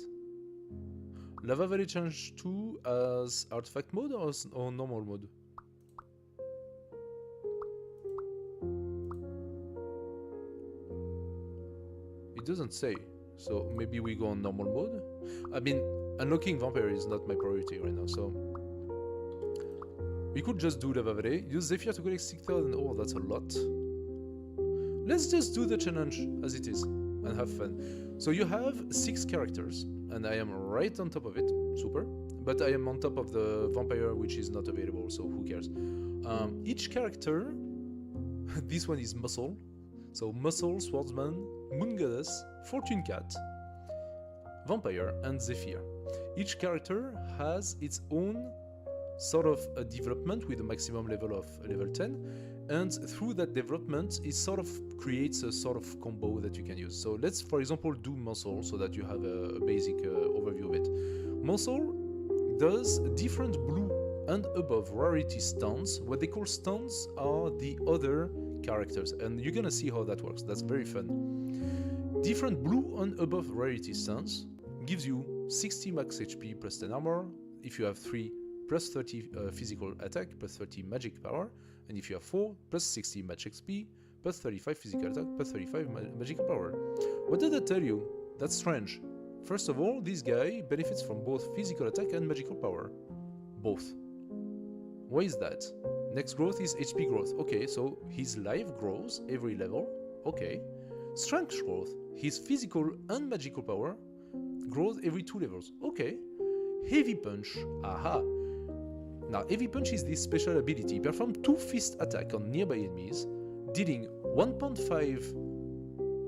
Lava Valley Challenge 2 as artifact mode or normal mode? It doesn't say, so maybe we go on normal mode. I mean, unlocking vampire is not my priority right now, so we could just do Lava Valley. Use Zephyr to collect 6,000. Oh, that's a lot. Let's just do the challenge as it is. and have fun. So you have 6 characters, and I am right on top of it. Super. But I am on top of the vampire, which is not available, so who cares? Each character, this one is Muscle. So Muscle, Swordsman, Moon Goddess, Fortune Cat, Vampire, and Zephyr. Each character has its own sort of a development with a maximum level of level 10, and through that development it sort of creates a sort of combo that you can use. So let's for example do Muscle so that you have a basic overview of it. Muscle does different blue and above rarity stuns. What they call stuns are the other characters, and you're gonna see how that works. That's very fun. Different blue and above rarity stuns gives you 60 max HP plus 10 armor. If you have 3, plus 30 physical attack, plus 30 magic power, and if you have 4, plus 60 magic XP, plus 35 physical attack, plus 35 magical power. What did that tell you? That's strange. First of all, this guy benefits from both physical attack and magical power. Both. Why is that? Next growth is HP growth. Okay, so his life grows every level. Okay. Strength growth. His physical and magical power grows every 2 levels. Okay. Heavy Punch. Aha. Now, Heavy Punch is this special ability. Perform 2 fist attack on nearby enemies, dealing 1.5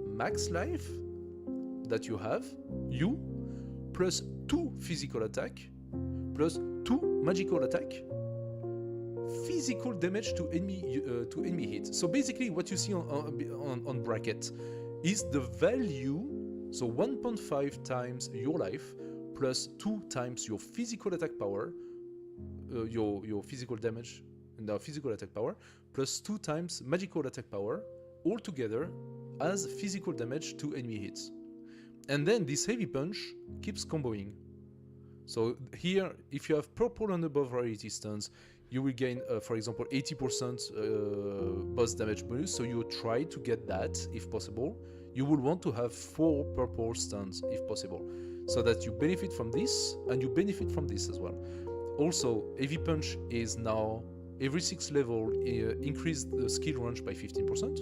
max life that you have, plus 2 physical attack, plus 2 magical attack, physical damage to enemy hit. So basically what you see on bracket is the value, so 1.5 times your life, plus 2 times your physical attack power, your physical damage and physical attack power, plus 2 times magical attack power, all together as physical damage to enemy hits. And then this Heavy Punch keeps comboing. So here, if you have purple and above rarity stuns, you will gain, for example, 80% boss damage bonus, so you try to get that if possible. You will want to have 4 purple stuns if possible, so that you benefit from this, and you benefit from this as well. Also, Heavy Punch is now, every 6th level, increase the skill range by 15%.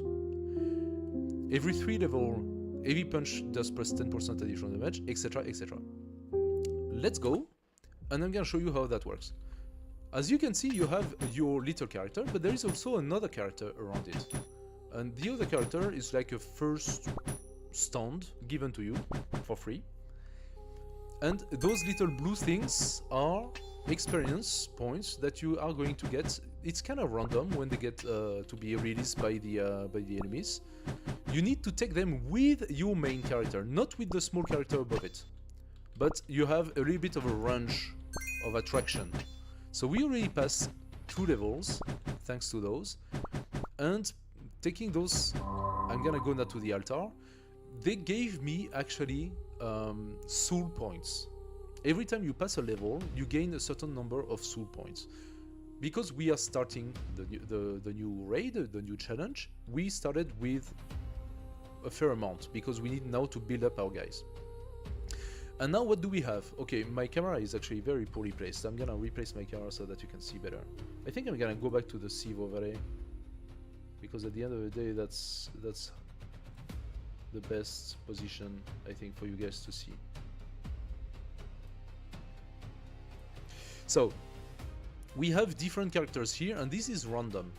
Every 3 level, Heavy Punch does plus 10% additional damage, etc, etc. Let's go, and I'm gonna show you how that works. As you can see, you have your little character, but there is also another character around it. And the other character is like a first stand given to you for free. And those little blue things are experience points that you are going to get. It's kind of random when they get to be released by the enemies. You need to take them with your main character, not with the small character above it. But you have a little bit of a range of attraction. So we already passed 2 levels, thanks to those. And taking those, I'm gonna go now to the altar. They gave me actually soul points. Every time you pass a level, you gain a certain number of soul points. Because we are starting the new raid, the new challenge, we started with a fair amount, because we need now to build up our guys. And now what do we have? Okay, my camera is actually very poorly placed. I'm gonna replace my camera so that you can see better. I think I'm gonna go back to the Civ overlay, because at the end of the day, that's the best position, I think, for you guys to see. So, we have different characters here, and this is random.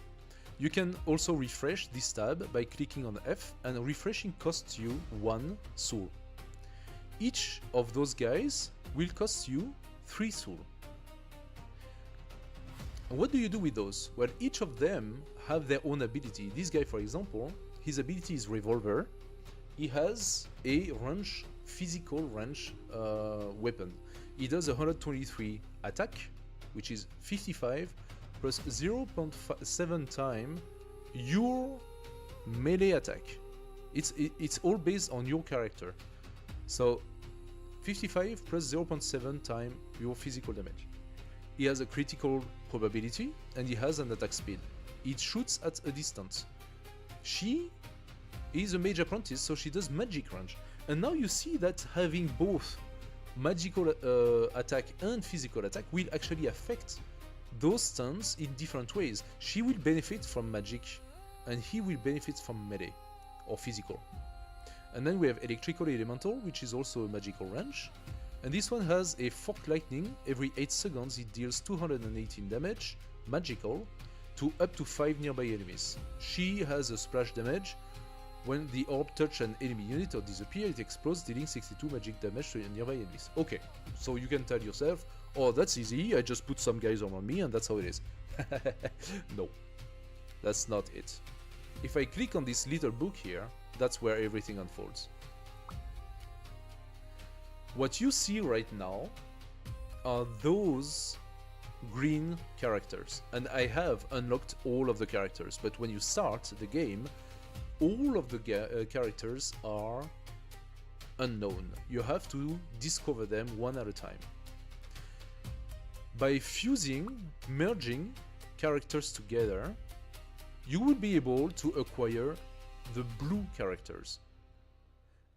You can also refresh this tab by clicking on F, and refreshing costs you 1 soul. Each of those guys will cost you 3 soul. And what do you do with those? Well, each of them have their own ability. This guy, for example, his ability is Revolver. He has a range, physical range weapon. He does 123 attack, which is 55 plus 0.7 times your melee attack. It's all based on your character. So 55 plus 0.7 times your physical damage. He has a critical probability and he has an attack speed. It shoots at a distance. She is a mage apprentice, so she does magic range. And now you see that having both magical attack and physical attack will actually affect those stuns in different ways. She will benefit from magic and he will benefit from melee or physical. And then we have electrical elemental, which is also a magical range. And this one has a forked lightning. Every 8 seconds it deals 218 damage, magical, to up to 5 nearby enemies. She has a splash damage. When the orb touches an enemy unit or disappears, it explodes, dealing 62 magic damage to nearby enemies. Okay, so you can tell yourself, oh, that's easy, I just put some guys around me and that's how it is. No, that's not it. If I click on this little book here, that's where everything unfolds. What you see right now are those green characters, and I have unlocked all of the characters, but when you start the game, all of the characters are unknown. You have to discover them one at a time. By merging characters together, you will be able to acquire the blue characters.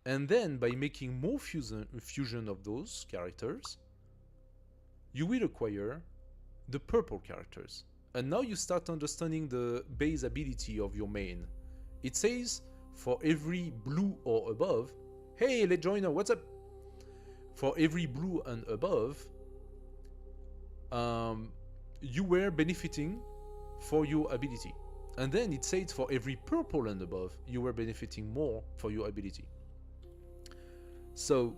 And then by making more fusion of those characters, you will acquire the purple characters. And now you start understanding the base ability of your main. It says for every blue or above, hey, let's joiner, what's up? For every blue and above, you were benefiting for your ability. And then it says for every purple and above, you were benefiting more for your ability. So,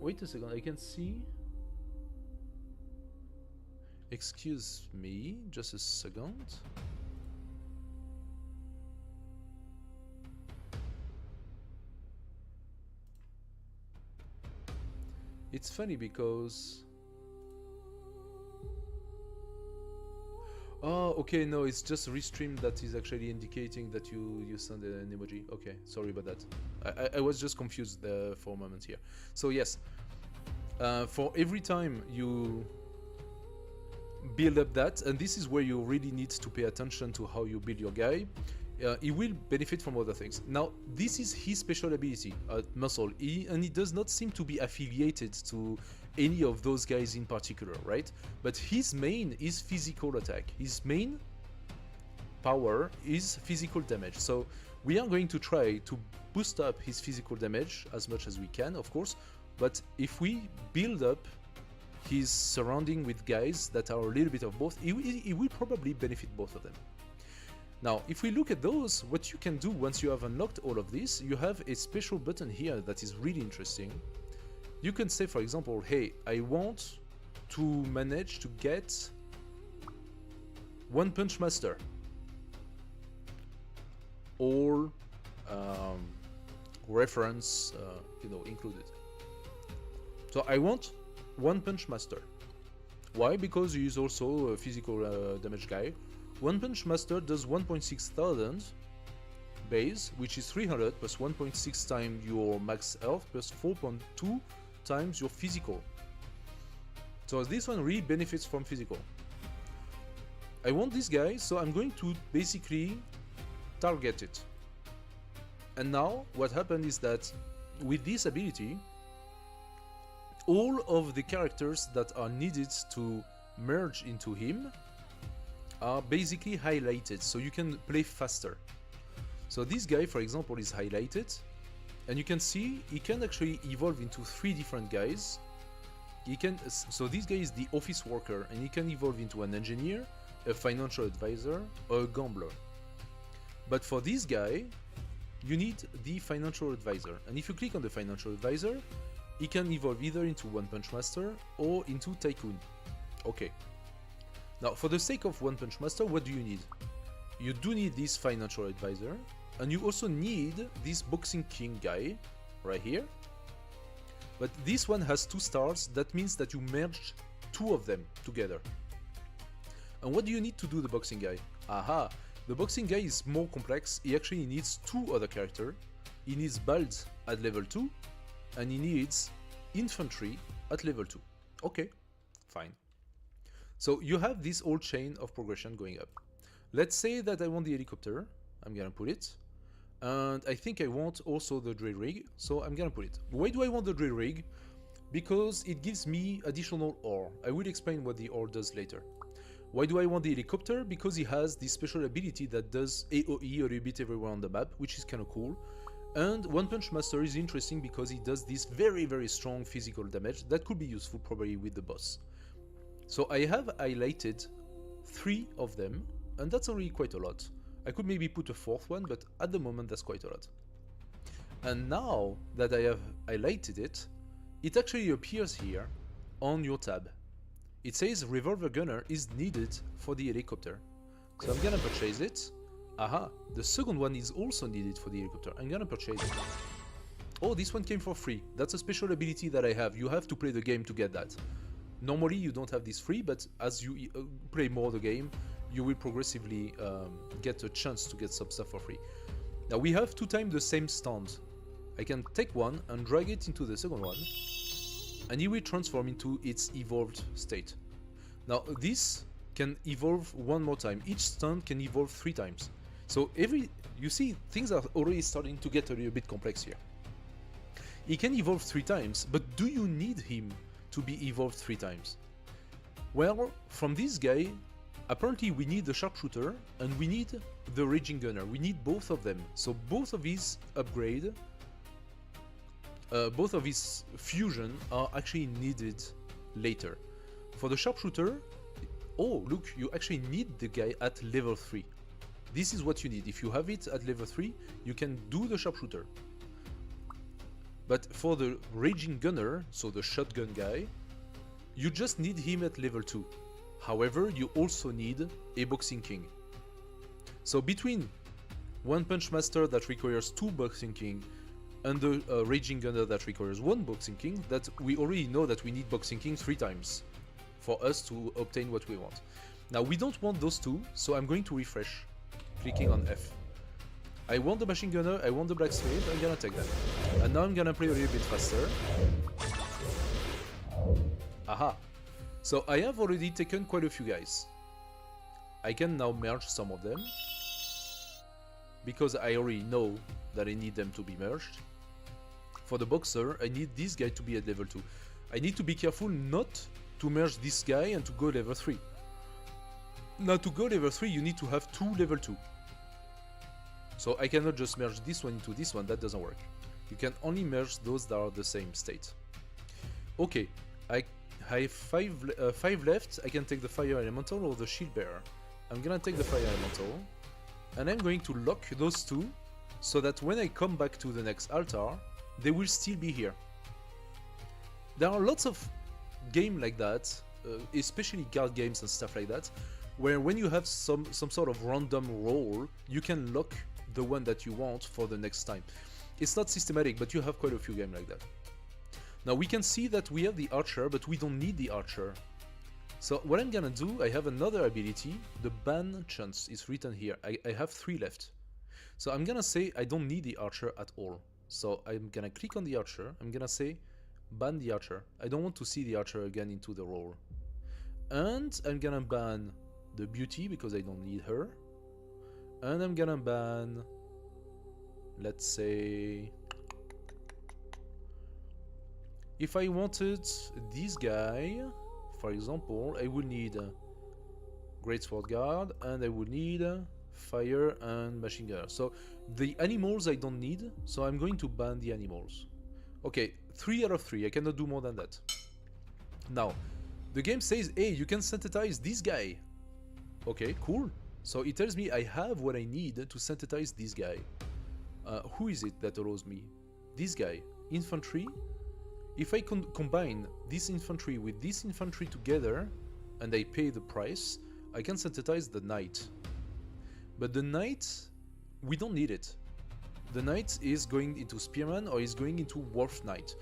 wait a second, I can see. Excuse me, just a second. It's funny because... Oh, okay, no, it's just restream that is actually indicating that you send an emoji. Okay, sorry about that. I was just confused for a moment here. So yes, for every time you build up that, and this is where you really need to pay attention to how you build your guy, he will benefit from other things. Now, this is his special ability, muscle, and he does not seem to be affiliated to any of those guys in particular, right? But his main is physical attack. His main power is physical damage. So we are going to try to boost up his physical damage as much as we can, of course. But if we build up his surrounding with guys that are a little bit of both, he will probably benefit both of them. Now, if we look at those, what you can do once you have unlocked all of this, you have a special button here that is really interesting. You can say, for example, hey, I want to manage to get One Punch Master. All reference, included. So I want One Punch Master. Why? Because he is also a physical damage guy. One Punch Master does 1,600 base, which is 300 plus 1.6 times your max health plus 4.2 times your physical. So this one really benefits from physical. I want this guy, so I'm going to basically target it. And now what happened is that with this ability, all of the characters that are needed to merge into him are basically highlighted, so you can play faster. So this guy, for example, is highlighted, and you can see he can actually evolve into 3 different guys. So this guy is the office worker, and he can evolve into an engineer, a financial advisor, or a gambler. But for this guy, you need the financial advisor, and if you click on the financial advisor, he can evolve either into One Punch Master or into Tycoon. Okay. Now, for the sake of One Punch Master, what do you need? You do need this financial advisor, and you also need this Boxing King guy right here. But this one has 2 stars, that means that you merged 2 of them together. And what do you need to do the boxing guy? Aha! The boxing guy is more complex. He actually needs 2 other characters. He needs Bald at level 2, and he needs infantry at level 2. Okay, fine. So you have this whole chain of progression going up. Let's say that I want the helicopter. I'm gonna put it. And I think I want also the drill rig, so I'm gonna put it. Why do I want the drill rig? Because it gives me additional ore. I will explain what the ore does later. Why do I want the helicopter? Because he has this special ability that does AoE a little bit everywhere on the map, which is kind of cool. And One Punch Master is interesting because he does this very, very strong physical damage that could be useful probably with the boss. So I have highlighted 3 of them, and that's already quite a lot. I could maybe put a 4th one, but at the moment that's quite a lot. And now that I have highlighted it, it actually appears here on your tab. It says Revolver Gunner is needed for the helicopter. So I'm gonna purchase it. Aha, the second one is also needed for the helicopter. I'm gonna purchase it. Oh, this one came for free. That's a special ability that I have. You have to play the game to get that. Normally you don't have this free, but as you play more the game, you will progressively get a chance to get some stuff for free. Now we have 2 times the same stand. I can take one and drag it into the second one, and it will transform into its evolved state. Now this can evolve 1 more time. Each stand can evolve 3 times. So you see, things are already starting to get a little bit complex here. He can evolve 3 times, but do you need him to be evolved 3 times? Well, from this guy, apparently we need the sharpshooter and we need the raging gunner. We need both of them. So both of his upgrade, both of his fusion are actually needed later. For the sharpshooter, oh look, you actually need the guy at level 3. This is what you need. If you have it at level 3, you can do the sharpshooter. But for the raging gunner, so the shotgun guy, you just need him at level 2. However, you also need a Boxing King. So between One Punch Master that requires 2 Boxing King and the Raging Gunner that requires 1 Boxing King, that we already know that we need Boxing King 3 times for us to obtain what we want. Now we don't want those 2, so I'm going to refresh, clicking on F. I want the Machine Gunner, I want the Blacksmith, I'm gonna take that. And now I'm gonna play a little bit faster. Aha! So I have already taken quite a few guys. I can now merge some of them, because I already know that I need them to be merged. For the Boxer, I need this guy to be at level 2. I need to be careful not to merge this guy and to go level 3. Now to go level 3 you need to have 2 level 2. So I cannot just merge this one into this one, that doesn't work. You can only merge those that are the same state. Okay, I have 5 left. I can take the Fire Elemental or the Shield Bearer. I'm gonna take the Fire Elemental, and I'm going to lock those 2, so that when I come back to the next altar, they will still be here. There are lots of games like that, especially card games and stuff like that, where when you have some sort of random roll, you can lock the one that you want for the next time. It's not systematic, but you have quite a few games like that. Now we can see that we have the Archer, but we don't need the Archer. So what I'm gonna do, I have another ability, the ban chance is written here. I have 3 left. So I'm gonna say I don't need the Archer at all. So I'm gonna click on the Archer, I'm gonna say ban the Archer. I don't want to see the Archer again into the roll. And I'm gonna ban the Beauty because I don't need her. And I'm gonna ban, let's say, if I wanted this guy, for example, I would need a Great Sword Guard and I would need Fire and Machine Gunner. So the animals I don't need, so I'm going to ban the animals. Okay, 3 out of 3, I cannot do more than that. Now, the game says, hey, you can synthesize this guy. Okay, cool. So it tells me I have what I need to synthesize this guy. Who is it that allows me? This guy, infantry. If I combine this infantry with this infantry together, and I pay the price, I can synthesize the knight. But the knight, we don't need it. The knight is going into spearman or is going into wolf knight.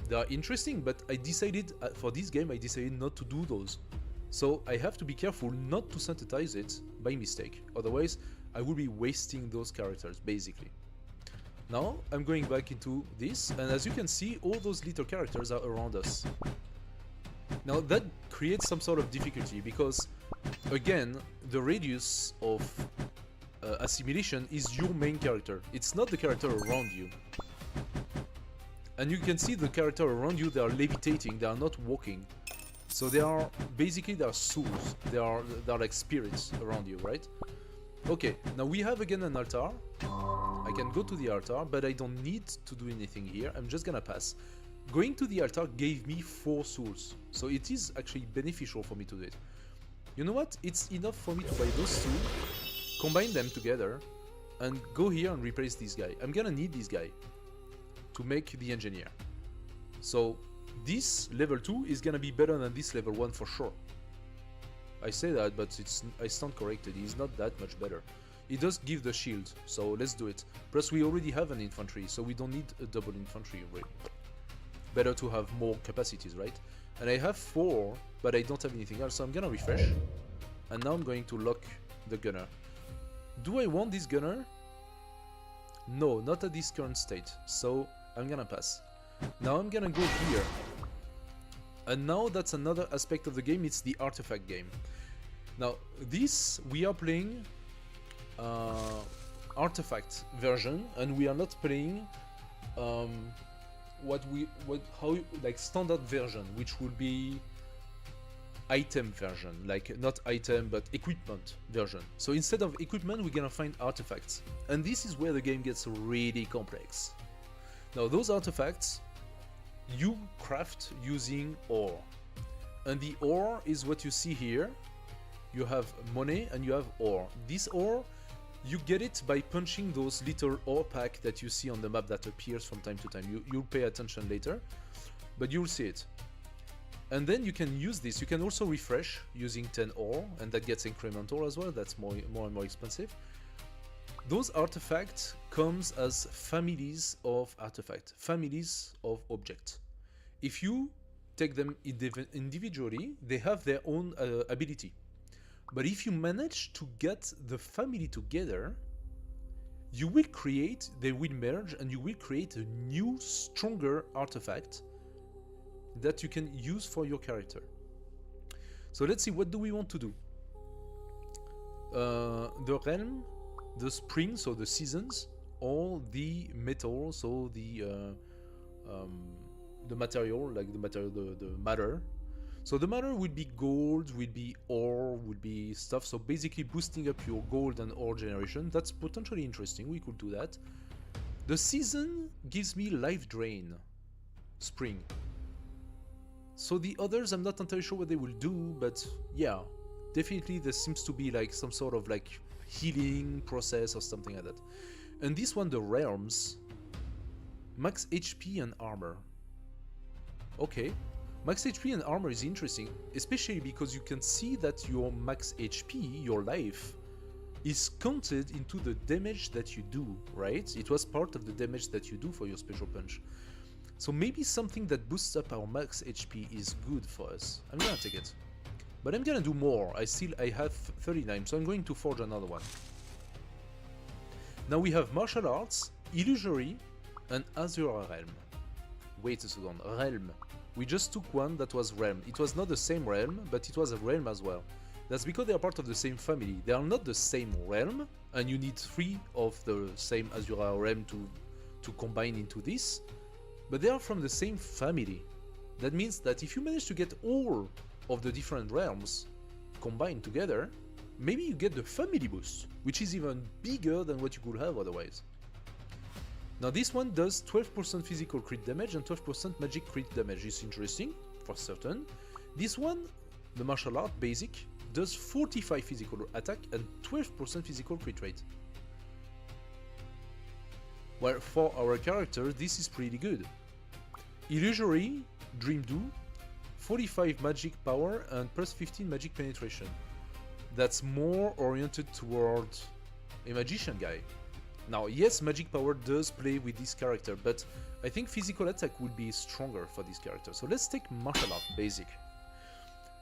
They are interesting, but I decided, for this game, I decided not to do those. So I have to be careful not to synthesize it by mistake. Otherwise, I will be wasting those characters, basically. Now, I'm going back into this, and as you can see, all those little characters are around us. Now, that creates some sort of difficulty, because, again, the radius of assimilation is your main character. It's not the character around you. And you can see the character around you, they are levitating, they are not walking. So they are, basically, they are souls. They are like spirits around you, right? Okay, now we have again an altar. I can go to the altar, but I don't need to do anything here. I'm just gonna pass. Going to the altar gave me 4 souls, so it is actually beneficial for me to do it. You know what? It's enough for me to buy those 2, combine them together, and go here and replace this guy. I'm gonna need this guy to make the engineer. So this level 2 is gonna be better than this level 1 for sure. I say that, but I stand corrected. He's not that much better. It does give the shield, so let's do it. Plus we already have an infantry, so we don't need a double infantry really. Better to have more capacities, right? And I have 4, but I don't have anything else, so I'm gonna refresh. And now I'm going to lock the gunner. Do I want this gunner? No, not at this current state, so I'm gonna pass. Now I'm gonna go here. And now that's another aspect of the game, it's the artifact game. Now this, we are playing artifact version, and we are not playing like standard version, which would be item version, like not item but equipment version. So instead of equipment, we're gonna find artifacts, and this is where the game gets really complex. Now those artifacts you craft using ore, and the ore is what you see here. You have money and you have ore. This ore, you get it by punching those little ore pack that you see on the map that appears from time to time. You'll pay attention later, but you'll see it. And then you can use this. You can also refresh using 10 ore, and that gets incremental as well. That's more and more expensive. Those artifacts comes as families of artifacts, families of objects. If you take them individually, they have their own ability. But if you manage to get the family together, you will create, they will merge, and you will create a new, stronger artifact that you can use for your character. So let's see, what do we want to do? The realm, the spring, so the seasons, or the metal, so the material, like the matter. So the matter will be gold, will be ore, will be stuff. So basically boosting up your gold and ore generation. That's potentially interesting. We could do that. The season gives me life drain. Spring. So the others, I'm not entirely sure what they will do, but yeah, definitely there seems to be like some sort of like healing process or something like that. And this one, the realms, max HP and armor. Okay. Max HP and armor is interesting, especially because you can see that your max HP, your life, is counted into the damage that you do, right? It was part of the damage that you do for your special punch. So maybe something that boosts up our max HP is good for us. I'm gonna take it. But I'm gonna do more. I have 39, so I'm going to forge another one. Now we have martial arts, illusory, and Azure realm. Wait a second, realm. We just took one that was realm. It was not the same realm, but it was a realm as well. That's because they are part of the same family. They are not the same realm, and you need 3 of the same Azura realm to combine into this. But they are from the same family. That means that if you manage to get all of the different realms combined together, maybe you get the family boost, which is even bigger than what you could have otherwise. Now this one does 12% physical crit damage and 12% magic crit damage. It's interesting, for certain. This one, the martial art basic, does 45 physical attack and 12% physical crit rate. Well, for our character, this is pretty good. Illusory, Dream Do, 45 magic power and plus 15 magic penetration. That's more oriented toward a magician guy. Now, yes, magic power does play with this character, but I think physical attack would be stronger for this character. So let's take martial art basic.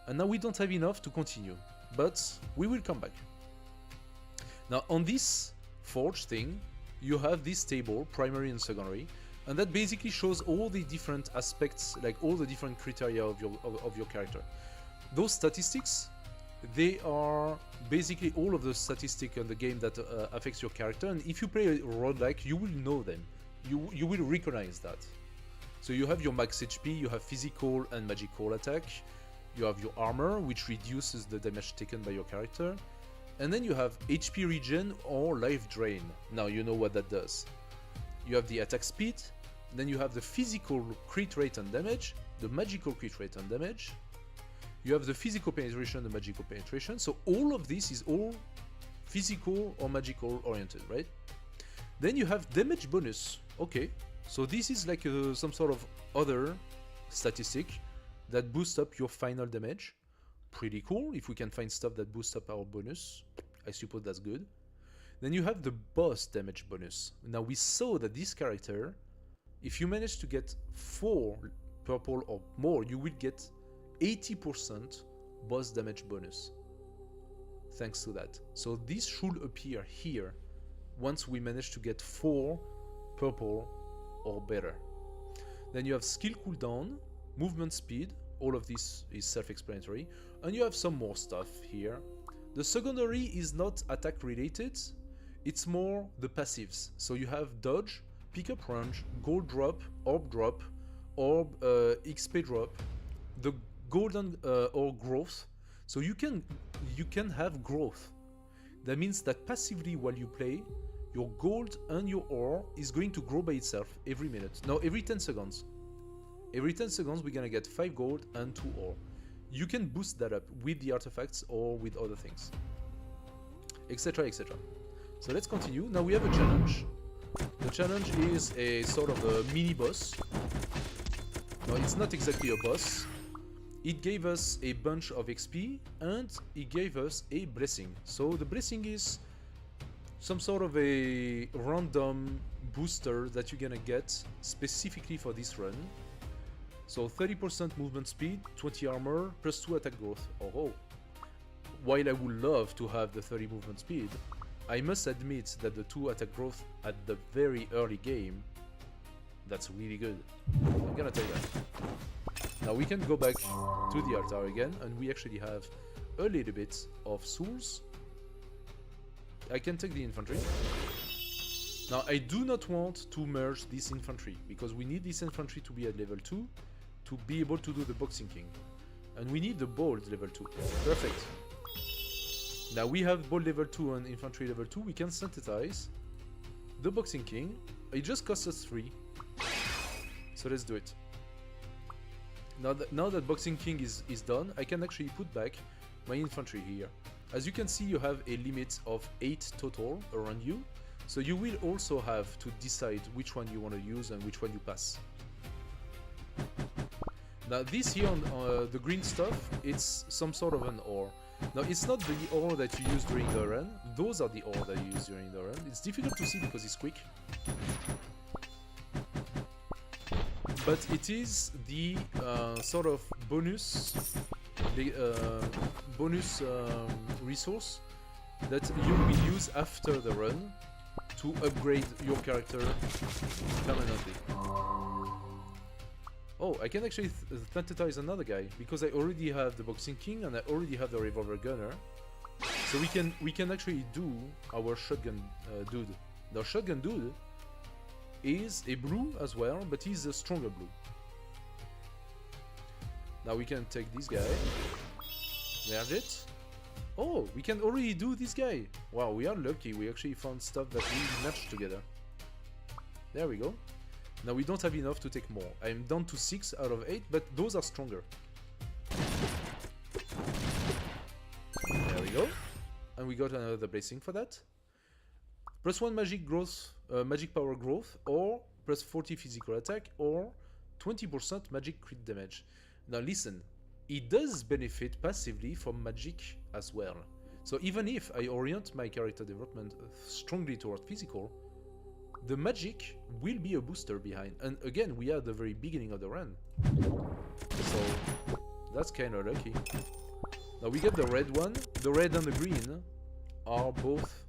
And now we don't have enough to continue, but we will come back. Now, on this forge thing, you have this table, primary and secondary, and that basically shows all the different aspects, like all the different criteria of your character. Those statistics, they are basically all of the statistics in the game that affects your character, and if you play a roguelike, you will know them. You will recognize that. So you have your max HP, you have physical and magical attack, you have your armor, which reduces the damage taken by your character, And then you have HP regen or life drain. Now you know what that does. You have the attack speed, then you have the physical crit rate and damage, the magical crit rate and damage. You have the physical penetration, the magical penetration. So all of this is all physical or magical oriented, right? Then you have damage bonus. Okay, so this is like some sort of other statistic that boosts up your final damage. Pretty cool. If we can find stuff that boosts up our bonus, I suppose that's good. Then you have the boss damage bonus. Now we saw that this character, if you manage to get 4 purple or more, you will get 80% boss damage bonus. Thanks to that. So this should appear here once we manage to get 4 purple or better. Then you have skill cooldown, movement speed. All of this is self-explanatory. And you have some more stuff here. The secondary is not attack related. It's more the passives. So you have dodge, pick up range, gold drop, orb, XP drop, the golden or growth. So you can have growth. That means that passively while you play, your gold and your ore is going to grow by itself every minute. Now every 10 seconds. Every 10 seconds we're gonna get 5 gold and 2 ore. You can boost that up with the artifacts or with other things, etc, etc. So let's continue. Now we have a challenge. The challenge is a sort of a mini boss. No, it's not exactly a boss. It gave us a bunch of XP and it gave us a blessing. So the blessing is some sort of a random booster that you're gonna get specifically for this run. So 30% movement speed, 20 armor, plus 2 attack growth. Oh, while I would love to have the 30 movement speed, I must admit that the 2 attack growth at the very early game, that's really good. I'm gonna tell you that. Now we can go back to the altar again, and we actually have a little bit of souls. I can take the infantry. Now I do not want to merge this infantry, because we need this infantry to be at level 2 to be able to do the Boxing King. And we need the bold level 2. Perfect. Now we have bold level 2 and infantry level 2, we can synthesize the Boxing King. It just costs us 3. So let's do it. Now that Boxing King is done, I can actually put back my infantry here. As you can see, you have a limit of 8 total around you. So you will also have to decide which one you want to use and which one you pass. Now this here on the green stuff, it's some sort of an ore. Now it's not the ore that you use during the run, those are the ore that you use during the run. It's difficult to see because it's quick. But it is the sort of bonus resource that you will use after the run to upgrade your character permanently. Oh, I can actually synthesize another guy because I already have the Boxing King and I already have the Revolver Gunner. So we can actually do our Shotgun Dude. The Shotgun Dude is a blue as well, but he's a stronger blue. Now we can take this guy, merge it. Oh, we can already do this guy. Wow, we are lucky. We actually found stuff that we matched together. There we go. Now we don't have enough to take more. I'm down to 6 out of 8, but those are stronger. There we go. And we got another blessing for that. +1 magic growth, magic power growth, or +40 physical attack, or 20% magic crit damage. Now listen, it does benefit passively from magic as well. So even if I orient my character development strongly toward physical, the magic will be a booster behind. And again, we are at the very beginning of the run. So that's kind of lucky. Now we get the red one. The red and the green are both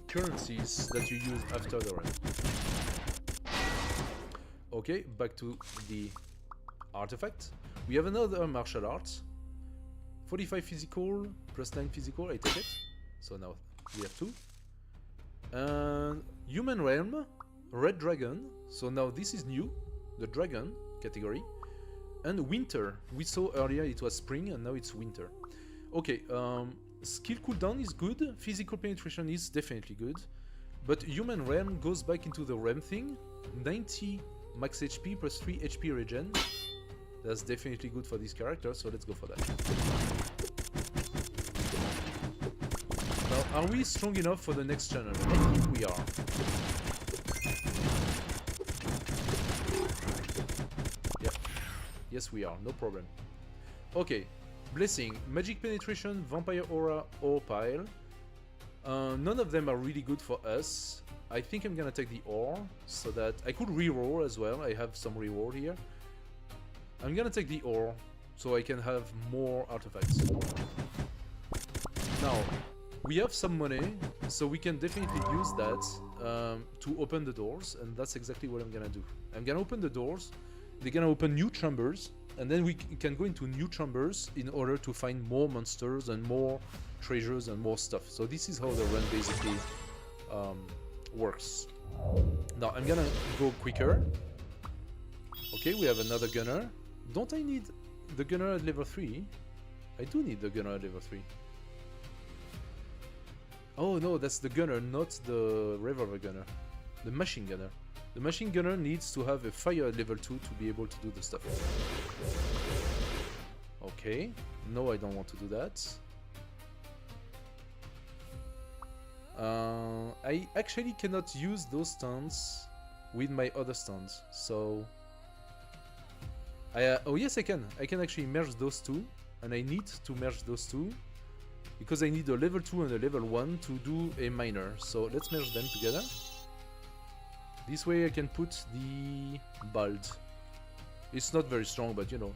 currencies that you use after the run. Okay, back to the artifact. We have another martial arts. 45 physical, +9 physical, I take it. So now we have 2. And Human Realm, Red Dragon. So now this is new, the Dragon category. And Winter. We saw earlier it was spring and now it's winter. Okay, skill cooldown is good, physical penetration is definitely good, but human realm goes back into the realm thing. 90 max HP plus 3 HP regen. That's definitely good for this character, so let's go for that. Now, are we strong enough for the next channel? I think we are. Yep. Yes, we are. No problem. Okay. Blessing, magic penetration, vampire aura, ore pile. None of them are really good for us. I think I'm gonna take the ore, so that I could reroll as well. I have some reroll here. I'm gonna take the ore, so I can have more artifacts. Now, we have some money, so we can definitely use that to open the doors, and that's exactly what I'm gonna do. I'm gonna open the doors, they're gonna open new chambers, and then we can go into new chambers in order to find more monsters and more treasures and more stuff. So this is how the run basically works. Now I'm gonna go quicker. Okay, we have another gunner. Don't I need the gunner at level 3? I do need the gunner at level 3. Oh no, that's the gunner, not the revolver gunner. The machine gunner. The machine gunner needs to have a fire at level 2 to be able to do the stuff. Okay, no, I don't want to do that. I actually cannot use those stuns with my other stuns, so... oh yes, I can. I can actually merge those two, and I need to merge those two because I need a level 2 and a level 1 to do a minor. So let's merge them together. This way I can put the bald. It's not very strong, but you know.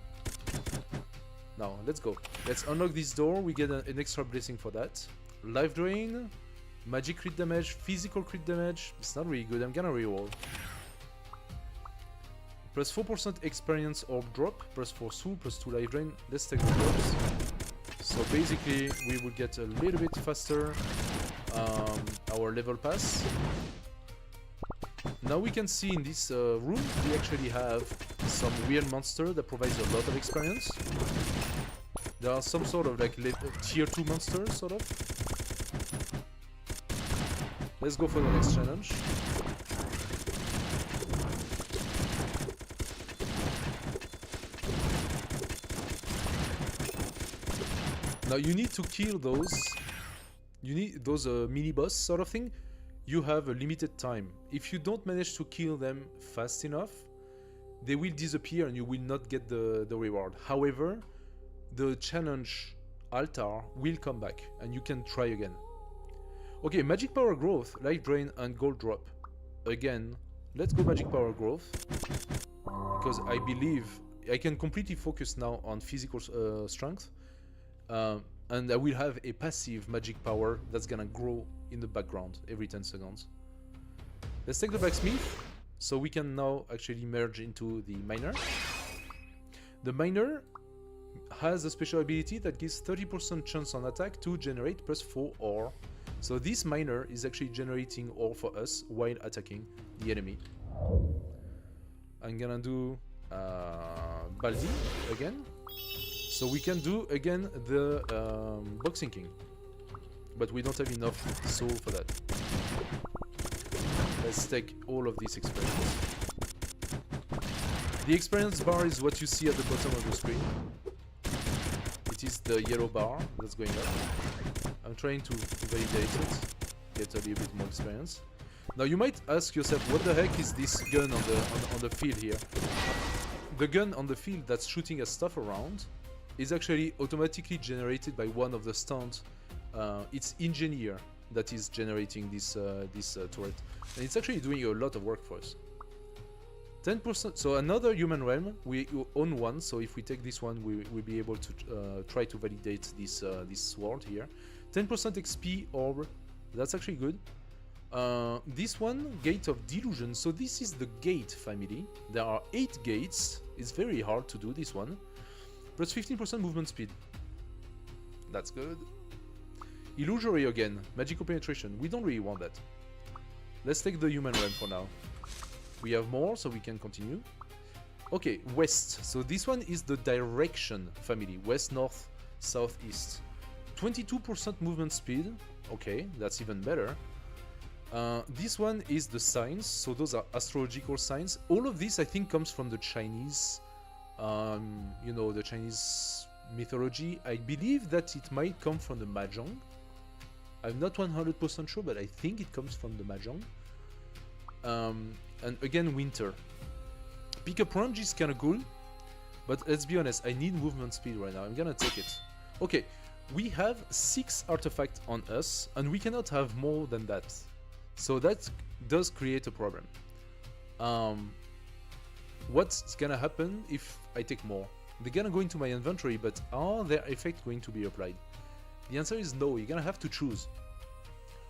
Now, let's go. Let's unlock this door. We get an extra blessing for that. Life drain, magic crit damage, physical crit damage. It's not really good. I'm gonna reroll. Plus 4% experience orb drop, plus 4 soul, plus 2 life drain. Let's take the drops. So basically, we will get a little bit faster our level pass. Now we can see in this room, we actually have some weird monster that provides a lot of experience. There are some sort of like tier 2 monsters, sort of. Let's go for the next challenge. Now you need to kill those. You need those mini boss sort of thing. You have a limited time. If you don't manage to kill them fast enough, they will disappear and you will not get the reward. However, the challenge altar will come back and you can try again. Okay, magic power growth, life drain and gold drop. Again, let's go magic power growth, because I believe I can completely focus now on physical strength, and I will have a passive magic power that's gonna grow in the background every 10 seconds. Let's take the blacksmith, so we can now actually merge into the miner. The miner has a special ability that gives 30% chance on attack to generate plus 4 ore. So this miner is actually generating ore for us while attacking the enemy. I'm gonna do Baldi again. So we can do again the boxing king. But we don't have enough soul for that. Let's take all of these experience. The experience bar is what you see at the bottom of the screen. It is the yellow bar that's going up. I'm trying to validate it, get a little bit more experience. Now you might ask yourself, what the heck is this gun on the field here? The gun on the field that's shooting at stuff around is actually automatically generated by one of the stuns. It's engineer that is generating this turret, and it's actually doing a lot of work for us. 10%. So another human realm. We own one. So if we take this one, we'll be able to try to validate this sword here. 10% XP orb. That's actually good. This one, Gate of Delusion. So this is the gate family. There are 8 gates. It's very hard to do this one. Plus 15% movement speed. That's good. Illusory again. Magical penetration. We don't really want that. Let's take the human realm for now. We have more, so we can continue. Okay, west. So this one is the direction family. West, north, south, east. 22% movement speed. Okay, that's even better. This one is the signs, so those are astrological signs. All of this, I think, comes from the Chinese, you know, the Chinese mythology. I believe that it might come from the Mahjong. I'm not 100% sure, but I think it comes from the Mahjong. And again, winter. Pick up range is kind of cool, but let's be honest, I need movement speed right now. I'm gonna take it. Okay, we have 6 artifacts on us, and we cannot have more than that. So that does create a problem. What's gonna happen if I take more? They're gonna go into my inventory, but are their effects going to be applied? The answer is no, you're gonna have to choose.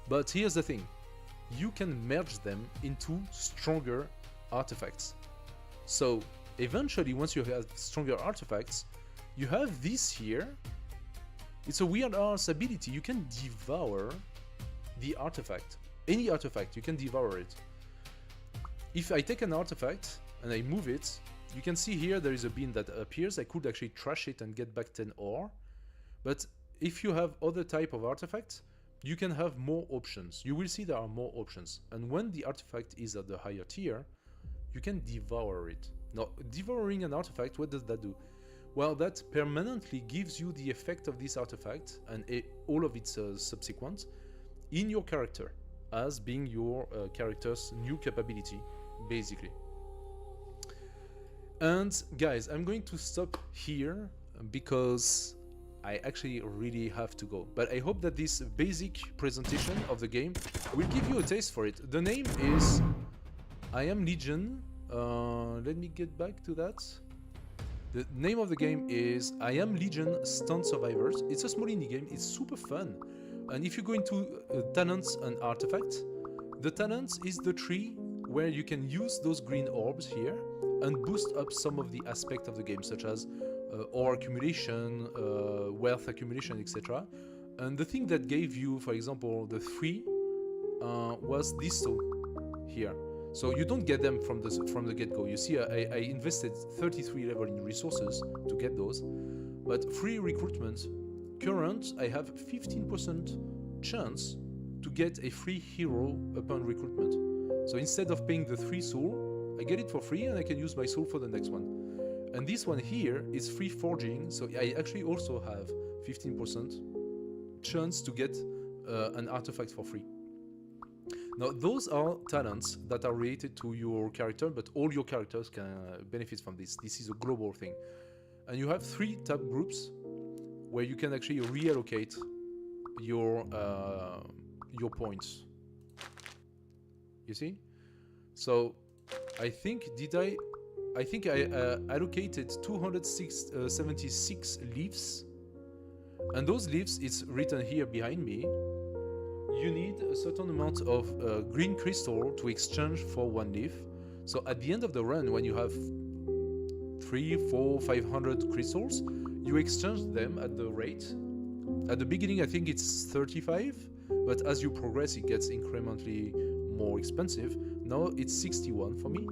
But here's the thing. You can merge them into stronger artifacts. So eventually, once you have stronger artifacts, you have this here. It's a weird arse ability. You can devour the artifact. Any artifact, you can devour it. If I take an artifact and I move it, you can see here there is a bean that appears. I could actually trash it and get back 10 ore. But if you have other type of artifacts, you can have more options. You will see there are more options. And when the artifact is at the higher tier, you can devour it. Now, devouring an artifact, what does that do? Well, that permanently gives you the effect of this artifact and all of its subsequent in your character, as being your character's new capability, basically. And guys, I'm going to stop here because I actually really have to go. But I hope that this basic presentation of the game will give you a taste for it. The name is I Am Legion. Let me get back to that. The name of the game is I Am Legion Stunt Survivors. It's a small indie game. It's super fun. And if you go into talents and artifacts, the talents is the tree where you can use those green orbs here and boost up some of the aspects of the game, such as ore accumulation, wealth accumulation, etc. And the thing that gave you, for example, the 3 was this tool here. So you don't get them from the get-go. You see, I invested 33 level in resources to get those, but free recruitment. Current, I have 15% chance to get a free hero upon recruitment. So instead of paying the 3 soul, I get it for free and I can use my soul for the next one. And this one here is free forging, so I actually also have 15% chance to get an artifact for free. Now, those are talents that are related to your character, but all your characters can benefit from this. This is a global thing. And you have 3 tab groups where you can actually reallocate your points. You see? So, I think I allocated 276 leaves, and those leaves, it's written here behind me. You need a certain amount of green crystal to exchange for 1 leaf. So at the end of the run, when you have 300, 400, 500 crystals, you exchange them at the rate. At the beginning, I think it's 35, but as you progress, it gets incrementally more expensive. Now it's 61 for me.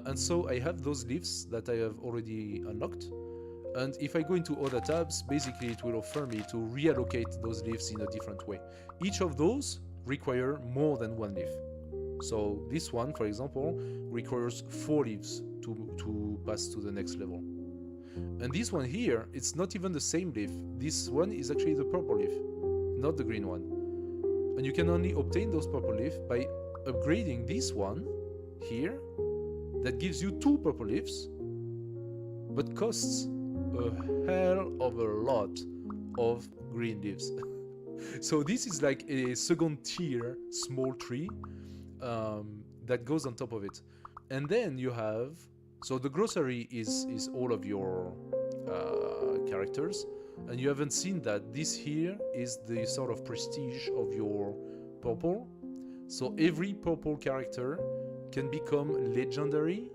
And so I have those leaves that I have already unlocked. And if I go into other tabs, basically it will offer me to reallocate those leaves in a different way. Each of those require more than 1 leaf. So this one, for example, requires 4 leaves to pass to the next level. And this one here, it's not even the same leaf. This one is actually the purple leaf, not the green one. And you can only obtain those purple leaves by upgrading this one here, that gives you 2 purple leaves, but costs a hell of a lot of green leaves. So this is like a second tier small tree that goes on top of it. And then you have, so the grocery is all of your characters, and you haven't seen that this here is the sort of prestige of your purple. So every purple character can become legendary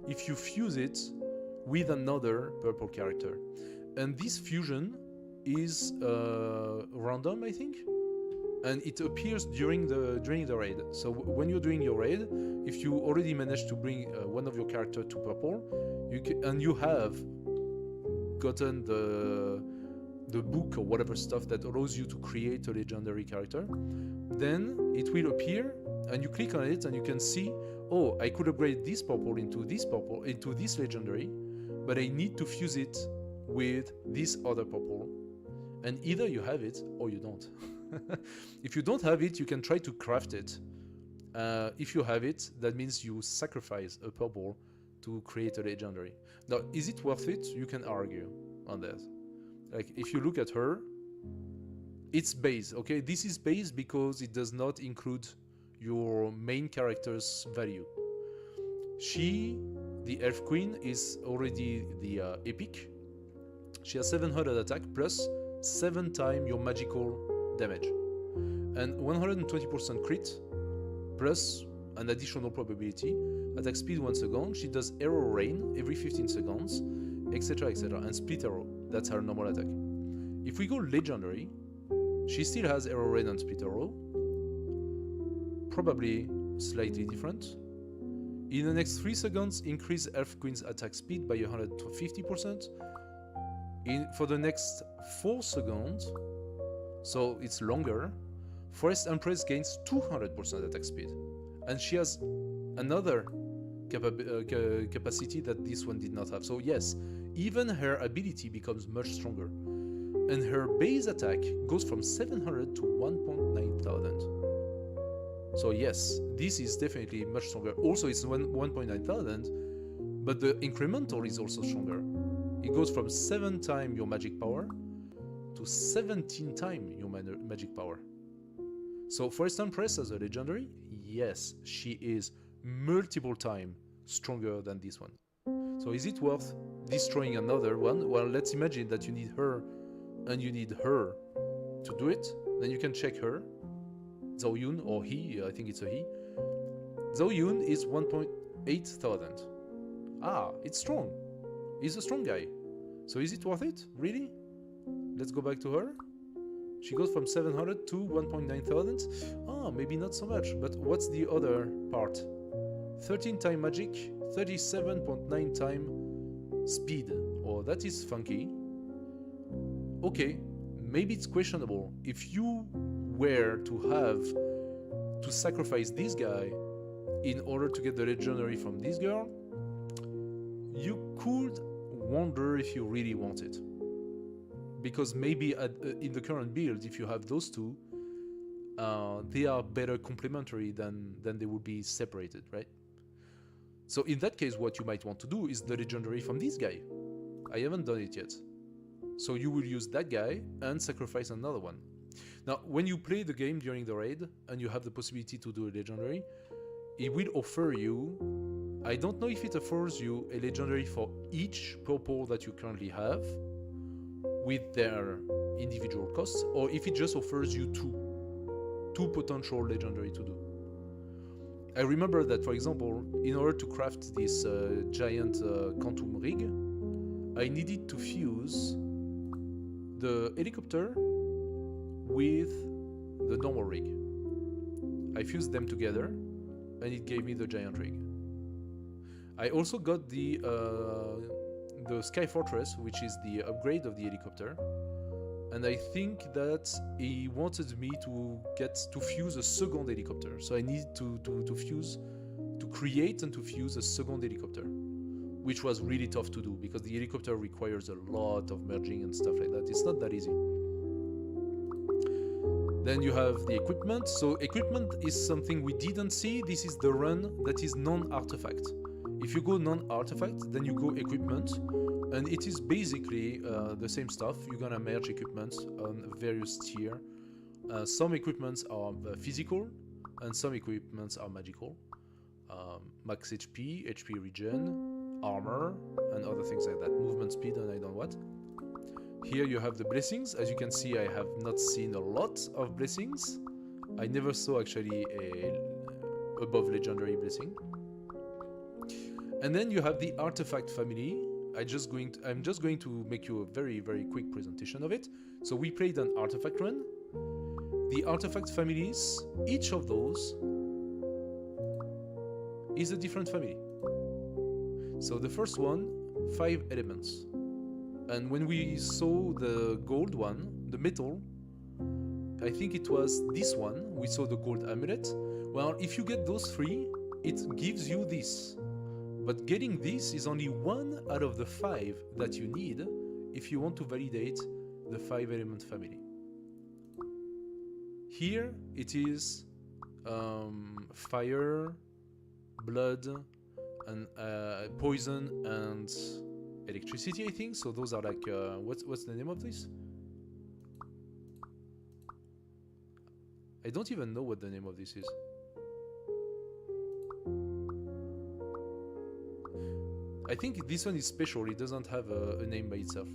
if you fuse it with another purple character. And this fusion is random, I think, and it appears during the raid. So when you're doing your raid, if you already managed to bring one of your character to purple, and you have gotten the book or whatever stuff that allows you to create a legendary character, then it will appear and you click on it and you can see, oh, I could upgrade this purple into this legendary, but I need to fuse it with this other purple. And either you have it or you don't. If you don't have it, you can try to craft it. If you have it, that means you sacrifice a purple to create a legendary. Now, is it worth it? You can argue on that. Like, if you look at her, it's base, okay? This is base because it does not include your main character's value. She, the Elf Queen, is already the epic. She has 700 attack plus 7 times your magical damage. And 120% crit plus an additional probability. Attack speed 1 second. She does arrow rain every 15 seconds, etc, etc. And split arrow. That's her normal attack. If we go legendary, she still has arrow rain and split arrow. Probably slightly different. In the next 3 seconds, increase Elf Queen's attack speed by 150%. For the next 4 seconds, so it's longer, Forest Empress gains 200% attack speed. And she has another capacity that this one did not have. So yes, even her ability becomes much stronger. And her base attack goes from 700 to 1.9 thousand. So yes, this is definitely much stronger. Also, it's 1.9 thousand, but the incremental is also stronger. It goes from 7 times your magic power to 17 times your magic power. So Forest Empress as a legendary, yes, she is multiple times stronger than this one. So is it worth destroying another one? Well, let's imagine that you need her and you need her to do it. Then you can check her. Zhao Yun, or he, I think it's a he. Zhao Yun is 1.8 thousand. Ah, it's strong. He's a strong guy. So is it worth it? Really? Let's go back to her. She goes from 700 to 1.9 thousand. Ah, maybe not so much. But what's the other part? 13 time magic, 37.9 time speed. Oh, that is funky. Okay, maybe it's questionable. If you were to sacrifice this guy in order to get the legendary from this girl, you could wonder if you really want it. Because maybe in the current build, if you have those two, they are better complementary than they would be separated, right? So in that case, what you might want to do is the legendary from this guy. I haven't done it yet. So you will use that guy and sacrifice another one. Now, when you play the game during the raid and you have the possibility to do a legendary, it will offer you, I don't know if it offers you a legendary for each purple that you currently have with their individual costs, or if it just offers you two potential legendary to do. I remember that, for example, in order to craft this giant quantum rig, I needed to fuse the helicopter with the normal rig. I fused them together and it gave me the giant rig. I also got the Sky Fortress, which is the upgrade of the helicopter, and I think that he wanted me to fuse a second helicopter. So I need to create and to fuse a second helicopter, which was really tough to do because the helicopter requires a lot of merging and stuff like that. It's not that easy. Then you have the equipment. So equipment is something we didn't see. This is the run that is non-artifact. If you go non-artifact, then you go equipment, and it is basically the same stuff. You're gonna merge equipment on various tier. Some equipments are physical, and some equipments are magical. Max HP, HP regen, armor, and other things like that. Movement speed, and I don't know what. Here you have the blessings. As you can see, I have not seen a lot of blessings. I never saw actually a above legendary blessing. And then you have the artifact family. I'm just going to make you a very, very quick presentation of it. So we played an artifact run. The artifact families, each of those is a different family. So the first one, 5 elements. And when we saw the gold one, the metal, I think it was this one, we saw the gold amulet. Well, if you get those 3, it gives you this. But getting this is only 1 out of the 5 that you need if you want to validate the 5-element family. Here it is fire, blood, and poison and electricity, I think. So those are like what's the name of this? I don't even know what the name of this is. I think this one is special. It doesn't have a name by itself.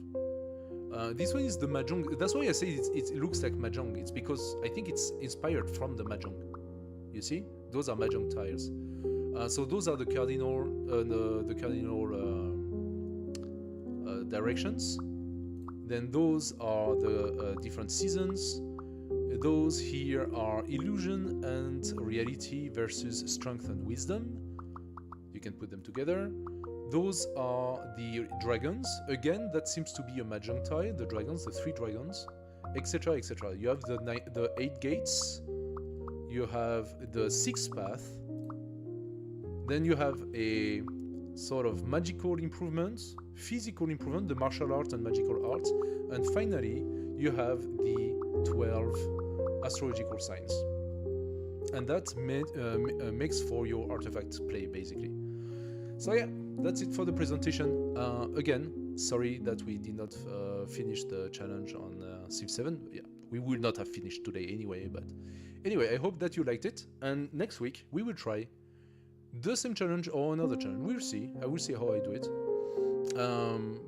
This one is the Mahjong. That's why I say it looks like Mahjong. It's because I think it's inspired from the Mahjong. You see, those are Mahjong tiles. So those are the cardinal, directions. Then those are the different seasons. Those here are illusion and reality versus strength and wisdom. You can put them together. Those are the dragons. Again, that seems to be a Mahjong tile. The dragons, the 3 dragons, etc., etc. You have the 8 gates. You have the 6th path. Then you have a sort of magical improvement, physical improvement, the martial arts and magical arts. And finally, you have the 12 astrological signs. And that makes for your artifact play, basically. So yeah, that's it for the presentation. Again, sorry that we did not finish the challenge on Civ VII. Yeah, we will not have finished today anyway, but anyway, I hope that you liked it. And next week, we will try the same challenge or another challenge. We'll see. I will see how I do it.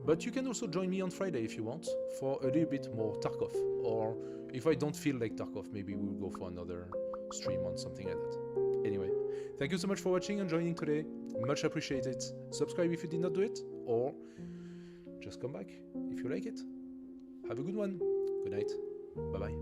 But you can also join me on Friday if you want for a little bit more Tarkov. Or if I don't feel like Tarkov, maybe we'll go for another stream on something like that. Anyway, thank you so much for watching and joining today. Much appreciated. Subscribe if you did not do it, or just come back if you like it. Have a good one. Good night. Bye-bye.